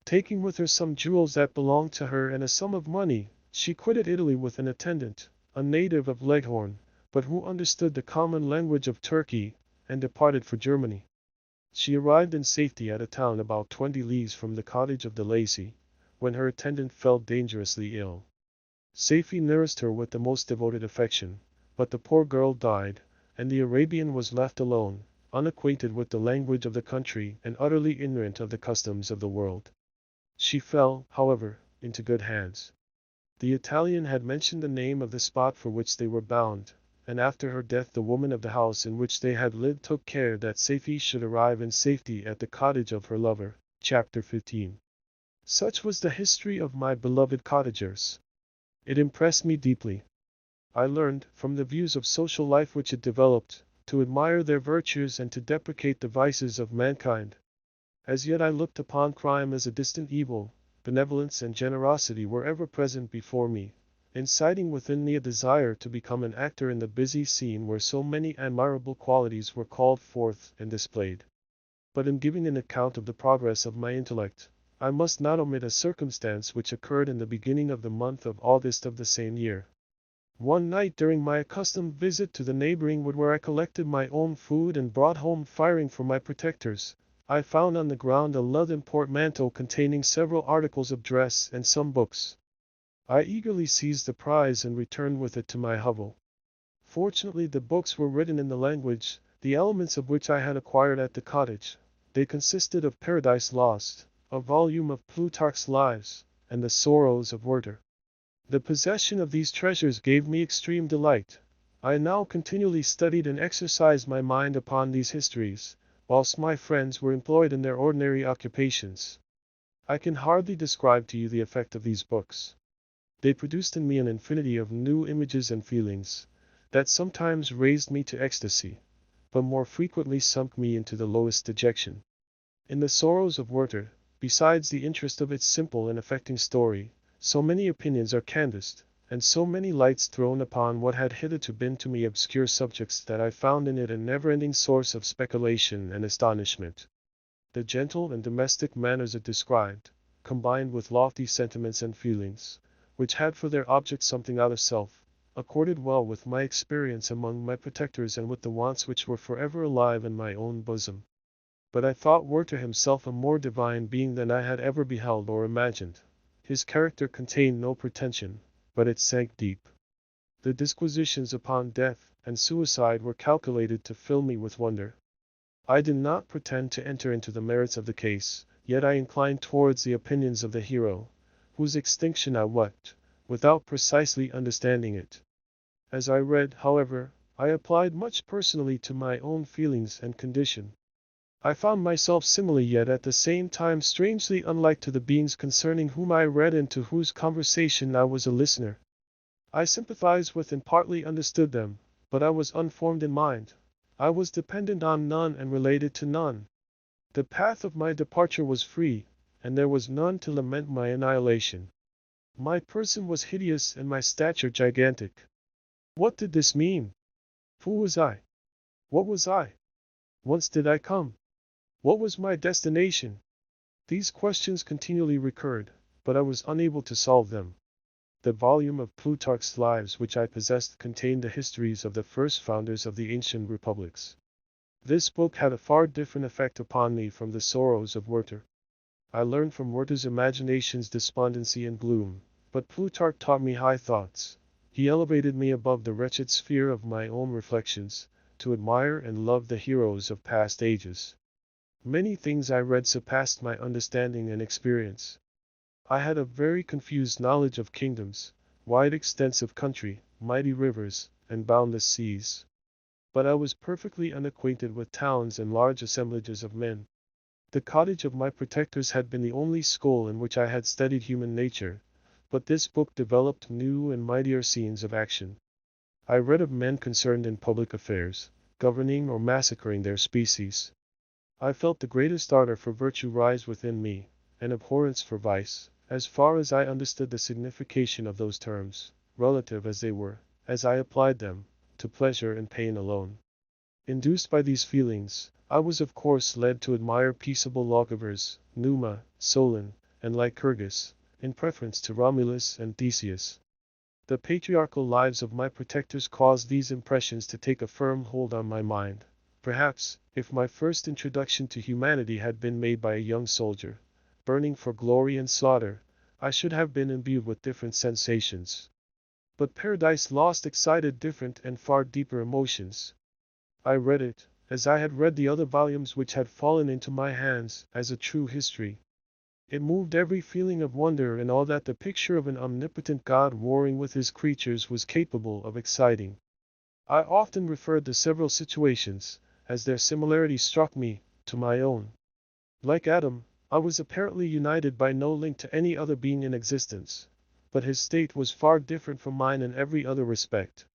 Taking with her some jewels that belonged to her and a sum of money, she quitted Italy with an attendant, a native of Leghorn, but who understood the common language of Turkey, and departed for Germany. She arrived in safety at a town about 20 leagues from the cottage of de Lacy, when her attendant fell dangerously ill. Safie nursed her with the most devoted affection, but the poor girl died, and the Arabian was left alone, unacquainted with the language of the country and utterly ignorant of the customs of the world. She fell, however, into good hands. The Italian had mentioned the name of the spot for which they were bound, and after her death the woman of the house in which they had lived took care that Safie should arrive in safety at the cottage of her lover. Chapter 15. Such was the history of my beloved cottagers. It impressed me deeply. I learned, from the views of social life which it developed, to admire their virtues and to deprecate the vices of mankind. As yet I looked upon crime as a distant evil. Benevolence and generosity were ever present before me, inciting within me a desire to become an actor in the busy scene where so many admirable qualities were called forth and displayed. But in giving an account of the progress of my intellect, I must not omit a circumstance which occurred in the beginning of the month of August of the same year. One night during my accustomed visit to the neighboring wood where I collected my own food and brought home firing for my protectors, I found on the ground a leathern portmanteau containing several articles of dress and some books. I eagerly seized the prize and returned with it to my hovel. Fortunately the books were written in the language, the elements of which I had acquired at the cottage. They consisted of Paradise Lost, a volume of Plutarch's Lives, and the Sorrows of Werther. The possession of these treasures gave me extreme delight. I now continually studied and exercised my mind upon these histories, whilst my friends were employed in their ordinary occupations. I can hardly describe to you the effect of these books. They produced in me an infinity of new images and feelings, that sometimes raised me to ecstasy, but more frequently sunk me into the lowest dejection. In the Sorrows of Werther, besides the interest of its simple and affecting story, so many opinions are canvassed, and so many lights thrown upon what had hitherto been to me obscure subjects that I found in it a never-ending source of speculation and astonishment. The gentle and domestic manners it described, combined with lofty sentiments and feelings, which had for their object something out of self, accorded well with my experience among my protectors and with the wants which were forever alive in my own bosom. But I thought Werther himself a more divine being than I had ever beheld or imagined. His character contained no pretension, but it sank deep. The disquisitions upon death and suicide were calculated to fill me with wonder. I did not pretend to enter into the merits of the case, yet I inclined towards the opinions of the hero, whose extinction I wept, without precisely understanding it. As I read, however, I applied much personally to my own feelings and condition. I found myself similarly yet at the same time strangely unlike to the beings concerning whom I read and to whose conversation I was a listener. I sympathized with and partly understood them, but I was unformed in mind. I was dependent on none and related to none. The path of my departure was free, and there was none to lament my annihilation. My person was hideous and my stature gigantic. What did this mean? Who was I? What was I? Whence did I come? What was my destination? These questions continually recurred, but I was unable to solve them. The volume of Plutarch's Lives which I possessed contained the histories of the first founders of the ancient republics. This book had a far different effect upon me from the Sorrows of Werther. I learned from Werther's imagination's despondency and gloom, but Plutarch taught me high thoughts. He elevated me above the wretched sphere of my own reflections, to admire and love the heroes of past ages. Many things I read surpassed my understanding and experience. I had a very confused knowledge of kingdoms, wide extensive country, mighty rivers, and boundless seas. But I was perfectly unacquainted with towns and large assemblages of men. The cottage of my protectors had been the only school in which I had studied human nature, but this book developed new and mightier scenes of action. I read of men concerned in public affairs, governing or massacring their species. I felt the greatest ardor for virtue rise within me, and abhorrence for vice, as far as I understood the signification of those terms, relative as they were, as I applied them, to pleasure and pain alone. Induced by these feelings, I was of course led to admire peaceable lawgivers, Numa, Solon, and Lycurgus, in preference to Romulus and Theseus. The patriarchal lives of my protectors caused these impressions to take a firm hold on my mind. Perhaps, if my first introduction to humanity had been made by a young soldier, burning for glory and slaughter, I should have been imbued with different sensations. But Paradise Lost excited different and far deeper emotions. I read it, as I had read the other volumes which had fallen into my hands, as a true history. It moved every feeling of wonder and all that the picture of an omnipotent God warring with his creatures was capable of exciting. I often referred the several situations, as their similarity struck me, to my own. Like Adam, I was apparently united by no link to any other being in existence, but his state was far different from mine in every other respect.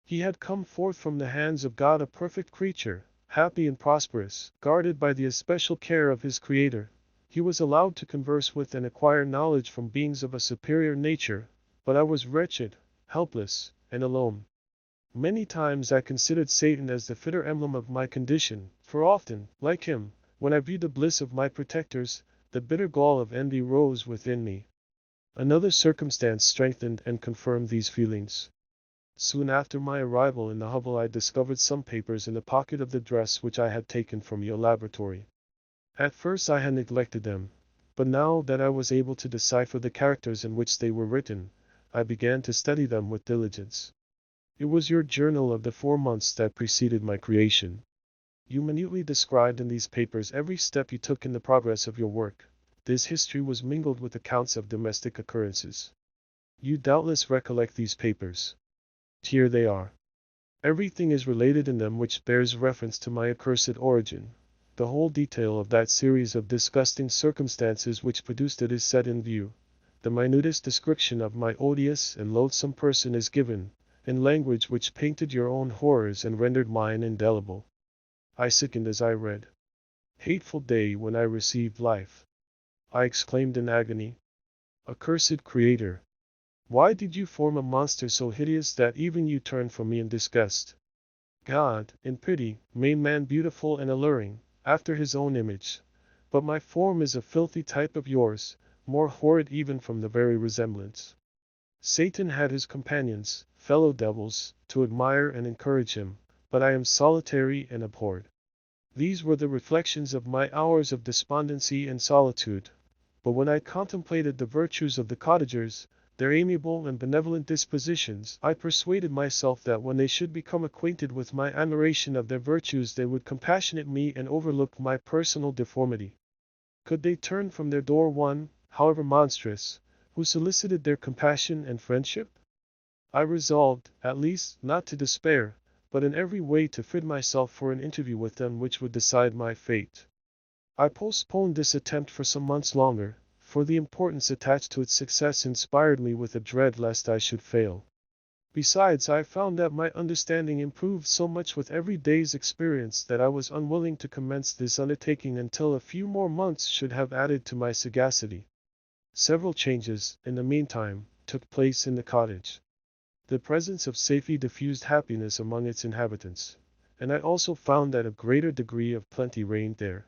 He had come forth from the hands of God a perfect creature, happy and prosperous, guarded by the especial care of his Creator. He was allowed to converse with and acquire knowledge from beings of a superior nature, but I was wretched, helpless, and alone. Many times I considered Satan as the fitter emblem of my condition, for often, like him, when I viewed the bliss of my protectors, the bitter gall of envy rose within me. Another circumstance strengthened and confirmed these feelings. Soon after my arrival in the hovel I discovered some papers in the pocket of the dress which I had taken from your laboratory. At first I had neglected them, but now that I was able to decipher the characters in which they were written, I began to study them with diligence. It was your journal of the 4 months that preceded my creation. You minutely described in these papers every step you took in the progress of your work. This history was mingled with accounts of domestic occurrences. You doubtless recollect these papers. Here they are. Everything is related in them which bears reference to my accursed origin. The whole detail of that series of disgusting circumstances which produced it is set in view. The minutest description of my odious and loathsome person is given, in language which painted your own horrors and rendered mine indelible. I sickened as I read. Hateful day when I received life! I exclaimed in agony. Accursed Creator! Why did you form a monster so hideous that even you turned from me in disgust? God, in pity, made man beautiful and alluring, after his own image. But my form is a filthy type of yours, more horrid even from the very resemblance. Satan had his companions, fellow devils, to admire and encourage him, but I am solitary and abhorred. These were the reflections of my hours of despondency and solitude. But when I contemplated the virtues of the cottagers, their amiable and benevolent dispositions, I persuaded myself that when they should become acquainted with my admiration of their virtues they would compassionate me and overlook my personal deformity. Could they turn from their door one, however monstrous, who solicited their compassion and friendship? I resolved, at least, not to despair, but in every way to fit myself for an interview with them which would decide my fate. I postponed this attempt for some months longer, for the importance attached to its success inspired me with a dread lest I should fail. Besides, I found that my understanding improved so much with every day's experience that I was unwilling to commence this undertaking until a few more months should have added to my sagacity. Several changes, in the meantime, took place in the cottage. The presence of safety diffused happiness among its inhabitants, and I also found that a greater degree of plenty reigned there.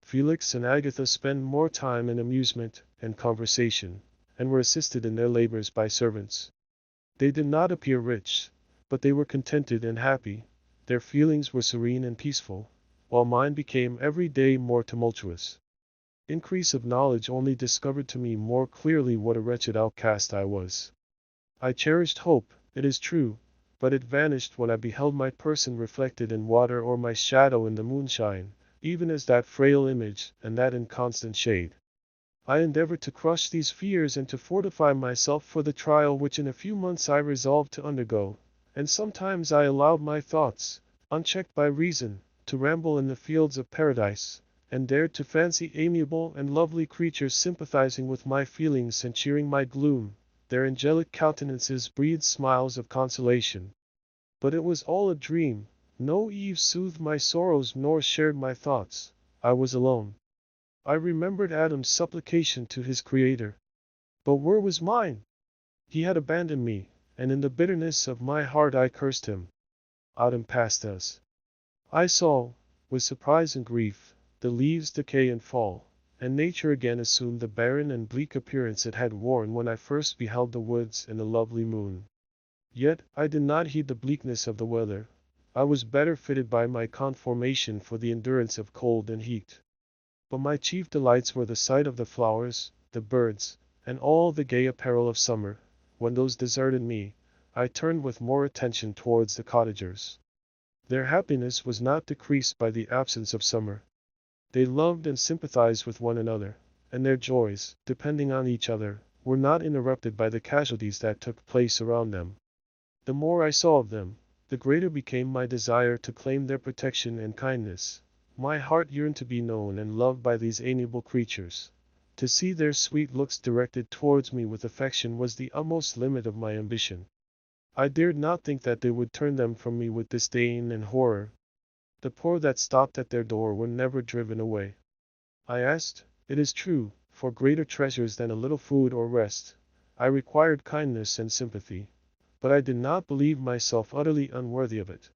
Felix and Agatha spent more time in amusement and conversation, and were assisted in their labors by servants. They did not appear rich, but they were contented and happy. Their feelings were serene and peaceful, while mine became every day more tumultuous. Increase of knowledge only discovered to me more clearly what a wretched outcast I was. I cherished hope, it is true, but it vanished when I beheld my person reflected in water or my shadow in the moonshine, even as that frail image, and that in constant shade. I endeavored to crush these fears and to fortify myself for the trial which in a few months I resolved to undergo, and sometimes I allowed my thoughts, unchecked by reason, to ramble in the fields of paradise, and dared to fancy amiable and lovely creatures sympathizing with my feelings and cheering my gloom. Their angelic countenances breathed smiles of consolation. But it was all a dream. No Eve soothed my sorrows nor shared my thoughts. I was alone. I remembered Adam's supplication to his Creator. But where was mine? He had abandoned me, and in the bitterness of my heart I cursed him. Autumn passed us. I saw, with surprise and grief, the leaves decay and fall, and nature again assumed the barren and bleak appearance it had worn when I first beheld the woods and the lovely moon. Yet I did not heed the bleakness of the weather. I was better fitted by my conformation for the endurance of cold and heat. But my chief delights were the sight of the flowers, the birds, and all the gay apparel of summer. When those deserted me, I turned with more attention towards the cottagers. Their happiness was not decreased by the absence of summer. They loved and sympathized with one another, and their joys, depending on each other, were not interrupted by the casualties that took place around them. The more I saw of them, the greater became my desire to claim their protection and kindness. My heart yearned to be known and loved by these amiable creatures. To see their sweet looks directed towards me with affection was the utmost limit of my ambition. I dared not think that they would turn them from me with disdain and horror. The poor that stopped at their door were never driven away. I asked, it is true, for greater treasures than a little food or rest, I required kindness and sympathy, but I did not believe myself utterly unworthy of it.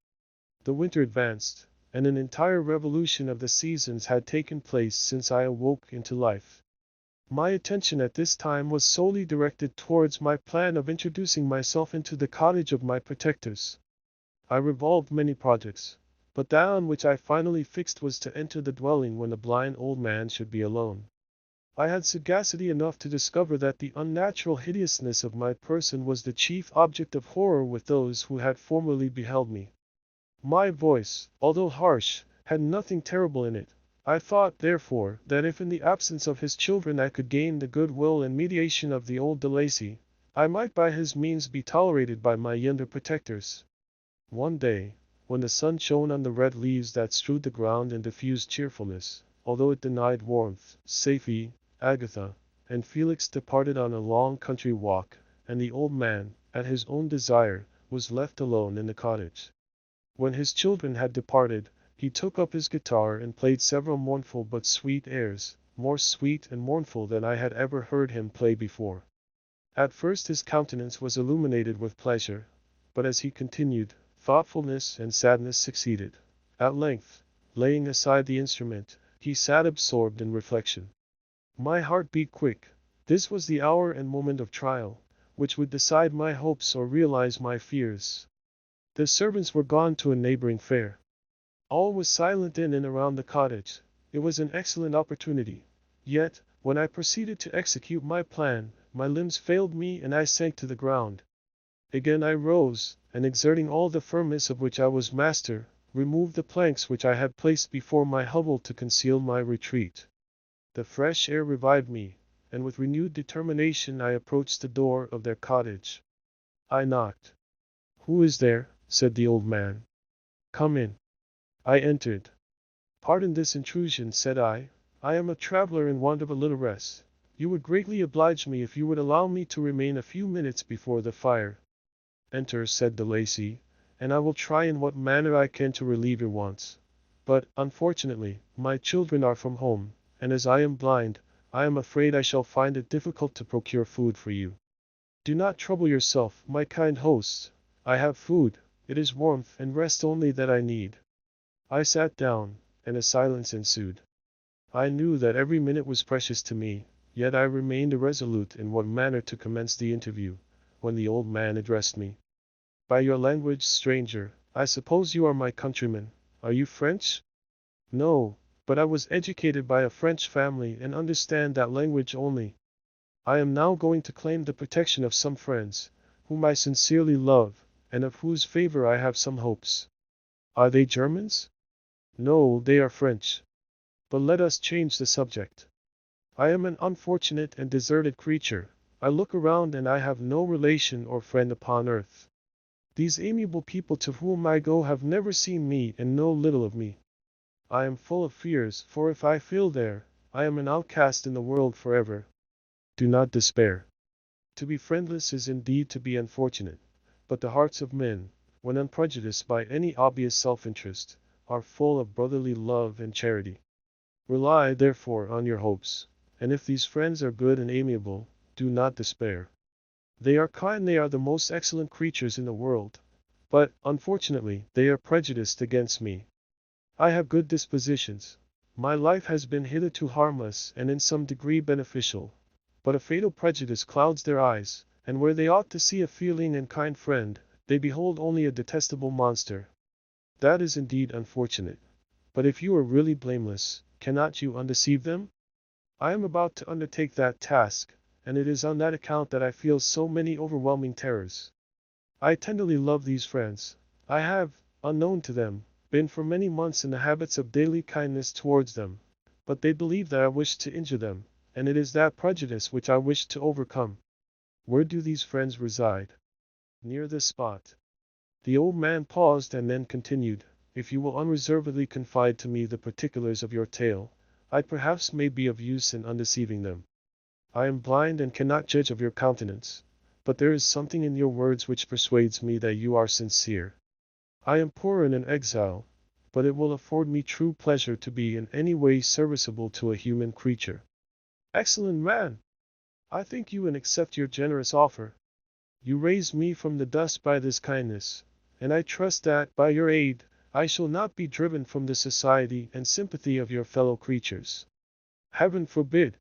The winter advanced, and an entire revolution of the seasons had taken place since I awoke into life. My attention at this time was solely directed towards my plan of introducing myself into the cottage of my protectors. I revolved many projects, but that on which I finally fixed was to enter the dwelling when the blind old man should be alone. I had sagacity enough to discover that the unnatural hideousness of my person was the chief object of horror with those who had formerly beheld me. My voice, although harsh, had nothing terrible in it. I thought, therefore, that if in the absence of his children I could gain the goodwill and mediation of the old de Lacy, I might by his means be tolerated by my younger protectors. One day, when the sun shone on the red leaves that strewed the ground and diffused cheerfulness, although it denied warmth, Safie, Agatha, and Felix departed on a long country walk, and the old man, at his own desire, was left alone in the cottage. When his children had departed, he took up his guitar and played several mournful but sweet airs, more sweet and mournful than I had ever heard him play before. At first his countenance was illuminated with pleasure, but as he continued, thoughtfulness and sadness succeeded. At length, laying aside the instrument, he sat absorbed in reflection. My heart beat quick. This was the hour and moment of trial, which would decide my hopes or realize my fears. The servants were gone to a neighboring fair. All was silent in and around the cottage. It was an excellent opportunity. Yet, when I proceeded to execute my plan, my limbs failed me and I sank to the ground. Again I rose, and exerting all the firmness of which I was master, removed the planks which I had placed before my hovel to conceal my retreat. The fresh air revived me, and with renewed determination I approached the door of their cottage. I knocked. "Who is there?" said the old man. "Come in." I entered. "Pardon this intrusion," said I. "I am a traveler in want of a little rest. You would greatly oblige me if you would allow me to remain a few minutes before the fire." "Enter," said de Lacy, "and I will try in what manner I can to relieve your wants. But, unfortunately, my children are from home, and as I am blind, I am afraid I shall find it difficult to procure food for you." "Do not trouble yourself, my kind host. I have food, it is warmth and rest only that I need." I sat down, and a silence ensued. I knew that every minute was precious to me, yet I remained irresolute in what manner to commence the interview, when the old man addressed me. "By your language, stranger, I suppose you are my countryman. Are you French?" "No, but I was educated by a French family and understand that language only. I am now going to claim the protection of some friends, whom I sincerely love, and of whose favor I have some hopes." "Are they Germans?" "No, they are French. But let us change the subject. I am an unfortunate and deserted creature. I look around and I have no relation or friend upon earth. These amiable people to whom I go have never seen me and know little of me. I am full of fears, for if I fail there, I am an outcast in the world forever." "Do not despair. To be friendless is indeed to be unfortunate, but the hearts of men, when unprejudiced by any obvious self-interest, are full of brotherly love and charity. Rely, therefore, on your hopes, and if these friends are good and amiable, do not despair. They are kind, they are the most excellent creatures in the world, but, unfortunately, they are prejudiced against me. I have good dispositions. My life has been hitherto harmless and in some degree beneficial, but a fatal prejudice clouds their eyes, and where they ought to see a feeling and kind friend, they behold only a detestable monster. That is indeed unfortunate. But if you are really blameless, cannot you undeceive them? I am about to undertake that task, and it is on that account that I feel so many overwhelming terrors. I tenderly love these friends. I have, unknown to them, been for many months in the habits of daily kindness towards them, but they believe that I wish to injure them, and it is that prejudice which I wish to overcome." "Where do these friends reside?" "Near this spot." The old man paused and then continued, "If you will unreservedly confide to me the particulars of your tale, I perhaps may be of use in undeceiving them. I am blind and cannot judge of your countenance, but there is something in your words which persuades me that you are sincere. I am poor and an exile, but it will afford me true pleasure to be in any way serviceable to a human creature." "Excellent man! I thank you and accept your generous offer. You raised me from the dust by this kindness, and I trust that, by your aid, I shall not be driven from the society and sympathy of your fellow creatures. Heaven forbid!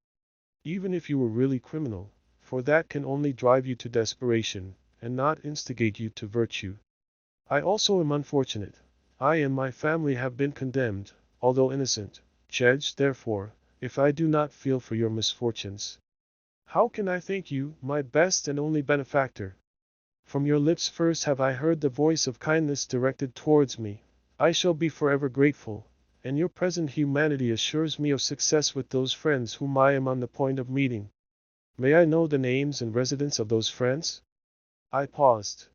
Even if you were really criminal, for that can only drive you to desperation, and not instigate you to virtue. I also am unfortunate. I and my family have been condemned, although innocent. Judge, therefore, if I do not feel for your misfortunes. How can I thank you, my best and only benefactor? From your lips first have I heard the voice of kindness directed towards me. I shall be forever grateful, and your present humanity assures me of success with those friends whom I am on the point of meeting. May I know the names and residence of those friends? I paused.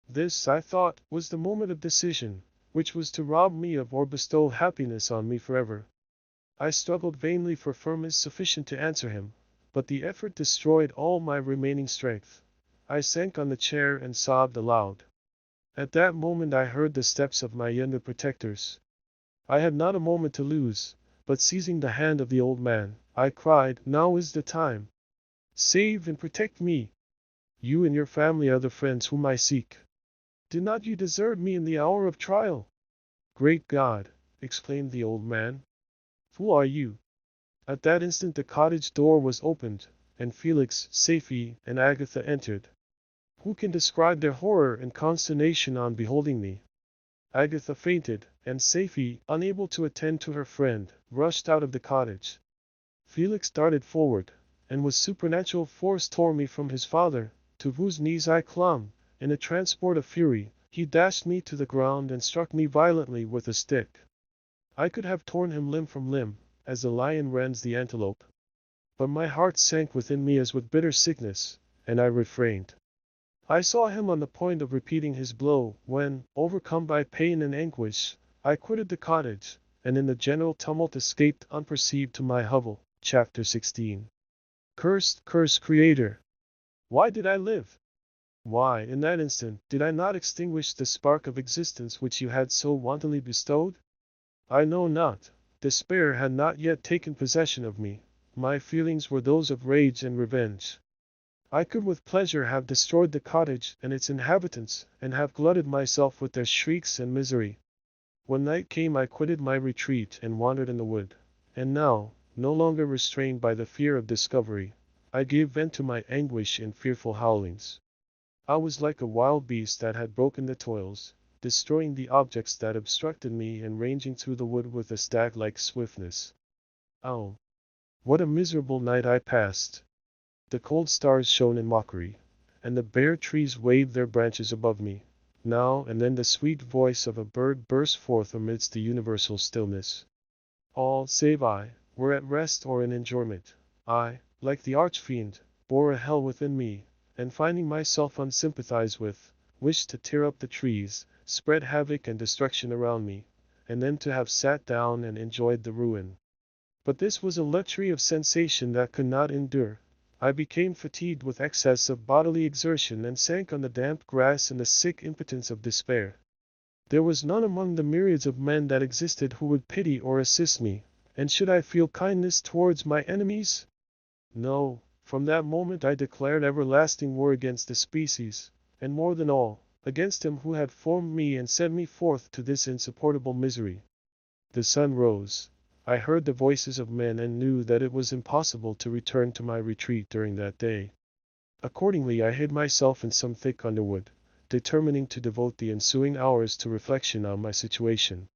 This, I thought, was the moment of decision, which was to rob me of or bestow happiness on me forever. I struggled vainly for firmness sufficient to answer him, but the effort destroyed all my remaining strength. I sank on the chair and sobbed aloud. At that moment I heard the steps of my younger protectors. I had not a moment to lose, but seizing the hand of the old man, I cried, "Now is the time. Save and protect me. You and your family are the friends whom I seek. Did not you desert me in the hour of trial?" "Great God!" exclaimed the old man. "Who are you?" At that instant the cottage door was opened, and Felix, Safie, and Agatha entered. Who can describe their horror and consternation on beholding me? Agatha fainted, and Safie, unable to attend to her friend, rushed out of the cottage. Felix darted forward, and with supernatural force tore me from his father, to whose knees I clung. In a transport of fury, he dashed me to the ground and struck me violently with a stick. I could have torn him limb from limb, as the lion rends the antelope. But my heart sank within me as with bitter sickness, and I refrained. I saw him on the point of repeating his blow, when, overcome by pain and anguish, I quitted the cottage, and in the general tumult escaped unperceived to my hovel. Chapter 16. Cursed Creator! Why did I live? Why, in that instant, did I not extinguish the spark of existence which you had so wantonly bestowed? I know not. Despair had not yet taken possession of me. My feelings were those of rage and revenge. I could with pleasure have destroyed the cottage and its inhabitants, and have glutted myself with their shrieks and misery. When night came I quitted my retreat and wandered in the wood, and now, no longer restrained by the fear of discovery, I gave vent to my anguish in fearful howlings. I was like a wild beast that had broken the toils, destroying the objects that obstructed me and ranging through the wood with a stag-like swiftness. Oh, what a miserable night I passed! The cold stars shone in mockery, and the bare trees waved their branches above me. Now and then the sweet voice of a bird burst forth amidst the universal stillness. All, save I, were at rest or in enjoyment. I, like the arch-fiend, bore a hell within me, and finding myself unsympathized with, wished to tear up the trees, spread havoc and destruction around me, and then to have sat down and enjoyed the ruin. But this was a luxury of sensation that could not endure. I became fatigued with excess of bodily exertion and sank on the damp grass in the sick impotence of despair. There was none among the myriads of men that existed who would pity or assist me, and should I feel kindness towards my enemies? No, from that moment I declared everlasting war against the species, and more than all, against him who had formed me and sent me forth to this insupportable misery. The sun rose. I heard the voices of men and knew that it was impossible to return to my retreat during that day. Accordingly I hid myself in some thick underwood, determining to devote the ensuing hours to reflection on my situation.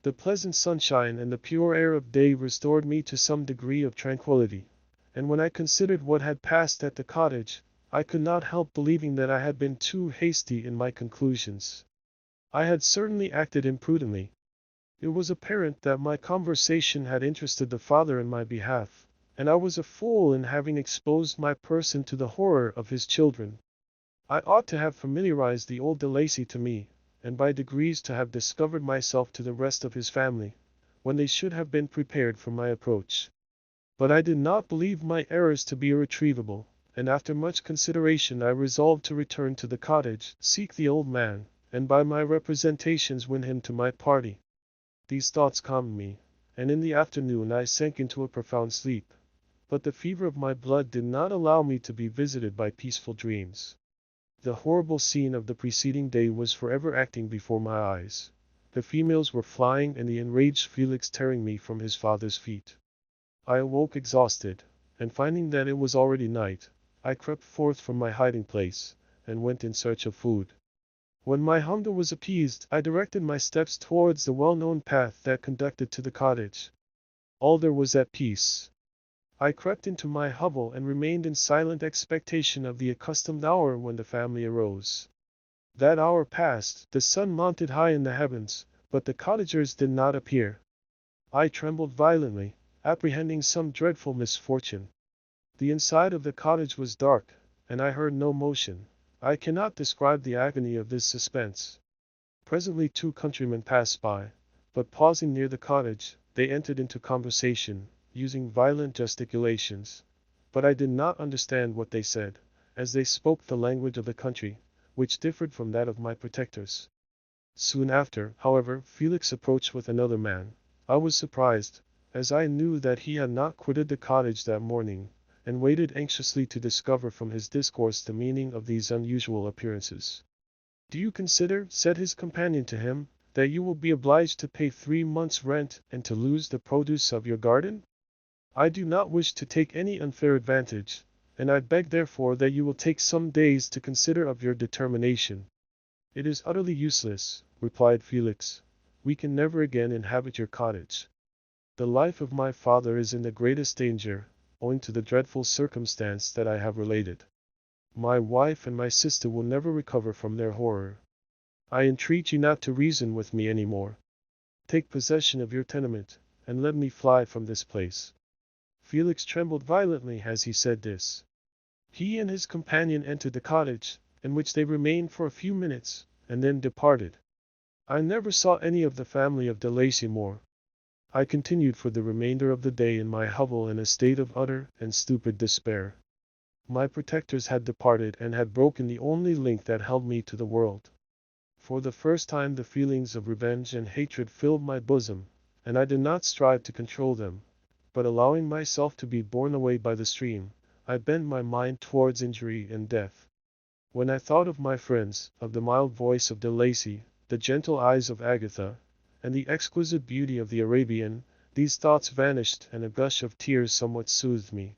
The pleasant sunshine and the pure air of day restored me to some degree of tranquillity, and when I considered what had passed at the cottage, I could not help believing that I had been too hasty in my conclusions. I had certainly acted imprudently. It was apparent that my conversation had interested the father in my behalf, and I was a fool in having exposed my person to the horror of his children. I ought to have familiarized the old de Lacy to me, and by degrees to have discovered myself to the rest of his family, when they should have been prepared for my approach. But I did not believe my errors to be irretrievable, and after much consideration I resolved to return to the cottage, seek the old man, and by my representations win him to my party. These thoughts calmed me, and in the afternoon I sank into a profound sleep. but the fever of my blood did not allow me to be visited by peaceful dreams. The horrible scene of the preceding day was forever acting before my eyes. The females were flying and the enraged Felix tearing me from his father's feet. I awoke exhausted, and finding that it was already night, I crept forth from my hiding place, and went in search of food. When my hunger was appeased, I directed my steps towards the well-known path that conducted to the cottage. All there was at peace. I crept into my hovel and remained in silent expectation of the accustomed hour when the family arose. That hour passed, the sun mounted high in the heavens, but the cottagers did not appear. I trembled violently, apprehending some dreadful misfortune. The inside of the cottage was dark, and I heard no motion. I cannot describe the agony of this suspense. Presently 2 countrymen passed by, but pausing near the cottage, they entered into conversation, using violent gesticulations. But I did not understand what they said, as they spoke the language of the country, which differed from that of my protectors. Soon after, however, Felix approached with another man. I was surprised, as I knew that he had not quitted the cottage that morning, and waited anxiously to discover from his discourse the meaning of these unusual appearances. "Do you consider," said his companion to him, "that you will be obliged to pay 3 months' rent and to lose the produce of your garden? I do not wish to take any unfair advantage, and I beg therefore that you will take some days to consider of your determination." "It is utterly useless," replied Felix. "We can never again inhabit your cottage. The life of my father is in the greatest danger, owing to the dreadful circumstance that I have related. My wife and my sister will never recover from their horror. I entreat you not to reason with me any more. Take possession of your tenement, and let me fly from this place." Felix trembled violently as he said this. He and his companion entered the cottage, in which they remained for a few minutes, and then departed. I never saw any of the family of de Lacy more. I continued for the remainder of the day in my hovel in a state of utter and stupid despair. My protectors had departed and had broken the only link that held me to the world. For the first time the feelings of revenge and hatred filled my bosom, and I did not strive to control them, but allowing myself to be borne away by the stream, I bent my mind towards injury and death. When I thought of my friends, of the mild voice of de Lacy, the gentle eyes of Agatha, and the exquisite beauty of the Arabian, these thoughts vanished and a gush of tears somewhat soothed me.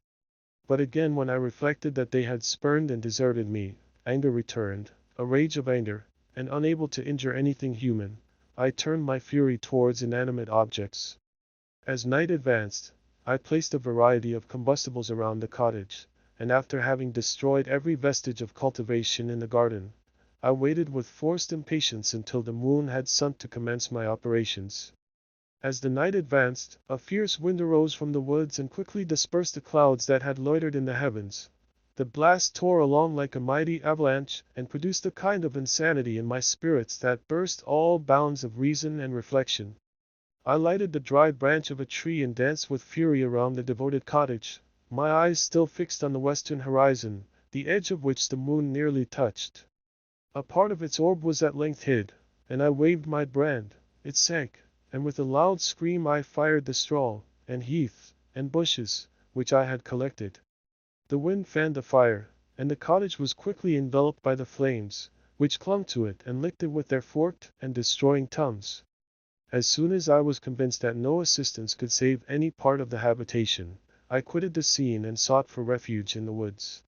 But again when I reflected that they had spurned and deserted me, anger returned, a rage of anger, and unable to injure anything human, I turned my fury towards inanimate objects. As night advanced, I placed a variety of combustibles around the cottage, and after having destroyed every vestige of cultivation in the garden, I waited with forced impatience until the moon had sunk to commence my operations. As the night advanced, a fierce wind arose from the woods and quickly dispersed the clouds that had loitered in the heavens. The blast tore along like a mighty avalanche, and produced a kind of insanity in my spirits that burst all bounds of reason and reflection. I lighted the dry branch of a tree and danced with fury around the devoted cottage, my eyes still fixed on the western horizon, the edge of which the moon nearly touched. A part of its orb was at length hid, and I waved my brand. It sank, and with a loud scream I fired the straw, and heath, and bushes, which I had collected. The wind fanned the fire, and the cottage was quickly enveloped by the flames, which clung to it and licked it with their forked and destroying tongues. As soon as I was convinced that no assistance could save any part of the habitation, I quitted the scene and sought for refuge in the woods.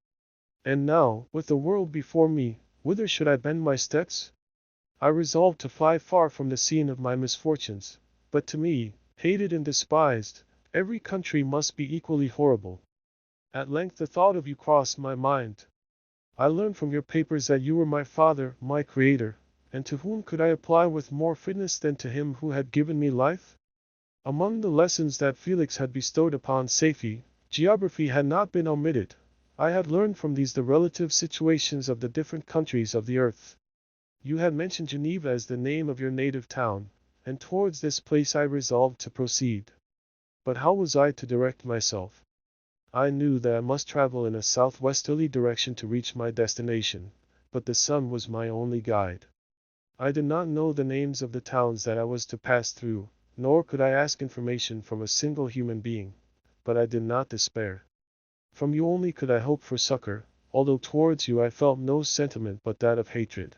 And now, with the world before me, whither should I bend my steps? I resolved to fly far from the scene of my misfortunes, but to me, hated and despised, every country must be equally horrible. At length the thought of you crossed my mind. I learned from your papers that you were my father, my creator, and to whom could I apply with more fitness than to him who had given me life? Among the lessons that Felix had bestowed upon Safie, geography had not been omitted. I had learned from these the relative situations of the different countries of the earth. You had mentioned Geneva as the name of your native town, and towards this place I resolved to proceed. But how was I to direct myself? I knew that I must travel in a southwesterly direction to reach my destination, but the sun was my only guide. I did not know the names of the towns that I was to pass through, nor could I ask information from a single human being, but I did not despair. From you only could I hope for succor, although towards you I felt no sentiment but that of hatred.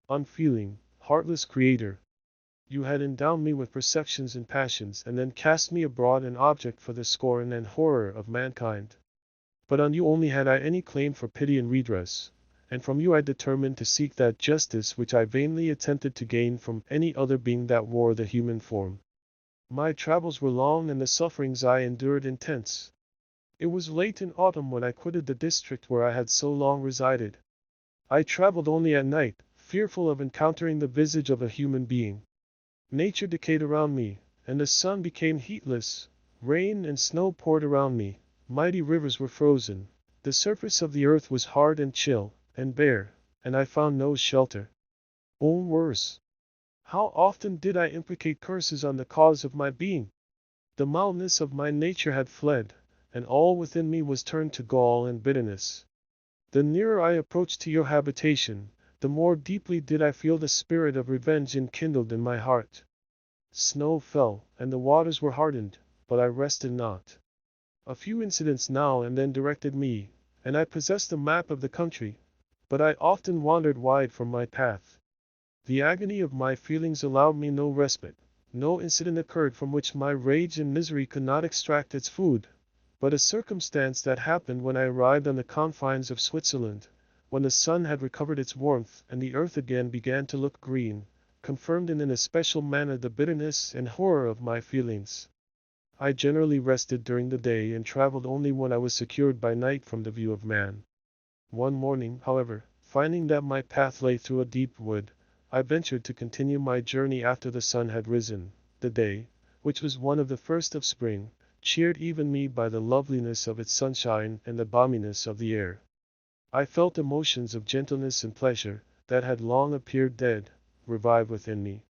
Unfeeling, heartless creator, you had endowed me with perceptions and passions, and then cast me abroad an object for the scorn and horror of mankind. But on you only had I any claim for pity and redress, and from you I determined to seek that justice which I vainly attempted to gain from any other being that wore the human form. My travels were long and the sufferings I endured intense. It was late in autumn when I quitted the district where I had so long resided. I traveled only at night, fearful of encountering the visage of a human being. Nature decayed around me, and the sun became heatless. Rain and snow poured around me. Mighty rivers were frozen. The surface of the earth was hard and chill, and bare, and I found no shelter. Or worse, how often did I imprecate curses on the cause of my being? The mildness of my nature had fled, and all within me was turned to gall and bitterness. The nearer I approached to your habitation, the more deeply did I feel the spirit of revenge enkindled in my heart. Snow fell, and the waters were hardened, but I rested not. A few incidents now and then directed me, and I possessed a map of the country, but I often wandered wide from my path. The agony of my feelings allowed me no respite. No incident occurred from which my rage and misery could not extract its food. But a circumstance that happened when I arrived on the confines of Switzerland, when the sun had recovered its warmth and the earth again began to look green, confirmed in an especial manner the bitterness and horror of my feelings. I generally rested during the day and traveled only when I was secured by night from the view of man. One morning, however, finding that my path lay through a deep wood, I ventured to continue my journey after the sun had risen. The day, which was one of the first of spring, cheered even me by the loveliness of its sunshine and the balminess of the air. I felt emotions of gentleness and pleasure, that had long appeared dead, revive within me.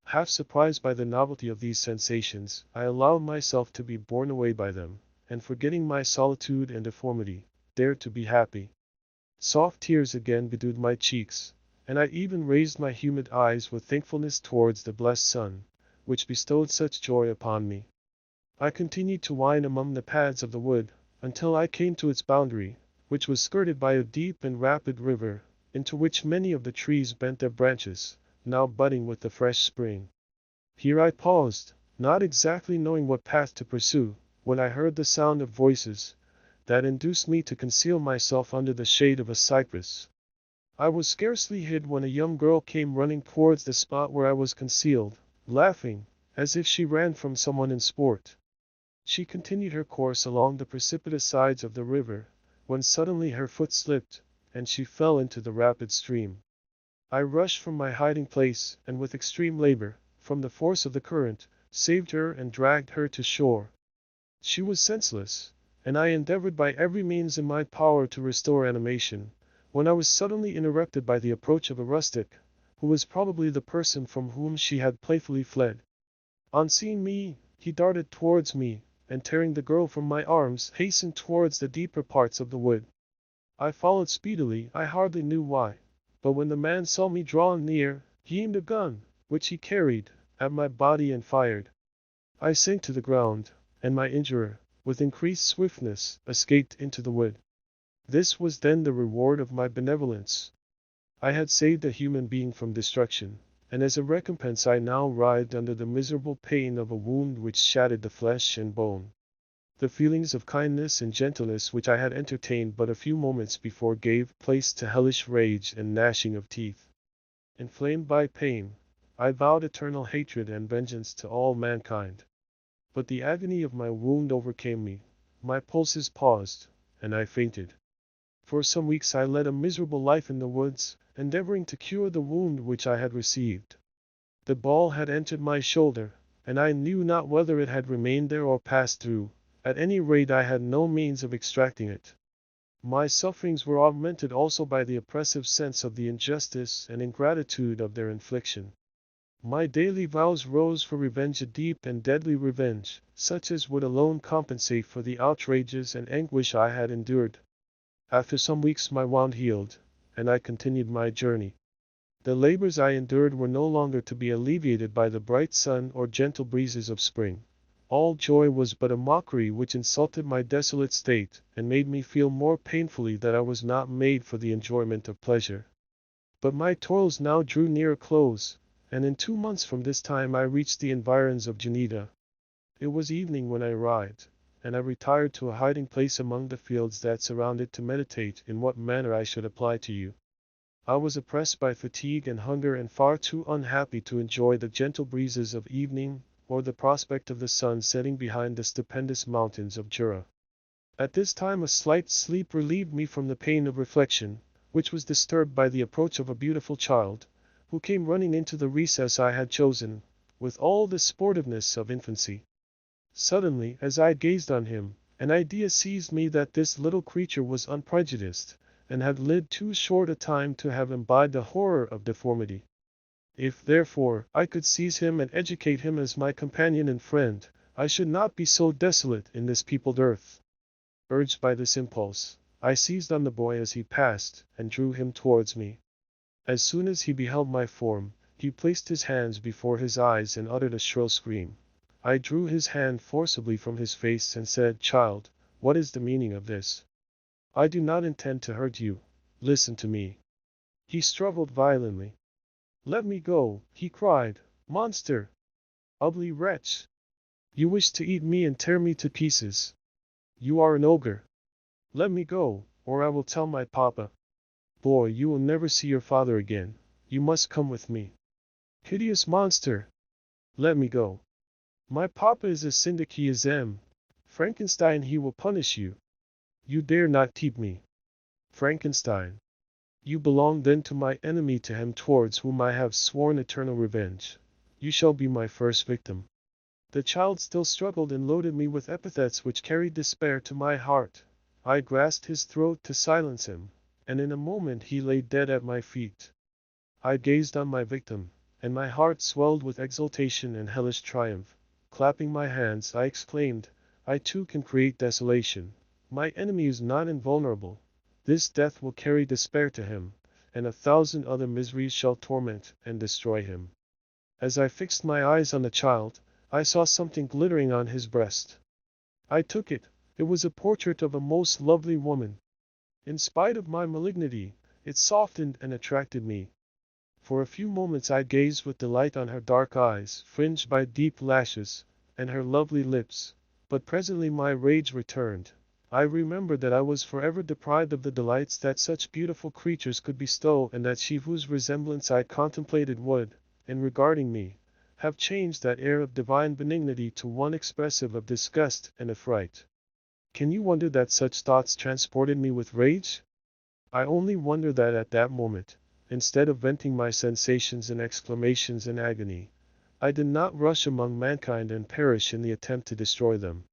Half surprised by the novelty of these sensations, I allowed myself to be borne away by them, and forgetting my solitude and deformity, dared to be happy. Soft tears again bedewed my cheeks, and I even raised my humid eyes with thankfulness towards the blessed sun, which bestowed such joy upon me. I continued to wind among the paths of the wood, until I came to its boundary, which was skirted by a deep and rapid river, into which many of the trees bent their branches, now budding with the fresh spring. Here I paused, not exactly knowing what path to pursue, when I heard the sound of voices, that induced me to conceal myself under the shade of a cypress. I was scarcely hid when a young girl came running towards the spot where I was concealed, laughing, as if she ran from someone in sport. She continued her course along the precipitous sides of the river, when suddenly her foot slipped, and she fell into the rapid stream. I rushed from my hiding place, and with extreme labor, from the force of the current, saved her and dragged her to shore. She was senseless, and I endeavored by every means in my power to restore animation, when I was suddenly interrupted by the approach of a rustic, who was probably the person from whom she had playfully fled. On seeing me, he darted towards me, and tearing the girl from my arms, hastened towards the deeper parts of the wood. I followed speedily, I hardly knew why. But when the man saw me draw near, he aimed a gun, which he carried, at my body and fired. I sank to the ground, and my injurer, with increased swiftness, escaped into the wood. This was then the reward of my benevolence. I had saved a human being from destruction, and as a recompense I now writhed under the miserable pain of a wound which shattered the flesh and bone. The feelings of kindness and gentleness which I had entertained but a few moments before gave place to hellish rage and gnashing of teeth. Inflamed by pain, I vowed eternal hatred and vengeance to all mankind. But the agony of my wound overcame me, my pulses paused, and I fainted. For some weeks I led a miserable life in the woods, endeavoring to cure the wound which I had received. The ball had entered my shoulder, and I knew not whether it had remained there or passed through. At any rate I had no means of extracting it. My sufferings were augmented also by the oppressive sense of the injustice and ingratitude of their infliction. My daily vows rose for revenge, a deep and deadly revenge, such as would alone compensate for the outrages and anguish I had endured. After some weeks my wound healed, and I continued my journey. The labors I endured were no longer to be alleviated by the bright sun or gentle breezes of spring, All joy was but a mockery which insulted my desolate state, and made me feel more painfully that I was not made for the enjoyment of pleasure. But my toils now drew near a close, and in 2 months from this time I reached the environs of Geneva. It was evening when I arrived, and I retired to a hiding place among the fields that surround it to meditate in what manner I should apply to you. I was oppressed by fatigue and hunger and far too unhappy to enjoy the gentle breezes of evening, or the prospect of the sun setting behind the stupendous mountains of Jura. At this time a slight sleep relieved me from the pain of reflection, which was disturbed by the approach of a beautiful child, who came running into the recess I had chosen, with all the sportiveness of infancy. Suddenly, as I gazed on him, an idea seized me that this little creature was unprejudiced, and had lived too short a time to have imbibed the horror of deformity. If, therefore, I could seize him and educate him as my companion and friend, I should not be so desolate in this peopled earth. Urged by this impulse, I seized on the boy as he passed, and drew him towards me. As soon as he beheld my form, he placed his hands before his eyes and uttered a shrill scream. I drew his hand forcibly from his face and said, "Child, what is the meaning of this? I do not intend to hurt you. Listen to me." He struggled violently. "Let me go," he cried. "Monster! Ugly wretch! You wish to eat me and tear me to pieces. You are an ogre. Let me go, or I will tell my papa. Boy, you will never see your father again. You must come with me. Hideous monster! Let me go. My papa is as syndic as M. Frankenstein, he will punish you. You dare not keep me. Frankenstein. You belong then to my enemy, to him towards whom I have sworn eternal revenge. You shall be my first victim." The child still struggled and loaded me with epithets which carried despair to my heart. I grasped his throat to silence him, and in a moment he lay dead at my feet. I gazed on my victim, and my heart swelled with exultation and hellish triumph. Clapping my hands, I exclaimed, "I too can create desolation. My enemy is not invulnerable. This death will carry despair to him, and 1,000 other miseries shall torment and destroy him." As I fixed my eyes on the child, I saw something glittering on his breast. I took it. It was a portrait of a most lovely woman. In spite of my malignity, it softened and attracted me. For a few moments I gazed with delight on her dark eyes, fringed by deep lashes, and her lovely lips, but presently my rage returned. I remembered that I was forever deprived of the delights that such beautiful creatures could bestow, and that she whose resemblance I contemplated would, in regarding me, have changed that air of divine benignity to one expressive of disgust and affright. Can you wonder that such thoughts transported me with rage? I only wonder that at that moment, instead of venting my sensations in exclamations and agony, I did not rush among mankind and perish in the attempt to destroy them.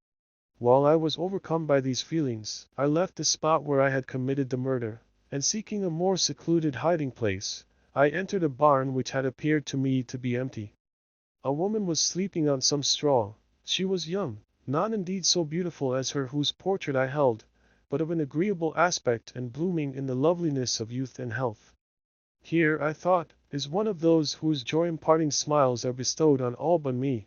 While I was overcome by these feelings, I left the spot where I had committed the murder, and seeking a more secluded hiding place, I entered a barn which had appeared to me to be empty. A woman was sleeping on some straw. She was young, not indeed so beautiful as her whose portrait I held, but of an agreeable aspect and blooming in the loveliness of youth and health. Here, I thought, is one of those whose joy-imparting smiles are bestowed on all but me.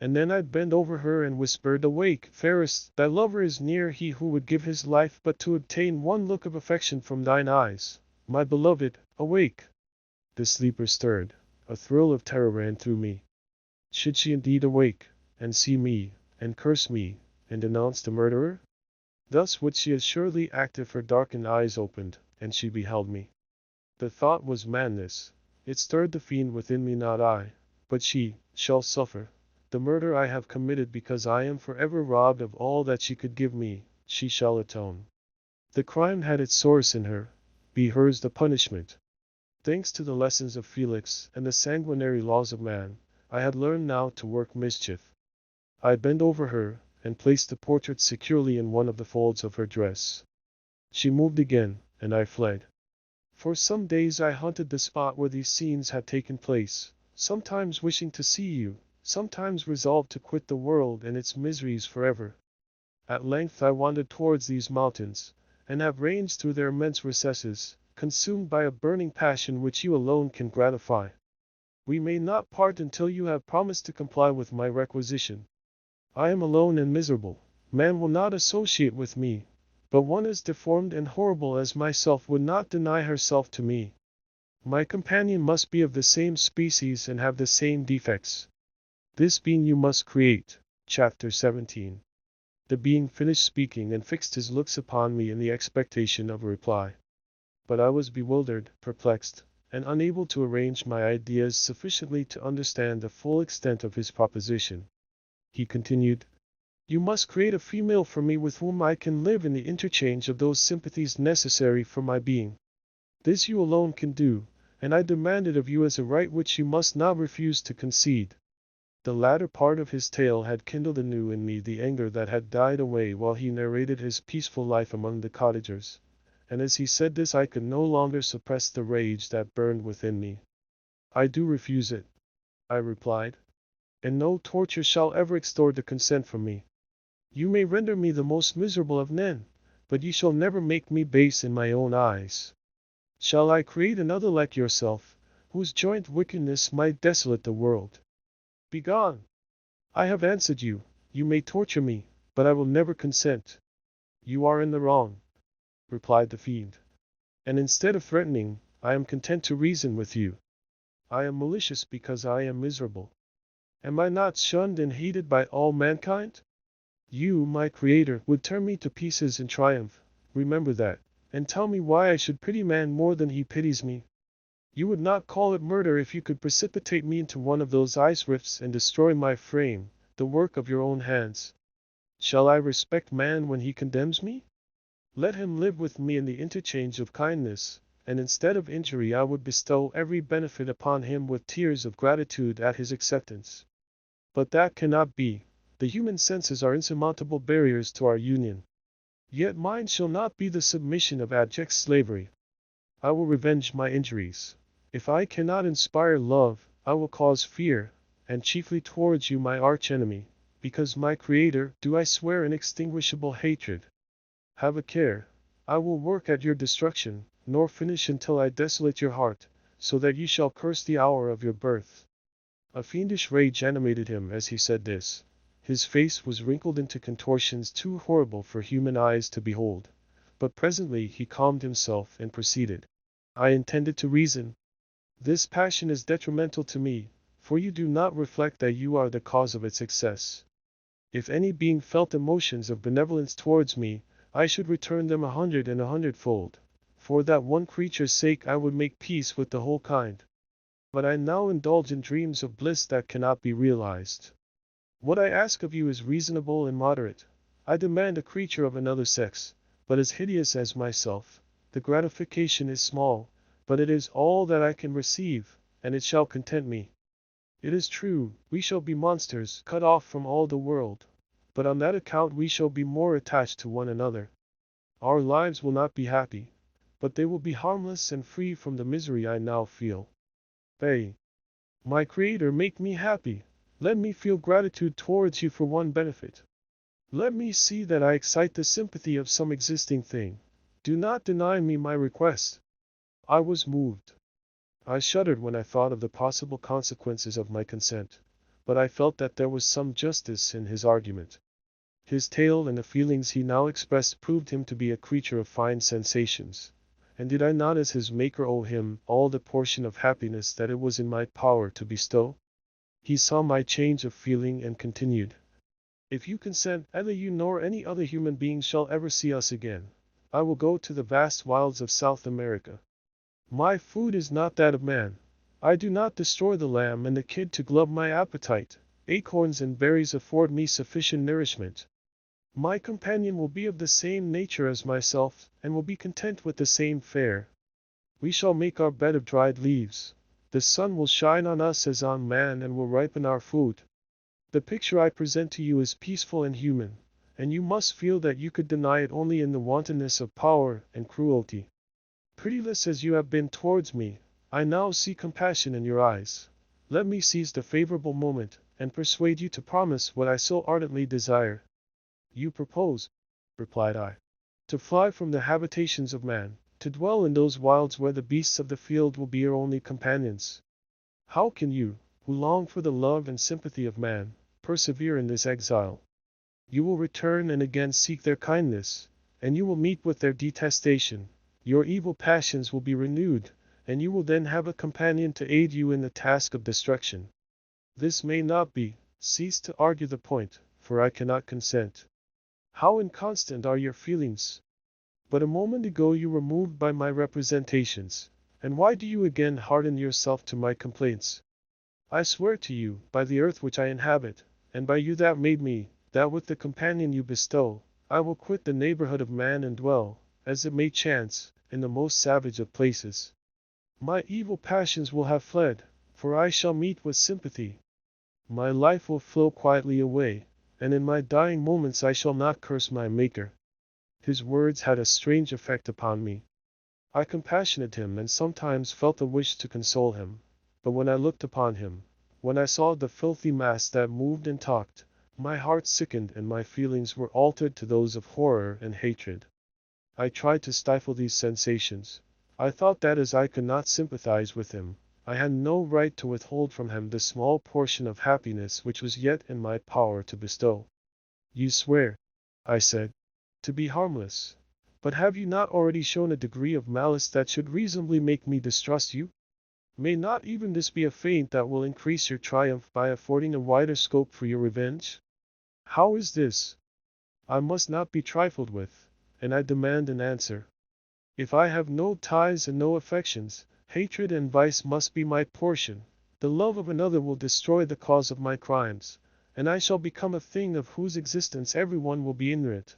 And then I'd bend over her and whispered, "Awake, fairest, thy lover is near, he who would give his life but to obtain one look of affection from thine eyes. My beloved, awake!" The sleeper stirred. A thrill of terror ran through me. Should she indeed awake, and see me, and curse me, and denounce the murderer? Thus would she assuredly act if her darkened eyes opened, and she beheld me. The thought was madness. It stirred the fiend within me, not I. But she shall suffer. The murder I have committed because I am forever robbed of all that she could give me, she shall atone. The crime had its source in her. Be hers the punishment. Thanks to the lessons of Felix and the sanguinary laws of man, I had learned now to work mischief. I bent over her, and placed the portrait securely in one of the folds of her dress. She moved again, and I fled. For some days I hunted the spot where these scenes had taken place, sometimes wishing to see you, sometimes resolved to quit the world and its miseries forever. At length I wandered towards these mountains, and have ranged through their immense recesses, consumed by a burning passion which you alone can gratify. We may not part until you have promised to comply with my requisition. I am alone and miserable. Man will not associate with me, but one as deformed and horrible as myself would not deny herself to me. My companion must be of the same species and have the same defects. This being you must create. Chapter 17. The being finished speaking and fixed his looks upon me in the expectation of a reply. But I was bewildered, perplexed, and unable to arrange my ideas sufficiently to understand the full extent of his proposition. He continued, "You must create a female for me with whom I can live in the interchange of those sympathies necessary for my being. This you alone can do, and I demand it of you as a right which you must not refuse to concede." The latter part of his tale had kindled anew in me the anger that had died away while he narrated his peaceful life among the cottagers, and as he said this I could no longer suppress the rage that burned within me. "I do refuse it," I replied, "and no torture shall ever extort the consent from me. You may render me the most miserable of men, but you shall never make me base in my own eyes. Shall I create another like yourself, whose joint wickedness might desolate the world? Begone! I have answered you. You may torture me, but I will never consent." "You are in the wrong," replied the fiend, "and instead of threatening, I am content to reason with you. I am malicious because I am miserable. Am I not shunned and hated by all mankind? You, my creator, would tear me to pieces in triumph, remember that, and tell me why I should pity man more than he pities me. You would not call it murder if you could precipitate me into one of those ice rifts and destroy my frame, the work of your own hands. Shall I respect man when he condemns me? Let him live with me in the interchange of kindness, and instead of injury I would bestow every benefit upon him with tears of gratitude at his acceptance. But that cannot be. The human senses are insurmountable barriers to our union. Yet mine shall not be the submission of abject slavery. I will revenge my injuries. If I cannot inspire love, I will cause fear, and chiefly towards you my arch-enemy, because my Creator, do I swear inextinguishable hatred. Have a care. I will work at your destruction, nor finish until I desolate your heart, so that you shall curse the hour of your birth." A fiendish rage animated him as he said this. His face was wrinkled into contortions too horrible for human eyes to behold. But presently he calmed himself and proceeded. "I intended to reason. This passion is detrimental to me, for you do not reflect that you are the cause of its excess. If any being felt emotions of benevolence towards me, I should return them 100 and 100-fold. For that one creature's sake I would make peace with the whole kind. But I now indulge in dreams of bliss that cannot be realized. What I ask of you is reasonable and moderate. I demand a creature of another sex, but as hideous as myself. The gratification is small, but it is all that I can receive, and it shall content me. It is true, we shall be monsters, cut off from all the world, but on that account we shall be more attached to one another. Our lives will not be happy, but they will be harmless and free from the misery I now feel. Pray, my Creator, make me happy. Let me feel gratitude towards you for one benefit. Let me see that I excite the sympathy of some existing thing. Do not deny me my request." I was moved. I shuddered when I thought of the possible consequences of my consent, but I felt that there was some justice in his argument. His tale and the feelings he now expressed proved him to be a creature of fine sensations, and did I not as his maker owe him all the portion of happiness that it was in my power to bestow? He saw my change of feeling and continued, "If you consent, neither you nor any other human being shall ever see us again. I will go to the vast wilds of South America. My food is not that of man. I do not destroy the lamb and the kid to glub my appetite. Acorns and berries afford me sufficient nourishment. My companion will be of the same nature as myself, and will be content with the same fare. We shall make our bed of dried leaves. The sun will shine on us as on man and will ripen our food. The picture I present to you is peaceful and human, and you must feel that you could deny it only in the wantonness of power and cruelty. Pitiless as you have been towards me, I now see compassion in your eyes. Let me seize the favorable moment, and persuade you to promise what I so ardently desire." "You propose," replied I, "to fly from the habitations of man, to dwell in those wilds where the beasts of the field will be your only companions. How can you, who long for the love and sympathy of man, persevere in this exile? You will return and again seek their kindness, and you will meet with their detestation. Your evil passions will be renewed, and you will then have a companion to aid you in the task of destruction. This may not be. Cease to argue the point, for I cannot consent. How inconstant are your feelings! But a moment ago you were moved by my representations, and why do you again harden yourself to my complaints? I swear to you, by the earth which I inhabit, and by you that made me, that with the companion you bestow, I will quit the neighborhood of man and dwell, as it may chance, in the most savage of places. My evil passions will have fled, for I shall meet with sympathy. My life will flow quietly away, and in my dying moments I shall not curse my Maker. His words had a strange effect upon me. I compassionated him and sometimes felt a wish to console him. But when I looked upon him, when I saw the filthy mass that moved and talked, my heart sickened and my feelings were altered to those of horror and hatred. I tried to stifle these sensations. I thought that as I could not sympathize with him, I had no right to withhold from him the small portion of happiness which was yet in my power to bestow. You swear, I said, to be harmless. But have you not already shown a degree of malice that should reasonably make me distrust you? May not even this be a feint that will increase your triumph by affording a wider scope for your revenge? How is this? I must not be trifled with, and I demand an answer. If I have no ties and no affections, hatred and vice must be my portion. The love of another will destroy the cause of my crimes, and I shall become a thing of whose existence everyone will be ignorant.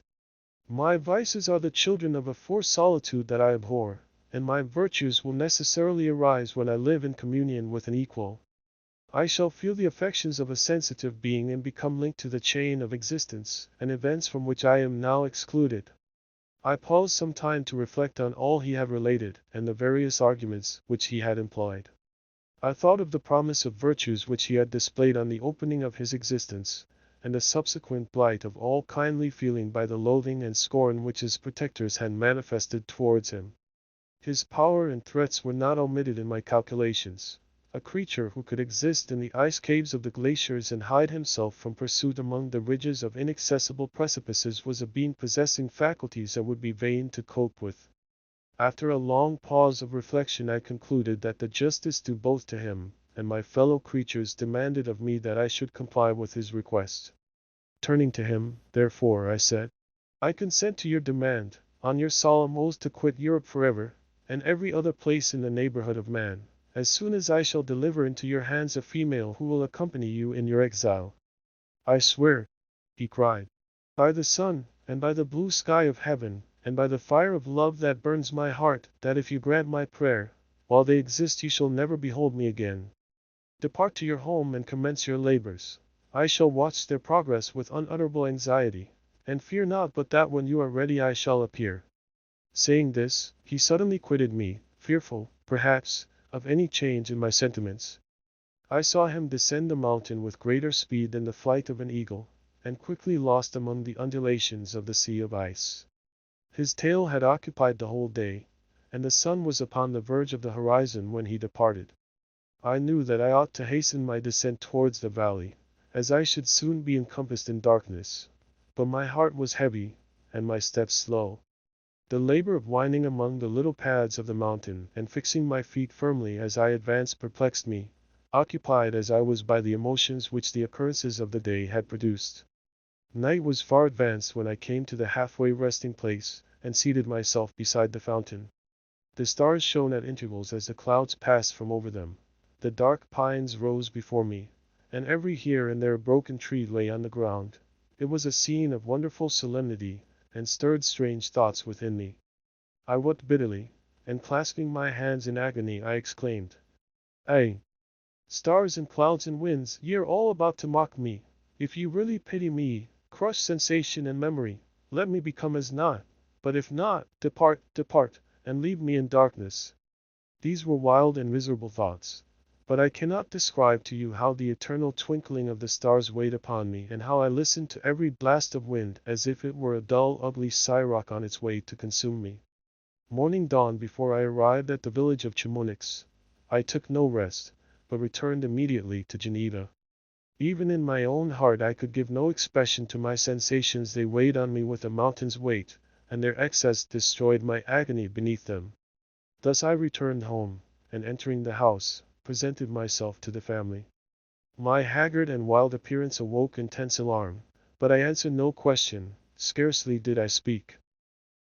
My vices are the children of a forced solitude that I abhor, and my virtues will necessarily arise when I live in communion with an equal. I shall feel the affections of a sensitive being and become linked to the chain of existence and events from which I am now excluded. I paused some time to reflect on all he had related and the various arguments which he had employed. I thought of the promise of virtues which he had displayed on the opening of his existence, and the subsequent blight of all kindly feeling by the loathing and scorn which his protectors had manifested towards him. His power and threats were not omitted in my calculations. A creature who could exist in the ice caves of the glaciers and hide himself from pursuit among the ridges of inaccessible precipices was a being possessing faculties that would be vain to cope with. After a long pause of reflection I concluded that the justice due both to him and my fellow creatures demanded of me that I should comply with his request. Turning to him, therefore, I said, I consent to your demand, on your solemn oath to quit Europe forever, and every other place in the neighborhood of man, as soon as I shall deliver into your hands a female who will accompany you in your exile. I swear, he cried, by the sun, and by the blue sky of heaven, and by the fire of love that burns my heart, that if you grant my prayer, while they exist you shall never behold me again. Depart to your home and commence your labors. I shall watch their progress with unutterable anxiety, and fear not but that when you are ready I shall appear. Saying this, he suddenly quitted me, fearful, perhaps, of any change in my sentiments. I saw him descend the mountain with greater speed than the flight of an eagle, and quickly lost among the undulations of the sea of ice. His tale had occupied the whole day, and the sun was upon the verge of the horizon when he departed. I knew that I ought to hasten my descent towards the valley, as I should soon be encompassed in darkness, but my heart was heavy, and my steps slow. The labor of winding among the little paths of the mountain and fixing my feet firmly as I advanced perplexed me, occupied as I was by the emotions which the occurrences of the day had produced. Night was far advanced when I came to the halfway resting place, and seated myself beside the fountain. The stars shone at intervals as the clouds passed from over them. The dark pines rose before me, and every here and there broken tree lay on the ground. It was a scene of wonderful solemnity, and stirred strange thoughts within me. I wept bitterly, and clasping my hands in agony I exclaimed, Ay, stars and clouds and winds, ye are all about to mock me. If ye really pity me, crush sensation and memory, let me become as naught, but if not, depart, depart, and leave me in darkness. These were wild and miserable thoughts. But I cannot describe to you how the eternal twinkling of the stars weighed upon me, and how I listened to every blast of wind as if it were a dull, ugly siroc on its way to consume me. Morning dawned before I arrived at the village of Chamonix. I took no rest, but returned immediately to Geneva. Even in my own heart I could give no expression to my sensations. They weighed on me with a mountain's weight, and their excess destroyed my agony beneath them. Thus I returned home, and entering the house, presented myself to the family. My haggard and wild appearance awoke intense alarm, but I answered no question, scarcely did I speak.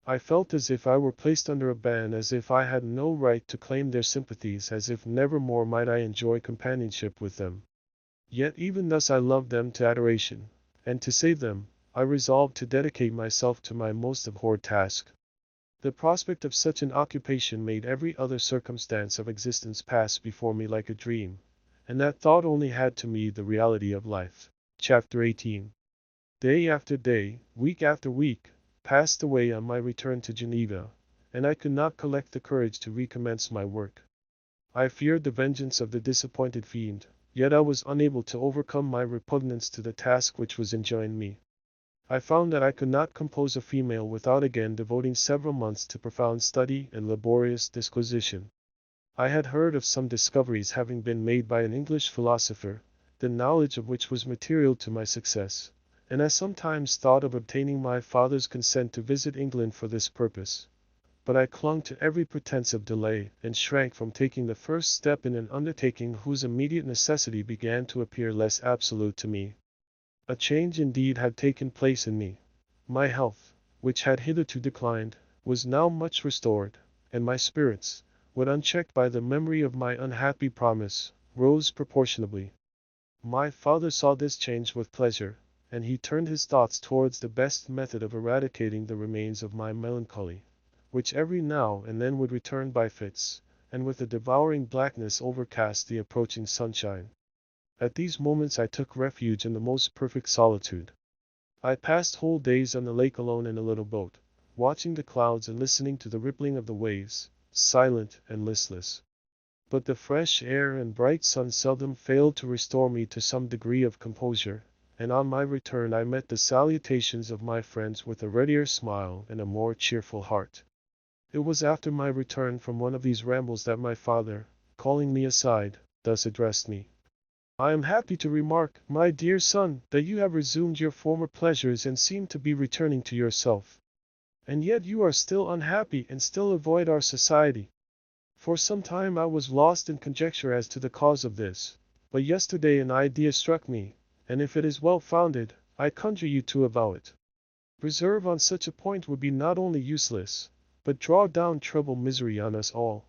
I felt as if I were placed under a ban, as if I had no right to claim their sympathies, as if never more might I enjoy companionship with them. Yet even thus I loved them to adoration, and to save them, I resolved to dedicate myself to my most abhorred task. The prospect of such an occupation made every other circumstance of existence pass before me like a dream, and that thought only had to me the reality of life. Chapter 18. Day after day, week after week, passed away on my return to Geneva, and I could not collect the courage to recommence my work. I feared the vengeance of the disappointed fiend, yet I was unable to overcome my repugnance to the task which was enjoined me. I found that I could not compose a female without again devoting several months to profound study and laborious disquisition. I had heard of some discoveries having been made by an English philosopher, the knowledge of which was material to my success, and I sometimes thought of obtaining my father's consent to visit England for this purpose. But I clung to every pretense of delay, and shrank from taking the first step in an undertaking whose immediate necessity began to appear less absolute to me. A change indeed had taken place in me. My health, which had hitherto declined, was now much restored, and my spirits, when unchecked by the memory of my unhappy promise, rose proportionably. My father saw this change with pleasure, and he turned his thoughts towards the best method of eradicating the remains of my melancholy, which every now and then would return by fits, and with a devouring blackness overcast the approaching sunshine. At these moments I took refuge in the most perfect solitude. I passed whole days on the lake alone in a little boat, watching the clouds and listening to the rippling of the waves, silent and listless. But the fresh air and bright sun seldom failed to restore me to some degree of composure, and on my return I met the salutations of my friends with a readier smile and a more cheerful heart. It was after my return from one of these rambles that my father, calling me aside, thus addressed me. I am happy to remark, my dear son, that you have resumed your former pleasures and seem to be returning to yourself. And yet you are still unhappy and still avoid our society. For some time I was lost in conjecture as to the cause of this, but yesterday an idea struck me, and if it is well founded, I conjure you to avow it. Reserve on such a point would be not only useless, but draw down treble misery on us all.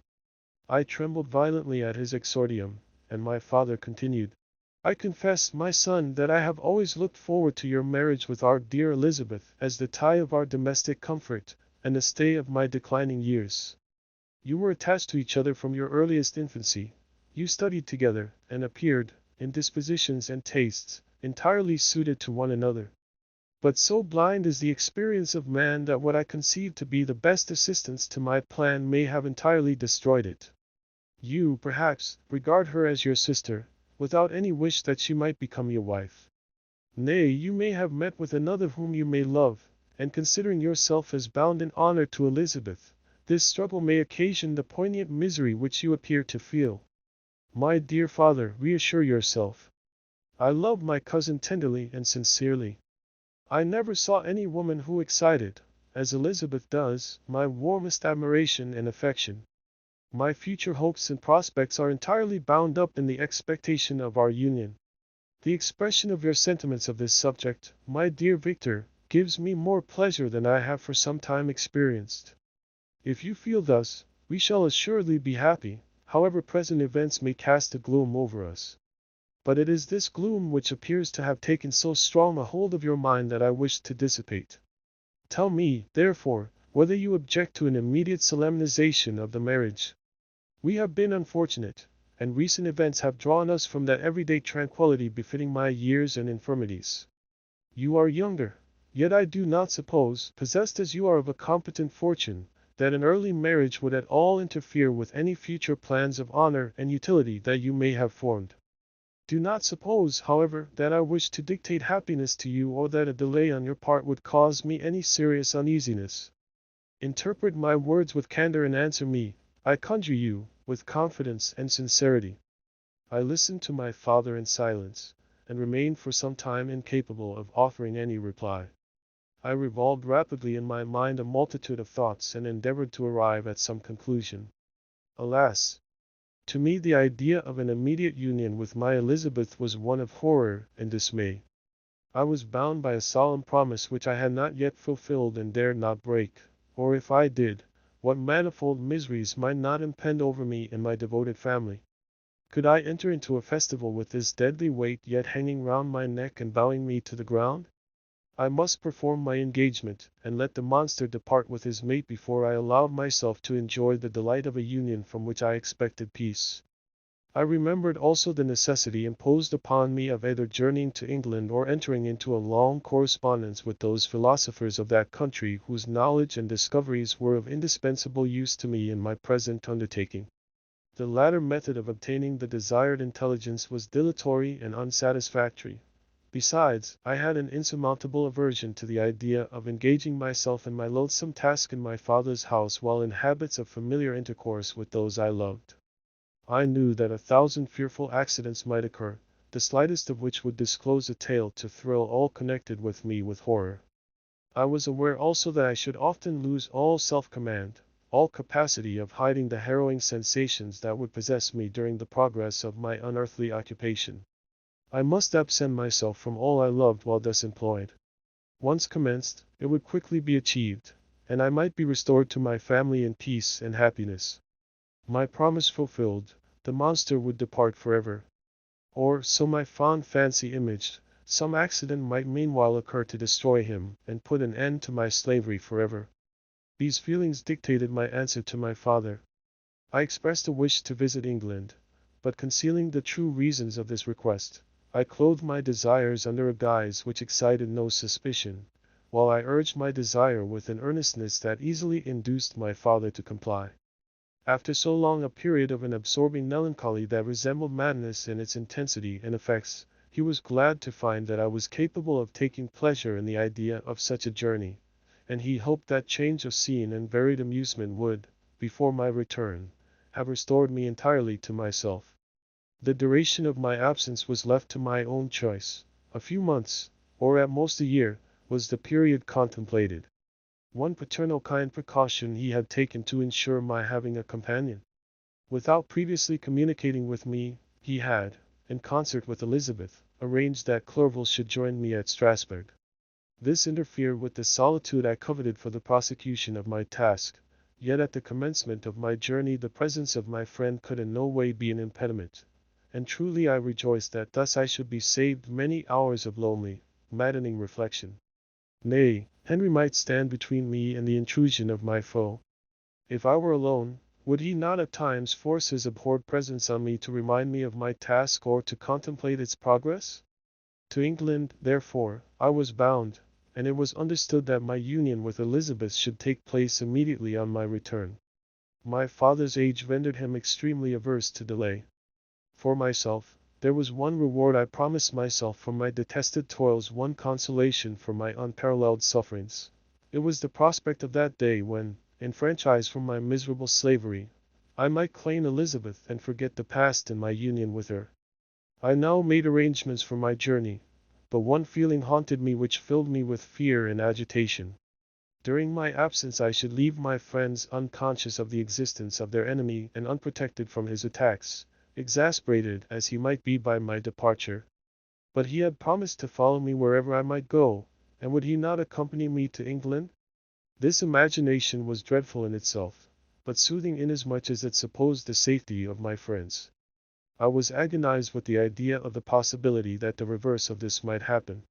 I trembled violently at his exordium, and my father continued, I confess, my son, that I have always looked forward to your marriage with our dear Elizabeth as the tie of our domestic comfort, and the stay of my declining years. You were attached to each other from your earliest infancy. You studied together, and appeared, in dispositions and tastes, entirely suited to one another. But so blind is the experience of man that what I conceived to be the best assistance to my plan may have entirely destroyed it. You, perhaps, regard her as your sister, without any wish that she might become your wife. Nay, you may have met with another whom you may love, and considering yourself as bound in honor to Elizabeth, this struggle may occasion the poignant misery which you appear to feel. My dear father, reassure yourself. I love my cousin tenderly and sincerely. I never saw any woman who excited, as Elizabeth does, my warmest admiration and affection. My future hopes and prospects are entirely bound up in the expectation of our union. The expression of your sentiments of this subject, my dear Victor, gives me more pleasure than I have for some time experienced. If you feel thus, we shall assuredly be happy, however present events may cast a gloom over us. But it is this gloom which appears to have taken so strong a hold of your mind that I wish to dissipate. Tell me, therefore, whether you object to an immediate solemnization of the marriage. We have been unfortunate, and recent events have drawn us from that everyday tranquillity befitting my years and infirmities. You are younger, yet I do not suppose, possessed as you are of a competent fortune, that an early marriage would at all interfere with any future plans of honor and utility that you may have formed. Do not suppose, however, that I wish to dictate happiness to you or that a delay on your part would cause me any serious uneasiness. Interpret my words with candor and answer me, I conjure you, with confidence and sincerity. I listened to my father in silence, and remained for some time incapable of offering any reply. I revolved rapidly in my mind a multitude of thoughts and endeavored to arrive at some conclusion. Alas! To me the idea of an immediate union with my Elizabeth was one of horror and dismay. I was bound by a solemn promise which I had not yet fulfilled and dared not break, or if I did, what manifold miseries might not impend over me and my devoted family. Could I enter into a festival with this deadly weight yet hanging round my neck and bowing me to the ground? I must perform my engagement, and let the monster depart with his mate before I allowed myself to enjoy the delight of a union from which I expected peace. I remembered also the necessity imposed upon me of either journeying to England or entering into a long correspondence with those philosophers of that country whose knowledge and discoveries were of indispensable use to me in my present undertaking. The latter method of obtaining the desired intelligence was dilatory and unsatisfactory. Besides, I had an insurmountable aversion to the idea of engaging myself in my loathsome task in my father's house while in habits of familiar intercourse with those I loved. I knew that 1,000 fearful accidents might occur, the slightest of which would disclose a tale to thrill all connected with me with horror. I was aware also that I should often lose all self-command, all capacity of hiding the harrowing sensations that would possess me during the progress of my unearthly occupation. I must absent myself from all I loved while thus employed. Once commenced, it would quickly be achieved, and I might be restored to my family in peace and happiness. My promise fulfilled, the monster would depart forever. Or, so my fond fancy imaged, some accident might meanwhile occur to destroy him, and put an end to my slavery forever. These feelings dictated my answer to my father. I expressed a wish to visit England, but concealing the true reasons of this request, I clothed my desires under a guise which excited no suspicion, while I urged my desire with an earnestness that easily induced my father to comply. After so long a period of an absorbing melancholy that resembled madness in its intensity and effects, he was glad to find that I was capable of taking pleasure in the idea of such a journey, and he hoped that change of scene and varied amusement would, before my return, have restored me entirely to myself. The duration of my absence was left to my own choice. A few months, or at most a year, was the period contemplated. One paternal kind precaution he had taken to ensure my having a companion. Without previously communicating with me, he had, in concert with Elizabeth, arranged that Clerval should join me at Strasbourg. This interfered with the solitude I coveted for the prosecution of my task, yet at the commencement of my journey the presence of my friend could in no way be an impediment, and truly I rejoiced that thus I should be saved many hours of lonely, maddening reflection. Nay, Henry might stand between me and the intrusion of my foe. If I were alone, would he not at times force his abhorred presence on me to remind me of my task or to contemplate its progress? To England, therefore, I was bound, and it was understood that my union with Elizabeth should take place immediately on my return. My father's age rendered him extremely averse to delay. For myself, there was one reward I promised myself for my detested toils, one consolation for my unparalleled sufferings. It was the prospect of that day when, enfranchised from my miserable slavery, I might claim Elizabeth and forget the past in my union with her. I now made arrangements for my journey, but one feeling haunted me which filled me with fear and agitation. During my absence I should leave my friends unconscious of the existence of their enemy and unprotected from his attacks, exasperated as he might be by my departure. But he had promised to follow me wherever I might go, and would he not accompany me to England? This imagination was dreadful in itself, but soothing inasmuch as it supposed the safety of my friends. I was agonized with the idea of the possibility that the reverse of this might happen.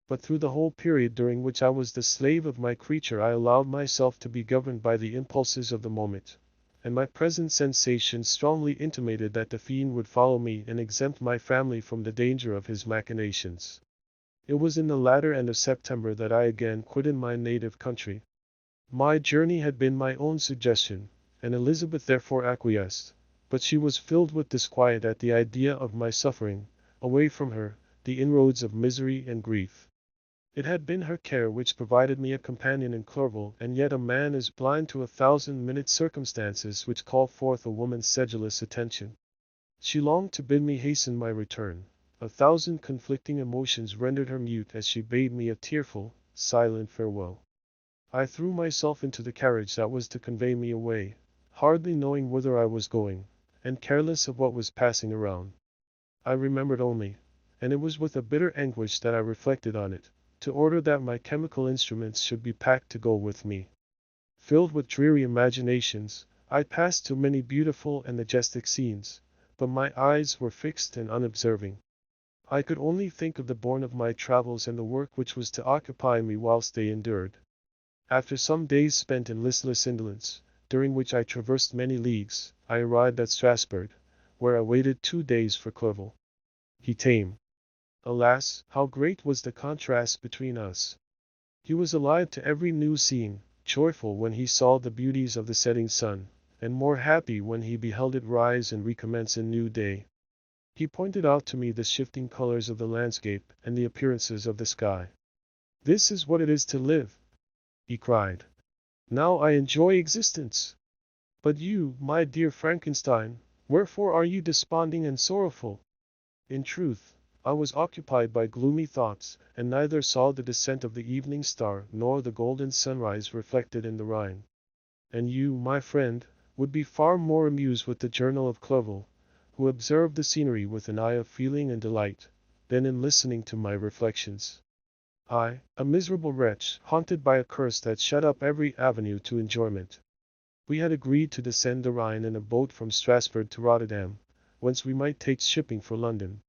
But through the whole period during which I was the slave of my creature I allowed myself to be governed by the impulses of the moment, and my present sensations strongly intimated that the fiend would follow me and exempt my family from the danger of his machinations. It was in the latter end of September that I again quitted my native country. My journey had been my own suggestion, and Elizabeth therefore acquiesced, but she was filled with disquiet at the idea of my suffering, away from her, the inroads of misery and grief. It had been her care which provided me a companion in Clerval, and yet a man is blind to 1,000 minute circumstances which call forth a woman's sedulous attention. She longed to bid me hasten my return, 1,000 conflicting emotions rendered her mute as she bade me a tearful, silent farewell. I threw myself into the carriage that was to convey me away, hardly knowing whither I was going, and careless of what was passing around. I remembered only, and it was with a bitter anguish that I reflected on it, to order that my chemical instruments should be packed to go with me. Filled with dreary imaginations, I passed through many beautiful and majestic scenes, but my eyes were fixed and unobserving. I could only think of the bourne of my travels and the work which was to occupy me whilst they endured. After some days spent in listless indolence, during which I traversed many leagues, I arrived at Strasbourg, where I waited 2 days for Clerval. He came. Alas, how great was the contrast between us! He was alive to every new scene, joyful when he saw the beauties of the setting sun, and more happy when he beheld it rise and recommence a new day. He pointed out to me the shifting colors of the landscape and the appearances of the sky. "This is what it is to live," he cried. "Now I enjoy existence. But you, my dear Frankenstein, wherefore are you desponding and sorrowful?" In truth, I was occupied by gloomy thoughts, and neither saw the descent of the evening star nor the golden sunrise reflected in the Rhine. And you, my friend, would be far more amused with the journal of Clerval, who observed the scenery with an eye of feeling and delight, than in listening to my reflections. I, a miserable wretch, haunted by a curse that shut up every avenue to enjoyment. We had agreed to descend the Rhine in a boat from Strasbourg to Rotterdam, whence we might take shipping for London.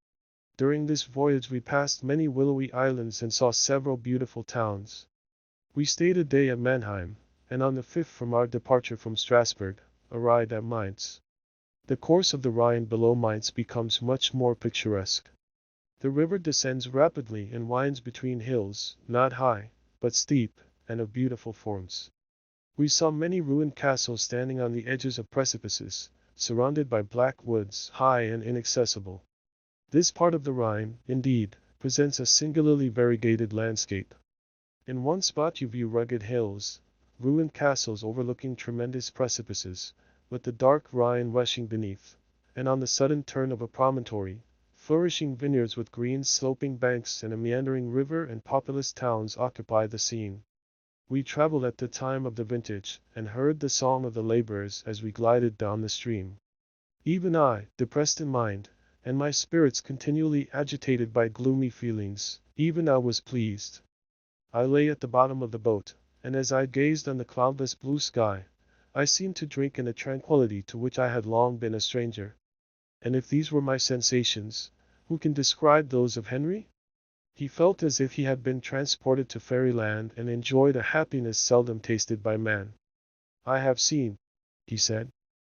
During this voyage we passed many willowy islands and saw several beautiful towns. We stayed a day at Mannheim, and on the 5th from our departure from Strasbourg, arrived at Mainz. The course of the Rhine below Mainz becomes much more picturesque. The river descends rapidly and winds between hills, not high, but steep, and of beautiful forms. We saw many ruined castles standing on the edges of precipices, surrounded by black woods, high and inaccessible. This part of the Rhine, indeed, presents a singularly variegated landscape. In one spot you view rugged hills, ruined castles overlooking tremendous precipices, with the dark Rhine rushing beneath, and on the sudden turn of a promontory, flourishing vineyards with green sloping banks and a meandering river and populous towns occupy the scene. We traveled at the time of the vintage, and heard the song of the laborers as we glided down the stream. Even I, depressed in mind, and my spirits continually agitated by gloomy feelings, even I was pleased. I lay at the bottom of the boat, and as I gazed on the cloudless blue sky, I seemed to drink in a tranquillity to which I had long been a stranger. And if these were my sensations, who can describe those of Henry? He felt as if he had been transported to fairyland and enjoyed a happiness seldom tasted by man. "I have seen," he said,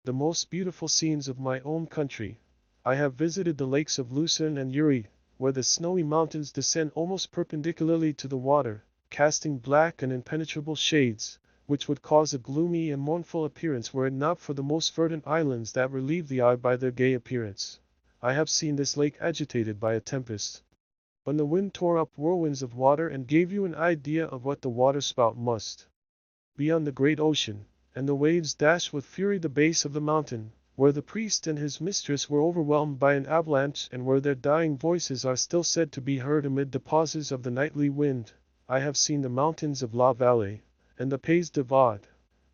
"the most beautiful scenes of my own country. I have visited the lakes of Lucerne and Uri, where the snowy mountains descend almost perpendicularly to the water, casting black and impenetrable shades, which would cause a gloomy and mournful appearance were it not for the most verdant islands that relieve the eye by their gay appearance. I have seen this lake agitated by a tempest, when the wind tore up whirlwinds of water and gave you an idea of what the waterspout must be on the great ocean, and the waves dashed with fury the base of the mountain, where the priest and his mistress were overwhelmed by an avalanche and where their dying voices are still said to be heard amid the pauses of the nightly wind. I have seen the mountains of La Vallée, and the Pays de Vaud,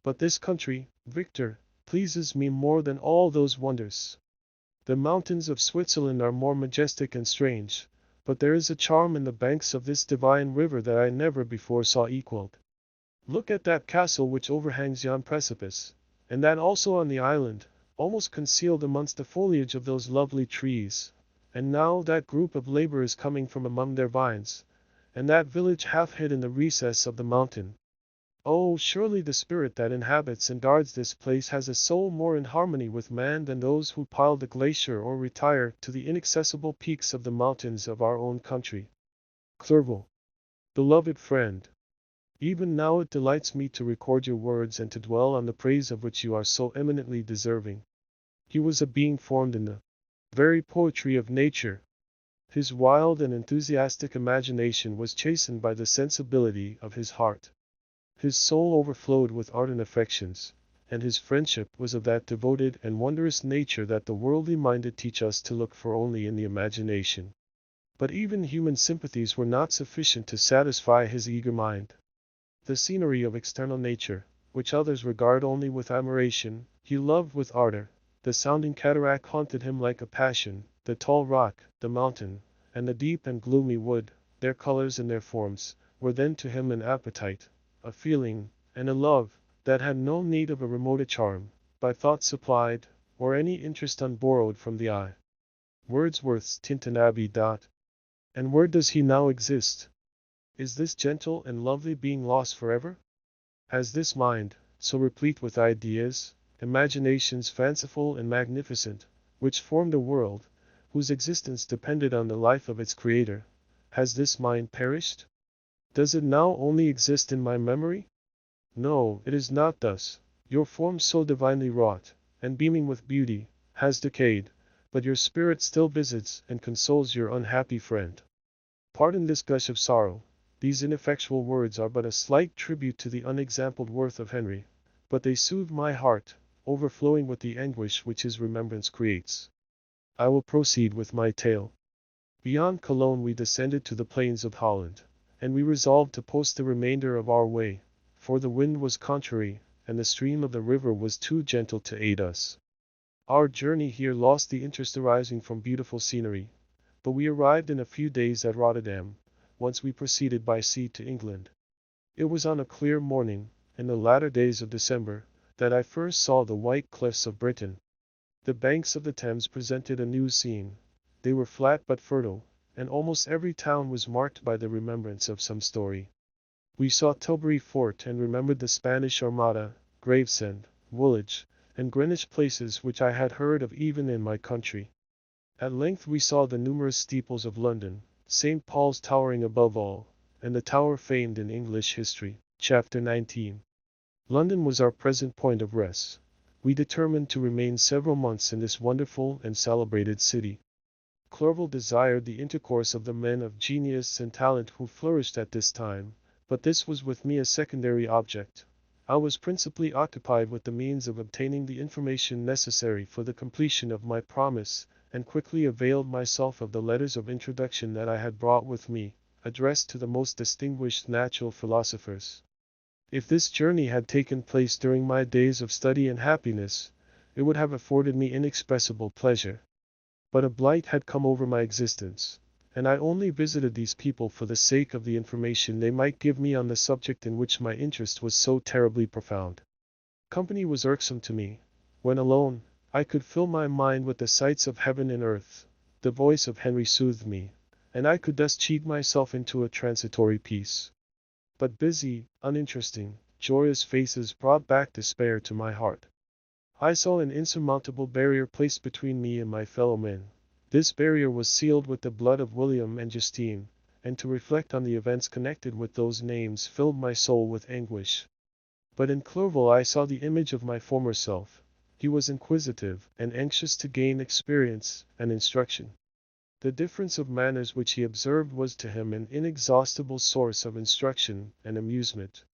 but this country, Victor, pleases me more than all those wonders. The mountains of Switzerland are more majestic and strange, but there is a charm in the banks of this divine river that I never before saw equaled. Look at that castle which overhangs yon precipice, and that also on the island, almost concealed amongst the foliage of those lovely trees, and now that group of laborers coming from among their vines, and that village half hid in the recess of the mountain. Oh, surely the spirit that inhabits and guards this place has a soul more in harmony with man than those who pile the glacier or retire to the inaccessible peaks of the mountains of our own country. Clerval, beloved friend, even now it delights me to record your words and to dwell on the praise of which you are so eminently deserving. He was a being formed in the very poetry of nature. His wild and enthusiastic imagination was chastened by the sensibility of his heart. His soul overflowed with ardent affections, and his friendship was of that devoted and wondrous nature that the worldly minded teach us to look for only in the imagination. But even human sympathies were not sufficient to satisfy his eager mind. The scenery of external nature, which others regard only with admiration, he loved with ardor. The sounding cataract haunted him like a passion, the tall rock, the mountain, and the deep and gloomy wood, their colors and their forms, were then to him an appetite, a feeling, and a love, that had no need of a remoter charm, by thought supplied, or any interest unborrowed from the eye. Wordsworth's Tintin Abbey. And where does he now exist? Is this gentle and lovely being lost forever? Has this mind, so replete with ideas, imaginations fanciful and magnificent, which formed a world, whose existence depended on the life of its creator, has this mind perished? Does it now only exist in my memory? No, it is not thus. Your form so divinely wrought, and beaming with beauty, has decayed, but your spirit still visits and consoles your unhappy friend. Pardon this gush of sorrow. These ineffectual words are but a slight tribute to the unexampled worth of Henry, but they soothe my heart, overflowing with the anguish which his remembrance creates. I will proceed with my tale. Beyond Cologne we descended to the plains of Holland, and we resolved to post the remainder of our way, for the wind was contrary, and the stream of the river was too gentle to aid us. Our journey here lost the interest arising from beautiful scenery, but we arrived in a few days at Rotterdam, whence we proceeded by sea to England. It was on a clear morning, in the latter days of December, that I first saw the white cliffs of Britain. The banks of the Thames presented a new scene. They were flat but fertile, and almost every town was marked by the remembrance of some story. We saw Tilbury Fort and remembered the Spanish Armada, Gravesend, Woolwich, and Greenwich places which I had heard of even in my country. At length we saw the numerous steeples of London, St. Paul's towering above all, and the tower famed in English history. Chapter 19. London was our present point of rest. We determined to remain several months in this wonderful and celebrated city. Clerval desired the intercourse of the men of genius and talent who flourished at this time, but this was with me a secondary object. I was principally occupied with the means of obtaining the information necessary for the completion of my promise, and quickly availed myself of the letters of introduction that I had brought with me, addressed to the most distinguished natural philosophers. If this journey had taken place during my days of study and happiness, it would have afforded me inexpressible pleasure. But a blight had come over my existence, and I only visited these people for the sake of the information they might give me on the subject in which my interest was so terribly profound. Company was irksome to me. When alone, I could fill my mind with the sights of heaven and earth. The voice of Henry soothed me, and I could thus cheat myself into a transitory peace. But busy, uninteresting, joyous faces brought back despair to my heart. I saw an insurmountable barrier placed between me and my fellow men. This barrier was sealed with the blood of William and Justine, and to reflect on the events connected with those names filled my soul with anguish. But in Clerval I saw the image of my former self. He was inquisitive, and anxious to gain experience and instruction. The difference of manners which he observed was to him an inexhaustible source of instruction and amusement.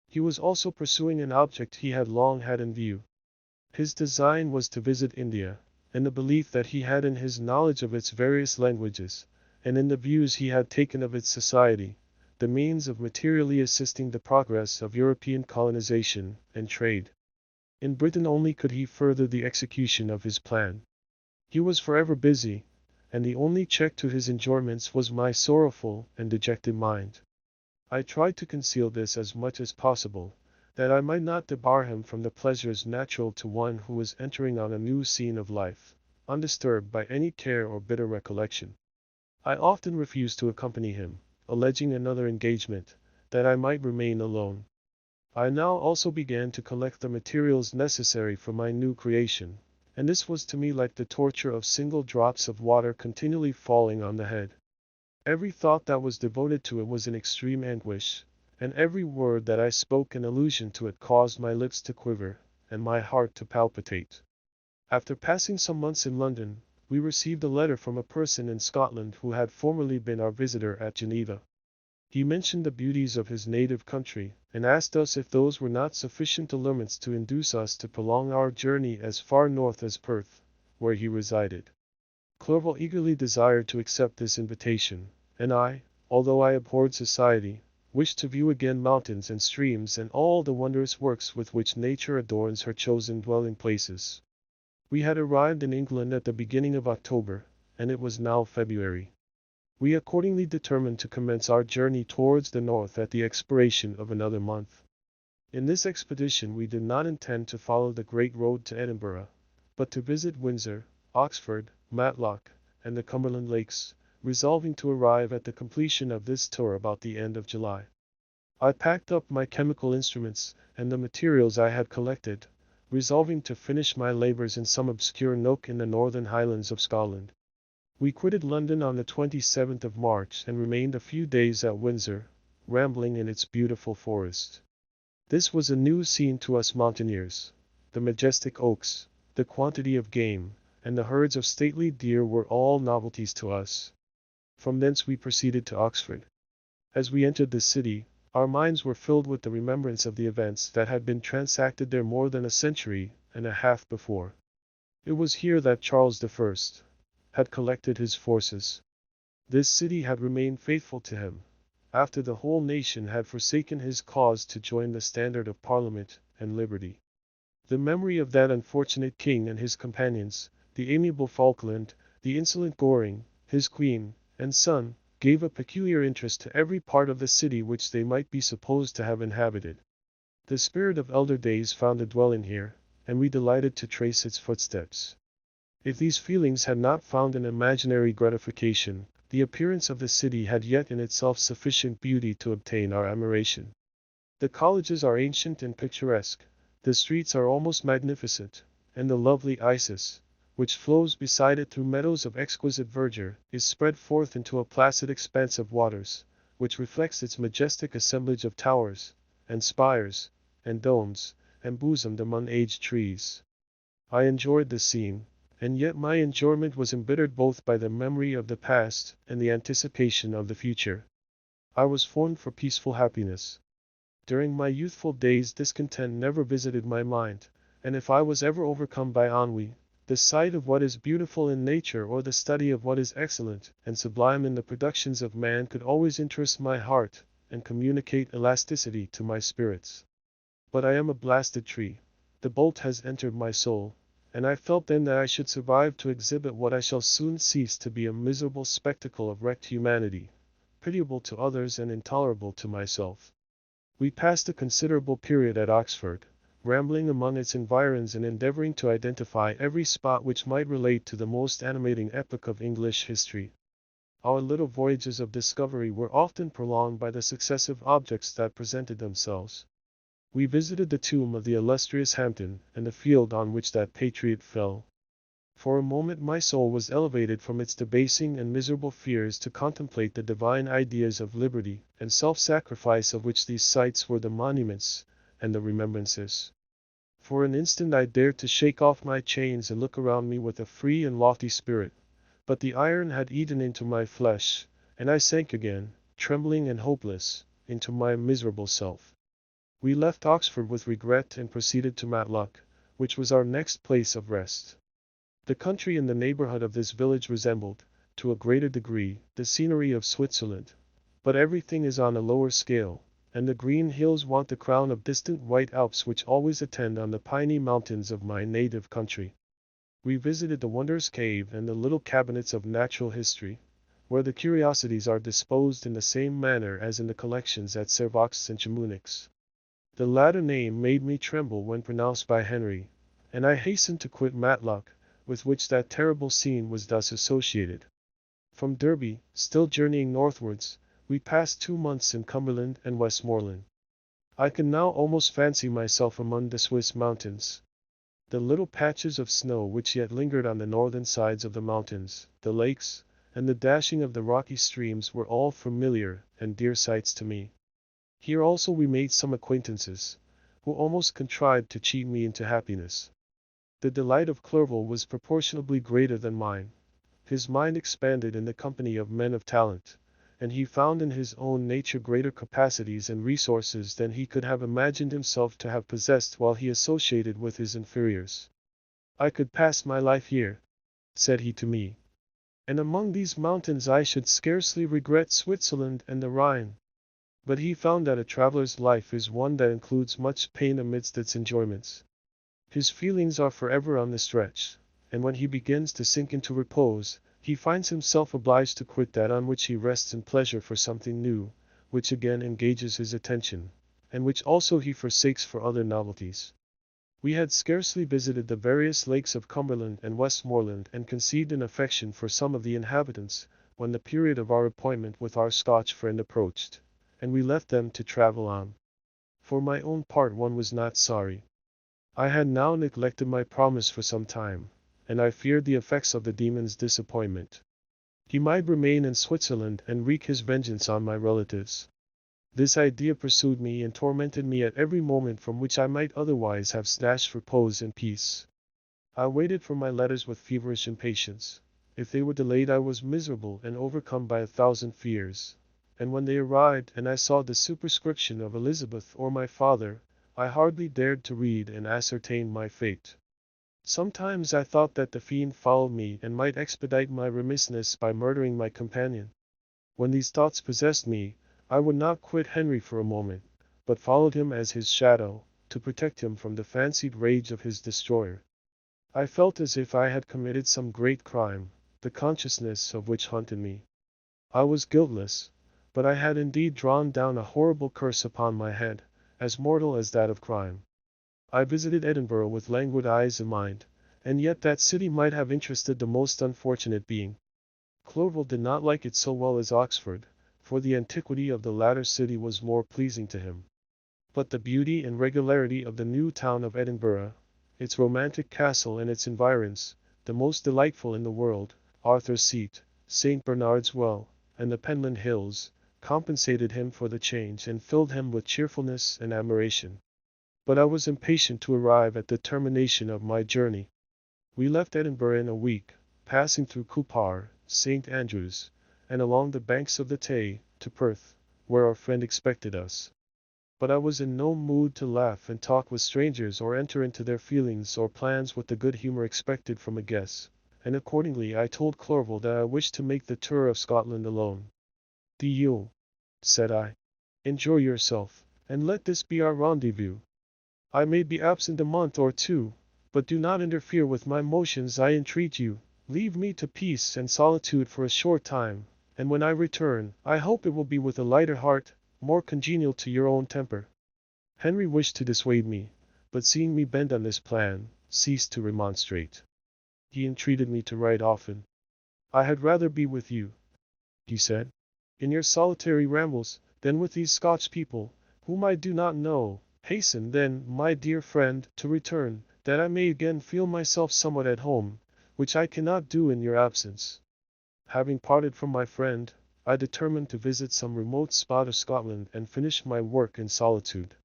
He was also pursuing an object he had long had in view. His design was to visit India, in the belief that he had in his knowledge of its various languages, and in the views he had taken of its society, the means of materially assisting the progress of European colonization and trade. In Britain only could he further the execution of his plan. He was forever busy, and the only check to his enjoyments was my sorrowful and dejected mind. I tried to conceal this as much as possible, that I might not debar him from the pleasures natural to one who was entering on a new scene of life, undisturbed by any care or bitter recollection. I often refused to accompany him, alleging another engagement, that I might remain alone. I now also began to collect the materials necessary for my new creation, and this was to me like the torture of single drops of water continually falling on the head. Every thought that was devoted to it was in extreme anguish, and every word that I spoke in allusion to it caused my lips to quiver, and my heart to palpitate. After passing some months in London, we received a letter from a person in Scotland who had formerly been our visitor at Geneva. He mentioned the beauties of his native country, and asked us if those were not sufficient allurements to induce us to prolong our journey as far north as Perth, where he resided. Clerval eagerly desired to accept this invitation, and I, although I abhorred society, wished to view again mountains and streams and all the wondrous works with which nature adorns her chosen dwelling places. We had arrived in England at the beginning of October, and it was now February. We accordingly determined to commence our journey towards the north at the expiration of another month. In this expedition we did not intend to follow the great road to Edinburgh, but to visit Windsor, Oxford, Matlock, and the Cumberland Lakes, resolving to arrive at the completion of this tour about the end of July. I packed up my chemical instruments and the materials I had collected, resolving to finish my labors in some obscure nook in the northern highlands of Scotland. We quitted London on the 27th of March and remained a few days at Windsor, rambling in its beautiful forest. This was a new scene to us mountaineers. The majestic oaks, the quantity of game, and the herds of stately deer were all novelties to us. From thence we proceeded to Oxford. As we entered the city, our minds were filled with the remembrance of the events that had been transacted there more than a century and a half before. It was here that Charles I had collected his forces. This city had remained faithful to him, after the whole nation had forsaken his cause to join the standard of Parliament and liberty. The memory of that unfortunate king and his companions, the amiable Falkland, the insolent Goring, his queen, and son, gave a peculiar interest to every part of the city which they might be supposed to have inhabited. The spirit of elder days found a dwelling here, and we delighted to trace its footsteps. If these feelings had not found an imaginary gratification, the appearance of the city had yet in itself sufficient beauty to obtain our admiration. The colleges are ancient and picturesque, the streets are almost magnificent, and the lovely Isis, which flows beside it through meadows of exquisite verdure, is spread forth into a placid expanse of waters, which reflects its majestic assemblage of towers, and spires, and domes, embosomed among aged trees. I enjoyed the scene, and yet my enjoyment was embittered both by the memory of the past and the anticipation of the future. I was formed for peaceful happiness. During my youthful days discontent never visited my mind, and if I was ever overcome by ennui, the sight of what is beautiful in nature or the study of what is excellent and sublime in the productions of man could always interest my heart and communicate elasticity to my spirits. But I am a blasted tree. The bolt has entered my soul, and I felt then that I should survive to exhibit what I shall soon cease to be, a miserable spectacle of wrecked humanity, pitiable to others and intolerable to myself. We passed a considerable period at Oxford, rambling among its environs and endeavoring to identify every spot which might relate to the most animating epoch of English history. Our little voyages of discovery were often prolonged by the successive objects that presented themselves. We visited the tomb of the illustrious Hampden and the field on which that patriot fell. For a moment my soul was elevated from its debasing and miserable fears to contemplate the divine ideas of liberty and self-sacrifice of which these sites were the monuments and the remembrances. For an instant I dared to shake off my chains and look around me with a free and lofty spirit, but the iron had eaten into my flesh, and I sank again, trembling and hopeless, into my miserable self. We left Oxford with regret and proceeded to Matlock, which was our next place of rest. The country in the neighborhood of this village resembled, to a greater degree, the scenery of Switzerland, but everything is on a lower scale, and the green hills want the crown of distant white Alps which always attend on the piney mountains of my native country. We visited the wondrous cave and the little cabinets of natural history, where the curiosities are disposed in the same manner as in the collections at Servox and Chamonix. The latter name made me tremble when pronounced by Henry, and I hastened to quit Matlock, with which that terrible scene was thus associated. From Derby, still journeying northwards, we passed 2 months in Cumberland and Westmoreland. I can now almost fancy myself among the Swiss mountains. The little patches of snow which yet lingered on the northern sides of the mountains, the lakes, and the dashing of the rocky streams were all familiar and dear sights to me. Here also we made some acquaintances, who almost contrived to cheat me into happiness. The delight of Clerval was proportionably greater than mine. His mind expanded in the company of men of talent, and he found in his own nature greater capacities and resources than he could have imagined himself to have possessed while he associated with his inferiors. "I could pass my life here," said he to me, and among these mountains I should scarcely regret Switzerland and the Rhine. But he found that a traveler's life is one that includes much pain amidst its enjoyments. His feelings are forever on the stretch, and when he begins to sink into repose, he finds himself obliged to quit that on which he rests in pleasure for something new, which again engages his attention, and which also he forsakes for other novelties. We had scarcely visited the various lakes of Cumberland and Westmoreland and conceived an affection for some of the inhabitants, when the period of our appointment with our Scotch friend approached, and we left them to travel on. For my own part one was not sorry. I had now neglected my promise for some time, and I feared the effects of the demon's disappointment. He might remain in Switzerland and wreak his vengeance on my relatives. This idea pursued me and tormented me at every moment from which I might otherwise have snatched repose and peace. I waited for my letters with feverish impatience. If they were delayed I was miserable and overcome by 1,000 fears, and when they arrived and I saw the superscription of Elizabeth or my father, I hardly dared to read and ascertain my fate. Sometimes I thought that the fiend followed me and might expedite my remissness by murdering my companion. When these thoughts possessed me, I would not quit Henry for a moment, but followed him as his shadow, to protect him from the fancied rage of his destroyer. I felt as if I had committed some great crime, the consciousness of which haunted me. I was guiltless, but I had indeed drawn down a horrible curse upon my head, as mortal as that of crime. I visited Edinburgh with languid eyes and mind, and yet that city might have interested the most unfortunate being. Clerval did not like it so well as Oxford, for the antiquity of the latter city was more pleasing to him. But the beauty and regularity of the new town of Edinburgh, its romantic castle and its environs, the most delightful in the world, Arthur's Seat, St. Bernard's Well, and the Penland Hills, compensated him for the change and filled him with cheerfulness and admiration. But I was impatient to arrive at the termination of my journey. We left Edinburgh in a week, passing through Cupar, St. Andrews, and along the banks of the Tay, to Perth, where our friend expected us. But I was in no mood to laugh and talk with strangers or enter into their feelings or plans with the good humor expected from a guest, and accordingly I told Clerval that I wished to make the tour of Scotland alone. "Do you," said I, "enjoy yourself, and let this be our rendezvous. I may be absent a month or two, but do not interfere with my motions I entreat you. Leave me to peace and solitude for a short time, and when I return, I hope it will be with a lighter heart, more congenial to your own temper." Henry wished to dissuade me, but seeing me bent on this plan, ceased to remonstrate. He entreated me to write often. "I had rather be with you," he said, "in your solitary rambles, than with these Scotch people, whom I do not know. Hasten, then, my dear friend, to return, that I may again feel myself somewhat at home, which I cannot do in your absence." Having parted from my friend, I determined to visit some remote spot of Scotland and finish my work in solitude.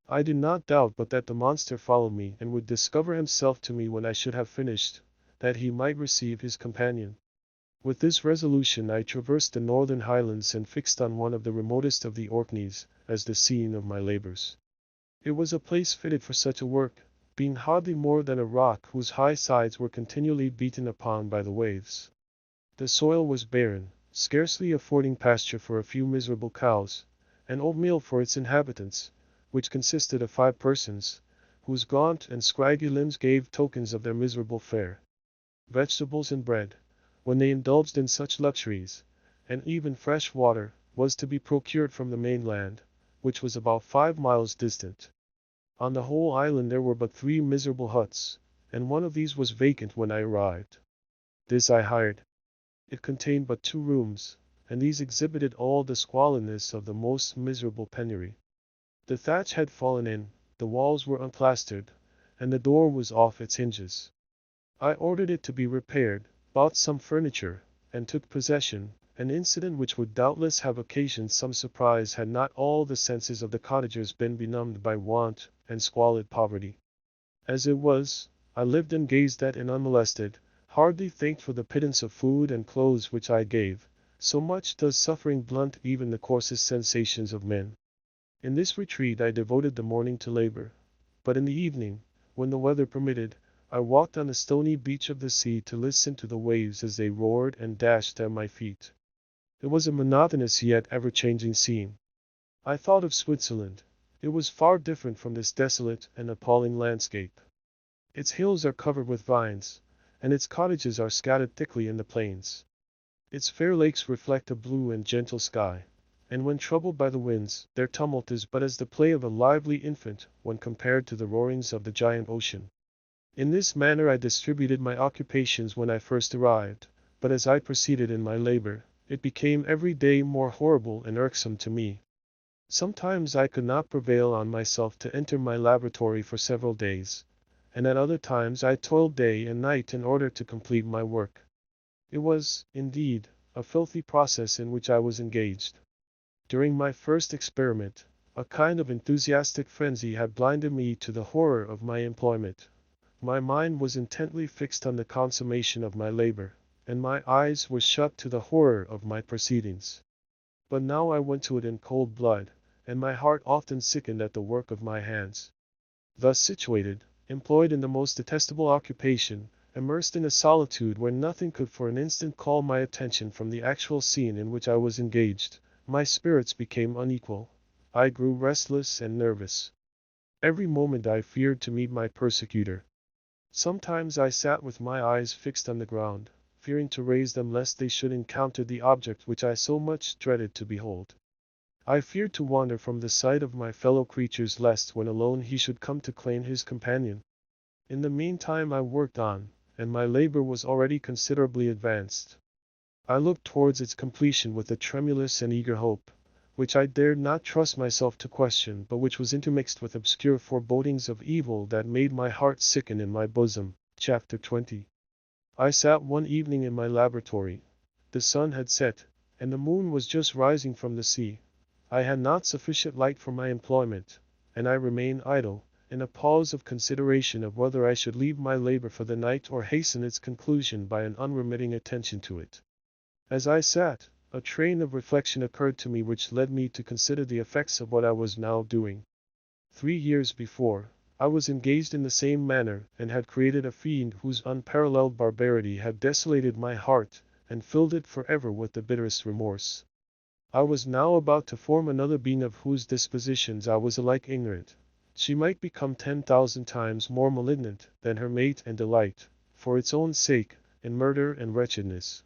I did not doubt but that the monster followed me and would discover himself to me when I should have finished, that he might receive his companion. With this resolution I traversed the northern highlands and fixed on one of the remotest of the Orkneys as the scene of my labors. It was a place fitted for such a work, being hardly more than a rock whose high sides were continually beaten upon by the waves. The soil was barren, scarcely affording pasture for a few miserable cows, and oatmeal for its inhabitants, which consisted of 5 persons, whose gaunt and scraggy limbs gave tokens of their miserable fare. Vegetables and bread, when they indulged in such luxuries, and even fresh water, was to be procured from the mainland, which was about 5 miles distant. On the whole island there were but 3 miserable huts, and one of these was vacant when I arrived. This I hired. It contained but 2 rooms, and these exhibited all the squalidness of the most miserable penury. The thatch had fallen in, the walls were unplastered, and the door was off its hinges. I ordered it to be repaired, bought some furniture, and took possession, an incident which would doubtless have occasioned some surprise had not all the senses of the cottagers been benumbed by want and squalid poverty. As it was, I lived and gazed at and unmolested, hardly thanked for the pittance of food and clothes which I gave, so much does suffering blunt even the coarsest sensations of men. In this retreat I devoted the morning to labor, but in the evening, when the weather permitted, I walked on the stony beach of the sea to listen to the waves as they roared and dashed at my feet. It was a monotonous yet ever-changing scene. I thought of Switzerland. It was far different from this desolate and appalling landscape. Its hills are covered with vines, and its cottages are scattered thickly in the plains. Its fair lakes reflect a blue and gentle sky, and when troubled by the winds, their tumult is but as the play of a lively infant when compared to the roarings of the giant ocean. In this manner I distributed my occupations when I first arrived, but as I proceeded in my labor, it became every day more horrible and irksome to me. Sometimes I could not prevail on myself to enter my laboratory for several days, and at other times I toiled day and night in order to complete my work. It was, indeed, a filthy process in which I was engaged. During my first experiment, a kind of enthusiastic frenzy had blinded me to the horror of my employment. My mind was intently fixed on the consummation of my labor, and my eyes were shut to the horror of my proceedings. But now I went to it in cold blood, and my heart often sickened at the work of my hands. Thus situated, employed in the most detestable occupation, immersed in a solitude where nothing could for an instant call my attention from the actual scene in which I was engaged, my spirits became unequal. I grew restless and nervous. Every moment I feared to meet my persecutor. Sometimes I sat with my eyes fixed on the ground, fearing to raise them lest they should encounter the object which I so much dreaded to behold. I feared to wander from the sight of my fellow creatures lest when alone he should come to claim his companion. In the meantime I worked on, and my labor was already considerably advanced. I looked towards its completion with a tremulous and eager hope, which I dared not trust myself to question, but which was intermixed with obscure forebodings of evil that made my heart sicken in my bosom. Chapter 20. I sat one evening in my laboratory. The sun had set, and the moon was just rising from the sea. I had not sufficient light for my employment, and I remained idle, in a pause of consideration of whether I should leave my labor for the night or hasten its conclusion by an unremitting attention to it. As I sat, a train of reflection occurred to me which led me to consider the effects of what I was now doing. 3 years before, I was engaged in the same manner, and had created a fiend whose unparalleled barbarity had desolated my heart, and filled it forever with the bitterest remorse. I was now about to form another being of whose dispositions I was alike ignorant. She might become 10,000 times more malignant than her mate and delight, for its own sake, in murder and wretchedness.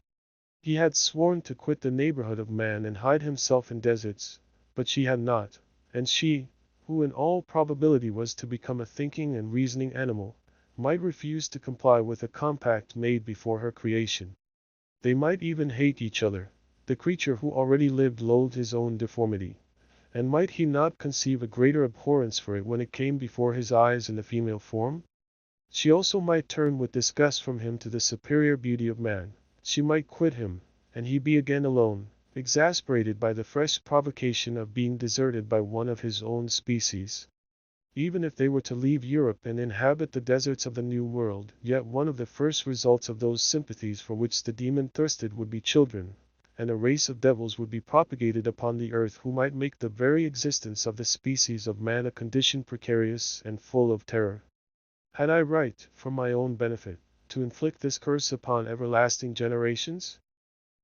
He had sworn to quit the neighborhood of man and hide himself in deserts, but she had not, and she, who in all probability was to become a thinking and reasoning animal, might refuse to comply with a compact made before her creation. They might even hate each other. The creature who already lived loathed his own deformity, and might he not conceive a greater abhorrence for it when it came before his eyes in the female form? She also might turn with disgust from him to the superior beauty of man. She might quit him, and he be again alone, exasperated by the fresh provocation of being deserted by one of his own species. Even if they were to leave Europe and inhabit the deserts of the New World, yet one of the first results of those sympathies for which the demon thirsted would be children, and a race of devils would be propagated upon the earth who might make the very existence of the species of man a condition precarious and full of terror. Had I right, for my own benefit, to inflict this curse upon everlasting generations?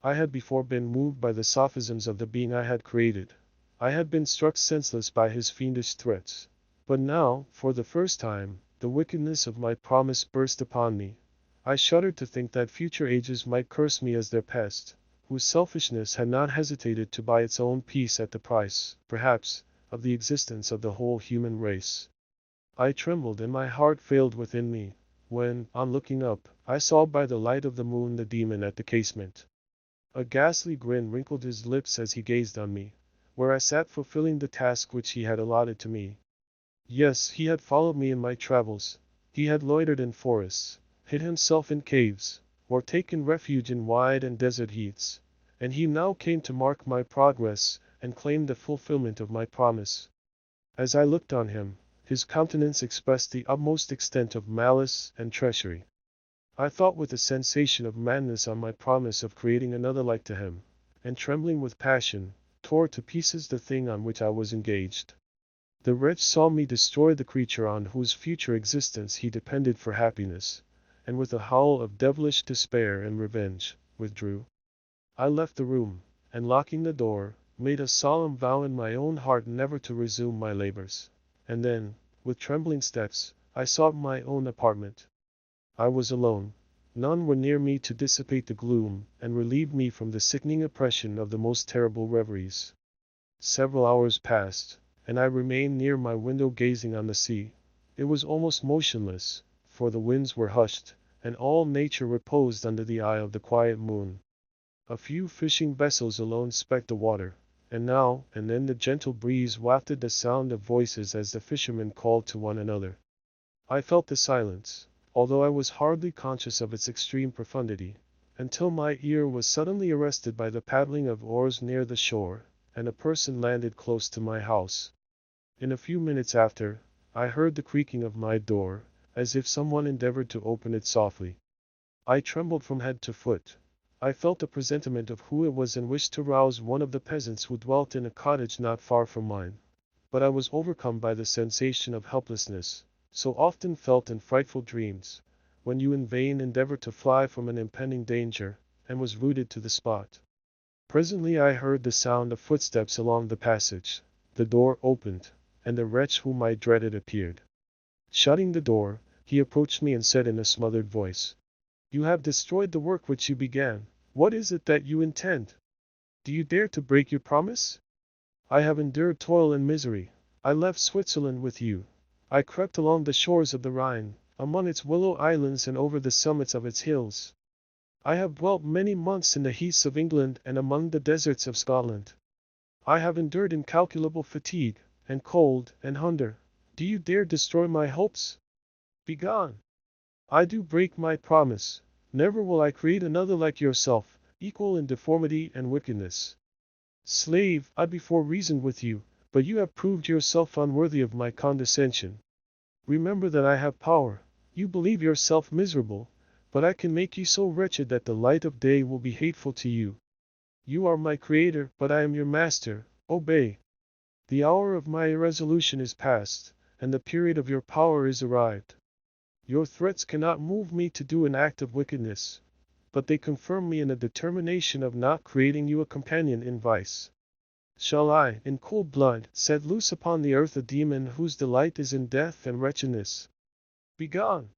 I had before been moved by the sophisms of the being I had created. I had been struck senseless by his fiendish threats. But now, for the first time, the wickedness of my promise burst upon me. I shuddered to think that future ages might curse me as their pest, whose selfishness had not hesitated to buy its own peace at the price, perhaps, of the existence of the whole human race. I trembled and my heart failed within me, when, on looking up, I saw by the light of the moon the demon at the casement. A ghastly grin wrinkled his lips as he gazed on me, where I sat fulfilling the task which he had allotted to me. Yes, he had followed me in my travels. He had loitered in forests, hid himself in caves, or taken refuge in wide and desert heaths, and he now came to mark my progress and claim the fulfillment of my promise. As I looked on him, his countenance expressed the utmost extent of malice and treachery. I thought with a sensation of madness on my promise of creating another like to him, and trembling with passion, tore to pieces the thing on which I was engaged. The wretch saw me destroy the creature on whose future existence he depended for happiness, and with a howl of devilish despair and revenge, withdrew. I left the room, and locking the door, made a solemn vow in my own heart never to resume my labors. And then, with trembling steps, I sought my own apartment. I was alone. None were near me to dissipate the gloom, and relieve me from the sickening oppression of the most terrible reveries. Several hours passed, and I remained near my window gazing on the sea. It was almost motionless, for the winds were hushed, and all nature reposed under the eye of the quiet moon. A few fishing vessels alone specked the water, and now and then the gentle breeze wafted the sound of voices as the fishermen called to one another. I felt the silence, although I was hardly conscious of its extreme profundity, until my ear was suddenly arrested by the paddling of oars near the shore, and a person landed close to my house. In a few minutes after, I heard the creaking of my door, as if someone endeavored to open it softly. I trembled from head to foot. I felt a presentiment of who it was and wished to rouse one of the peasants who dwelt in a cottage not far from mine. But I was overcome by the sensation of helplessness, so often felt in frightful dreams, when you in vain endeavor to fly from an impending danger, and was rooted to the spot. Presently I heard the sound of footsteps along the passage. The door opened, and the wretch whom I dreaded appeared. Shutting the door, he approached me and said in a smothered voice, "You have destroyed the work which you began. What is it that you intend? Do you dare to break your promise? I have endured toil and misery. I left Switzerland with you. I crept along the shores of the Rhine, among its willow islands and over the summits of its hills. I have dwelt many months in the heaths of England and among the deserts of Scotland. I have endured incalculable fatigue, and cold, and hunger. Do you dare destroy my hopes? Begone! I do break my promise. Never will I create another like yourself, equal in deformity and wickedness. Slave, I before reasoned with you, but you have proved yourself unworthy of my condescension. Remember that I have power. You believe yourself miserable, but I can make you so wretched that the light of day will be hateful to you. You are my creator, but I am your master. Obey. The hour of my irresolution is past, and the period of your power is arrived. Your threats cannot move me to do an act of wickedness, but they confirm me in a determination of not creating you a companion in vice. Shall I, in cold blood, set loose upon the earth a demon whose delight is in death and wretchedness? Begone!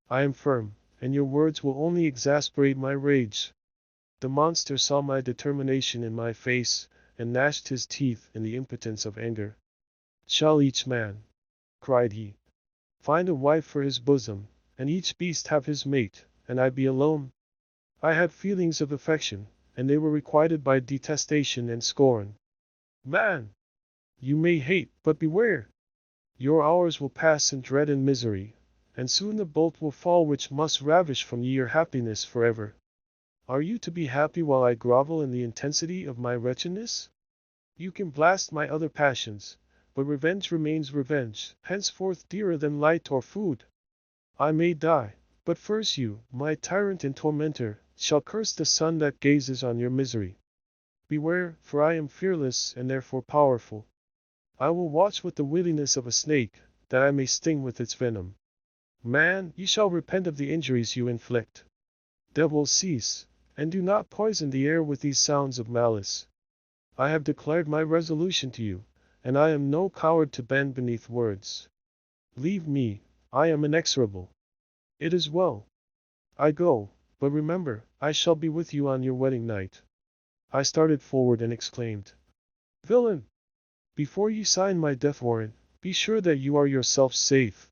I am firm, and your words will only exasperate my rage. The monster saw my determination in my face, and gnashed his teeth in the impotence of anger. Shall each man, cried he, find a wife for his bosom, and each beast have his mate, and I be alone? I had feelings of affection, and they were requited by detestation and scorn. Man! You may hate, but beware! Your hours will pass in dread and misery, and soon the bolt will fall which must ravish from ye your happiness forever. Are you to be happy while I grovel in the intensity of my wretchedness? You can blast my other passions, but revenge remains revenge, henceforth dearer than light or food. I may die, but first you, my tyrant and tormentor, shall curse the sun that gazes on your misery. Beware, for I am fearless and therefore powerful. I will watch with the wittiness of a snake, that I may sting with its venom. Man, you shall repent of the injuries you inflict. Devil, cease, and do not poison the air with these sounds of malice. I have declared my resolution to you, and I am no coward to bend beneath words. Leave me, I am inexorable. It is well. I go, but remember, I shall be with you on your wedding night. I started forward and exclaimed, Villain! Before you sign my death warrant, be sure that you are yourself safe.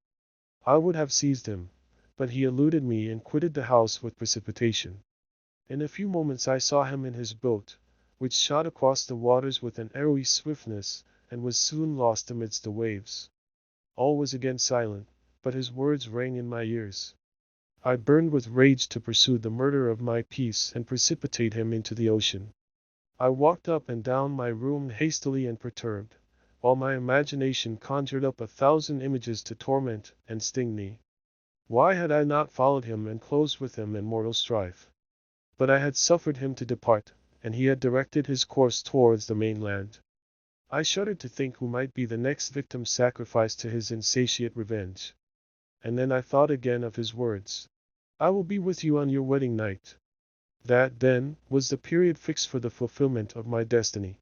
I would have seized him, but he eluded me and quitted the house with precipitation. In a few moments I saw him in his boat, which shot across the waters with an arrowy swiftness, and was soon lost amidst the waves. All was again silent, but his words rang in my ears. I burned with rage to pursue the murderer of my peace and precipitate him into the ocean. I walked up and down my room hastily and perturbed, while my imagination conjured up 1,000 images to torment and sting me. Why had I not followed him and closed with him in mortal strife? But I had suffered him to depart, and he had directed his course towards the mainland. I shuddered to think who might be the next victim sacrificed to his insatiate revenge. And then I thought again of his words. I will be with you on your wedding night. That, then, was the period fixed for the fulfillment of my destiny.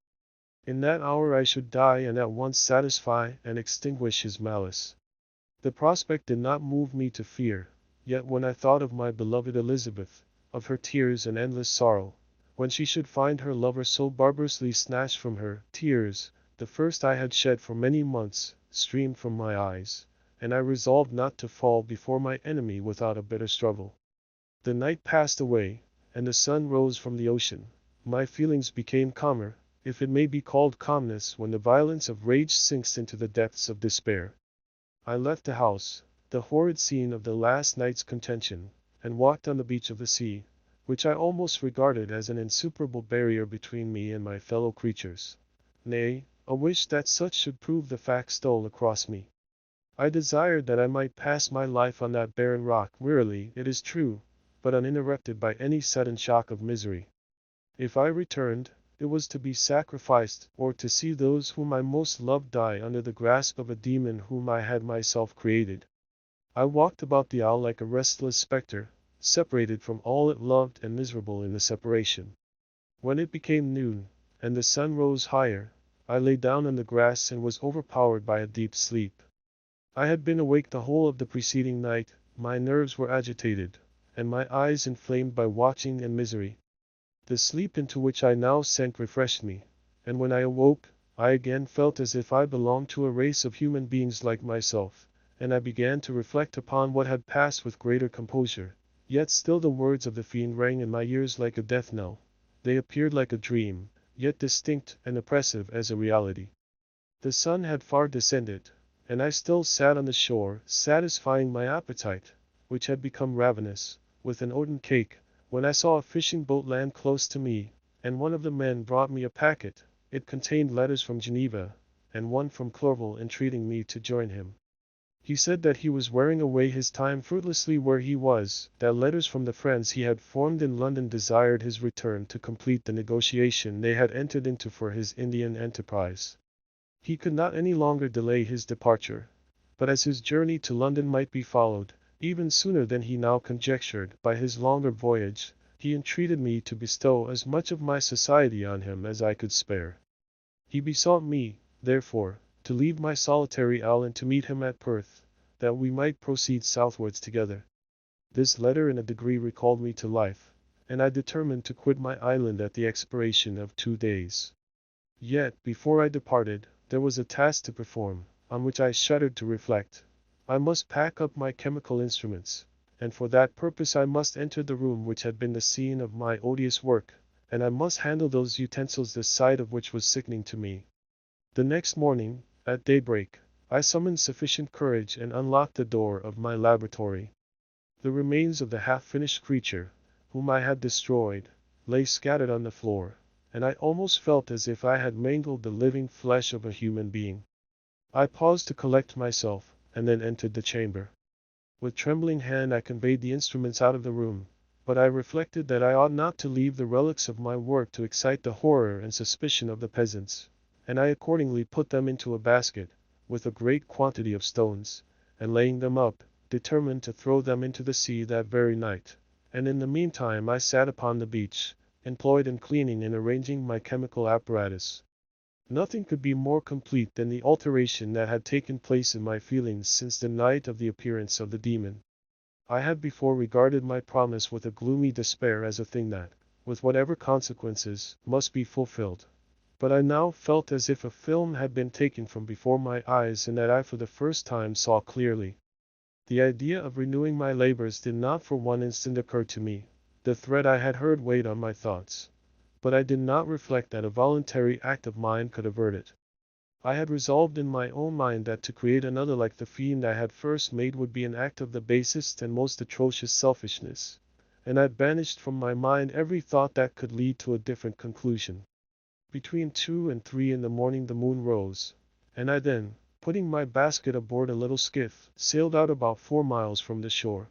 In that hour I should die and at once satisfy and extinguish his malice. The prospect did not move me to fear, yet when I thought of my beloved Elizabeth, of her tears and endless sorrow, when she should find her lover so barbarously snatched from her, tears, the first I had shed for many months, streamed from my eyes, and I resolved not to fall before my enemy without a bitter struggle. The night passed away, and the sun rose from the ocean. My feelings became calmer, if it may be called calmness when the violence of rage sinks into the depths of despair. I left the house, the horrid scene of the last night's contention, and walked on the beach of the sea, which I almost regarded as an insuperable barrier between me and my fellow creatures. Nay, a wish that such should prove the fact stole across me. I desired that I might pass my life on that barren rock wearily, it is true, but uninterrupted by any sudden shock of misery. If I returned, it was to be sacrificed, or to see those whom I most loved die under the grasp of a demon whom I had myself created. I walked about the isle like a restless spectre, separated from all it loved and miserable in the separation. When it became noon, and the sun rose higher, I lay down on the grass and was overpowered by a deep sleep. I had been awake the whole of the preceding night, my nerves were agitated, and my eyes inflamed by watching and misery. The sleep into which I now sank refreshed me, and when I awoke, I again felt as if I belonged to a race of human beings like myself, and I began to reflect upon what had passed with greater composure. Yet still the words of the fiend rang in my ears like a death knell. They appeared like a dream, yet distinct and oppressive as a reality. The sun had far descended, and I still sat on the shore, satisfying my appetite, which had become ravenous, with an oaten cake, when I saw a fishing boat land close to me, and one of the men brought me a packet. It contained letters from Geneva, and one from Clerval entreating me to join him. He said that he was wearing away his time fruitlessly where he was, that letters from the friends he had formed in London desired his return to complete the negotiation they had entered into for his Indian enterprise. He could not any longer delay his departure, but as his journey to London might be followed, even sooner than he now conjectured, by his longer voyage, he entreated me to bestow as much of my society on him as I could spare. He besought me, therefore, to leave my solitary isle and to meet him at Perth, that we might proceed southwards together. This letter in a degree recalled me to life, and I determined to quit my island at the expiration of 2 days. Yet, before I departed, there was a task to perform, on which I shuddered to reflect. I must pack up my chemical instruments, and for that purpose I must enter the room which had been the scene of my odious work, and I must handle those utensils the sight of which was sickening to me. The next morning, at daybreak, I summoned sufficient courage and unlocked the door of my laboratory. The remains of the half-finished creature, whom I had destroyed, lay scattered on the floor, and I almost felt as if I had mangled the living flesh of a human being. I paused to collect myself, and then entered the chamber. With trembling hand I conveyed the instruments out of the room, but I reflected that I ought not to leave the relics of my work to excite the horror and suspicion of the peasants, and I accordingly put them into a basket, with a great quantity of stones, and laying them up, determined to throw them into the sea that very night, and in the meantime I sat upon the beach, employed in cleaning and arranging my chemical apparatus. Nothing could be more complete than the alteration that had taken place in my feelings since the night of the appearance of the demon. I had before regarded my promise with a gloomy despair as a thing that, with whatever consequences, must be fulfilled. But I now felt as if a film had been taken from before my eyes and that I for the first time saw clearly. The idea of renewing my labors did not for one instant occur to me. The threat I had heard weighed on my thoughts, but I did not reflect that a voluntary act of mine could avert it. I had resolved in my own mind that to create another like the fiend I had first made would be an act of the basest and most atrocious selfishness, and I banished from my mind every thought that could lead to a different conclusion. Between 2 and 3 in the morning the moon rose, and I then, putting my basket aboard a little skiff, sailed out about 4 miles from the shore.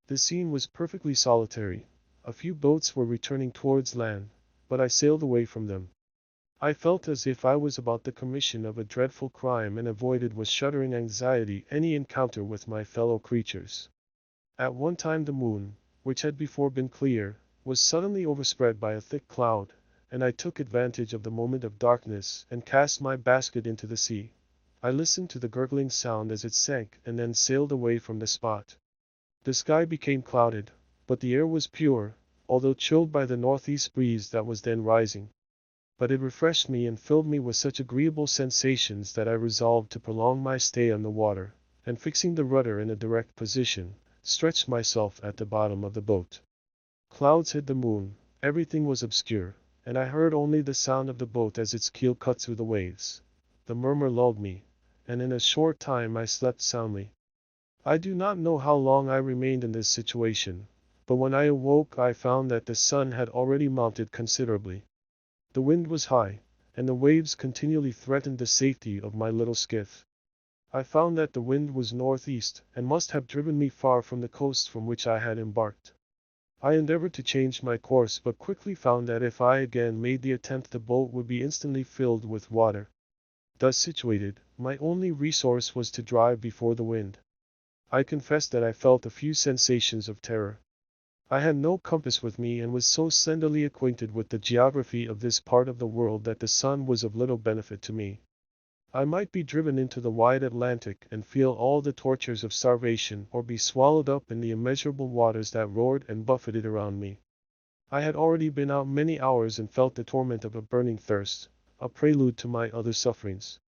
The scene was perfectly solitary. A few boats were returning towards land, but I sailed away from them. I felt as if I was about the commission of a dreadful crime and avoided with shuddering anxiety any encounter with my fellow creatures. At one time the moon, which had before been clear, was suddenly overspread by a thick cloud, and I took advantage of the moment of darkness and cast my basket into the sea. I listened to the gurgling sound as it sank and then sailed away from the spot. The sky became clouded, but the air was pure, although chilled by the northeast breeze that was then rising. But it refreshed me and filled me with such agreeable sensations that I resolved to prolong my stay on the water, and fixing the rudder in a direct position, stretched myself at the bottom of the boat. Clouds hid the moon, everything was obscure, and I heard only the sound of the boat as its keel cut through the waves. The murmur lulled me, and in a short time I slept soundly. I do not know how long I remained in this situation, but when I awoke I found that the sun had already mounted considerably. The wind was high, and the waves continually threatened the safety of my little skiff. I found that the wind was northeast, and must have driven me far from the coast from which I had embarked. I endeavored to change my course, but quickly found that if I again made the attempt the boat would be instantly filled with water. Thus situated, my only resource was to drive before the wind. I confess that I felt a few sensations of terror. I had no compass with me and was so slenderly acquainted with the geography of this part of the world that the sun was of little benefit to me. I might be driven into the wide Atlantic and feel all the tortures of starvation, or be swallowed up in the immeasurable waters that roared and buffeted around me. I had already been out many hours and felt the torment of a burning thirst, a prelude to my other sufferings.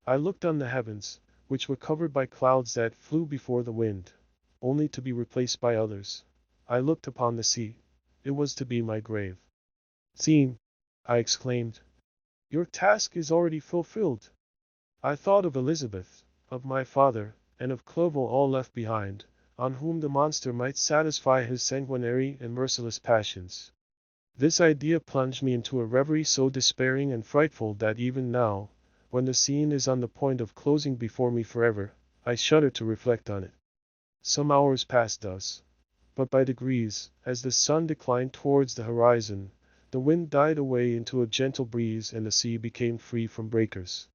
I looked on the heavens, which were covered by clouds that flew before the wind, only to be replaced by others. I looked upon the sea. It was to be my grave. "Scene," I exclaimed, "your task is already fulfilled." I thought of Elizabeth, of my father, and of Clerval all left behind, on whom the monster might satisfy his sanguinary and merciless passions. This idea plunged me into a reverie so despairing and frightful that even now, when the scene is on the point of closing before me forever, I shudder to reflect on it. Some hours passed thus, but by degrees, as the sun declined towards the horizon, the wind died away into a gentle breeze and the sea became free from breakers.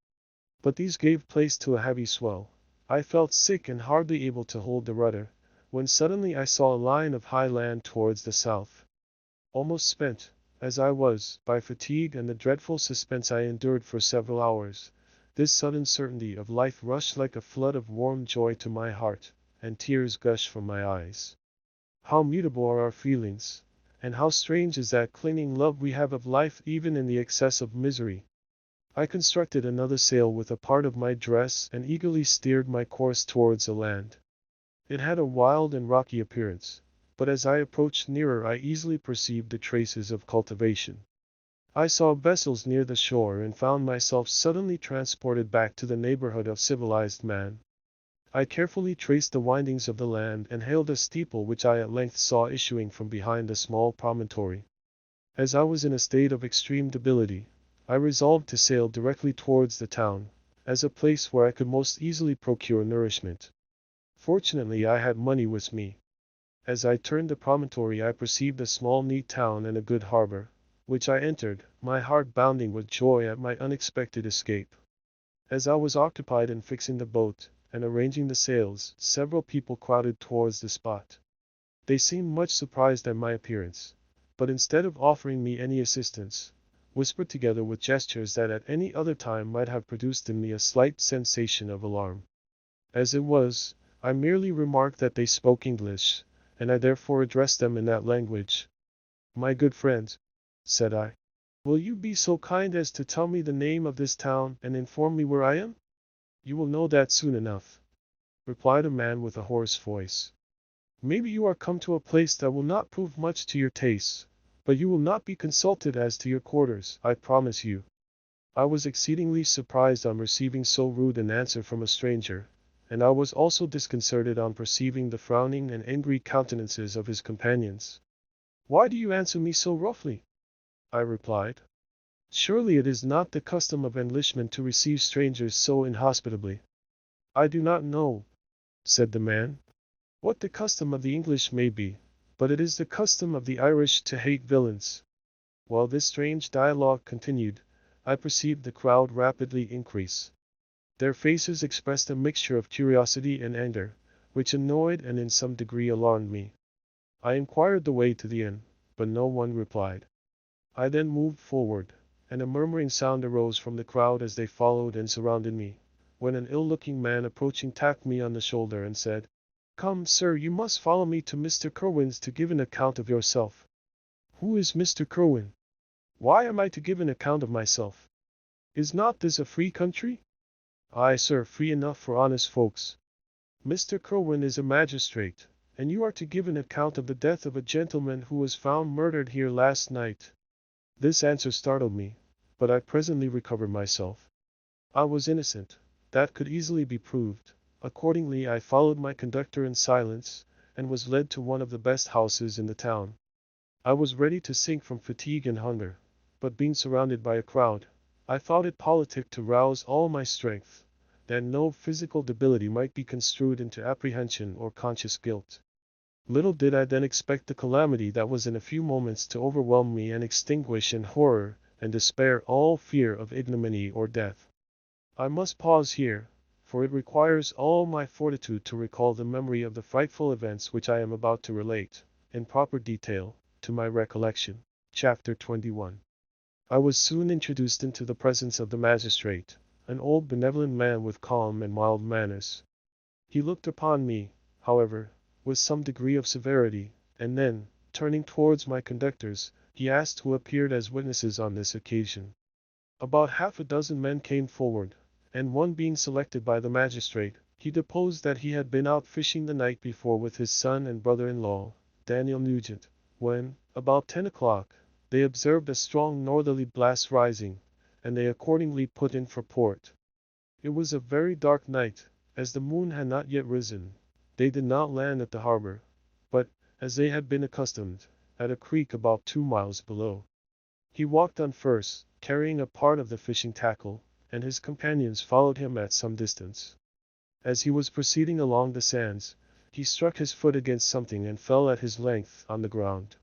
But these gave place to a heavy swell. I felt sick and hardly able to hold the rudder, when suddenly I saw a line of high land towards the south. Almost spent, as I was, by fatigue and the dreadful suspense I endured for several hours, this sudden certainty of life rushed like a flood of warm joy to my heart, and tears gushed from my eyes. How mutable are our feelings, and how strange is that clinging love we have of life even in the excess of misery! I constructed another sail with a part of my dress and eagerly steered my course towards the land. It had a wild and rocky appearance, but as I approached nearer I easily perceived the traces of cultivation. I saw vessels near the shore and found myself suddenly transported back to the neighborhood of civilized man. I carefully traced the windings of the land and hailed a steeple which I at length saw issuing from behind a small promontory. As I was in a state of extreme debility, I resolved to sail directly towards the town, as a place where I could most easily procure nourishment. Fortunately I had money with me. As I turned the promontory I perceived a small neat town and a good harbor, which I entered, my heart bounding with joy at my unexpected escape. As I was occupied in fixing the boat and arranging the sails, several people crowded towards the spot. They seemed much surprised at my appearance, but instead of offering me any assistance, whispered together with gestures that at any other time might have produced in me a slight sensation of alarm. As it was, I merely remarked that they spoke English, and I therefore addressed them in that language. "My good friends," said I, "will you be so kind as to tell me the name of this town and inform me where I am?" "You will know that soon enough," replied a man with a hoarse voice. "Maybe you are come to a place that will not prove much to your tastes, but you will not be consulted as to your quarters, I promise you." I was exceedingly surprised on receiving so rude an answer from a stranger, and I was also disconcerted on perceiving the frowning and angry countenances of his companions. "Why do you answer me so roughly?" I replied. "Surely it is not the custom of Englishmen to receive strangers so inhospitably." "I do not know," said the man, "what the custom of the English may be, but it is the custom of the Irish to hate villains." While this strange dialogue continued, I perceived the crowd rapidly increase. Their faces expressed a mixture of curiosity and anger, which annoyed and in some degree alarmed me. I inquired the way to the inn, but no one replied. I then moved forward, and a murmuring sound arose from the crowd as they followed and surrounded me, when an ill-looking man approaching tapped me on the shoulder and said, "Come, sir, you must follow me to Mr. Kerwin's to give an account of yourself." "Who is Mr. Kerwin? Why am I to give an account of myself? Is not this a free country?" "Aye, sir, free enough for honest folks. Mr. Kerwin is a magistrate, and you are to give an account of the death of a gentleman who was found murdered here last night." This answer startled me, but I presently recovered myself. I was innocent. That could easily be proved. Accordingly, I followed my conductor in silence, and was led to one of the best houses in the town. I was ready to sink from fatigue and hunger, but being surrounded by a crowd, I thought it politic to rouse all my strength, that no physical debility might be construed into apprehension or conscious guilt. Little did I then expect the calamity that was in a few moments to overwhelm me and extinguish in horror and despair all fear of ignominy or death. I must pause here, for it requires all my fortitude to recall the memory of the frightful events which I am about to relate, in proper detail, to my recollection. Chapter 21. I was soon introduced into the presence of the magistrate, an old benevolent man with calm and mild manners. He looked upon me, however, with some degree of severity, and then, turning towards my conductors, he asked who appeared as witnesses on this occasion. About half a dozen men came forward, and one being selected by the magistrate, he deposed that he had been out fishing the night before with his son and brother-in-law, Daniel Nugent, when, about 10 o'clock, they observed a strong northerly blast rising, and they accordingly put in for port. It was a very dark night, as the moon had not yet risen. They did not land at the harbor, but, as they had been accustomed, at a creek about 2 miles below. He walked on first, carrying a part of the fishing tackle, and his companions followed him at some distance. As he was proceeding along the sands, he struck his foot against something and fell at his length on the ground.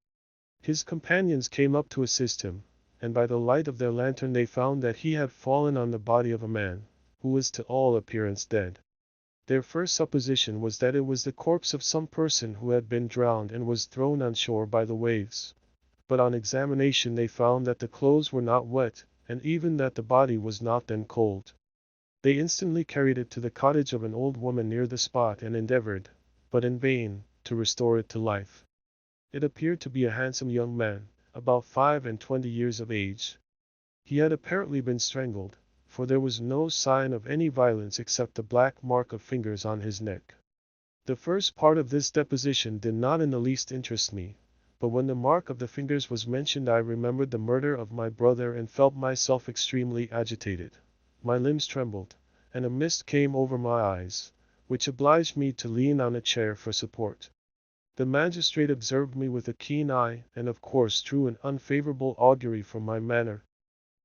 His companions came up to assist him, and by the light of their lantern they found that he had fallen on the body of a man, who was to all appearance dead. Their first supposition was that it was the corpse of some person who had been drowned and was thrown on shore by the waves. But on examination they found that the clothes were not wet, and even that the body was not then cold. They instantly carried it to the cottage of an old woman near the spot and endeavored, but in vain, to restore it to life. It appeared to be a handsome young man, about 25 years of age. He had apparently been strangled, for there was no sign of any violence except the black mark of fingers on his neck. The first part of this deposition did not in the least interest me, but when the mark of the fingers was mentioned I remembered the murder of my brother and felt myself extremely agitated. My limbs trembled, and a mist came over my eyes, which obliged me to lean on a chair for support. The magistrate observed me with a keen eye, and of course drew an unfavorable augury from my manner.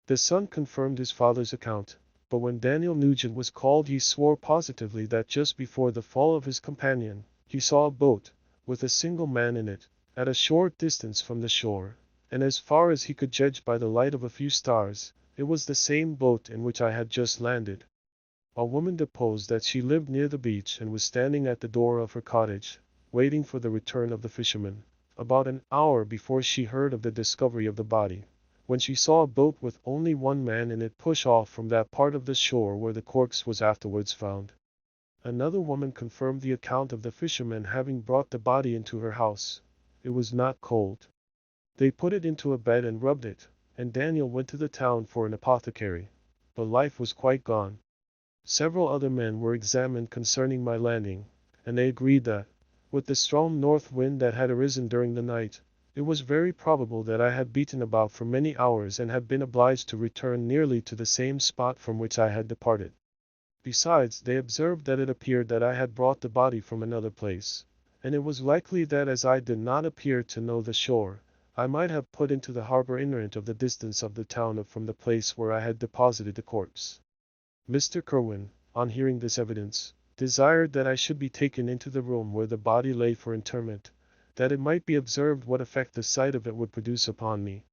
The son confirmed his father's account, but when Daniel Nugent was called he swore positively that just before the fall of his companion, he saw a boat, with a single man in it, at a short distance from the shore, and as far as he could judge by the light of a few stars, it was the same boat in which I had just landed. A woman deposed that she lived near the beach and was standing at the door of her cottage, waiting for the return of the fisherman, about an hour before she heard of the discovery of the body, when she saw a boat with only one man in it push off from that part of the shore where the corpse was afterwards found. Another woman confirmed the account of the fishermen having brought the body into her house. It was not cold. They put it into a bed and rubbed it, and Daniel went to the town for an apothecary, but life was quite gone. Several other men were examined concerning my landing, and they agreed that, with the strong north wind that had arisen during the night, it was very probable that I had beaten about for many hours and had been obliged to return nearly to the same spot from which I had departed. Besides, they observed that it appeared that I had brought the body from another place, and it was likely that as I did not appear to know the shore, I might have put into the harbor ignorant of the distance of the town from the place where I had deposited the corpse. Mr. Kerwin, on hearing this evidence, desired that I should be taken into the room where the body lay for interment, that it might be observed what effect the sight of it would produce upon me.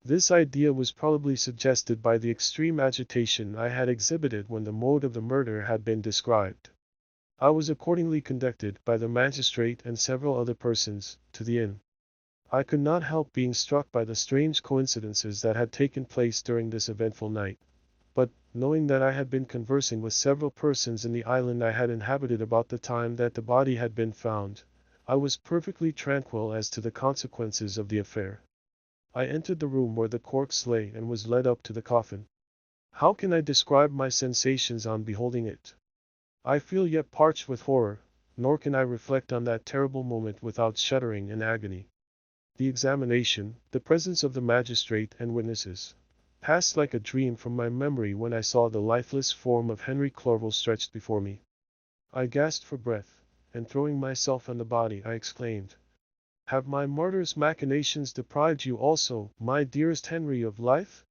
This idea was probably suggested by the extreme agitation I had exhibited when the mode of the murder had been described. I was accordingly conducted by the magistrate and several other persons to the inn. I could not help being struck by the strange coincidences that had taken place during this eventful night. But, knowing that I had been conversing with several persons in the island I had inhabited about the time that the body had been found, I was perfectly tranquil as to the consequences of the affair. I entered the room where the corpse lay and was led up to the coffin. How can I describe my sensations on beholding it? I feel yet parched with horror, nor can I reflect on that terrible moment without shuddering in agony. The examination, the presence of the magistrate and witnesses, passed like a dream from my memory when I saw the lifeless form of Henry Clerval stretched before me. I gasped for breath, and throwing myself on the body, I exclaimed, "Have my murderous machinations deprived you also, my dearest Henry, of life?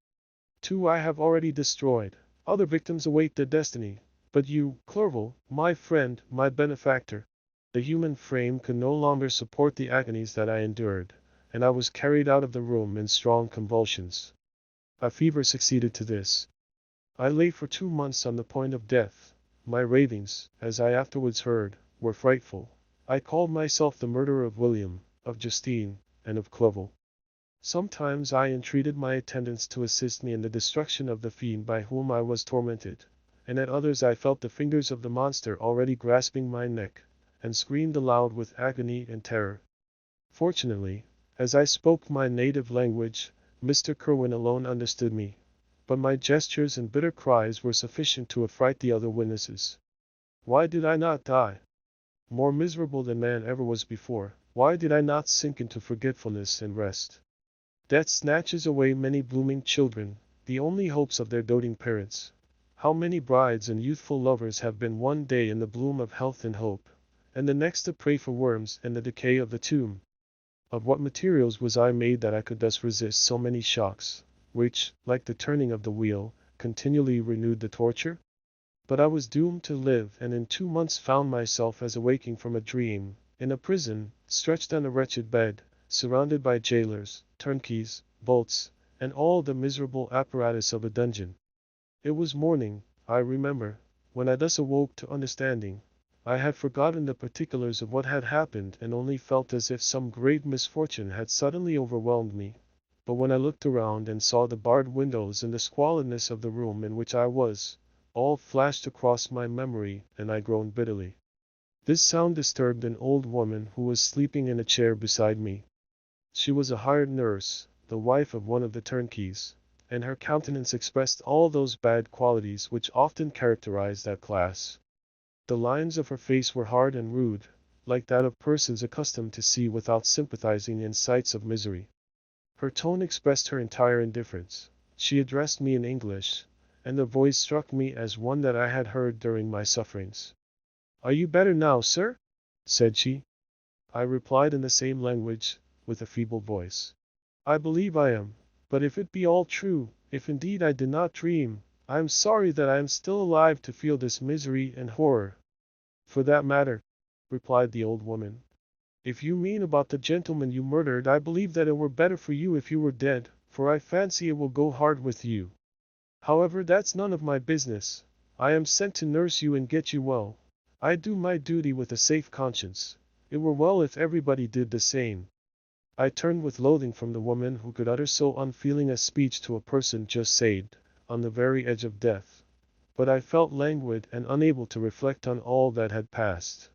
Two I have already destroyed, other victims await their destiny, but you, Clerval, my friend, my benefactor." The human frame could no longer support the agonies that I endured, and I was carried out of the room in strong convulsions. A fever succeeded to this. I lay for 2 months on the point of death. My ravings, as I afterwards heard, were frightful. I called myself the murderer of William, of Justine, and of Clerval. Sometimes I entreated my attendants to assist me in the destruction of the fiend by whom I was tormented, and at others I felt the fingers of the monster already grasping my neck, and screamed aloud with agony and terror. Fortunately, as I spoke my native language, Mr. Kerwin alone understood me, but my gestures and bitter cries were sufficient to affright the other witnesses. Why did I not die? More miserable than man ever was before, why did I not sink into forgetfulness and rest? Death snatches away many blooming children, the only hopes of their doting parents. How many brides and youthful lovers have been one day in the bloom of health and hope, and the next a prey for worms and the decay of the tomb? Of what materials was I made that I could thus resist so many shocks, which, like the turning of the wheel, continually renewed the torture? But I was doomed to live, and in 2 months found myself as awaking from a dream, in a prison, stretched on a wretched bed, surrounded by jailers, turnkeys, bolts, and all the miserable apparatus of a dungeon. It was morning, I remember, when I thus awoke to understanding. I had forgotten the particulars of what had happened and only felt as if some great misfortune had suddenly overwhelmed me. But when I looked around and saw the barred windows and the squalidness of the room in which I was, all flashed across my memory, and I groaned bitterly. This sound disturbed an old woman who was sleeping in a chair beside me. She was a hired nurse, the wife of one of the turnkeys, and her countenance expressed all those bad qualities which often characterize that class. The lines of her face were hard and rude, like that of persons accustomed to see without sympathizing in sights of misery. Her tone expressed her entire indifference. She addressed me in English, and the voice struck me as one that I had heard during my sufferings. "Are you better now, sir?" said she. I replied in the same language, with a feeble voice. "I believe I am, but if it be all true, if indeed I did not dream, I am sorry that I am still alive to feel this misery and horror." "For that matter," replied the old woman, "if you mean about the gentleman you murdered, I believe that it were better for you if you were dead, for I fancy it will go hard with you. However, that's none of my business. I am sent to nurse you and get you well. I do my duty with a safe conscience. It were well if everybody did the same." I turned with loathing from the woman who could utter so unfeeling a speech to a person just saved, on the very edge of death. But I felt languid and unable to reflect on all that had passed.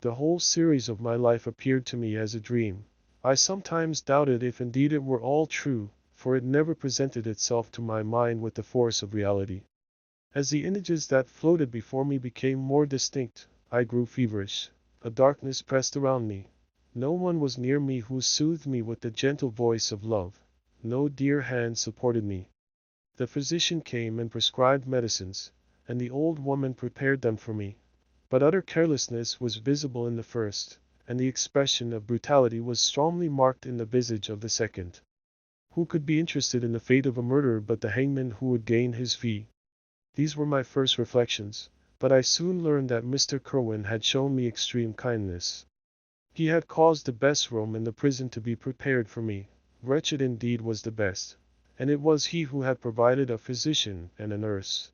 The whole series of my life appeared to me as a dream. I sometimes doubted if indeed it were all true, for it never presented itself to my mind with the force of reality. As the images that floated before me became more distinct, I grew feverish. A darkness pressed around me. No one was near me who soothed me with the gentle voice of love. No dear hand supported me. The physician came and prescribed medicines, and the old woman prepared them for me. But utter carelessness was visible in the first, and the expression of brutality was strongly marked in the visage of the second. Who could be interested in the fate of a murderer but the hangman who would gain his fee? These were my first reflections, but I soon learned that Mr. Kerwin had shown me extreme kindness. He had caused the best room in the prison to be prepared for me. Wretched indeed was the best, and it was he who had provided a physician and a nurse.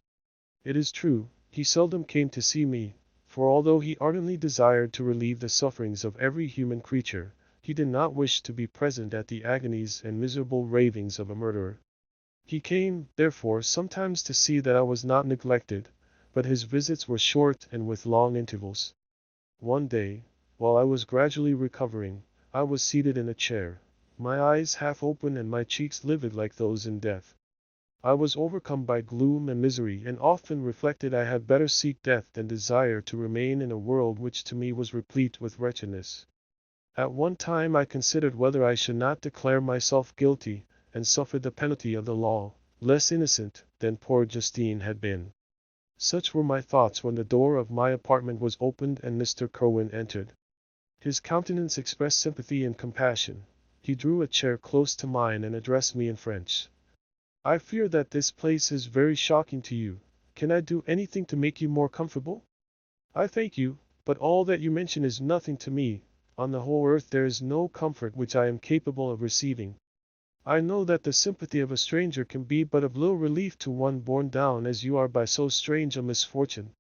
It is true, he seldom came to see me, for although he ardently desired to relieve the sufferings of every human creature, he did not wish to be present at the agonies and miserable ravings of a murderer. He came, therefore, sometimes to see that I was not neglected, but his visits were short and with long intervals. One day, while I was gradually recovering, I was seated in a chair, my eyes half open and my cheeks livid like those in death. I was overcome by gloom and misery, and often reflected I had better seek death than desire to remain in a world which to me was replete with wretchedness. At one time I considered whether I should not declare myself guilty, and suffer the penalty of the law, less innocent than poor Justine had been. Such were my thoughts when the door of my apartment was opened and Mr. Kerwin entered. His countenance expressed sympathy and compassion. He drew a chair close to mine and addressed me in French. "I fear that this place is very shocking to you. Can I do anything to make you more comfortable?" "I thank you, but all that you mention is nothing to me. On the whole earth there is no comfort which I am capable of receiving. I know that the sympathy of a stranger can be but of little relief to one borne down as you are by so strange a misfortune.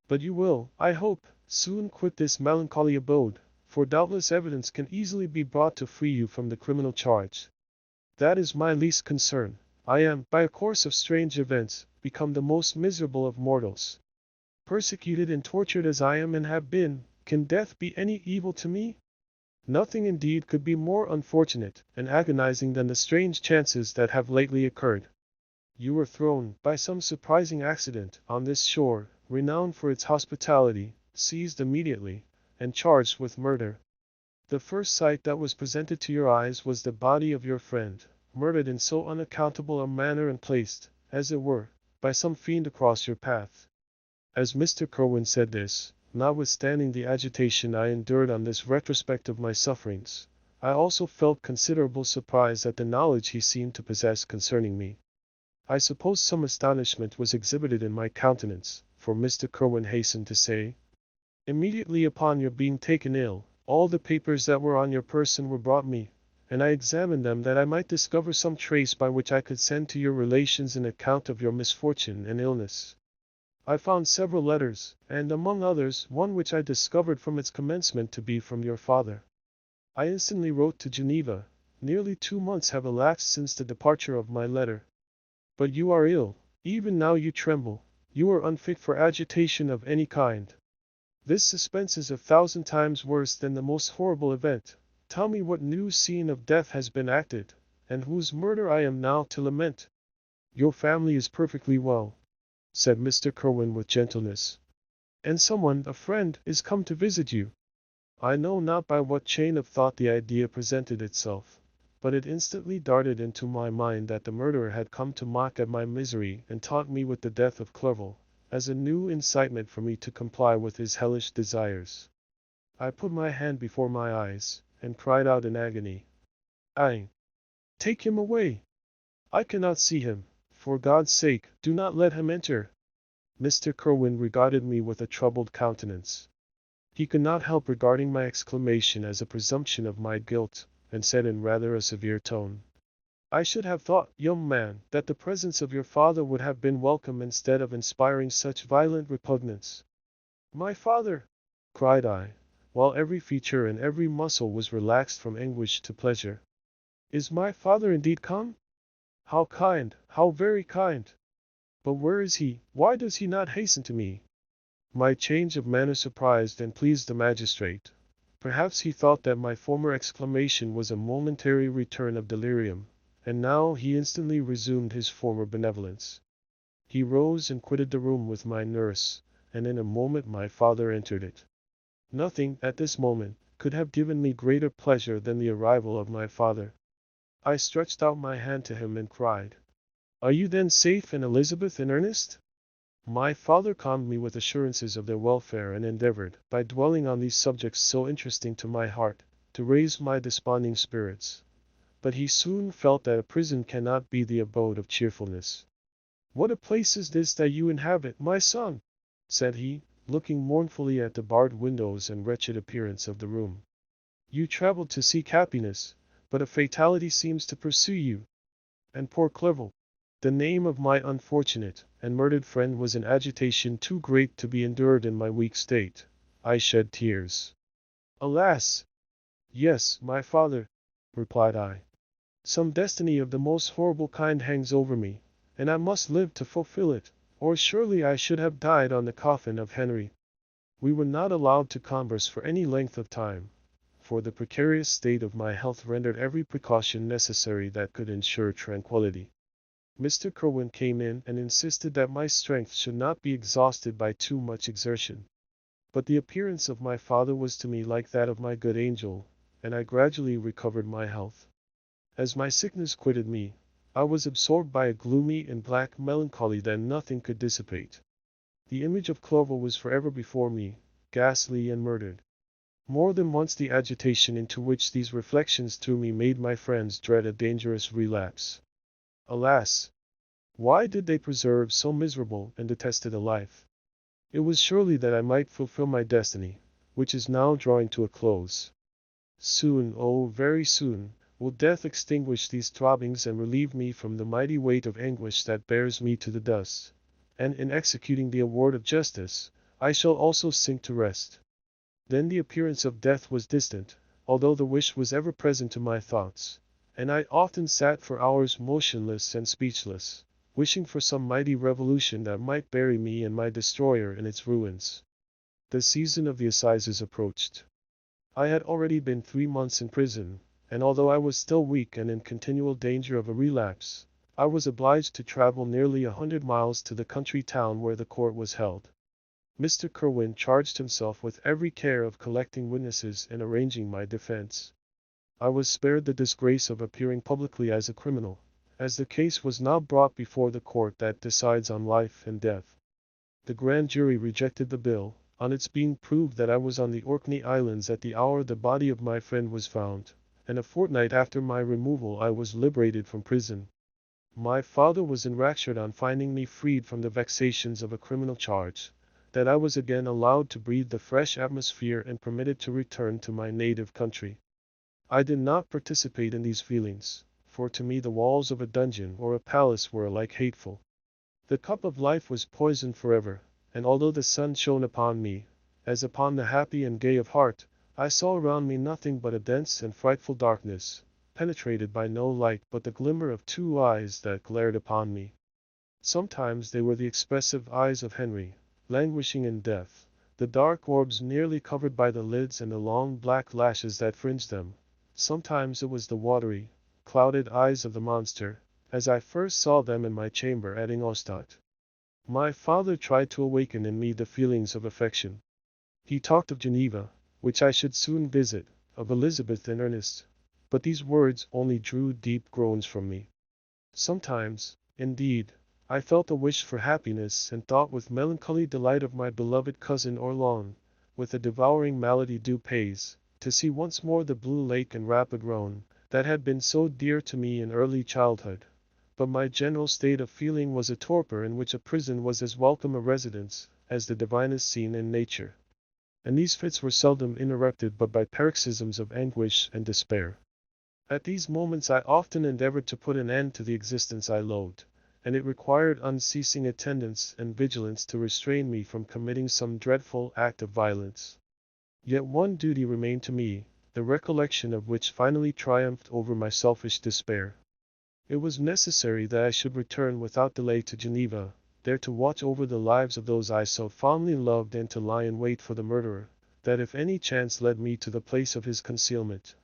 But you will, I hope, soon quit this melancholy abode, for doubtless evidence can easily be brought to free you from the criminal charge. That is my least concern. I am, by a course of strange events, become the most miserable of mortals. Persecuted and tortured as I am and have been, can death be any evil to me? Nothing indeed could be more unfortunate and agonizing than the strange chances that have lately occurred. You were thrown, by some surprising accident, on this shore, renowned for its hospitality, seized immediately, and charged with murder. The first sight that was presented to your eyes was the body of your friend, murdered in so unaccountable a manner and placed, as it were, by some fiend across your path." As Mr. Kerwin said this, notwithstanding the agitation I endured on this retrospect of my sufferings, I also felt considerable surprise at the knowledge he seemed to possess concerning me. I suppose some astonishment was exhibited in my countenance, for Mr. Kerwin hastened to say, "Immediately upon your being taken ill, all the papers that were on your person were brought me, and I examined them that I might discover some trace by which I could send to your relations an account of your misfortune and illness. I found several letters, and among others one which I discovered from its commencement to be from your father. I instantly wrote to Geneva. Nearly 2 months have elapsed since the departure of my letter. But you are ill, even now you tremble, you are unfit for agitation of any kind. This suspense is 1,000 times worse than the most horrible event. Tell me what new scene of death has been acted, and whose murder I am now to lament." "Your family is perfectly well," said Mr. Kerwin with gentleness. "And someone, a friend, is come to visit you." I know not by what chain of thought the idea presented itself, but it instantly darted into my mind that the murderer had come to mock at my misery and taunt me with the death of Clerval, as a new incitement for me to comply with his hellish desires. I put my hand before my eyes, and cried out in agony, "Aye! Take him away! I cannot see him. For God's sake, do not let him enter." Mr. Kerwin regarded me with a troubled countenance. He could not help regarding my exclamation as a presumption of my guilt, and said in rather a severe tone, "I should have thought, young man, that the presence of your father would have been welcome instead of inspiring such violent repugnance." "My father!" cried I, while every feature and every muscle was relaxed from anguish to pleasure. "Is my father indeed come? How kind, how very kind! But where is he? Why does he not hasten to me?" My change of manner surprised and pleased the magistrate. Perhaps he thought that my former exclamation was a momentary return of delirium, and now he instantly resumed his former benevolence. He rose and quitted the room with my nurse, and in a moment my father entered it. Nothing, at this moment, could have given me greater pleasure than the arrival of my father. I stretched out my hand to him and cried, "Are you then safe and Elizabeth in earnest?" My father calmed me with assurances of their welfare and endeavored, by dwelling on these subjects so interesting to my heart, to raise my desponding spirits. But he soon felt that a prison cannot be the abode of cheerfulness. "What a place is this that you inhabit, my son?" said he, looking mournfully at the barred windows and wretched appearance of the room. "You traveled to seek happiness, but a fatality seems to pursue you. And poor Clerval, the name of my unfortunate and murdered friend, was an agitation too great to be endured in my weak state. I shed tears. Alas! Yes, my father, replied I. Some destiny of the most horrible kind hangs over me, and I must live to fulfill it, or surely I should have died on the coffin of Henry. We were not allowed to converse for any length of time, for the precarious state of my health rendered every precaution necessary that could ensure tranquillity. Mr. Kerwin came in and insisted that my strength should not be exhausted by too much exertion. But the appearance of my father was to me like that of my good angel, and I gradually recovered my health. As my sickness quitted me, I was absorbed by a gloomy and black melancholy that nothing could dissipate. The image of Clerval was forever before me, ghastly and murdered. More than once the agitation into which these reflections threw me made my friends dread a dangerous relapse. Alas! Why did they preserve so miserable and detested a life? It was surely that I might fulfill my destiny, which is now drawing to a close. Soon, oh, very soon, will death extinguish these throbbings and relieve me from the mighty weight of anguish that bears me to the dust, and in executing the award of justice, I shall also sink to rest. Then the appearance of death was distant, although the wish was ever present to my thoughts, and I often sat for hours motionless and speechless, wishing for some mighty revolution that might bury me and my destroyer in its ruins. The season of the assizes approached. I had already been 3 months in prison, and although I was still weak and in continual danger of a relapse, I was obliged to travel nearly 100 miles to the country town where the court was held. Mr. Kerwin charged himself with every care of collecting witnesses and arranging my defense. I was spared the disgrace of appearing publicly as a criminal, as the case was now brought before the court that decides on life and death. The grand jury rejected the bill, on its being proved that I was on the Orkney Islands at the hour the body of my friend was found, and a fortnight after my removal I was liberated from prison. My father was enraptured on finding me freed from the vexations of a criminal charge, that I was again allowed to breathe the fresh atmosphere and permitted to return to my native country. I did not participate in these feelings, for to me the walls of a dungeon or a palace were alike hateful. The cup of life was poisoned forever, and although the sun shone upon me, as upon the happy and gay of heart, I saw around me nothing but a dense and frightful darkness, penetrated by no light but the glimmer of two eyes that glared upon me. Sometimes they were the expressive eyes of Henry, languishing in death, the dark orbs nearly covered by the lids and the long black lashes that fringed them. Sometimes it was the watery, clouded eyes of the monster, as I first saw them in my chamber at Ingolstadt. My father tried to awaken in me the feelings of affection. He talked of Geneva, which I should soon visit, of Elizabeth and Ernest, but these words only drew deep groans from me. Sometimes, indeed, I felt a wish for happiness and thought with melancholy delight of my beloved cousin Orlon, with a devouring malady du pays, to see once more the blue lake and rapid Rhone, that had been so dear to me in early childhood. But my general state of feeling was a torpor in which a prison was as welcome a residence as the divinest scene in nature. And these fits were seldom interrupted but by paroxysms of anguish and despair. At these moments I often endeavored to put an end to the existence I loathed, and it required unceasing attendance and vigilance to restrain me from committing some dreadful act of violence. Yet one duty remained to me, the recollection of which finally triumphed over my selfish despair. It was necessary that I should return without delay to Geneva, there to watch over the lives of those I so fondly loved and to lie in wait for the murderer, that if any chance led me to the place of his concealment,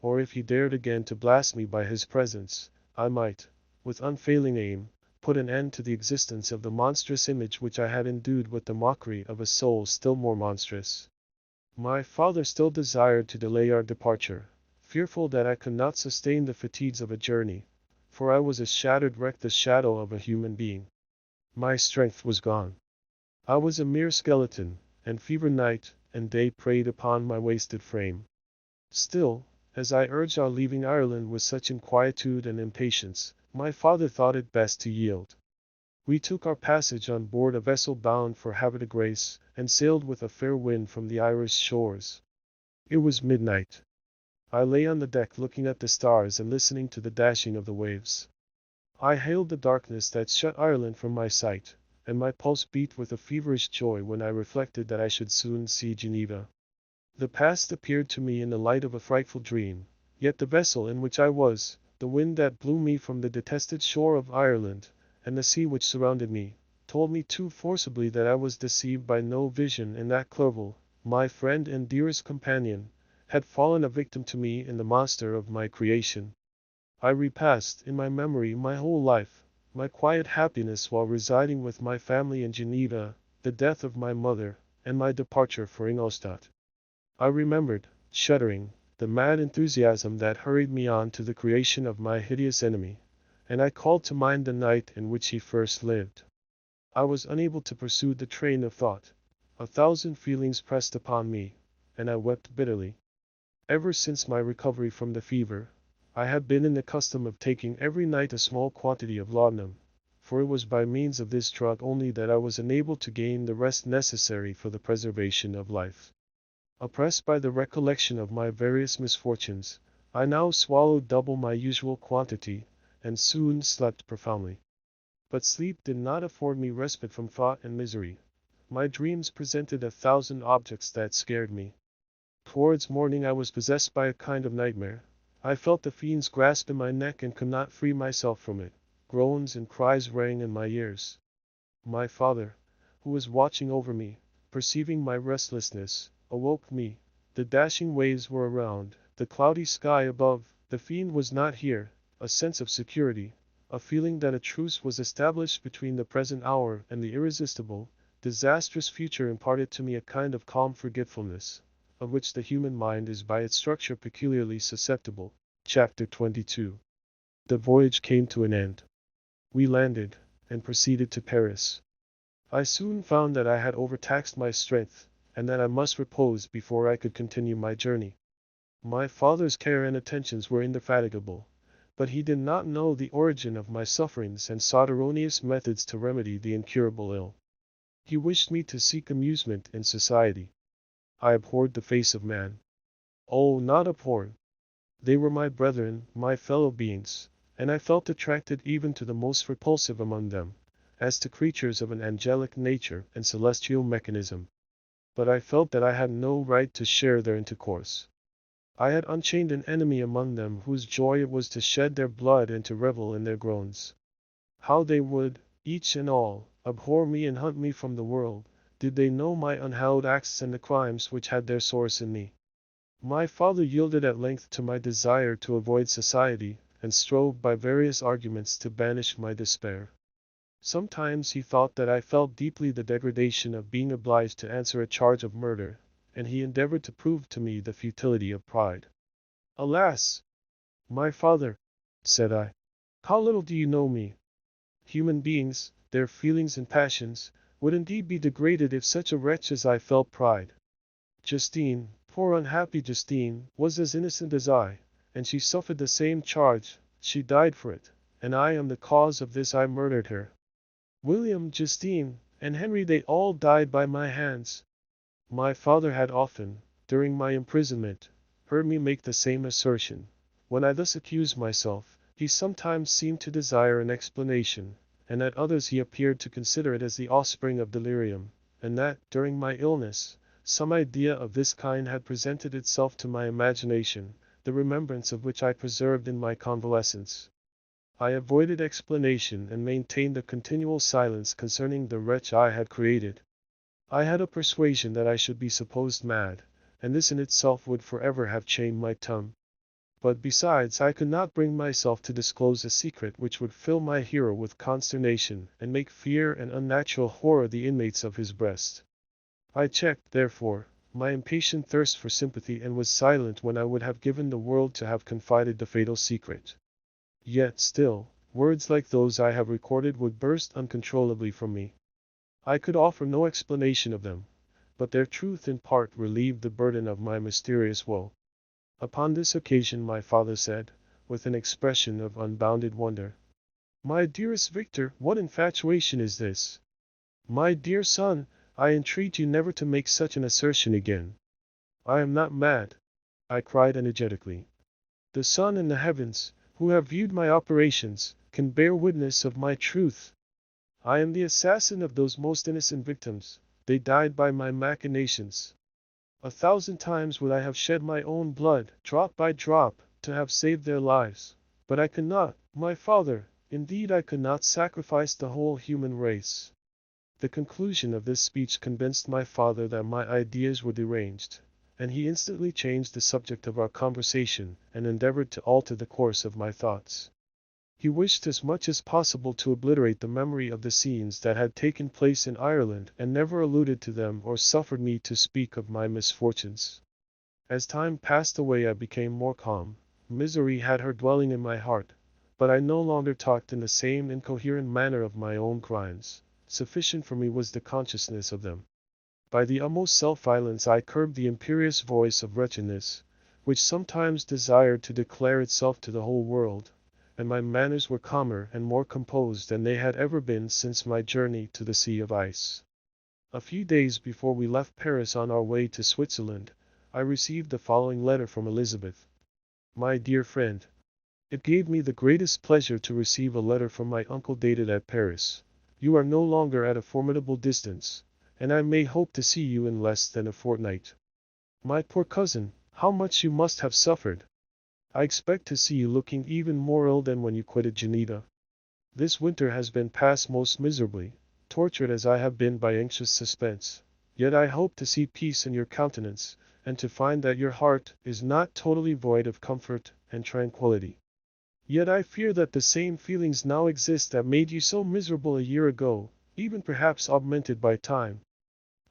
or if he dared again to blast me by his presence, I might, with unfailing aim, put an end to the existence of the monstrous image which I had endued with the mockery of a soul still more monstrous. My father still desired to delay our departure, fearful that I could not sustain the fatigues of a journey, for I was a shattered wreck, the shadow of a human being. My strength was gone. I was a mere skeleton, and fever night and day preyed upon my wasted frame. Still, as I urged our leaving Ireland with such inquietude and impatience, my father thought it best to yield. We took our passage on board a vessel bound for Havre de Grace, and sailed with a fair wind from the Irish shores. It was midnight. I lay on the deck looking at the stars and listening to the dashing of the waves. I hailed the darkness that shut Ireland from my sight, and my pulse beat with a feverish joy when I reflected that I should soon see Geneva. The past appeared to me in the light of a frightful dream, yet the vessel in which I was, the wind that blew me from the detested shore of Ireland, and the sea which surrounded me, told me too forcibly that I was deceived by no vision, and that Clerval, my friend and dearest companion, had fallen a victim to me in the monster of my creation. I repassed in my memory my whole life, my quiet happiness while residing with my family in Geneva, the death of my mother, and my departure for Ingolstadt. I remembered, shuddering, the mad enthusiasm that hurried me on to the creation of my hideous enemy, and I called to mind the night in which he first lived. I was unable to pursue the train of thought. A thousand feelings pressed upon me, and I wept bitterly. Ever since my recovery from the fever, I had been in the custom of taking every night a small quantity of laudanum, for it was by means of this drug only that I was enabled to gain the rest necessary for the preservation of life. Oppressed by the recollection of my various misfortunes, I now swallowed double my usual quantity, and soon slept profoundly. But sleep did not afford me respite from thought and misery. My dreams presented a thousand objects that scared me. Towards morning I was possessed by a kind of nightmare. I felt the fiend's grasp in my neck and could not free myself from it. Groans and cries rang in my ears. My father, who was watching over me, perceiving my restlessness, awoke me. The dashing waves were around, the cloudy sky above. The fiend was not here. A sense of security, a feeling that a truce was established between the present hour and the irresistible, disastrous future imparted to me a kind of calm forgetfulness, of which the human mind is by its structure peculiarly susceptible. Chapter 22. The voyage came to an end. We landed, and proceeded to Paris. I soon found that I had overtaxed my strength, and that I must repose before I could continue my journey. My father's care and attentions were indefatigable, but he did not know the origin of my sufferings and sought erroneous methods to remedy the incurable ill. He wished me to seek amusement in society. I abhorred the face of man. Oh, not abhorred! They were my brethren, my fellow beings, and I felt attracted even to the most repulsive among them, as to creatures of an angelic nature and celestial mechanism. But I felt that I had no right to share their intercourse. I had unchained an enemy among them whose joy it was to shed their blood and to revel in their groans. How they would, each and all, abhor me and hunt me from the world, did they know my unhallowed acts and the crimes which had their source in me. My father yielded at length to my desire to avoid society, and strove by various arguments to banish my despair. Sometimes he thought that I felt deeply the degradation of being obliged to answer a charge of murder, and he endeavored to prove to me the futility of pride. Alas! My father, said I, how little do you know me? Human beings, their feelings and passions, would indeed be degraded if such a wretch as I felt pride. Justine, poor unhappy Justine, was as innocent as I, and she suffered the same charge. She died for it, and I am the cause of this. I murdered her. William, Justine, and Henry, they all died by my hands. My father had often, during my imprisonment, heard me make the same assertion. When I thus accused myself, he sometimes seemed to desire an explanation, and at others he appeared to consider it as the offspring of delirium, and that, during my illness, some idea of this kind had presented itself to my imagination, the remembrance of which I preserved in my convalescence. I avoided explanation and maintained a continual silence concerning the wretch I had created. I had a persuasion that I should be supposed mad, and this in itself would forever have chained my tongue. But besides, I could not bring myself to disclose a secret which would fill my hero with consternation and make fear and unnatural horror the inmates of his breast. I checked, therefore, my impatient thirst for sympathy and was silent when I would have given the world to have confided the fatal secret. Yet still, words like those I have recorded would burst uncontrollably from me. I could offer no explanation of them, but their truth in part relieved the burden of my mysterious woe. Upon this occasion my father said, with an expression of unbounded wonder, "My dearest Victor, what infatuation is this? My dear son, I entreat you never to make such an assertion again." "I am not mad," I cried energetically. "The sun and the heavens, who have viewed my operations, can bear witness of my truth. I am the assassin of those most innocent victims. They died by my machinations. 1,000 times would I have shed my own blood, drop by drop, to have saved their lives. But I could not, my father, indeed I could not sacrifice the whole human race. The conclusion of this speech convinced my father that my ideas were deranged, and he instantly changed the subject of our conversation, and endeavored to alter the course of my thoughts. He wished as much as possible to obliterate the memory of the scenes that had taken place in Ireland, and never alluded to them or suffered me to speak of my misfortunes. As time passed away I became more calm. Misery had her dwelling in my heart, but I no longer talked in the same incoherent manner of my own crimes. Sufficient for me was the consciousness of them. By the utmost self-violence I curbed the imperious voice of wretchedness, which sometimes desired to declare itself to the whole world, and my manners were calmer and more composed than they had ever been since my journey to the Sea of Ice. A few days before we left Paris on our way to Switzerland, I received the following letter from Elizabeth. My dear friend, it gave me the greatest pleasure to receive a letter from my uncle dated at Paris. You are no longer at a formidable distance, and I may hope to see you in less than a fortnight. My poor cousin, how much you must have suffered! I expect to see you looking even more ill than when you quitted Geneva. This winter has been passed most miserably, tortured as I have been by anxious suspense. Yet I hope to see peace in your countenance, and to find that your heart is not totally void of comfort and tranquillity. Yet I fear that the same feelings now exist that made you so miserable a year ago, even perhaps augmented by time.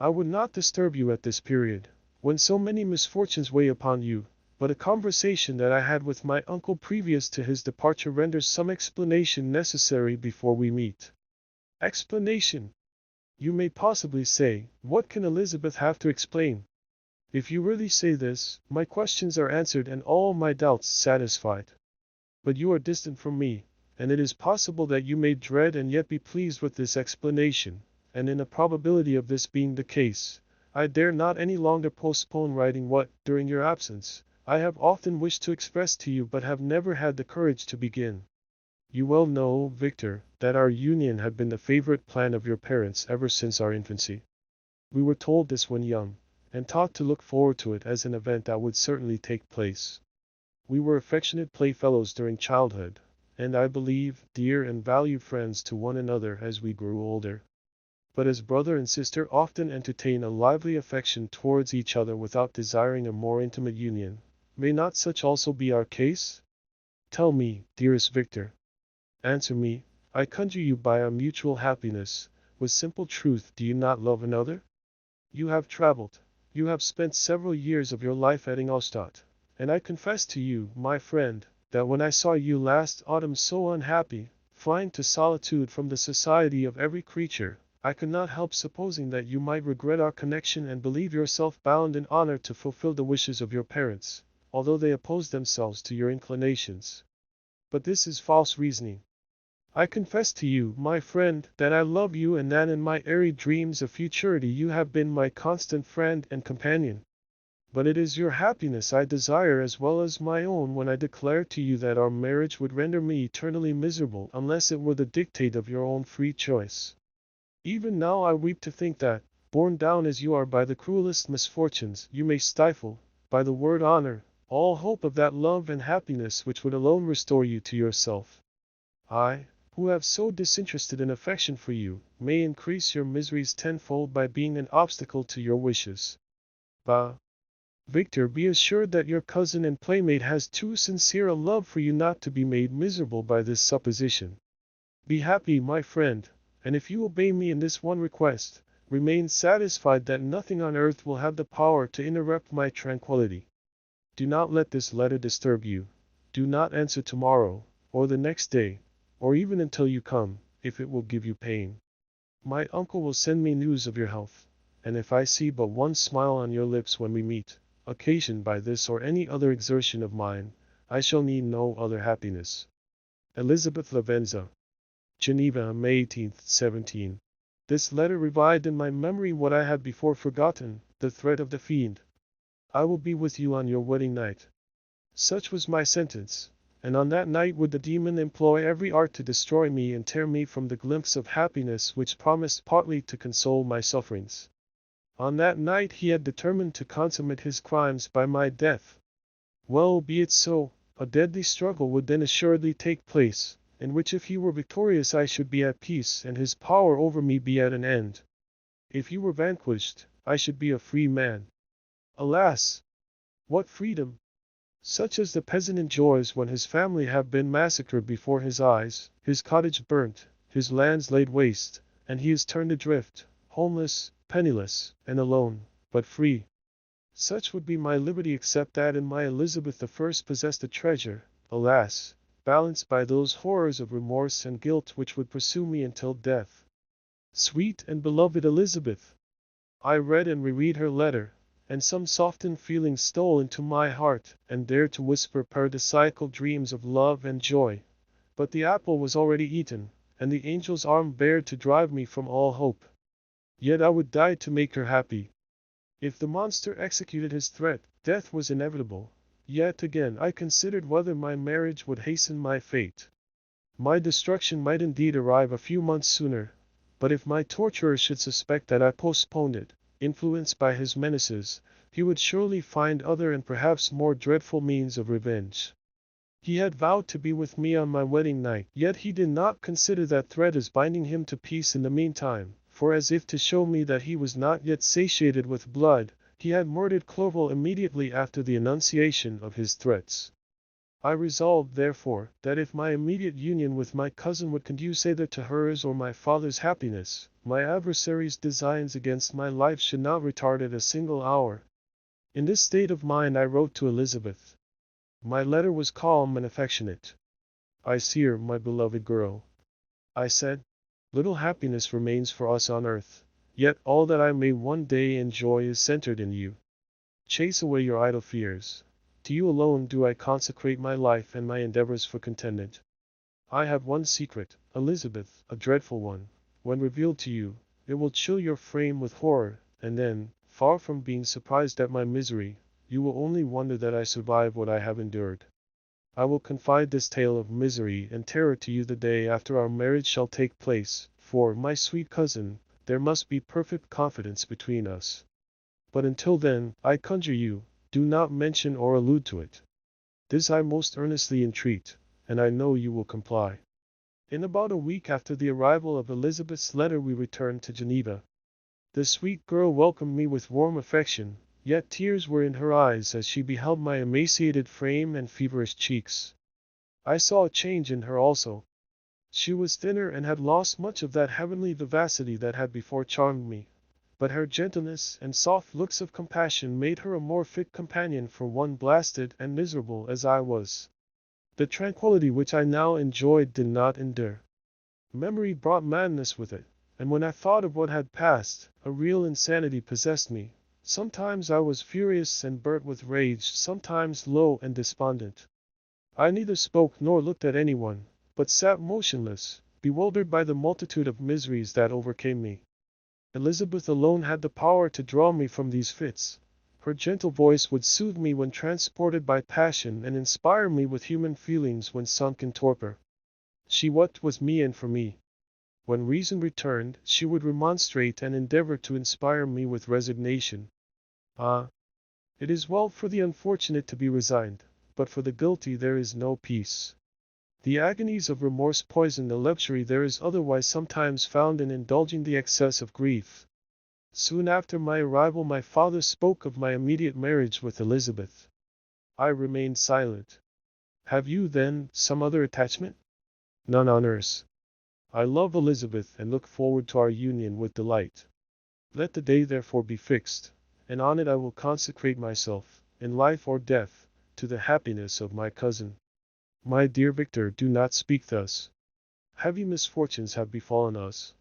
I would not disturb you at this period, when so many misfortunes weigh upon you, but a conversation that I had with my uncle previous to his departure renders some explanation necessary before we meet. Explanation! You may possibly say, what can Elizabeth have to explain? If you really say this, my questions are answered and all my doubts satisfied. But you are distant from me, and it is possible that you may dread and yet be pleased with this explanation, and in a probability of this being the case, I dare not any longer postpone writing what, during your absence, I have often wished to express to you but have never had the courage to begin. You well know, Victor, that our union had been the favorite plan of your parents ever since our infancy. We were told this when young, and taught to look forward to it as an event that would certainly take place. We were affectionate playfellows during childhood, and I believe, dear and valued friends to one another as we grew older. But as brother and sister often entertain a lively affection towards each other without desiring a more intimate union, may not such also be our case? Tell me, dearest Victor. Answer me, I conjure you by our mutual happiness, with simple truth, do you not love another? You have traveled. You have spent several years of your life at Ingolstadt, and I confess to you, my friend, that when I saw you last autumn so unhappy, flying to solitude from the society of every creature, I could not help supposing that you might regret our connection and believe yourself bound in honor to fulfill the wishes of your parents, although they oppose themselves to your inclinations. But this is false reasoning. I confess to you, my friend, that I love you and that in my airy dreams of futurity you have been my constant friend and companion. But it is your happiness I desire as well as my own when I declare to you that our marriage would render me eternally miserable unless it were the dictate of your own free choice. Even now I weep to think that, borne down as you are by the cruelest misfortunes, you may stifle, by the word honor, all hope of that love and happiness which would alone restore you to yourself. I, who have so disinterested an affection for you, may increase your miseries tenfold by being an obstacle to your wishes. Bah! Victor, be assured that your cousin and playmate has too sincere a love for you not to be made miserable by this supposition. Be happy, my friend, and if you obey me in this one request, remain satisfied that nothing on earth will have the power to interrupt my tranquillity. Do not let this letter disturb you. Do not answer tomorrow, or the next day, or even until you come, if it will give you pain. My uncle will send me news of your health, and if I see but one smile on your lips when we meet, occasioned by this or any other exertion of mine, I shall need no other happiness. Elizabeth Lavenza. Geneva, May 18, 17. This letter revived in my memory what I had before forgotten, the threat of the fiend. I will be with you on your wedding night. Such was my sentence, and on that night would the demon employ every art to destroy me and tear me from the glimpse of happiness which promised partly to console my sufferings. On that night he had determined to consummate his crimes by my death. Well, be it so. A deadly struggle would then assuredly take place, in which if he were victorious I should be at peace and his power over me be at an end. If he were vanquished, I should be a free man. Alas! What freedom! Such as the peasant enjoys when his family have been massacred before his eyes, his cottage burnt, his lands laid waste, and he is turned adrift, homeless, penniless, and alone, but free. Such would be my liberty except that in my Elizabeth I possessed a treasure, alas, balanced by those horrors of remorse and guilt which would pursue me until death. Sweet and beloved Elizabeth! I read and reread her letter, and some softened feeling stole into my heart, and dared to whisper paradisiacal dreams of love and joy. But the apple was already eaten, and the angel's arm bared to drive me from all hope. Yet I would die to make her happy. If the monster executed his threat, death was inevitable. Yet again I considered whether my marriage would hasten my fate. My destruction might indeed arrive a few months sooner, but if my torturer should suspect that I postponed it, influenced by his menaces, he would surely find other and perhaps more dreadful means of revenge. He had vowed to be with me on my wedding night, yet he did not consider that threat as binding him to peace in the meantime, for as if to show me that he was not yet satiated with blood, he had murdered Clerval immediately after the enunciation of his threats. I resolved, therefore, that if my immediate union with my cousin would conduce either to hers or my father's happiness, my adversary's designs against my life should not retard it a single hour. In this state of mind I wrote to Elizabeth. My letter was calm and affectionate. I see her, my beloved girl. I said, little happiness remains for us on earth, yet all that I may one day enjoy is centered in you. Chase away your idle fears. To you alone do I consecrate my life and my endeavors for contentment. I have one secret, Elizabeth, a dreadful one. When revealed to you, it will chill your frame with horror, and then, far from being surprised at my misery, you will only wonder that I survive what I have endured. I will confide this tale of misery and terror to you the day after our marriage shall take place, for, my sweet cousin, there must be perfect confidence between us. But until then, I conjure you, do not mention or allude to it. This I most earnestly entreat, and I know you will comply. In about a week after the arrival of Elizabeth's letter we returned to Geneva. The sweet girl welcomed me with warm affection, yet tears were in her eyes as she beheld my emaciated frame and feverish cheeks. I saw a change in her also. She was thinner and had lost much of that heavenly vivacity that had before charmed me. But her gentleness and soft looks of compassion made her a more fit companion for one blasted and miserable as I was. The tranquillity which I now enjoyed did not endure. Memory brought madness with it, and when I thought of what had passed, a real insanity possessed me. Sometimes I was furious and burnt with rage, sometimes low and despondent. I neither spoke nor looked at anyone, but sat motionless, bewildered by the multitude of miseries that overcame me. Elizabeth alone had the power to draw me from these fits. Her gentle voice would soothe me when transported by passion and inspire me with human feelings when sunk in torpor. She wept with me and for me. When reason returned, she would remonstrate and endeavor to inspire me with resignation. Ah! It is well for the unfortunate to be resigned, but for the guilty there is no peace. The agonies of remorse poison the luxury there is otherwise sometimes found in indulging the excess of grief. Soon after my arrival my father spoke of my immediate marriage with Elizabeth. I remained silent. Have you, then, some other attachment? None on earth. I love Elizabeth and look forward to our union with delight. Let the day therefore be fixed, and on it I will consecrate myself, in life or death, to the happiness of my cousin. My dear Victor, do not speak thus. Heavy misfortunes have befallen us,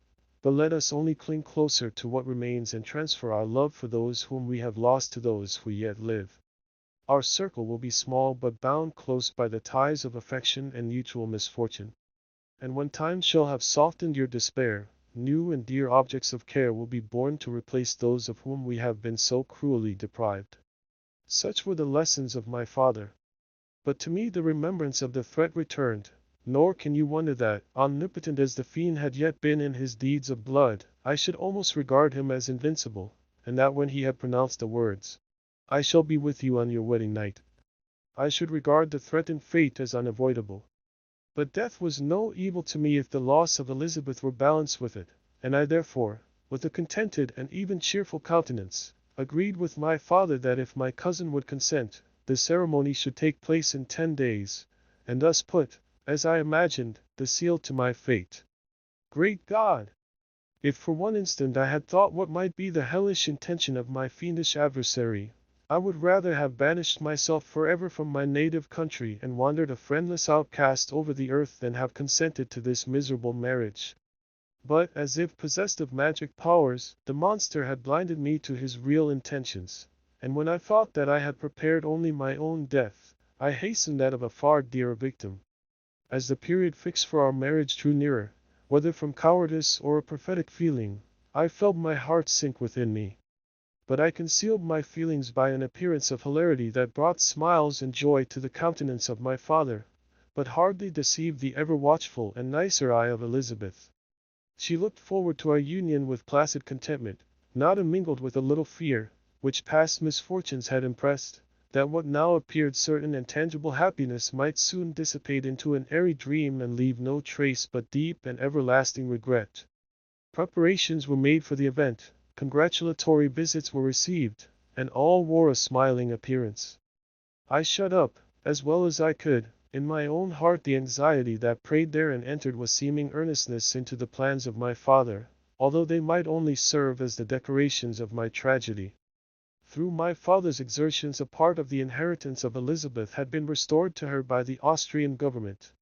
but let us only cling closer to what remains and transfer our love for those whom we have lost to those who yet live. Our circle will be small but bound close by the ties of affection and mutual misfortune. And when time shall have softened your despair, new and dear objects of care will be born to replace those of whom we have been so cruelly deprived. Such were the lessons of my father. But to me the remembrance of the threat returned, nor can you wonder that, omnipotent as the fiend had yet been in his deeds of blood, I should almost regard him as invincible, and that when he had pronounced the words, "I shall be with you on your wedding night," I should regard the threatened fate as unavoidable. But death was no evil to me if the loss of Elizabeth were balanced with it, and I therefore, with a contented and even cheerful countenance, agreed with my father that if my cousin would consent, the ceremony should take place in 10 days, and thus put, as I imagined, the seal to my fate. Great God! If for one instant I had thought what might be the hellish intention of my fiendish adversary, I would rather have banished myself forever from my native country and wandered a friendless outcast over the earth than have consented to this miserable marriage. But, as if possessed of magic powers, the monster had blinded me to his real intentions, and when I thought that I had prepared only my own death, I hastened that of a far dearer victim. As the period fixed for our marriage drew nearer, whether from cowardice or a prophetic feeling, I felt my heart sink within me. But I concealed my feelings by an appearance of hilarity that brought smiles and joy to the countenance of my father, but hardly deceived the ever watchful and nicer eye of Elizabeth. She looked forward to our union with placid contentment, not unmingled with a little fear, which past misfortunes had impressed, that what now appeared certain and tangible happiness might soon dissipate into an airy dream and leave no trace but deep and everlasting regret. Preparations were made for the event. Congratulatory visits were received, and all wore a smiling appearance. I shut up, as well as I could, in my own heart the anxiety that preyed there and entered with seeming earnestness into the plans of my father, although they might only serve as the decorations of my tragedy. Through my father's exertions a part of the inheritance of Elizabeth had been restored to her by the Austrian government.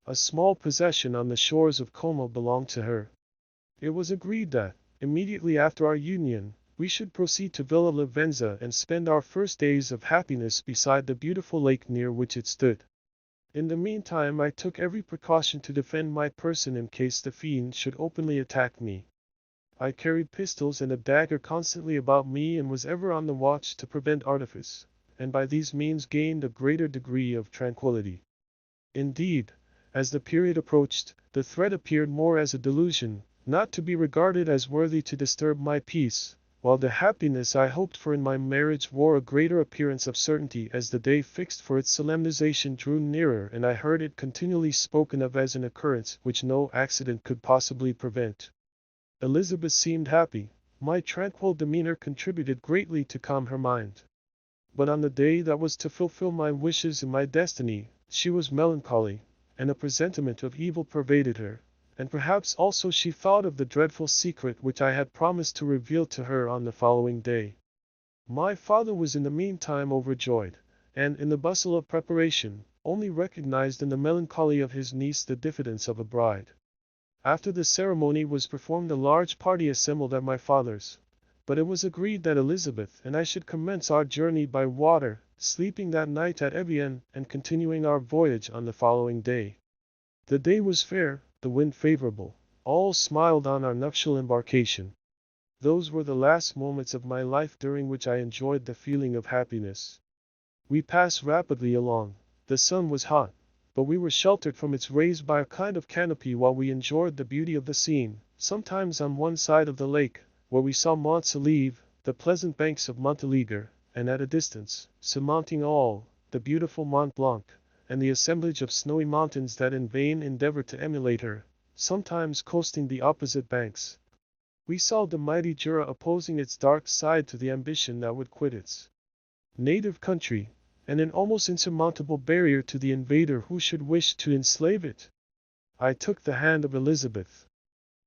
A small possession on the shores of Como belonged to her. It was agreed that, immediately after our union, we should proceed to Villa Lavenza and spend our first days of happiness beside the beautiful lake near which it stood. In the meantime I took every precaution to defend my person in case the fiend should openly attack me. I carried pistols and a dagger constantly about me and was ever on the watch to prevent artifice, and by these means gained a greater degree of tranquillity. Indeed, as the period approached, the threat appeared more as a delusion, not to be regarded as worthy to disturb my peace, while the happiness I hoped for in my marriage wore a greater appearance of certainty as the day fixed for its solemnization drew nearer and I heard it continually spoken of as an occurrence which no accident could possibly prevent. Elizabeth seemed happy. My tranquil demeanor contributed greatly to calm her mind. But on the day that was to fulfill my wishes and my destiny, she was melancholy, and a presentiment of evil pervaded her. And perhaps also she thought of the dreadful secret which I had promised to reveal to her on the following day. My father was in the meantime overjoyed, and in the bustle of preparation, only recognized in the melancholy of his niece the diffidence of a bride. After the ceremony was performed a large party assembled at my father's, but it was agreed that Elizabeth and I should commence our journey by water, sleeping that night at Evian and continuing our voyage on the following day. The day was fair, the wind favorable, all smiled on our nuptial embarkation. Those were the last moments of my life during which I enjoyed the feeling of happiness. We passed rapidly along. The sun was hot, but we were sheltered from its rays by a kind of canopy while we enjoyed the beauty of the scene, sometimes on one side of the lake, where we saw Mont Saleve, the pleasant banks of Montélimar, and at a distance, surmounting all, the beautiful Mont Blanc, and the assemblage of snowy mountains that in vain endeavored to emulate her, sometimes coasting the opposite banks. We saw the mighty Jura opposing its dark side to the ambition that would quit its native country, and an almost insurmountable barrier to the invader who should wish to enslave it. I took the hand of Elizabeth.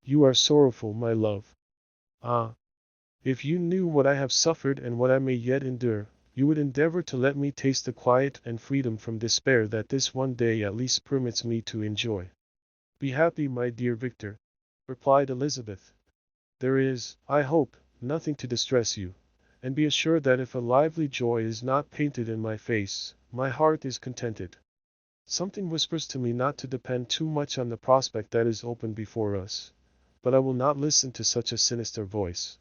"You are sorrowful, my love. Ah! If you knew what I have suffered and what I may yet endure, you would endeavor to let me taste the quiet and freedom from despair that this one day at least permits me to enjoy." "Be happy, my dear Victor," replied Elizabeth. "There is, I hope, nothing to distress you, and be assured that if a lively joy is not painted in my face, my heart is contented. Something whispers to me not to depend too much on the prospect that is open before us, but I will not listen to such a sinister voice.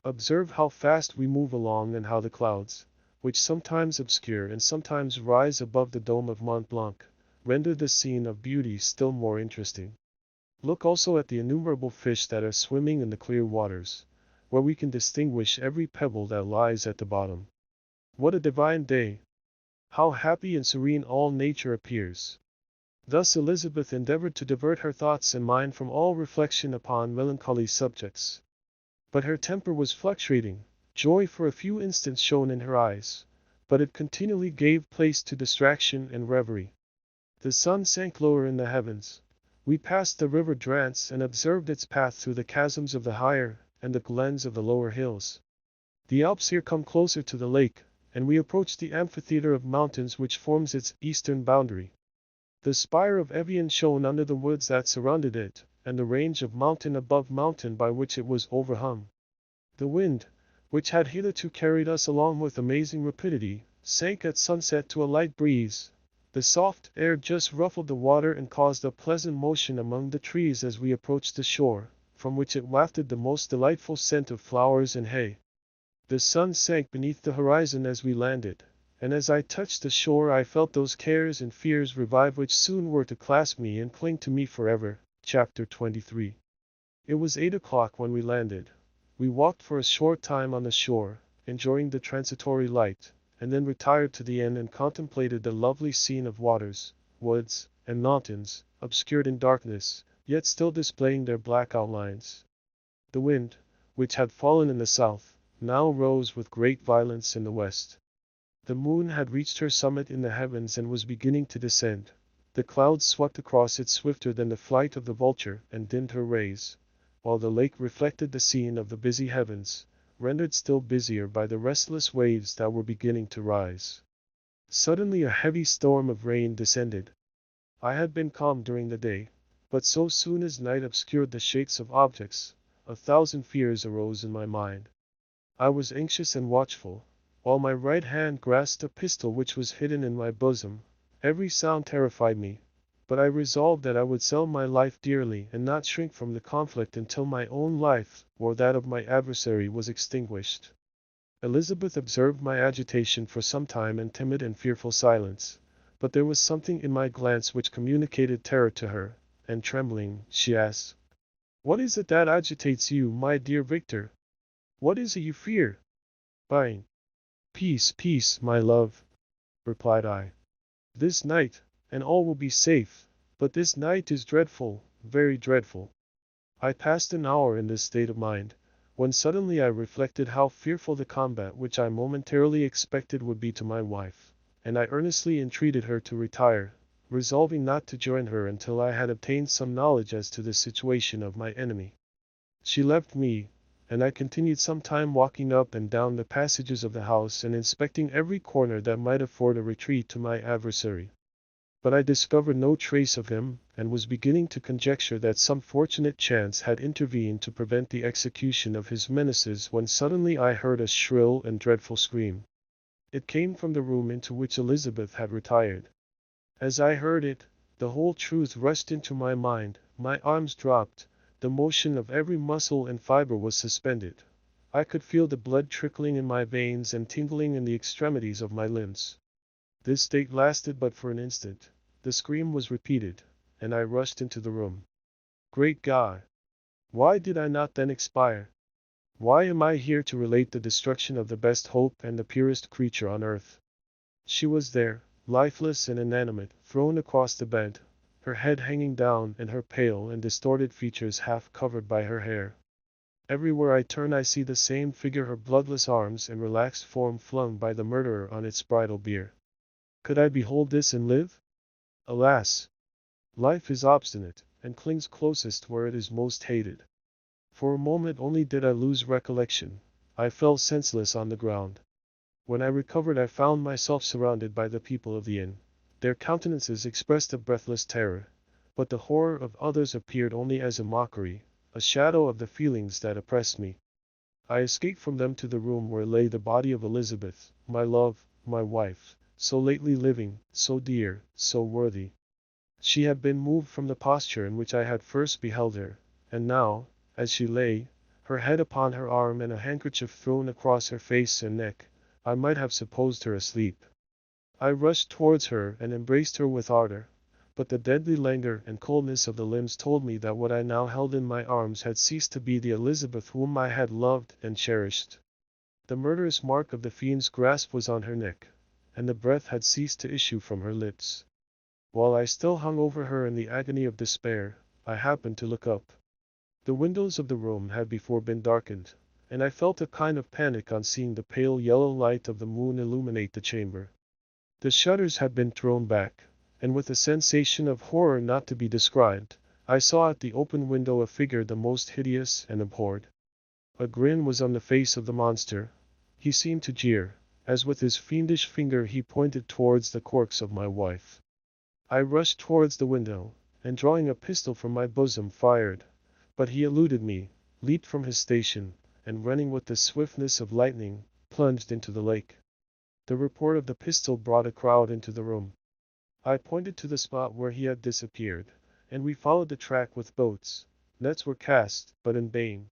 Observe how fast we move along and how the clouds, which sometimes obscure and sometimes rise above the dome of Mont Blanc, render the scene of beauty still more interesting. Look also at the innumerable fish that are swimming in the clear waters, where we can distinguish every pebble that lies at the bottom. What a divine day! How happy and serene all nature appears! Thus Elizabeth endeavored to divert her thoughts and mind from all reflection upon melancholy subjects. But her temper was fluctuating. Joy for a few instants shone in her eyes, but it continually gave place to distraction and reverie. The sun sank lower in the heavens. We passed the river Drance and observed its path through the chasms of the higher and the glens of the lower hills. The Alps here come closer to the lake, and we approached the amphitheater of mountains which forms its eastern boundary. The spire of Evian shone under the woods that surrounded it, and the range of mountain above mountain by which it was overhung. The wind, which had hitherto carried us along with amazing rapidity, sank at sunset to a light breeze. The soft air just ruffled the water and caused a pleasant motion among the trees as we approached the shore, from which it wafted the most delightful scent of flowers and hay. The sun sank beneath the horizon as we landed, and as I touched the shore I felt those cares and fears revive which soon were to clasp me and cling to me forever. Chapter 23. It was 8 o'clock when we landed. We walked for a short time on the shore, enjoying the transitory light, and then retired to the inn and contemplated the lovely scene of waters, woods, and mountains, obscured in darkness, yet still displaying their black outlines. The wind, which had fallen in the south, now rose with great violence in the west. The moon had reached her summit in the heavens and was beginning to descend. The clouds swept across it swifter than the flight of the vulture and dimmed her rays, while the lake reflected the scene of the busy heavens, rendered still busier by the restless waves that were beginning to rise. Suddenly a heavy storm of rain descended. I had been calm during the day, but so soon as night obscured the shapes of objects, 1,000 fears arose in my mind. I was anxious and watchful, while my right hand grasped a pistol which was hidden in my bosom. Every sound terrified me, but I resolved that I would sell my life dearly and not shrink from the conflict until my own life, or that of my adversary, was extinguished. Elizabeth observed my agitation for some time in timid and fearful silence, but there was something in my glance which communicated terror to her, and trembling, she asked, "What is it that agitates you, my dear Victor? What is it you fear?" "Fine. Peace, peace, my love," replied I. "This night, and all will be safe, but this night is dreadful, very dreadful." I passed an hour in this state of mind, when suddenly I reflected how fearful the combat which I momentarily expected would be to my wife, and I earnestly entreated her to retire, resolving not to join her until I had obtained some knowledge as to the situation of my enemy. She left me, and I continued some time walking up and down the passages of the house and inspecting every corner that might afford a retreat to my adversary. But I discovered no trace of him, and was beginning to conjecture that some fortunate chance had intervened to prevent the execution of his menaces, when suddenly I heard a shrill and dreadful scream. It came from the room into which Elizabeth had retired. As I heard it, the whole truth rushed into my mind, my arms dropped, the motion of every muscle and fiber was suspended. I could feel the blood trickling in my veins and tingling in the extremities of my limbs. This state lasted but for an instant. The scream was repeated, and I rushed into the room. Great God! Why did I not then expire? Why am I here to relate the destruction of the best hope and the purest creature on earth? She was there, lifeless and inanimate, thrown across the bed, her head hanging down and her pale and distorted features half covered by her hair. Everywhere I turn I see the same figure, her bloodless arms and relaxed form flung by the murderer on its bridal bier. Could I behold this and live? Alas! Life is obstinate, and clings closest where it is most hated. For a moment only did I lose recollection. I fell senseless on the ground. When I recovered I found myself surrounded by the people of the inn. Their countenances expressed a breathless terror, but the horror of others appeared only as a mockery, a shadow of the feelings that oppressed me. I escaped from them to the room where lay the body of Elizabeth, my love, my wife, so lately living, so dear, so worthy. She had been moved from the posture in which I had first beheld her, and now, as she lay, her head upon her arm and a handkerchief thrown across her face and neck, I might have supposed her asleep. I rushed towards her and embraced her with ardor, but the deadly languor and coldness of the limbs told me that what I now held in my arms had ceased to be the Elizabeth whom I had loved and cherished. The murderous mark of the fiend's grasp was on her neck, and the breath had ceased to issue from her lips. While I still hung over her in the agony of despair, I happened to look up. The windows of the room had before been darkened, and I felt a kind of panic on seeing the pale yellow light of the moon illuminate the chamber. The shutters had been thrown back, and with a sensation of horror not to be described, I saw at the open window a figure the most hideous and abhorred. A grin was on the face of the monster. He seemed to jeer, as with his fiendish finger he pointed towards the corpse of my wife. I rushed towards the window, and drawing a pistol from my bosom fired, but he eluded me, leaped from his station, and running with the swiftness of lightning, plunged into the lake. The report of the pistol brought a crowd into the room. I pointed to the spot where he had disappeared, and we followed the track with boats. Nets were cast, but in vain.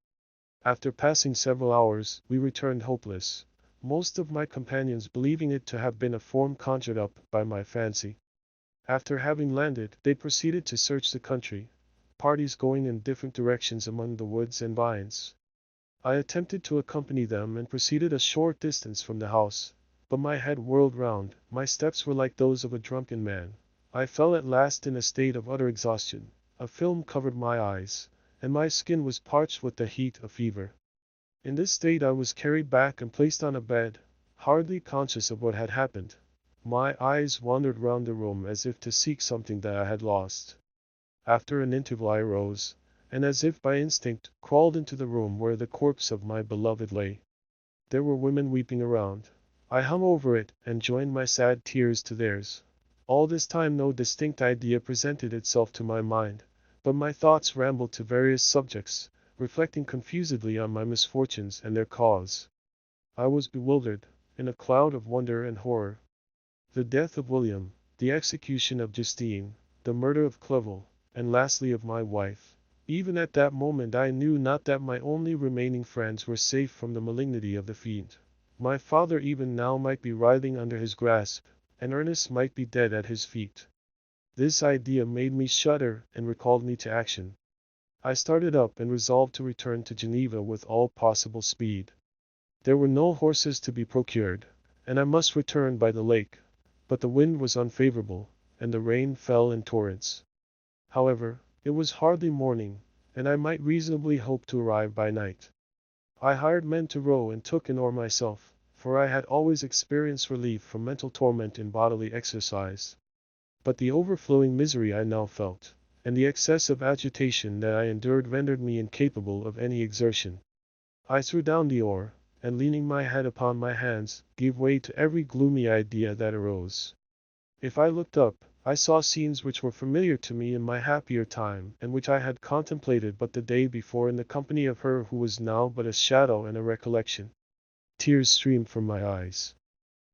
After passing several hours, we returned hopeless, most of my companions believing it to have been a form conjured up by my fancy. After having landed, they proceeded to search the country, parties going in different directions among the woods and vines. I attempted to accompany them and proceeded a short distance from the house, but my head whirled round, my steps were like those of a drunken man. I fell at last in a state of utter exhaustion, a film covered my eyes, and my skin was parched with the heat of fever. In this state I was carried back and placed on a bed, hardly conscious of what had happened. My eyes wandered round the room as if to seek something that I had lost. After an interval I rose, and as if by instinct, crawled into the room where the corpse of my beloved lay. There were women weeping around. I hung over it, and joined my sad tears to theirs. All this time no distinct idea presented itself to my mind, but my thoughts rambled to various subjects, reflecting confusedly on my misfortunes and their cause. I was bewildered, in a cloud of wonder and horror. The death of William, the execution of Justine, the murder of Clerval, and lastly of my wife. Even at that moment I knew not that my only remaining friends were safe from the malignity of the fiend. My father even now might be writhing under his grasp, and Ernest might be dead at his feet. This idea made me shudder and recalled me to action. I started up and resolved to return to Geneva with all possible speed. There were no horses to be procured, and I must return by the lake. But the wind was unfavorable, and the rain fell in torrents. However, it was hardly morning, and I might reasonably hope to arrive by night. I hired men to row and took an oar myself, for I had always experienced relief from mental torment in bodily exercise. But the overflowing misery I now felt, and the excess of agitation that I endured rendered me incapable of any exertion. I threw down the oar, and leaning my head upon my hands, gave way to every gloomy idea that arose. If I looked up, I saw scenes which were familiar to me in my happier time, and which I had contemplated but the day before in the company of her who was now but a shadow and a recollection. Tears streamed from my eyes.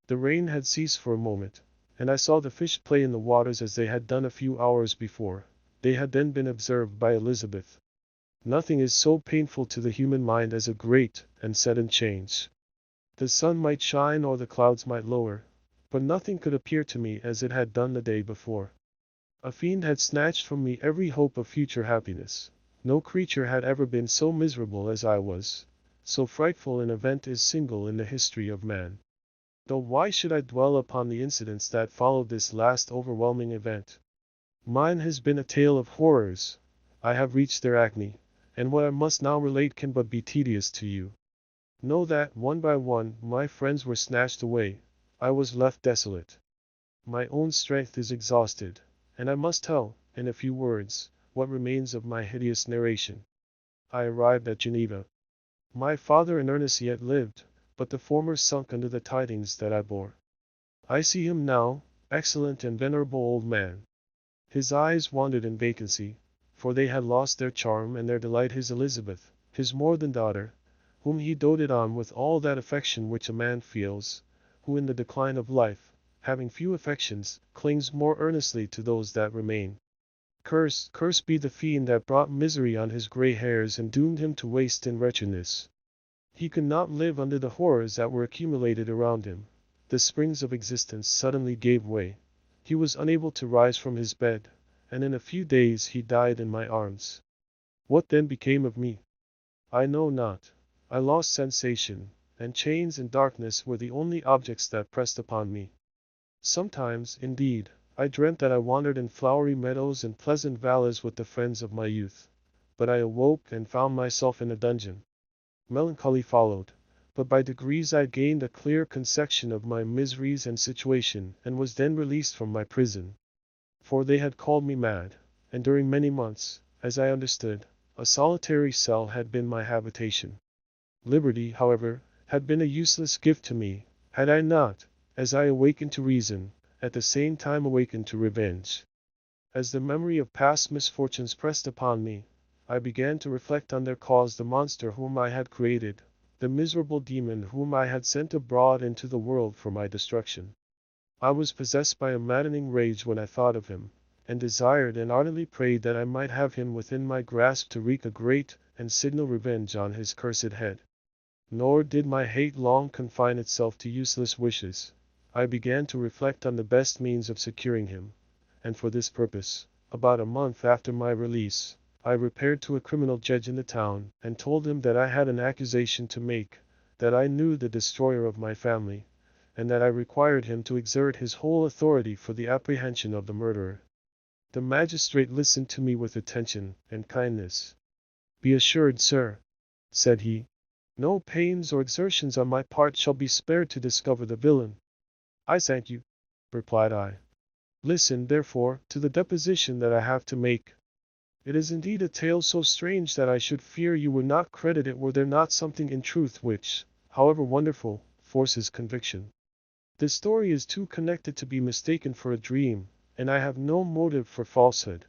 The rain had ceased for a moment, and I saw the fish play in the waters as they had done a few hours before. They had then been observed by Elizabeth. Nothing is so painful to the human mind as a great and sudden change. The sun might shine or the clouds might lower, but nothing could appear to me as it had done the day before. A fiend had snatched from me every hope of future happiness. No creature had ever been so miserable as I was. So frightful an event is single in the history of man. Though why should I dwell upon the incidents that followed this last overwhelming event? Mine has been a tale of horrors. I have reached their acme, and what I must now relate can but be tedious to you. Know that, one by one, my friends were snatched away. I was left desolate. My own strength is exhausted, and I must tell, in a few words, what remains of my hideous narration. I arrived at Geneva. My father and Ernest yet lived, but the former sunk under the tidings that I bore. I see him now, excellent and venerable old man. His eyes wandered in vacancy, for they had lost their charm and their delight. His Elizabeth, his more than daughter, whom he doted on with all that affection which a man feels, who in the decline of life, having few affections, clings more earnestly to those that remain. Cursed be the fiend that brought misery on his grey hairs and doomed him to waste in wretchedness. He could not live under the horrors that were accumulated around him. The springs of existence suddenly gave way. He was unable to rise from his bed, and in a few days he died in my arms. What then became of me? I know not. I lost sensation, and chains and darkness were the only objects that pressed upon me. Sometimes, indeed, I dreamt that I wandered in flowery meadows and pleasant valleys with the friends of my youth. But I awoke and found myself in a dungeon. Melancholy followed, but by degrees I gained a clear conception of my miseries and situation, and was then released from my prison. For they had called me mad, and during many months, as I understood, a solitary cell had been my habitation. Liberty, however, had been a useless gift to me, had I not, as I awakened to reason, at the same time awakened to revenge. As the memory of past misfortunes pressed upon me, I began to reflect on their cause the monster whom I had created, the miserable demon whom I had sent abroad into the world for my destruction. I was possessed by a maddening rage when I thought of him, and desired and ardently prayed that I might have him within my grasp to wreak a great and signal revenge on his cursed head. Nor did my hate long confine itself to useless wishes. I began to reflect on the best means of securing him, and for this purpose, about a month after my release, I repaired to a criminal judge in the town, and told him that I had an accusation to make, that I knew the destroyer of my family, and that I required him to exert his whole authority for the apprehension of the murderer. The magistrate listened to me with attention and kindness. "Be assured, sir," said he, "no pains or exertions on my part shall be spared to discover the villain." "I thank you," replied I. "Listen, therefore, to the deposition that I have to make. It is indeed a tale so strange that I should fear you would not credit it were there not something in truth which, however wonderful, forces conviction. This story is too connected to be mistaken for a dream, and I have no motive for falsehood."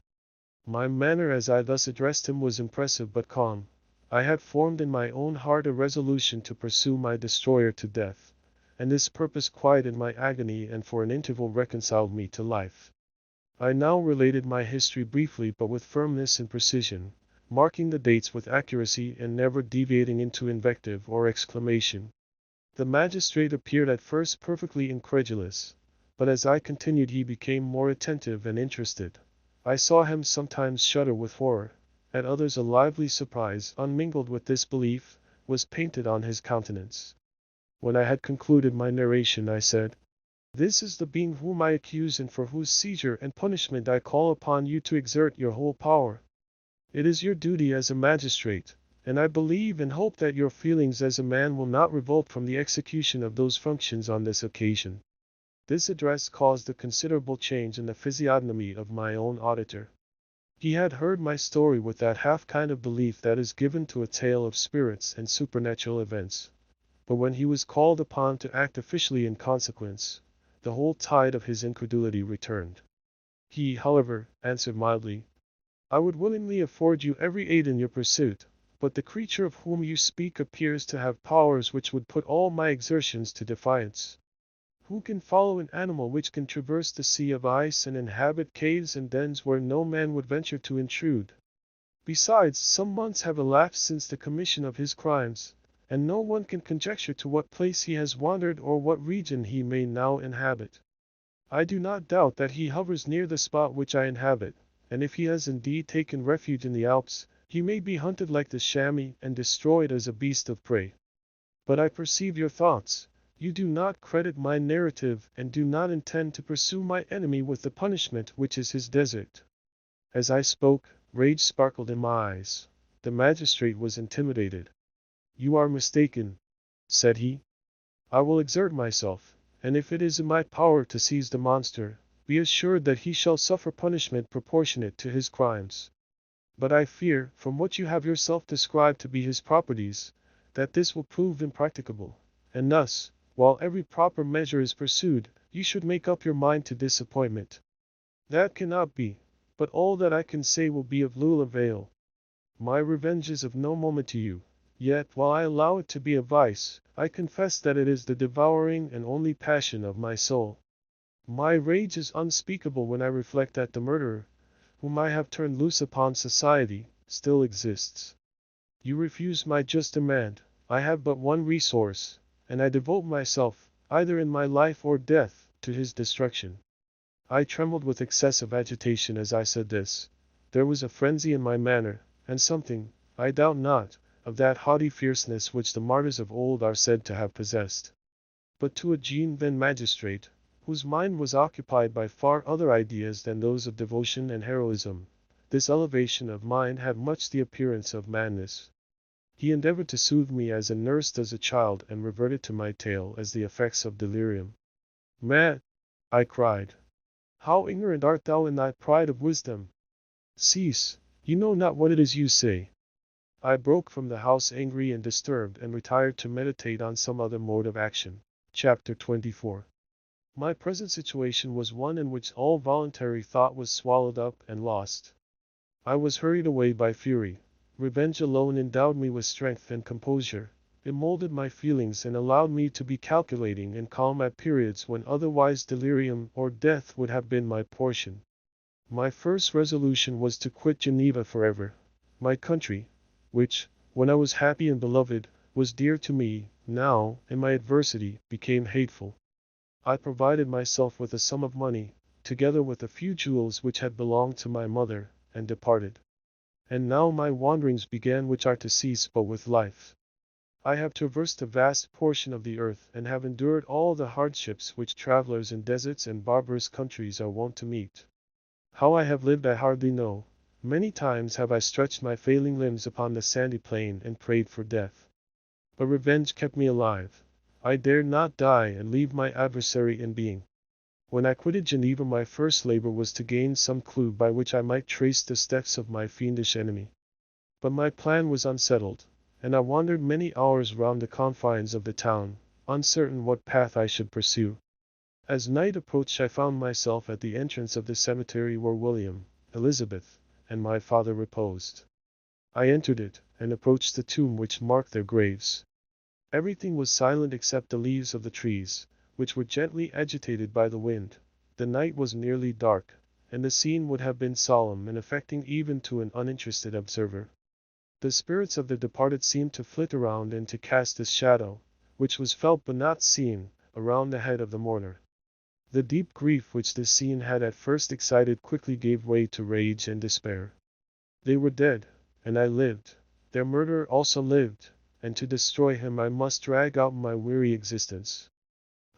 My manner as I thus addressed him was impressive but calm. I had formed in my own heart a resolution to pursue my destroyer to death, and this purpose quieted my agony and for an interval reconciled me to life. I now related my history briefly but with firmness and precision, marking the dates with accuracy and never deviating into invective or exclamation. The magistrate appeared at first perfectly incredulous, but as I continued he became more attentive and interested. I saw him sometimes shudder with horror, at others a lively surprise, unmingled with disbelief, was painted on his countenance. When I had concluded my narration, I said, "This is the being whom I accuse and for whose seizure and punishment I call upon you to exert your whole power. It is your duty as a magistrate, and I believe and hope that your feelings as a man will not revolt from the execution of those functions on this occasion." This address caused a considerable change in the physiognomy of my own auditor. He had heard my story with that half kind of belief that is given to a tale of spirits and supernatural events. But when he was called upon to act officially in consequence, the whole tide of his incredulity returned. He, however, answered mildly, "I would willingly afford you every aid in your pursuit, but the creature of whom you speak appears to have powers which would put all my exertions to defiance. Who can follow an animal which can traverse the sea of ice and inhabit caves and dens where no man would venture to intrude? Besides, some months have elapsed since the commission of his crimes, and no one can conjecture to what place he has wandered or what region he may now inhabit. I do not doubt that he hovers near the spot which I inhabit, and if he has indeed taken refuge in the Alps, he may be hunted like the chamois and destroyed as a beast of prey. But I perceive your thoughts. You do not credit my narrative and do not intend to pursue my enemy with the punishment which is his desert." As I spoke, rage sparkled in my eyes. The magistrate was intimidated. "You are mistaken," said he. "I will exert myself, and if it is in my power to seize the monster, be assured that he shall suffer punishment proportionate to his crimes. But I fear, from what you have yourself described to be his properties, that this will prove impracticable, and thus, while every proper measure is pursued, you should make up your mind to disappointment. That cannot be, but all that I can say will be of little avail. My revenge is of no moment to you. Yet, while I allow it to be a vice, I confess that it is the devouring and only passion of my soul. My rage is unspeakable when I reflect that the murderer, whom I have turned loose upon society, still exists. You refuse my just demand. I have but one resource, and I devote myself, either in my life or death, to his destruction. I trembled with excessive agitation as I said this. There was a frenzy in my manner, and something, I doubt not, of that haughty fierceness which the martyrs of old are said to have possessed. But to a genuine magistrate, whose mind was occupied by far other ideas than those of devotion and heroism, this elevation of mind had much the appearance of madness. He endeavored to soothe me as a nurse does a child, and reverted to my tale as the effects of delirium. Mad! I cried. How ignorant art thou in thy pride of wisdom! Cease, you know not what it is you say. I broke from the house angry and disturbed, and retired to meditate on some other mode of action. Chapter 24. My present situation was one in which all voluntary thought was swallowed up and lost. I was hurried away by fury. Revenge alone endowed me with strength and composure. It molded my feelings and allowed me to be calculating and calm at periods when otherwise delirium or death would have been my portion. My first resolution was to quit Geneva forever. My country, which, when I was happy and beloved, was dear to me, now, in my adversity, became hateful. I provided myself with a sum of money, together with a few jewels which had belonged to my mother, and departed. And now my wanderings began, which are to cease but with life. I have traversed a vast portion of the earth, and have endured all the hardships which travelers in deserts and barbarous countries are wont to meet. How I have lived I hardly know. Many times have I stretched my failing limbs upon the sandy plain and prayed for death. But revenge kept me alive. I dared not die and leave my adversary in being. When I quitted Geneva, my first labor was to gain some clue by which I might trace the steps of my fiendish enemy. But my plan was unsettled, and I wandered many hours round the confines of the town, uncertain what path I should pursue. As night approached, I found myself at the entrance of the cemetery where William, Elizabeth, and my father reposed. I entered it, and approached the tomb which marked their graves. Everything was silent except the leaves of the trees, which were gently agitated by the wind. The night was nearly dark, and the scene would have been solemn and affecting even to an uninterested observer. The spirits of the departed seemed to flit around and to cast a shadow, which was felt but not seen, around the head of the mourner. The deep grief which this scene had at first excited quickly gave way to rage and despair. They were dead, and I lived. Their murderer also lived, and to destroy him I must drag out my weary existence.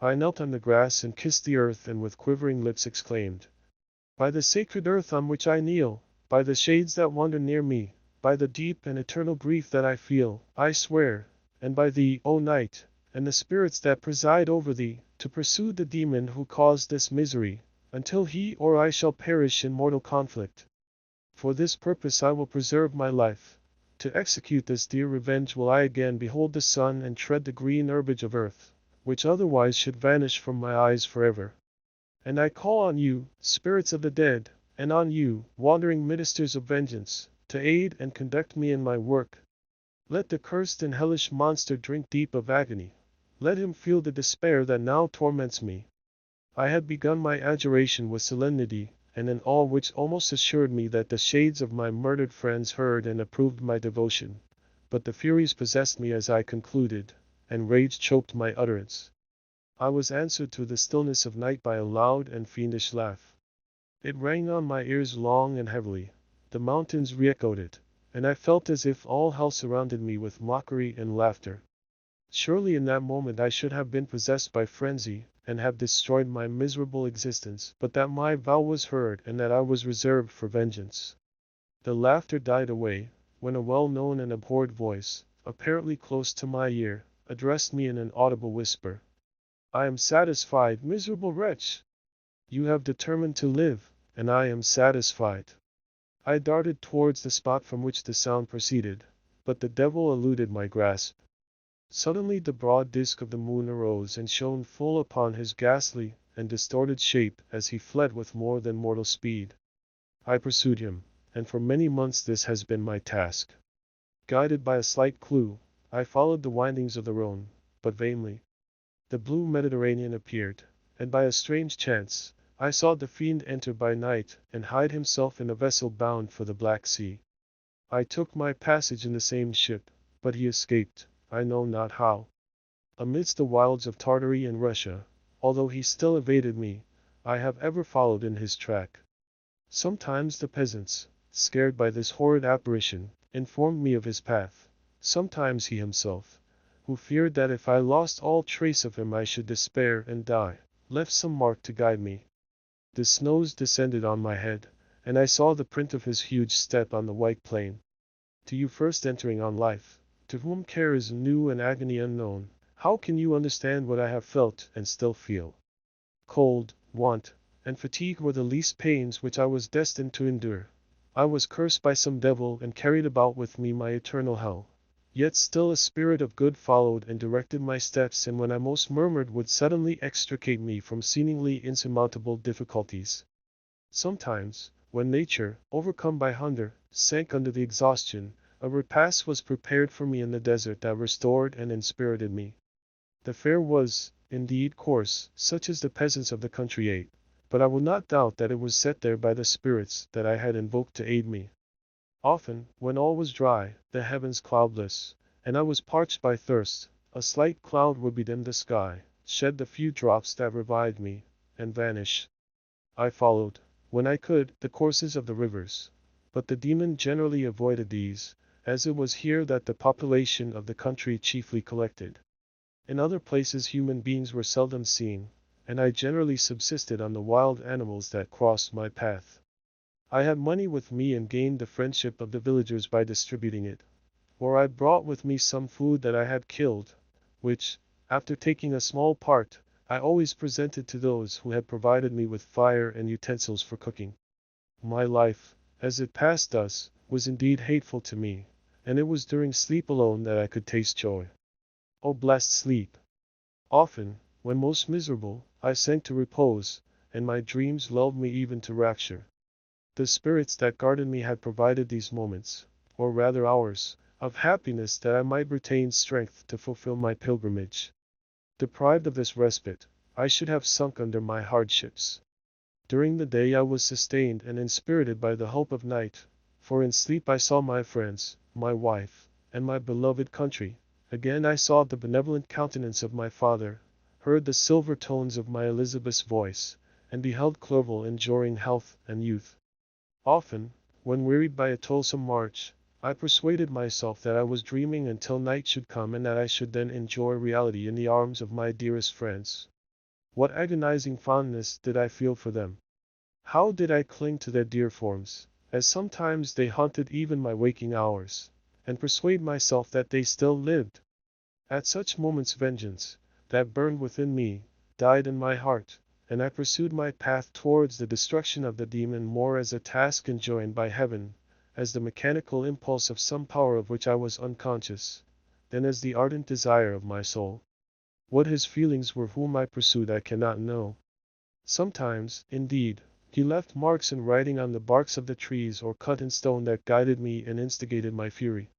I knelt on the grass and kissed the earth, and with quivering lips exclaimed, "By the sacred earth on which I kneel, by the shades that wander near me, by the deep and eternal grief that I feel, I swear, and by thee, O night, and the spirits that preside over thee, to pursue the demon who caused this misery, until he or I shall perish in mortal conflict. For this purpose I will preserve my life. To execute this dear revenge will I again behold the sun and tread the green herbage of earth, which otherwise should vanish from my eyes forever. And I call on you, spirits of the dead, and on you, wandering ministers of vengeance, to aid and conduct me in my work. Let the cursed and hellish monster drink deep of agony. Let him feel the despair that now torments me." I had begun my adjuration with solemnity, and in all which almost assured me that the shades of my murdered friends heard and approved my devotion. But the furies possessed me as I concluded, and rage choked my utterance. I was answered through the stillness of night by a loud and fiendish laugh. It rang on my ears long and heavily. The mountains re-echoed it, and I felt as if all hell surrounded me with mockery and laughter. Surely in that moment I should have been possessed by frenzy, and have destroyed my miserable existence, but that my vow was heard and that I was reserved for vengeance. The laughter died away, when a well-known and abhorred voice, apparently close to my ear, addressed me in an audible whisper. "I am satisfied, miserable wretch! You have determined to live, and I am satisfied." I darted towards the spot from which the sound proceeded, but the devil eluded my grasp. Suddenly the broad disk of the moon arose and shone full upon his ghastly and distorted shape as he fled with more than mortal speed. I pursued him, and for many months this has been my task. Guided by a slight clue, I followed the windings of the Rhone, but vainly. The blue Mediterranean appeared, and by a strange chance, I saw the fiend enter by night and hide himself in a vessel bound for the Black Sea. I took my passage in the same ship, but he escaped, I know not how. Amidst the wilds of Tartary and Russia, although he still evaded me, I have ever followed in his track. Sometimes the peasants, scared by this horrid apparition, informed me of his path. Sometimes he himself, who feared that if I lost all trace of him I should despair and die, left some mark to guide me. The snows descended on my head, and I saw the print of his huge step on the white plain. To you first entering on life, to whom care is new and agony unknown, how can you understand what I have felt and still feel? Cold, want, and fatigue were the least pains which I was destined to endure. I was cursed by some devil and carried about with me my eternal hell. Yet still a spirit of good followed and directed my steps, and when I most murmured would suddenly extricate me from seemingly insurmountable difficulties. Sometimes, when nature, overcome by hunger, sank under the exhaustion, a repast was prepared for me in the desert that restored and inspirited me. The fare was, indeed, coarse, such as the peasants of the country ate, but I will not doubt that it was set there by the spirits that I had invoked to aid me. Often, when all was dry, the heavens cloudless, and I was parched by thirst, a slight cloud would bedim the sky, shed the few drops that revived me, and vanish. I followed, when I could, the courses of the rivers, but the demon generally avoided these, as it was here that the population of the country chiefly collected. In other places human beings were seldom seen, and I generally subsisted on the wild animals that crossed my path. I had money with me and gained the friendship of the villagers by distributing it, or I brought with me some food that I had killed, which, after taking a small part, I always presented to those who had provided me with fire and utensils for cooking. My life, as it passed thus, was indeed hateful to me, and it was during sleep alone that I could taste joy. O blessed sleep! Often, when most miserable, I sank to repose, and my dreams lulled me even to rapture. The spirits that guarded me had provided these moments, or rather hours, of happiness that I might retain strength to fulfill my pilgrimage. Deprived of this respite, I should have sunk under my hardships. During the day I was sustained and inspirited by the hope of night, for in sleep I saw my friends, my wife, and my beloved country. Again I saw the benevolent countenance of my father, heard the silver tones of my Elizabeth's voice, and beheld Clerval enjoying health and youth. Often, when wearied by a toilsome march, I persuaded myself that I was dreaming until night should come and that I should then enjoy reality in the arms of my dearest friends. What agonizing fondness did I feel for them! How did I cling to their dear forms, as sometimes they haunted even my waking hours, and persuade myself that they still lived! At such moments vengeance, that burned within me, died in my heart, and I pursued my path towards the destruction of the demon more as a task enjoined by heaven, as the mechanical impulse of some power of which I was unconscious, than as the ardent desire of my soul. What his feelings were whom I pursued I cannot know. Sometimes, indeed, he left marks in writing on the barks of the trees or cut in stone that guided me and instigated my fury.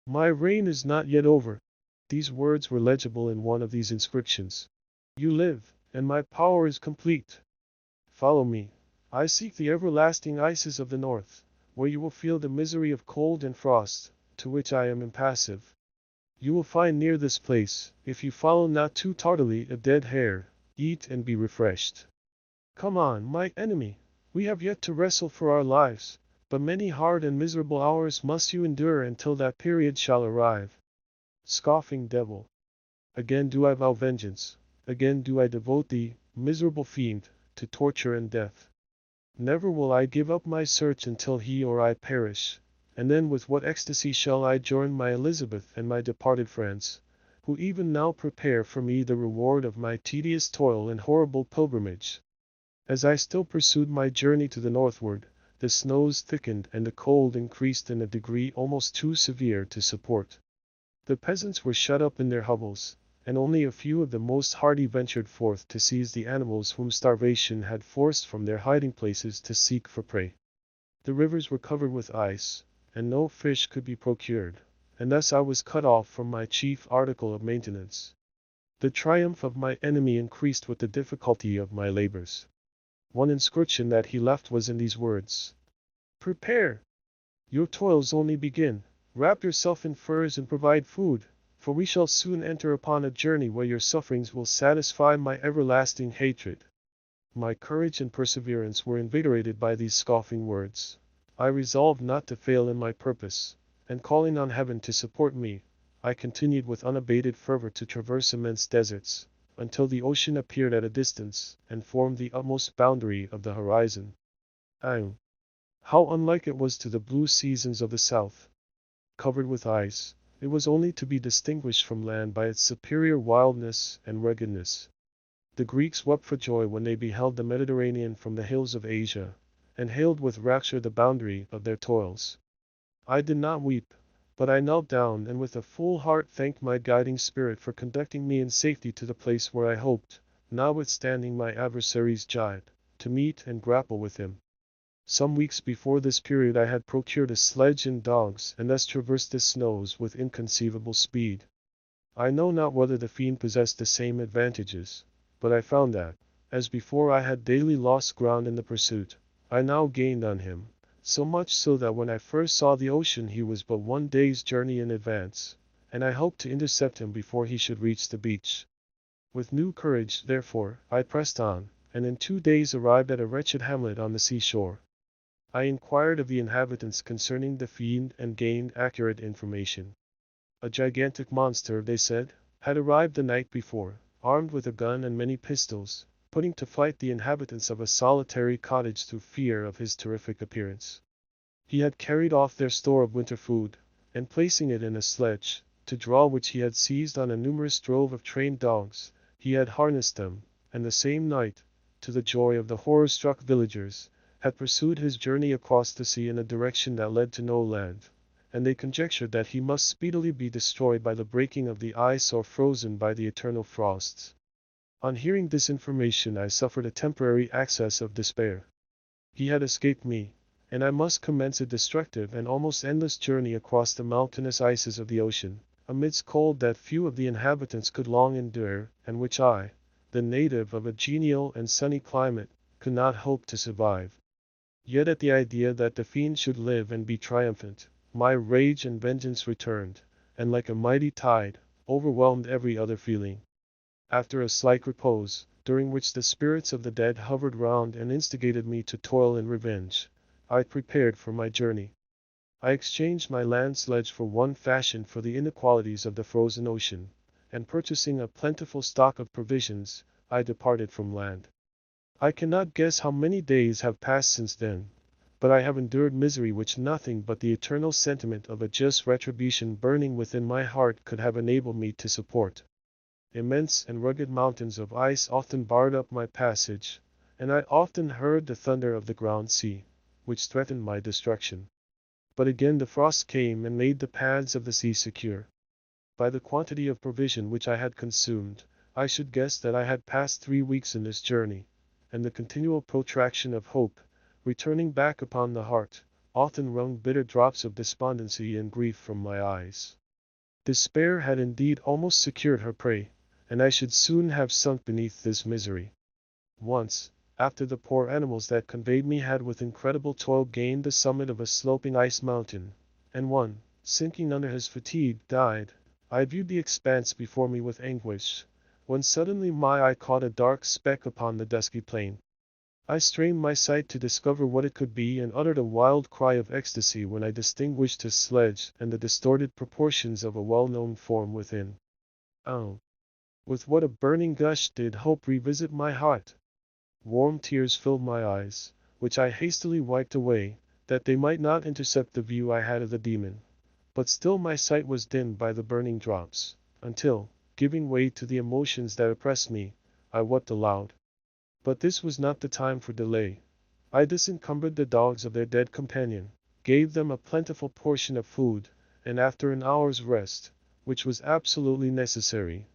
My reign is not yet over. These words were legible in one of these inscriptions. You live, and my power is complete. Follow me. I seek the everlasting ices of the north, where you will feel the misery of cold and frost, to which I am impassive. You will find near this place, if you follow not too tardily, a dead hare. Eat and be refreshed. Come on, my enemy. We have yet to wrestle for our lives, but many hard and miserable hours must you endure until that period shall arrive. Scoffing devil! Again do I vow vengeance, again do I devote thee, miserable fiend, to torture and death. Never will I give up my search until he or I perish, and then with what ecstasy shall I join my Elizabeth and my departed friends, who even now prepare for me the reward of my tedious toil and horrible pilgrimage. As I still pursued my journey to the northward, the snows thickened and the cold increased in a degree almost too severe to support. The peasants were shut up in their hovels, and only a few of the most hardy ventured forth to seize the animals whom starvation had forced from their hiding places to seek for prey. The rivers were covered with ice, and no fish could be procured, and thus I was cut off from my chief article of maintenance. The triumph of my enemy increased with the difficulty of my labors. One inscription that he left was in these words: Prepare! Your toils only begin. Wrap yourself in furs and provide food, for we shall soon enter upon a journey where your sufferings will satisfy my everlasting hatred." My courage and perseverance were invigorated by these scoffing words. I resolved not to fail in my purpose, and calling on heaven to support me, I continued with unabated fervor to traverse immense deserts, until the ocean appeared at a distance, and formed the utmost boundary of the horizon. Ah! How unlike it was to the blue seasons of the south! Covered with ice, it was only to be distinguished from land by its superior wildness and ruggedness. The Greeks wept for joy when they beheld the Mediterranean from the hills of Asia, and hailed with rapture the boundary of their toils. I did not weep, but I knelt down and with a full heart thanked my guiding spirit for conducting me in safety to the place where I hoped, notwithstanding my adversary's jibe, to meet and grapple with him. Some weeks before this period I had procured a sledge and dogs and thus traversed the snows with inconceivable speed. I know not whether the fiend possessed the same advantages, but I found that, as before I had daily lost ground in the pursuit, I now gained on him, so much so that when I first saw the ocean he was but 1 day's journey in advance, and I hoped to intercept him before he should reach the beach. With new courage, therefore, I pressed on, and in 2 days arrived at a wretched hamlet on the seashore. I inquired of the inhabitants concerning the fiend and gained accurate information. A gigantic monster, they said, had arrived the night before, armed with a gun and many pistols, putting to flight the inhabitants of a solitary cottage through fear of his terrific appearance. He had carried off their store of winter food, and placing it in a sledge, to draw which he had seized on a numerous drove of trained dogs, he had harnessed them, and the same night, to the joy of the horror-struck villagers, had pursued his journey across the sea in a direction that led to no land, and they conjectured that he must speedily be destroyed by the breaking of the ice or frozen by the eternal frosts. On hearing this information I suffered a temporary access of despair. He had escaped me, and I must commence a destructive and almost endless journey across the mountainous ices of the ocean, amidst cold that few of the inhabitants could long endure, and which I, the native of a genial and sunny climate, could not hope to survive. Yet at the idea that the fiend should live and be triumphant, my rage and vengeance returned, and like a mighty tide, overwhelmed every other feeling. After a slight repose, during which the spirits of the dead hovered round and instigated me to toil and revenge, I prepared for my journey. I exchanged my land sledge for one fashioned for the inequalities of the frozen ocean, and purchasing a plentiful stock of provisions, I departed from land. I cannot guess how many days have passed since then, but I have endured misery which nothing but the eternal sentiment of a just retribution burning within my heart could have enabled me to support. Immense and rugged mountains of ice often barred up my passage, and I often heard the thunder of the ground sea, which threatened my destruction. But again the frost came and made the paths of the sea secure. By the quantity of provision which I had consumed, I should guess that I had passed 3 weeks in this journey, and the continual protraction of hope, returning back upon the heart, often wrung bitter drops of despondency and grief from my eyes. Despair had indeed almost secured her prey, and I should soon have sunk beneath this misery. Once, after the poor animals that conveyed me had with incredible toil gained the summit of a sloping ice mountain, and one, sinking under his fatigue, died, I viewed the expanse before me with anguish, when suddenly my eye caught a dark speck upon the dusky plain. I strained my sight to discover what it could be and uttered a wild cry of ecstasy when I distinguished his sledge and the distorted proportions of a well-known form within. Oh! With what a burning gush did hope revisit my heart! Warm tears filled my eyes, which I hastily wiped away, that they might not intercept the view I had of the demon. But still my sight was dimmed by the burning drops, until, giving way to the emotions that oppressed me, I wept aloud. But this was not the time for delay. I disencumbered the dogs of their dead companion, gave them a plentiful portion of food, and after an hour's rest, which was absolutely necessary,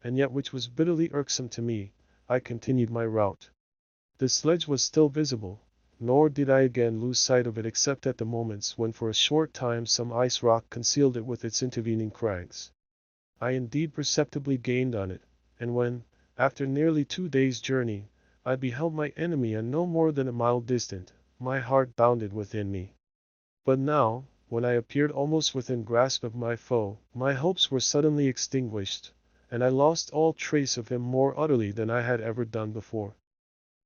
and yet which was bitterly irksome to me, I continued my route. The sledge was still visible, nor did I again lose sight of it except at the moments when for a short time some ice rock concealed it with its intervening crags. I indeed perceptibly gained on it, and when, after nearly 2 days' journey, I beheld my enemy at no more than a mile distant, my heart bounded within me. But now, when I appeared almost within grasp of my foe, my hopes were suddenly extinguished, and I lost all trace of him more utterly than I had ever done before.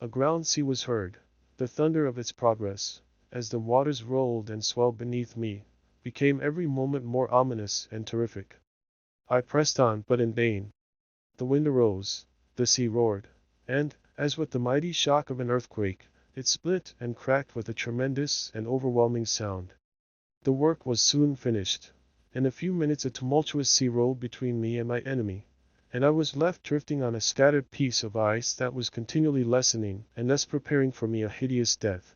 A ground sea was heard. The thunder of its progress, as the waters rolled and swelled beneath me, became every moment more ominous and terrific. I pressed on, but in vain. The wind arose, the sea roared, and, as with the mighty shock of an earthquake, it split and cracked with a tremendous and overwhelming sound. The work was soon finished. In a few minutes a tumultuous sea rolled between me and my enemy, and I was left drifting on a scattered piece of ice that was continually lessening and thus preparing for me a hideous death.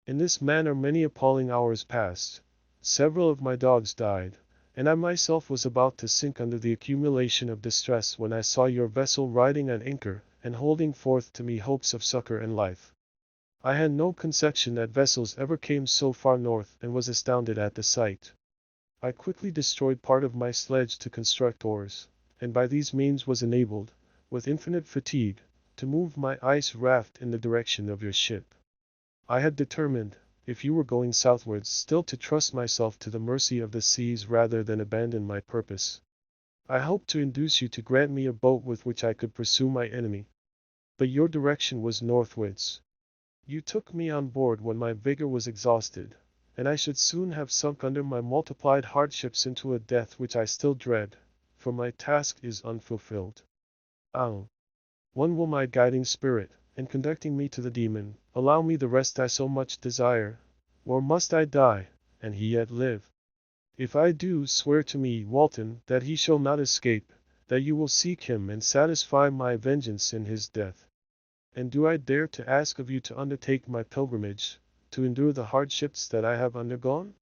In this manner many appalling hours passed. Several of my dogs died, and I myself was about to sink under the accumulation of distress when I saw your vessel riding at anchor and holding forth to me hopes of succor and life. I had no conception that vessels ever came so far north and was astounded at the sight. I quickly destroyed part of my sledge to construct oars, and by these means was enabled, with infinite fatigue, to move my ice raft in the direction of your ship. I had determined, if you were going southwards, still to trust myself to the mercy of the seas rather than abandon my purpose. I hoped to induce you to grant me a boat with which I could pursue my enemy. But your direction was northwards. You took me on board when my vigor was exhausted, and I should soon have sunk under my multiplied hardships into a death which I still dread, for my task is unfulfilled. Ah! When will my guiding spirit, in conducting me to the demon, allow me the rest I so much desire? Or must I die, and he yet live? If I do, swear to me, Walton, that he shall not escape, that you will seek him and satisfy my vengeance in his death. And do I dare to ask of you to undertake my pilgrimage, to endure the hardships that I have undergone?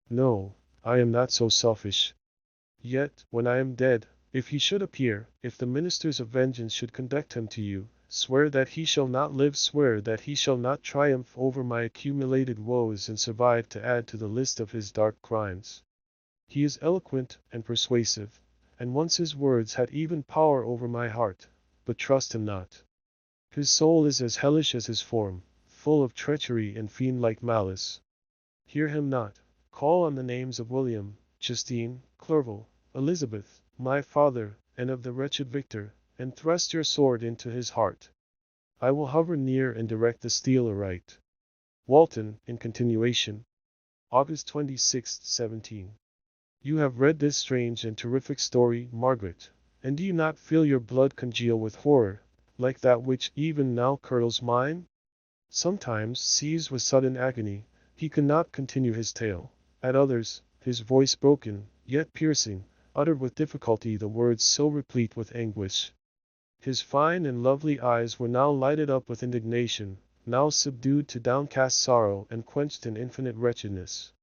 No, I am not so selfish. Yet, when I am dead, if he should appear, if the ministers of vengeance should conduct him to you, swear that he shall not live, swear that he shall not triumph over my accumulated woes and survive to add to the list of his dark crimes. He is eloquent and persuasive, and once his words had even power over my heart, but trust him not. His soul is as hellish as his form, full of treachery and fiend-like malice. Hear him not. Call on the names of William, Justine, Clerval, Elizabeth, my father, and of the wretched Victor, and thrust your sword into his heart. I will hover near and direct the steel aright. Walton, in continuation. August 26, 17. You have read this strange and terrific story, Margaret, and do you not feel your blood congeal with horror, like that which even now curdles mine? Sometimes, seized with sudden agony, he could not continue his tale. At others, his voice broken, yet piercing, uttered with difficulty the words so replete with anguish. His fine and lovely eyes were now lighted up with indignation, now subdued to downcast sorrow and quenched in infinite wretchedness.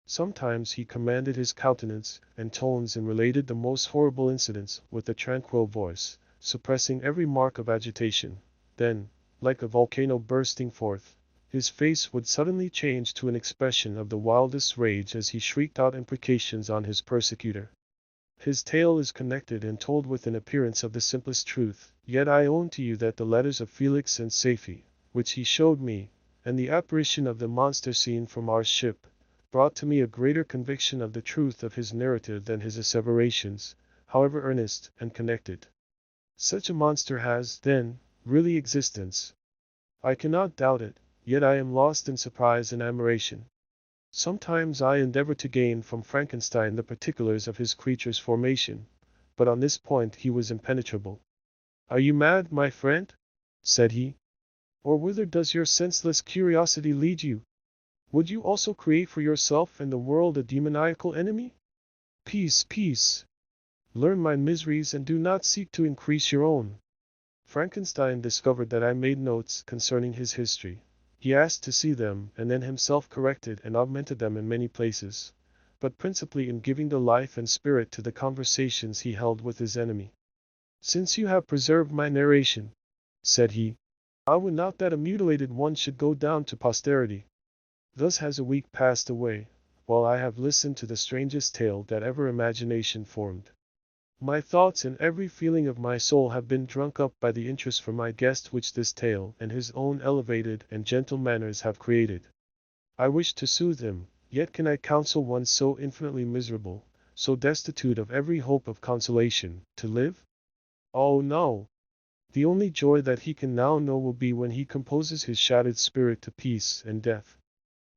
Sometimes he commanded his countenance and tones and related the most horrible incidents with a tranquil voice, suppressing every mark of agitation. Then, like a volcano bursting forth, his face would suddenly change to an expression of the wildest rage as he shrieked out imprecations on his persecutor. His tale is connected and told with an appearance of the simplest truth, yet I own to you that the letters of Felix and Safie, which he showed me, and the apparition of the monster seen from our ship, brought to me a greater conviction of the truth of his narrative than his asseverations, however earnest and connected. Such a monster has, then, really existence. I cannot doubt it, yet I am lost in surprise and admiration. Sometimes I endeavor to gain from Frankenstein the particulars of his creature's formation, but on this point he was impenetrable. "Are you mad, my friend?" said he. "Or whither does your senseless curiosity lead you? Would you also create for yourself and the world a demoniacal enemy? Peace, peace! Learn my miseries and do not seek to increase your own." Frankenstein discovered that I made notes concerning his history. He asked to see them, and then himself corrected and augmented them in many places, but principally in giving the life and spirit to the conversations he held with his enemy. "Since you have preserved my narration," said he, "I would not that a mutilated one should go down to posterity." Thus has a week passed away, while I have listened to the strangest tale that ever imagination formed. My thoughts and every feeling of my soul have been drunk up by the interest for my guest which this tale and his own elevated and gentle manners have created. I wish to soothe him, Yet can I counsel one so infinitely miserable, so destitute of every hope of consolation, to live? Oh no! The only joy that he can now know will be when he composes his shattered spirit to peace and death.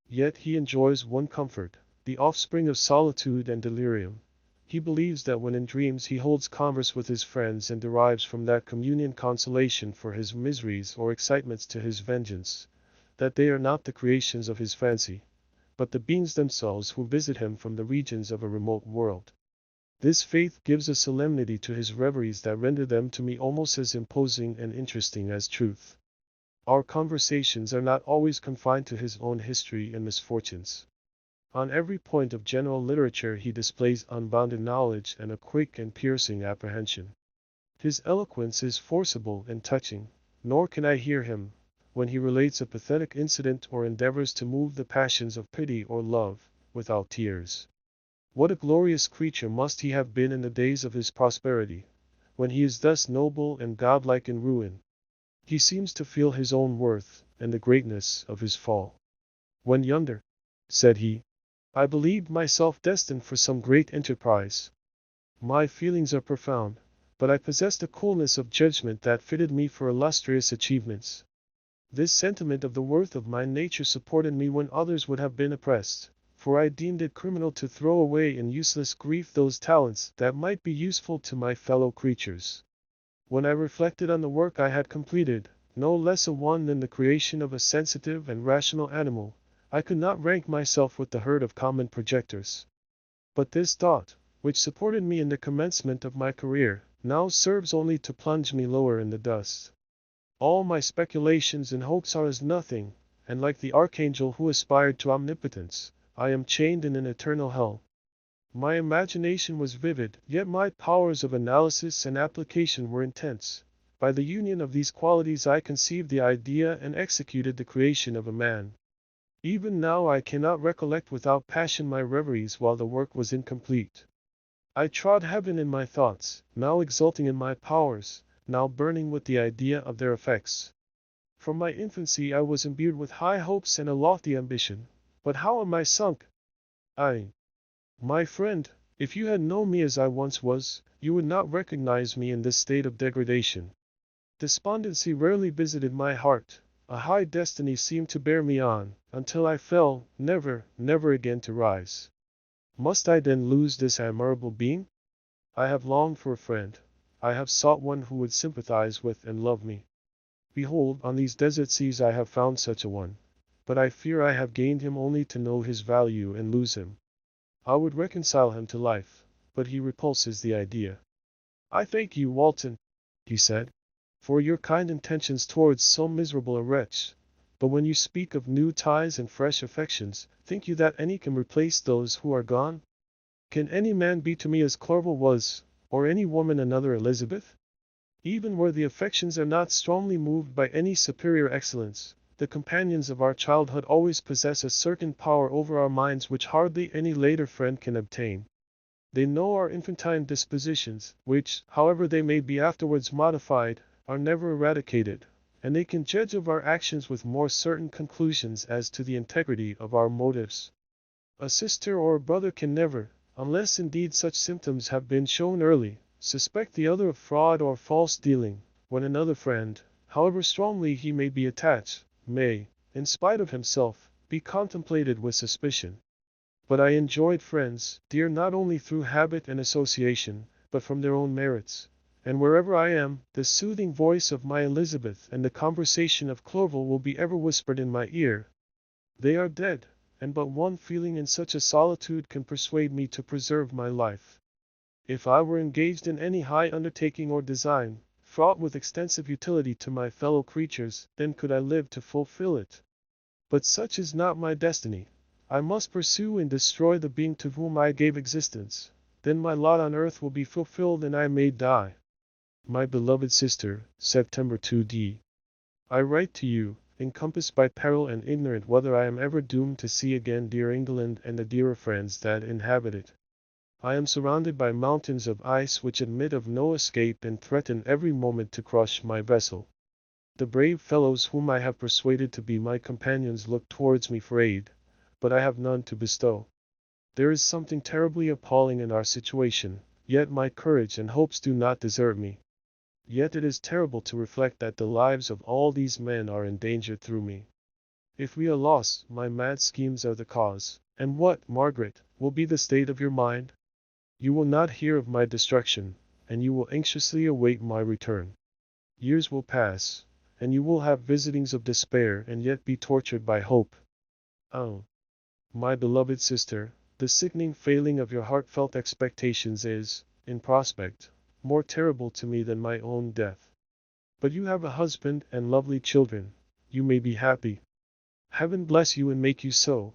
Yet he enjoys one comfort, the offspring of solitude and delirium. He believes that when in dreams he holds converse with his friends and derives from that communion consolation for his miseries or excitements to his vengeance, that they are not the creations of his fancy, but the beings themselves who visit him from the regions of a remote world. This faith gives a solemnity to his reveries that render them to me almost as imposing and interesting as truth. Our conversations are not always confined to his own history and misfortunes. On every point of general literature he displays unbounded knowledge and a quick and piercing apprehension. His eloquence is forcible and touching, nor can I hear him, when he relates a pathetic incident or endeavors to move the passions of pity or love, without tears. What a glorious creature must he have been in the days of his prosperity, when he is thus noble and godlike in ruin. He seems to feel his own worth, and the greatness of his fall. When younger, said he, I believed myself destined for some great enterprise. My feelings are profound, but I possessed a coolness of judgment that fitted me for illustrious achievements. This sentiment of the worth of my nature supported me when others would have been oppressed, for I deemed it criminal to throw away in useless grief those talents that might be useful to my fellow creatures. When I reflected on the work I had completed, no less a one than the creation of a sensitive and rational animal, I could not rank myself with the herd of common projectors. But this thought, which supported me in the commencement of my career, now serves only to plunge me lower in the dust. All my speculations and hopes are as nothing, and like the archangel who aspired to omnipotence, I am chained in an eternal hell. My imagination was vivid, yet my powers of analysis and application were intense. By the union of these qualities I conceived the idea and executed the creation of a man. Even now I cannot recollect without passion my reveries while the work was incomplete. I trod heaven in my thoughts, now exulting in my powers, now burning with the idea of their effects. From my infancy I was imbued with high hopes and a lofty ambition, but how am I sunk? My friend, if you had known me as I once was, you would not recognize me in this state of degradation. Despondency rarely visited my heart. A high destiny seemed to bear me on, until I fell, never, never again to rise. Must I then lose this admirable being? I have longed for a friend. I have sought one who would sympathize with and love me. Behold, on these desert seas I have found such a one, but I fear I have gained him only to know his value and lose him. I would reconcile him to life, but he repulses the idea. I thank you, Walton, he said, for your kind intentions towards so miserable a wretch. But when you speak of new ties and fresh affections, think you that any can replace those who are gone? Can any man be to me as Clerval was, or any woman another Elizabeth? Even where the affections are not strongly moved by any superior excellence, the companions of our childhood always possess a certain power over our minds which hardly any later friend can obtain. They know our infantine dispositions, which, however they may be afterwards modified, are never eradicated, and they can judge of our actions with more certain conclusions as to the integrity of our motives. A sister or a brother can never, unless indeed such symptoms have been shown early, suspect the other of fraud or false dealing, when another friend, however strongly he may be attached, may, in spite of himself, be contemplated with suspicion. But I enjoyed friends, dear not only through habit and association, but from their own merits. And wherever I am, the soothing voice of my Elizabeth and the conversation of Clerval will be ever whispered in my ear. They are dead, and but one feeling in such a solitude can persuade me to preserve my life. If I were engaged in any high undertaking or design, fraught with extensive utility to my fellow creatures, then could I live to fulfill it. But such is not my destiny. I must pursue and destroy the being to whom I gave existence. Then my lot on earth will be fulfilled and I may die. My beloved sister, September 2d. I write to you, encompassed by peril and ignorant whether I am ever doomed to see again dear England and the dearer friends that inhabit it. I am surrounded by mountains of ice which admit of no escape and threaten every moment to crush my vessel. The brave fellows whom I have persuaded to be my companions look towards me for aid, but I have none to bestow. There is something terribly appalling in our situation, yet my courage and hopes do not desert me. Yet it is terrible to reflect that the lives of all these men are endangered through me. If we are lost, my mad schemes are the cause. And what, Margaret, will be the state of your mind? You will not hear of my destruction, and you will anxiously await my return. Years will pass, and you will have visitings of despair and yet be tortured by hope. Oh, my beloved sister, the sickening failing of your heartfelt expectations is, in prospect, more terrible to me than my own death. But you have a husband and lovely children. You may be happy. Heaven bless you and make you so.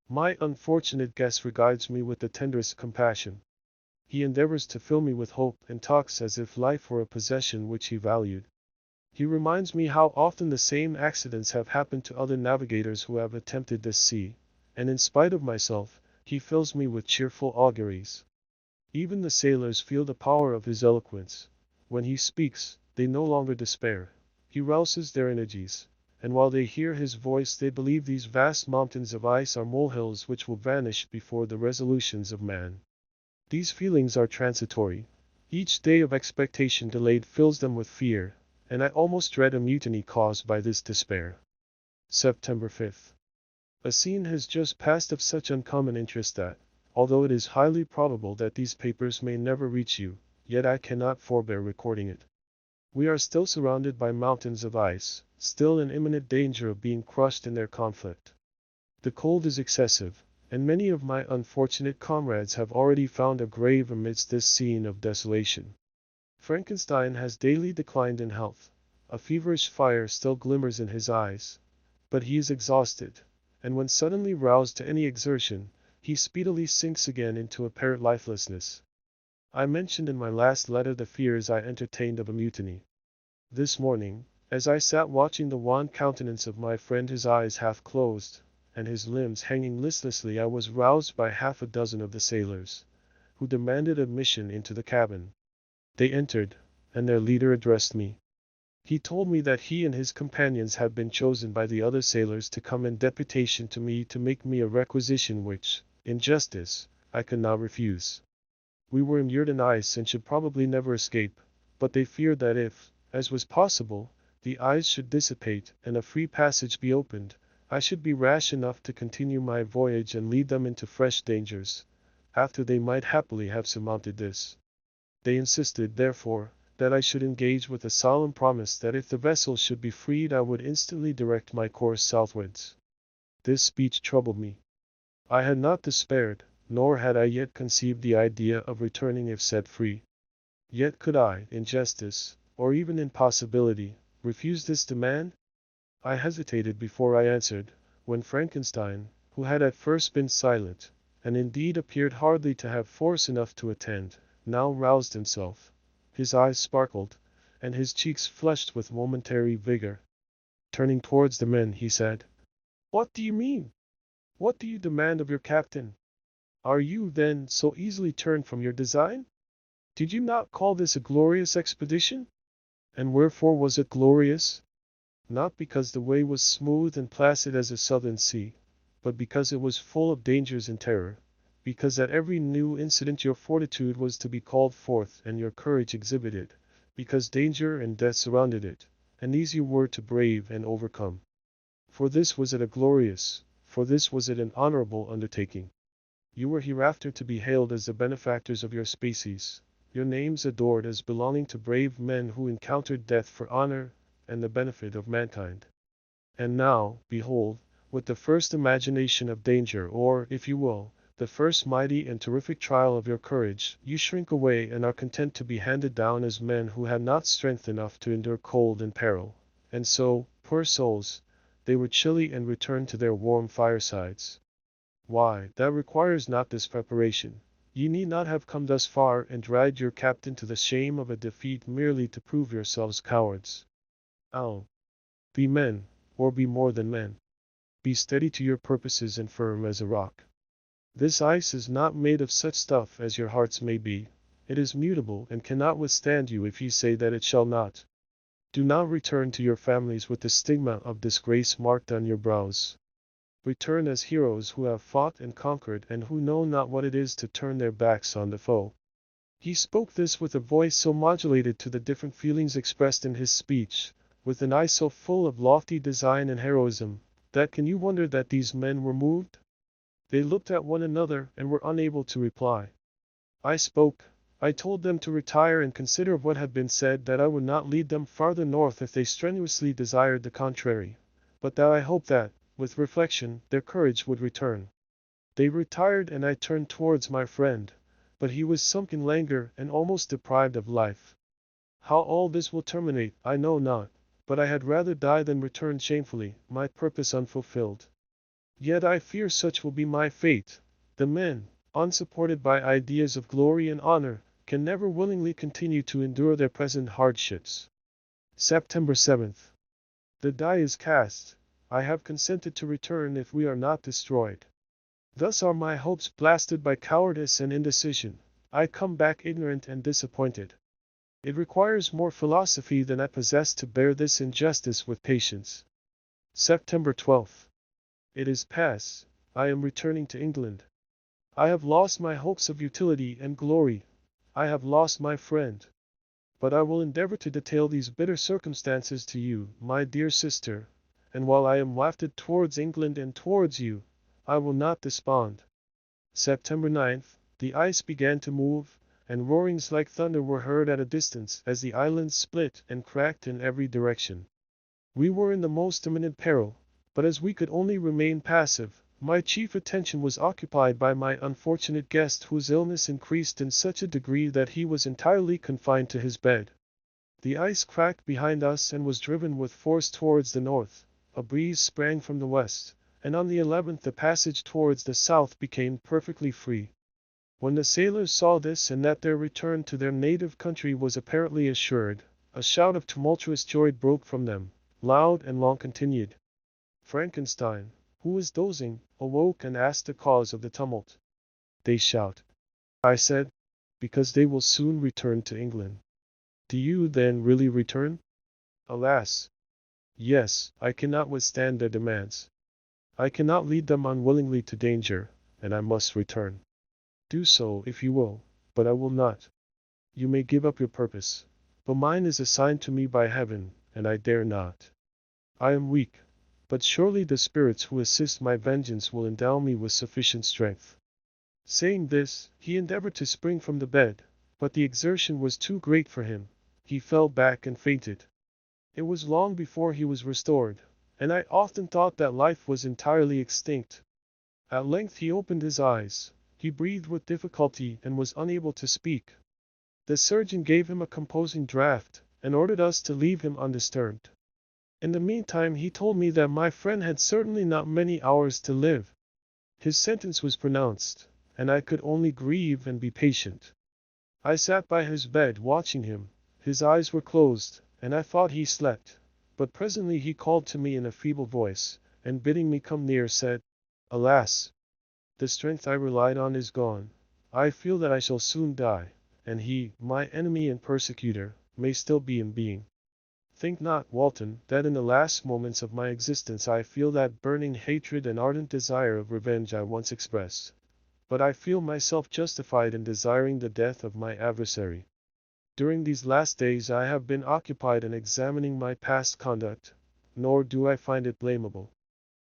My unfortunate guest regards me with the tenderest compassion. He endeavors to fill me with hope and talks as if life were a possession which he valued. He reminds me how often the same accidents have happened to other navigators who have attempted this sea, and in spite of myself, he fills me with cheerful auguries. Even the sailors feel the power of his eloquence. When he speaks, they no longer despair. He rouses their energies, and while they hear his voice they believe these vast mountains of ice are molehills which will vanish before the resolutions of man. These feelings are transitory. Each day of expectation delayed fills them with fear, and I almost dread a mutiny caused by this despair. September 5th. A scene has just passed of such uncommon interest that, although it is highly probable that these papers may never reach you, yet I cannot forbear recording it. We are still surrounded by mountains of ice, still in imminent danger of being crushed in their conflict. The cold is excessive, and many of my unfortunate comrades have already found a grave amidst this scene of desolation. Frankenstein has daily declined in health. A feverish fire still glimmers in his eyes, but he is exhausted, and when suddenly roused to any exertion, he speedily sinks again into apparent lifelessness. I mentioned in my last letter the fears I entertained of a mutiny. This morning, as I sat watching the wan countenance of my friend, his eyes half closed, and his limbs hanging listlessly, I was roused by half a dozen of the sailors, who demanded admission into the cabin. They entered, and their leader addressed me. He told me that he and his companions had been chosen by the other sailors to come in deputation to me to make me a requisition which, in justice, I could not refuse. We were immured in ice and should probably never escape, but they feared that if, as was possible, the ice should dissipate and a free passage be opened, I should be rash enough to continue my voyage and lead them into fresh dangers, after they might happily have surmounted this. They insisted, therefore, that I should engage with a solemn promise that if the vessel should be freed I would instantly direct my course southwards. This speech troubled me. I had not despaired, nor had I yet conceived the idea of returning if set free. Yet could I, in justice, or even in possibility, refuse this demand? I hesitated before I answered, when Frankenstein, who had at first been silent, and indeed appeared hardly to have force enough to attend, now roused himself. His eyes sparkled, and his cheeks flushed with momentary vigor. Turning towards the men, he said, "What do you mean? What do you demand of your captain? Are you, then, so easily turned from your design? Did you not call this a glorious expedition? And wherefore was it glorious? Not because the way was smooth and placid as a southern sea, but because it was full of dangers and terror, because at every new incident your fortitude was to be called forth and your courage exhibited, because danger and death surrounded it, and these you were to brave and overcome. For this was it a glorious, for this was it an honorable undertaking. You were hereafter to be hailed as the benefactors of your species, your names adored as belonging to brave men who encountered death for honor and the benefit of mankind. And now, behold, with the first imagination of danger, or, if you will, the first mighty and terrific trial of your courage, you shrink away and are content to be handed down as men who had not strength enough to endure cold and peril. And so, poor souls, they were chilly and returned to their warm firesides. Why, that requires not this preparation. Ye need not have come thus far and dragged your captain to the shame of a defeat merely to prove yourselves cowards. Oh, be men, or be more than men. Be steady to your purposes and firm as a rock. This ice is not made of such stuff as your hearts may be. It is mutable and cannot withstand you if ye say that it shall not. Do not return to your families with the stigma of disgrace marked on your brows. return as heroes who have fought and conquered and who know not what it is to turn their backs on the foe. He spoke this with a voice so modulated to the different feelings expressed in his speech, with an eye so full of lofty design and heroism, that can you wonder that these men were moved? They looked at one another and were unable to reply. I spoke. I told them to retire and consider what had been said, that I would not lead them farther north if they strenuously desired the contrary, but that I hoped that, with reflection, their courage would return. They retired and I turned towards my friend, but he was sunk in languor and almost deprived of life. How all this will terminate, I know not, but I had rather die than return shamefully, my purpose unfulfilled. Yet I fear such will be my fate. The men, unsupported by ideas of glory and honor, can never willingly continue to endure their present hardships. September 7th. The die is cast. I have consented to return if we are not destroyed. Thus are my hopes blasted by cowardice and indecision. I come back ignorant and disappointed. It requires more philosophy than I possess to bear this injustice with patience. September 12th. It is past. I am returning to England. I have lost my hopes of utility and glory. I have lost my friend. But I will endeavor to detail these bitter circumstances to you, my dear sister, and while I am wafted towards England and towards you, I will not despond. September 9th, the ice began to move, and roarings like thunder were heard at a distance as the island split and cracked in every direction. We were in the most imminent peril, but as we could only remain passive, my chief attention was occupied by my unfortunate guest, whose illness increased in such a degree that he was entirely confined to his bed. The ice cracked behind us and was driven with force towards the north. A breeze sprang from the west, and on the 11th the passage towards the south became perfectly free. When the sailors saw this and that their return to their native country was apparently assured, a shout of tumultuous joy broke from them, loud and long continued. Frankenstein, who was dozing, awoke and asked the cause of the tumult. They shout, I said, because they will soon return to England. Do you then really return? Alas! Yes, I cannot withstand their demands. I cannot lead them unwillingly to danger, and I must return. Do so if you will, but I will not. You may give up your purpose, but mine is assigned to me by heaven, and I dare not. I am weak, but surely the spirits who assist my vengeance will endow me with sufficient strength. Saying this, he endeavored to spring from the bed, but the exertion was too great for him. He fell back and fainted. It was long before he was restored, and I often thought that life was entirely extinct. At length he opened his eyes. He breathed with difficulty and was unable to speak. The surgeon gave him a composing draught, and ordered us to leave him undisturbed. In the meantime he told me that my friend had certainly not many hours to live. His sentence was pronounced, and I could only grieve and be patient. I sat by his bed watching him. His eyes were closed, and I thought he slept. But presently he called to me in a feeble voice, and bidding me come near said, Alas! The strength I relied on is gone. I feel that I shall soon die, and he, my enemy and persecutor, may still be in being. Think not, Walton, that in the last moments of my existence I feel that burning hatred and ardent desire of revenge I once expressed. But I feel myself justified in desiring the death of my adversary. During these last days I have been occupied in examining my past conduct, nor do I find it blamable.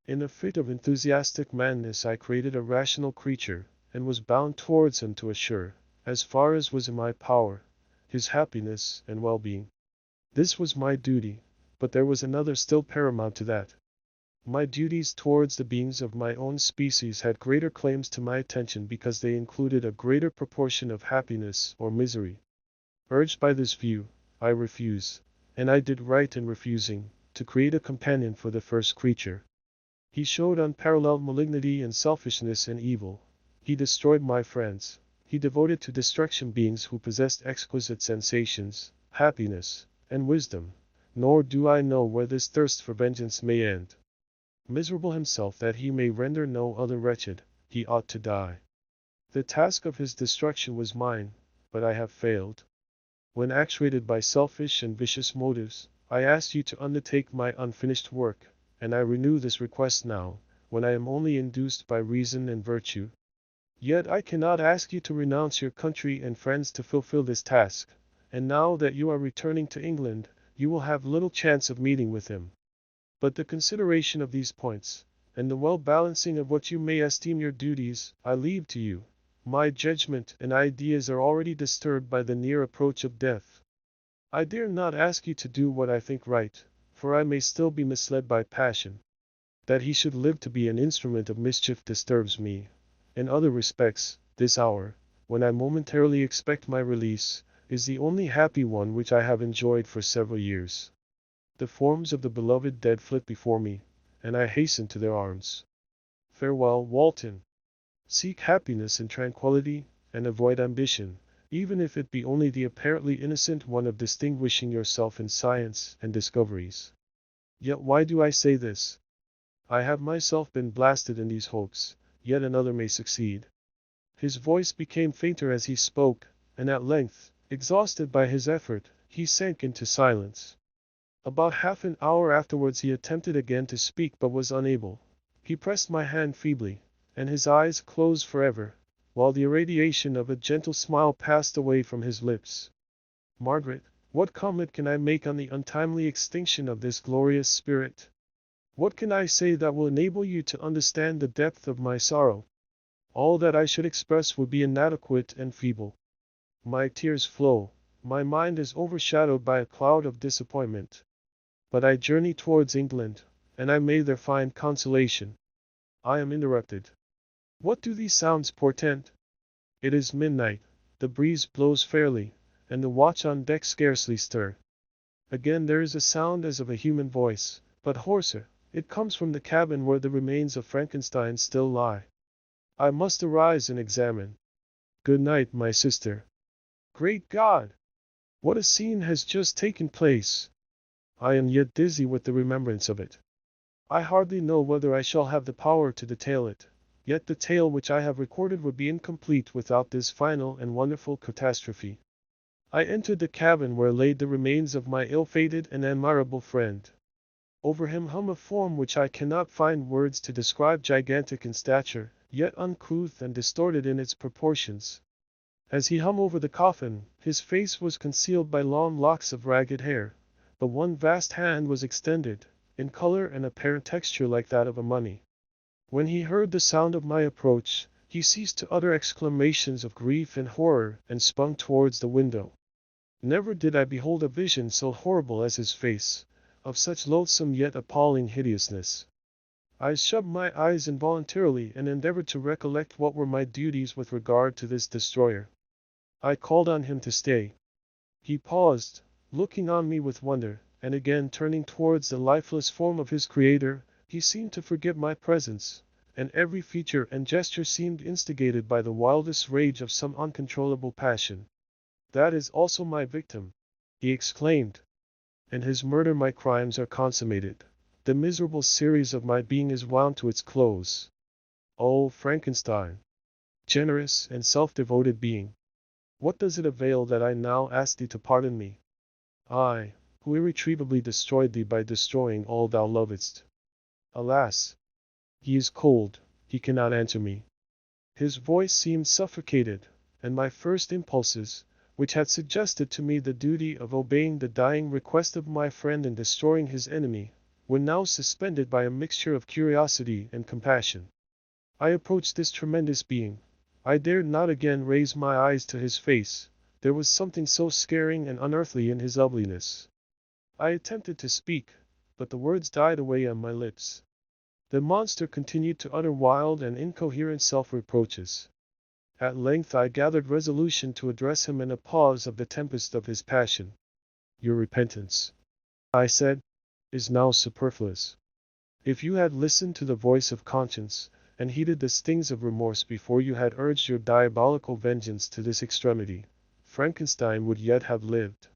In a fit of enthusiastic madness I created a rational creature, and was bound towards him to assure, as far as was in my power, his happiness and well-being. This was my duty, but there was another still paramount to that. My duties towards the beings of my own species had greater claims to my attention because they included a greater proportion of happiness or misery. Urged by this view, I refuse, and I did right in refusing, to create a companion for the first creature. He showed unparalleled malignity and selfishness and evil. He destroyed my friends. He devoted to destruction beings who possessed exquisite sensations, happiness, and wisdom. Nor do I know where this thirst for vengeance may end. Miserable himself that he may render no other wretched, he ought to die. The task of his destruction was mine, but I have failed. When actuated by selfish and vicious motives, I asked you to undertake my unfinished work, and I renew this request now, when I am only induced by reason and virtue. Yet I cannot ask you to renounce your country and friends to fulfill this task, and now that you are returning to England, you will have little chance of meeting with him. But the consideration of these points, and the well-balancing of what you may esteem your duties, I leave to you. My judgment and ideas are already disturbed by the near approach of death. I dare not ask you to do what I think right, for I may still be misled by passion. That he should live to be an instrument of mischief disturbs me. In other respects, this hour, when I momentarily expect my release, is the only happy one which I have enjoyed for several years. The forms of the beloved dead flit before me, and I hasten to their arms. Farewell, Walton. Seek happiness and tranquillity, and avoid ambition, even if it be only the apparently innocent one of distinguishing yourself in science and discoveries. Yet why do I say this? I have myself been blasted in these hopes, yet another may succeed. His voice became fainter as he spoke, and at length, exhausted by his effort, he sank into silence. About half an hour afterwards he attempted again to speak but was unable. He pressed my hand feebly, and his eyes closed forever, while the irradiation of a gentle smile passed away from his lips. Margaret, what comment can I make on the untimely extinction of this glorious spirit? What can I say that will enable you to understand the depth of my sorrow? All that I should express would be inadequate and feeble. My tears flow, my mind is overshadowed by a cloud of disappointment. But I journey towards England, and I may there find consolation. I am interrupted. What do these sounds portend? It is midnight, the breeze blows fairly, and the watch on deck scarcely stir. Again there is a sound as of a human voice, but hoarser. It comes from the cabin where the remains of Frankenstein still lie. I must arise and examine. Good night, my sister. Great God! What a scene has just taken place! I am yet dizzy with the remembrance of it. I hardly know whether I shall have the power to detail it, yet the tale which I have recorded would be incomplete without this final and wonderful catastrophe. I entered the cabin where lay the remains of my ill-fated and admirable friend. Over him hung a form which I cannot find words to describe, gigantic in stature, yet uncouth and distorted in its proportions. As he hung over the coffin, his face was concealed by long locks of ragged hair, but one vast hand was extended, in color and apparent texture like that of a mummy. When he heard the sound of my approach, he ceased to utter exclamations of grief and horror, and sprung towards the window. Never did I behold a vision so horrible as his face, of such loathsome yet appalling hideousness. I shut my eyes involuntarily and endeavored to recollect what were my duties with regard to this destroyer. I called on him to stay. He paused, looking on me with wonder, and again turning towards the lifeless form of his creator, he seemed to forget my presence, and every feature and gesture seemed instigated by the wildest rage of some uncontrollable passion. That is also my victim, he exclaimed. In his murder my crimes are consummated. The miserable series of my being is wound to its close. Oh, Frankenstein! Generous and self-devoted being! What does it avail that I now ask thee to pardon me? I, who irretrievably destroyed thee by destroying all thou lovedst. Alas! He is cold, he cannot answer me. His voice seemed suffocated, and my first impulses, which had suggested to me the duty of obeying the dying request of my friend and destroying his enemy, were now suspended by a mixture of curiosity and compassion. I approached this tremendous being. I dared not again raise my eyes to his face. There was something so scaring and unearthly in his ugliness. I attempted to speak, but the words died away on my lips. The monster continued to utter wild and incoherent self-reproaches. At length I gathered resolution to address him in a pause of the tempest of his passion. Your repentance, I said, is now superfluous. If you had listened to the voice of conscience, and heeded the stings of remorse before you had urged your diabolical vengeance to this extremity, Frankenstein would yet have lived.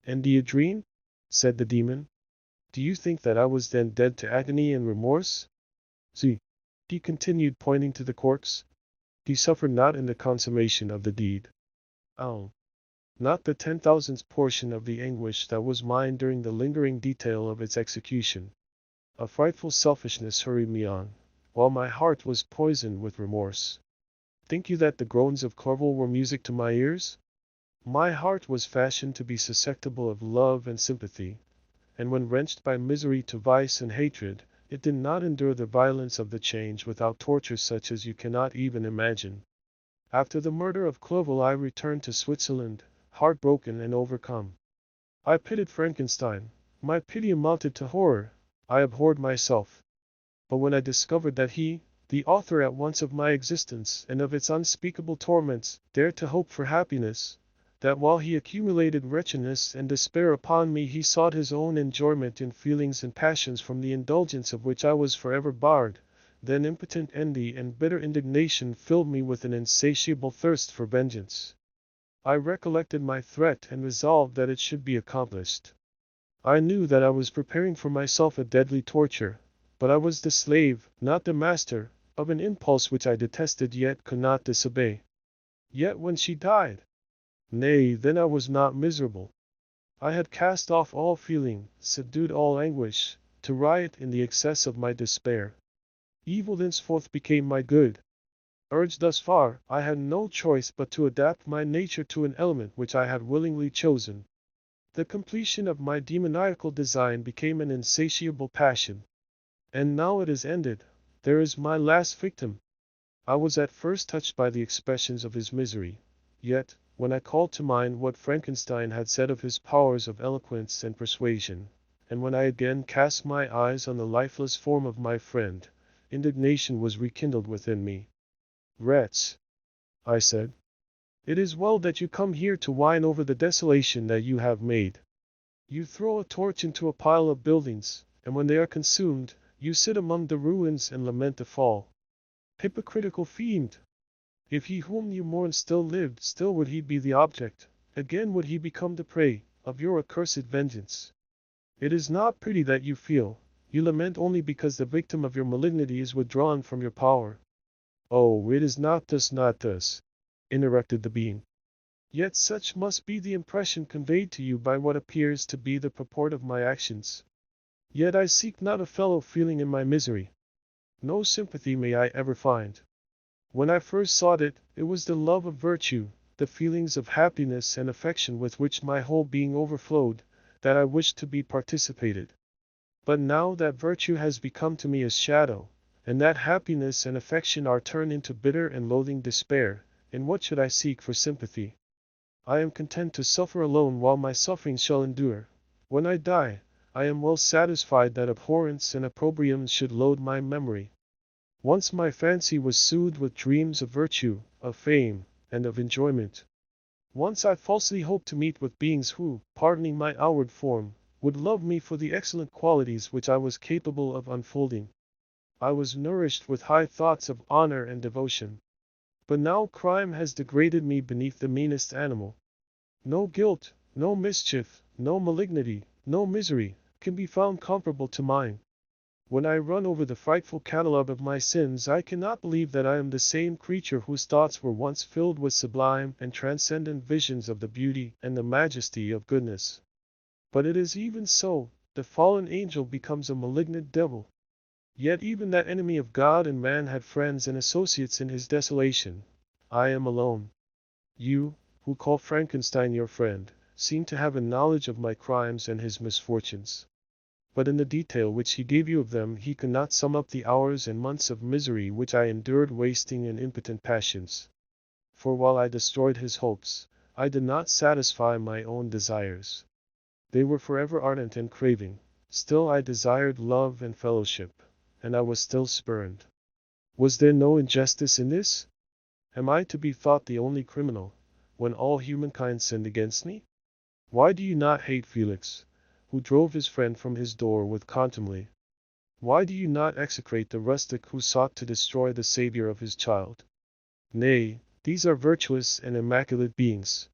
And do you dream? Said the demon. Do you think that I was then dead to agony and remorse? See, he continued, pointing to the corpse. He suffered not in the consummation of the deed. Oh, not the 10,000th portion of the anguish that was mine during the lingering detail of its execution. A frightful selfishness hurried me on, while my heart was poisoned with remorse. Think you that the groans of Clerval were music to my ears? My heart was fashioned to be susceptible of love and sympathy, and when wrenched by misery to vice and hatred, it did not endure the violence of the change without tortures such as you cannot even imagine. After the murder of Clerval I returned to Switzerland, heartbroken and overcome. I pitied Frankenstein. My pity amounted to horror. I abhorred myself. But when I discovered that he, the author at once of my existence and of its unspeakable torments, dared to hope for happiness, that while he accumulated wretchedness and despair upon me he sought his own enjoyment in feelings and passions from the indulgence of which I was forever barred, then impotent envy and bitter indignation filled me with an insatiable thirst for vengeance. I recollected my threat and resolved that it should be accomplished. I knew that I was preparing for myself a deadly torture, but I was the slave, not the master, of an impulse which I detested yet could not disobey. Yet when she died, nay, then I was not miserable. I had cast off all feeling, subdued all anguish, to riot in the excess of my despair. Evil thenceforth became my good. Urged thus far, I had no choice but to adapt my nature to an element which I had willingly chosen. The completion of my demoniacal design became an insatiable passion. And now it is ended. There is my last victim. I was at first touched by the expressions of his misery. Yet, when I called to mind what Frankenstein had said of his powers of eloquence and persuasion, and when I again cast my eyes on the lifeless form of my friend, indignation was rekindled within me. Wretch, I said, it is well that you come here to whine over the desolation that you have made. You throw a torch into a pile of buildings, and when they are consumed, you sit among the ruins and lament the fall. Hypocritical fiend! If he whom you mourn still lived, still would he be the object, again would he become the prey, of your accursed vengeance. It is not pity that you feel, you lament only because the victim of your malignity is withdrawn from your power. Oh, it is not thus, interrupted the being. Yet such must be the impression conveyed to you by what appears to be the purport of my actions. Yet I seek not a fellow feeling in my misery. No sympathy may I ever find. When I first sought it, it was the love of virtue, the feelings of happiness and affection with which my whole being overflowed, that I wished to be participated. But now that virtue has become to me a shadow, and that happiness and affection are turned into bitter and loathing despair, in what should I seek for sympathy? I am content to suffer alone while my sufferings shall endure. When I die, I am well satisfied that abhorrence and opprobrium should load my memory. Once my fancy was soothed with dreams of virtue, of fame, and of enjoyment. Once I falsely hoped to meet with beings who, pardoning my outward form, would love me for the excellent qualities which I was capable of unfolding. I was nourished with high thoughts of honor and devotion. But now crime has degraded me beneath the meanest animal. No guilt, no mischief, no malignity, no misery, can be found comparable to mine. When I run over the frightful catalogue of my sins, I cannot believe that I am the same creature whose thoughts were once filled with sublime and transcendent visions of the beauty and the majesty of goodness. But it is even so, the fallen angel becomes a malignant devil. Yet even that enemy of God and man had friends and associates in his desolation. I am alone. You, who call Frankenstein your friend, seem to have a knowledge of my crimes and his misfortunes. But in the detail which he gave you of them he could not sum up the hours and months of misery which I endured wasting in impotent passions. For while I destroyed his hopes, I did not satisfy my own desires. They were forever ardent and craving. Still I desired love and fellowship, and I was still spurned. Was there no injustice in this? Am I to be thought the only criminal, when all humankind sinned against me? Why do you not hate Felix, who drove his friend from his door with contumely? Why do you not execrate the rustic who sought to destroy the Savior of his child? Nay, these are virtuous and immaculate beings.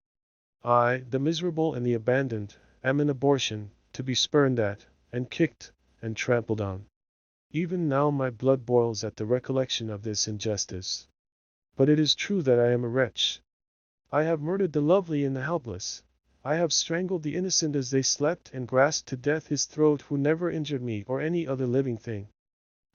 I, the miserable and the abandoned, am an abortion, to be spurned at, and kicked, and trampled on. Even now my blood boils at the recollection of this injustice. But it is true that I am a wretch. I have murdered the lovely and the helpless. I have strangled the innocent as they slept and grasped to death his throat who never injured me or any other living thing.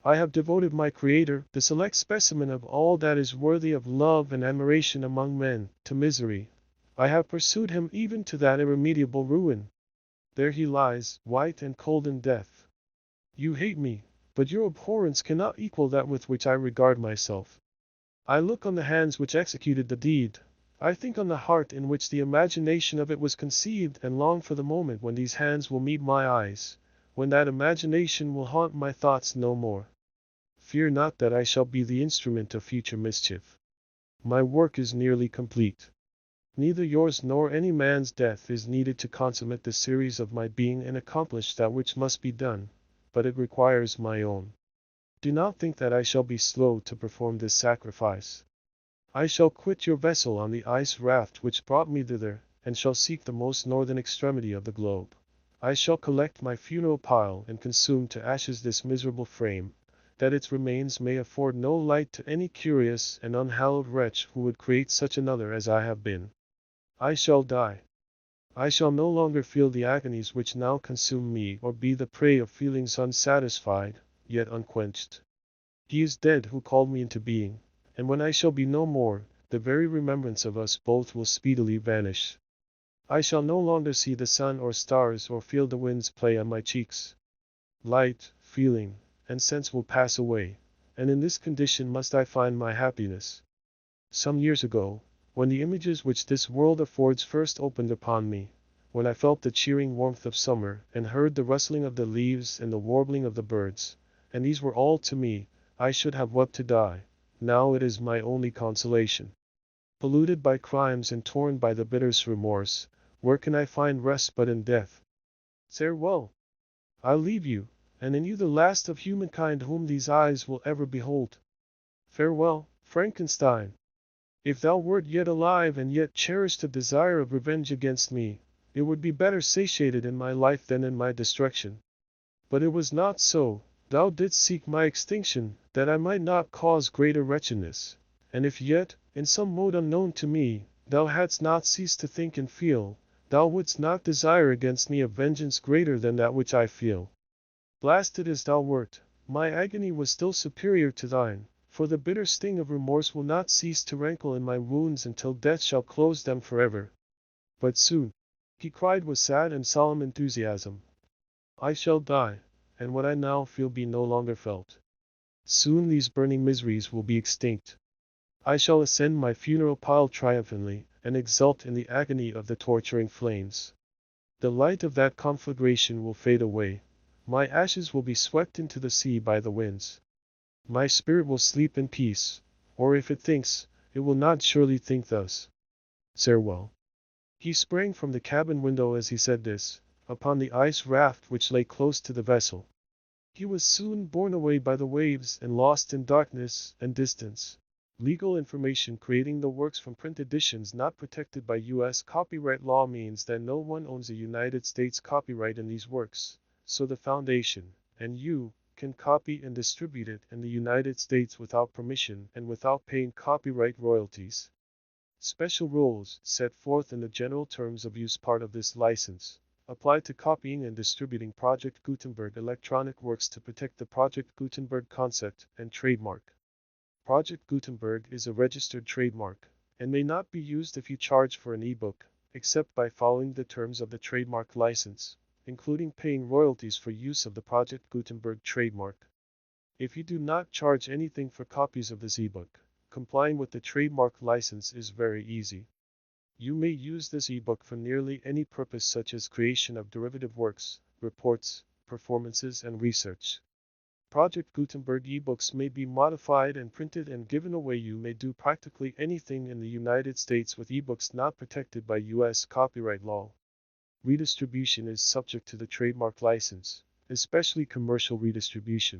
I have devoted my Creator, the select specimen of all that is worthy of love and admiration among men, to misery. I have pursued him even to that irremediable ruin. There he lies, white and cold in death. You hate me, but your abhorrence cannot equal that with which I regard myself. I look on the hands which executed the deed. I think on the heart in which the imagination of it was conceived, and long for the moment when these hands will meet my eyes, when that imagination will haunt my thoughts no more. Fear not that I shall be the instrument of future mischief. My work is nearly complete. Neither yours nor any man's death is needed to consummate the series of my being and accomplish that which must be done, but it requires my own. Do not think that I shall be slow to perform this sacrifice. I shall quit your vessel on the ice raft which brought me thither, and shall seek the most northern extremity of the globe. I shall collect my funeral pile and consume to ashes this miserable frame, that its remains may afford no light to any curious and unhallowed wretch who would create such another as I have been. I shall die. I shall no longer feel the agonies which now consume me, or be the prey of feelings unsatisfied, yet unquenched. He is dead who called me into being, and when I shall be no more, the very remembrance of us both will speedily vanish. I shall no longer see the sun or stars or feel the winds play on my cheeks. Light, feeling, and sense will pass away, and in this condition must I find my happiness. Some years ago, when the images which this world affords first opened upon me, when I felt the cheering warmth of summer, and heard the rustling of the leaves and the warbling of the birds, and these were all to me, I should have wept to die. Now it is my only consolation. Polluted by crimes and torn by the bitterest remorse, where can I find rest but in death? Farewell. I leave you, and in you the last of humankind whom these eyes will ever behold. Farewell, Frankenstein. If thou wert yet alive and yet cherished a desire of revenge against me, it would be better satiated in my life than in my destruction. But it was not so. Thou didst seek my extinction, that I might not cause greater wretchedness. And if yet, in some mode unknown to me, thou hadst not ceased to think and feel, thou wouldst not desire against me a vengeance greater than that which I feel. Blasted as thou wert, my agony was still superior to thine, for the bitter sting of remorse will not cease to rankle in my wounds until death shall close them forever. But soon, he cried with sad and solemn enthusiasm, I shall die, and what I now feel be no longer felt. Soon these burning miseries will be extinct. I shall ascend my funeral pile triumphantly, and exult in the agony of the torturing flames. The light of that conflagration will fade away. My ashes will be swept into the sea by the winds. My spirit will sleep in peace, or if it thinks, it will not surely think thus. Farewell. He sprang from the cabin window as he said this, upon the ice raft which lay close to the vessel. He was soon borne away by the waves and lost in darkness and distance. Legal information creating the works from print editions not protected by U.S. copyright law means that no one owns a United States copyright in these works, so the Foundation, and you, can copy and distribute it in the United States without permission and without paying copyright royalties. Special rules, set forth in the general terms of use part of this license, apply to copying and distributing Project Gutenberg electronic works to protect the Project Gutenberg concept and trademark. Project Gutenberg is a registered trademark, and may not be used if you charge for an ebook, except by following the terms of the trademark license, including paying royalties for use of the Project Gutenberg trademark. If you do not charge anything for copies of this ebook, complying with the trademark license is very easy. You may use this ebook for nearly any purpose such as creation of derivative works, reports, performances, and research. Project Gutenberg ebooks may be modified and printed and given away. You may do practically anything in the United States with ebooks not protected by U.S. copyright law. Redistribution is subject to the trademark license, especially commercial redistribution.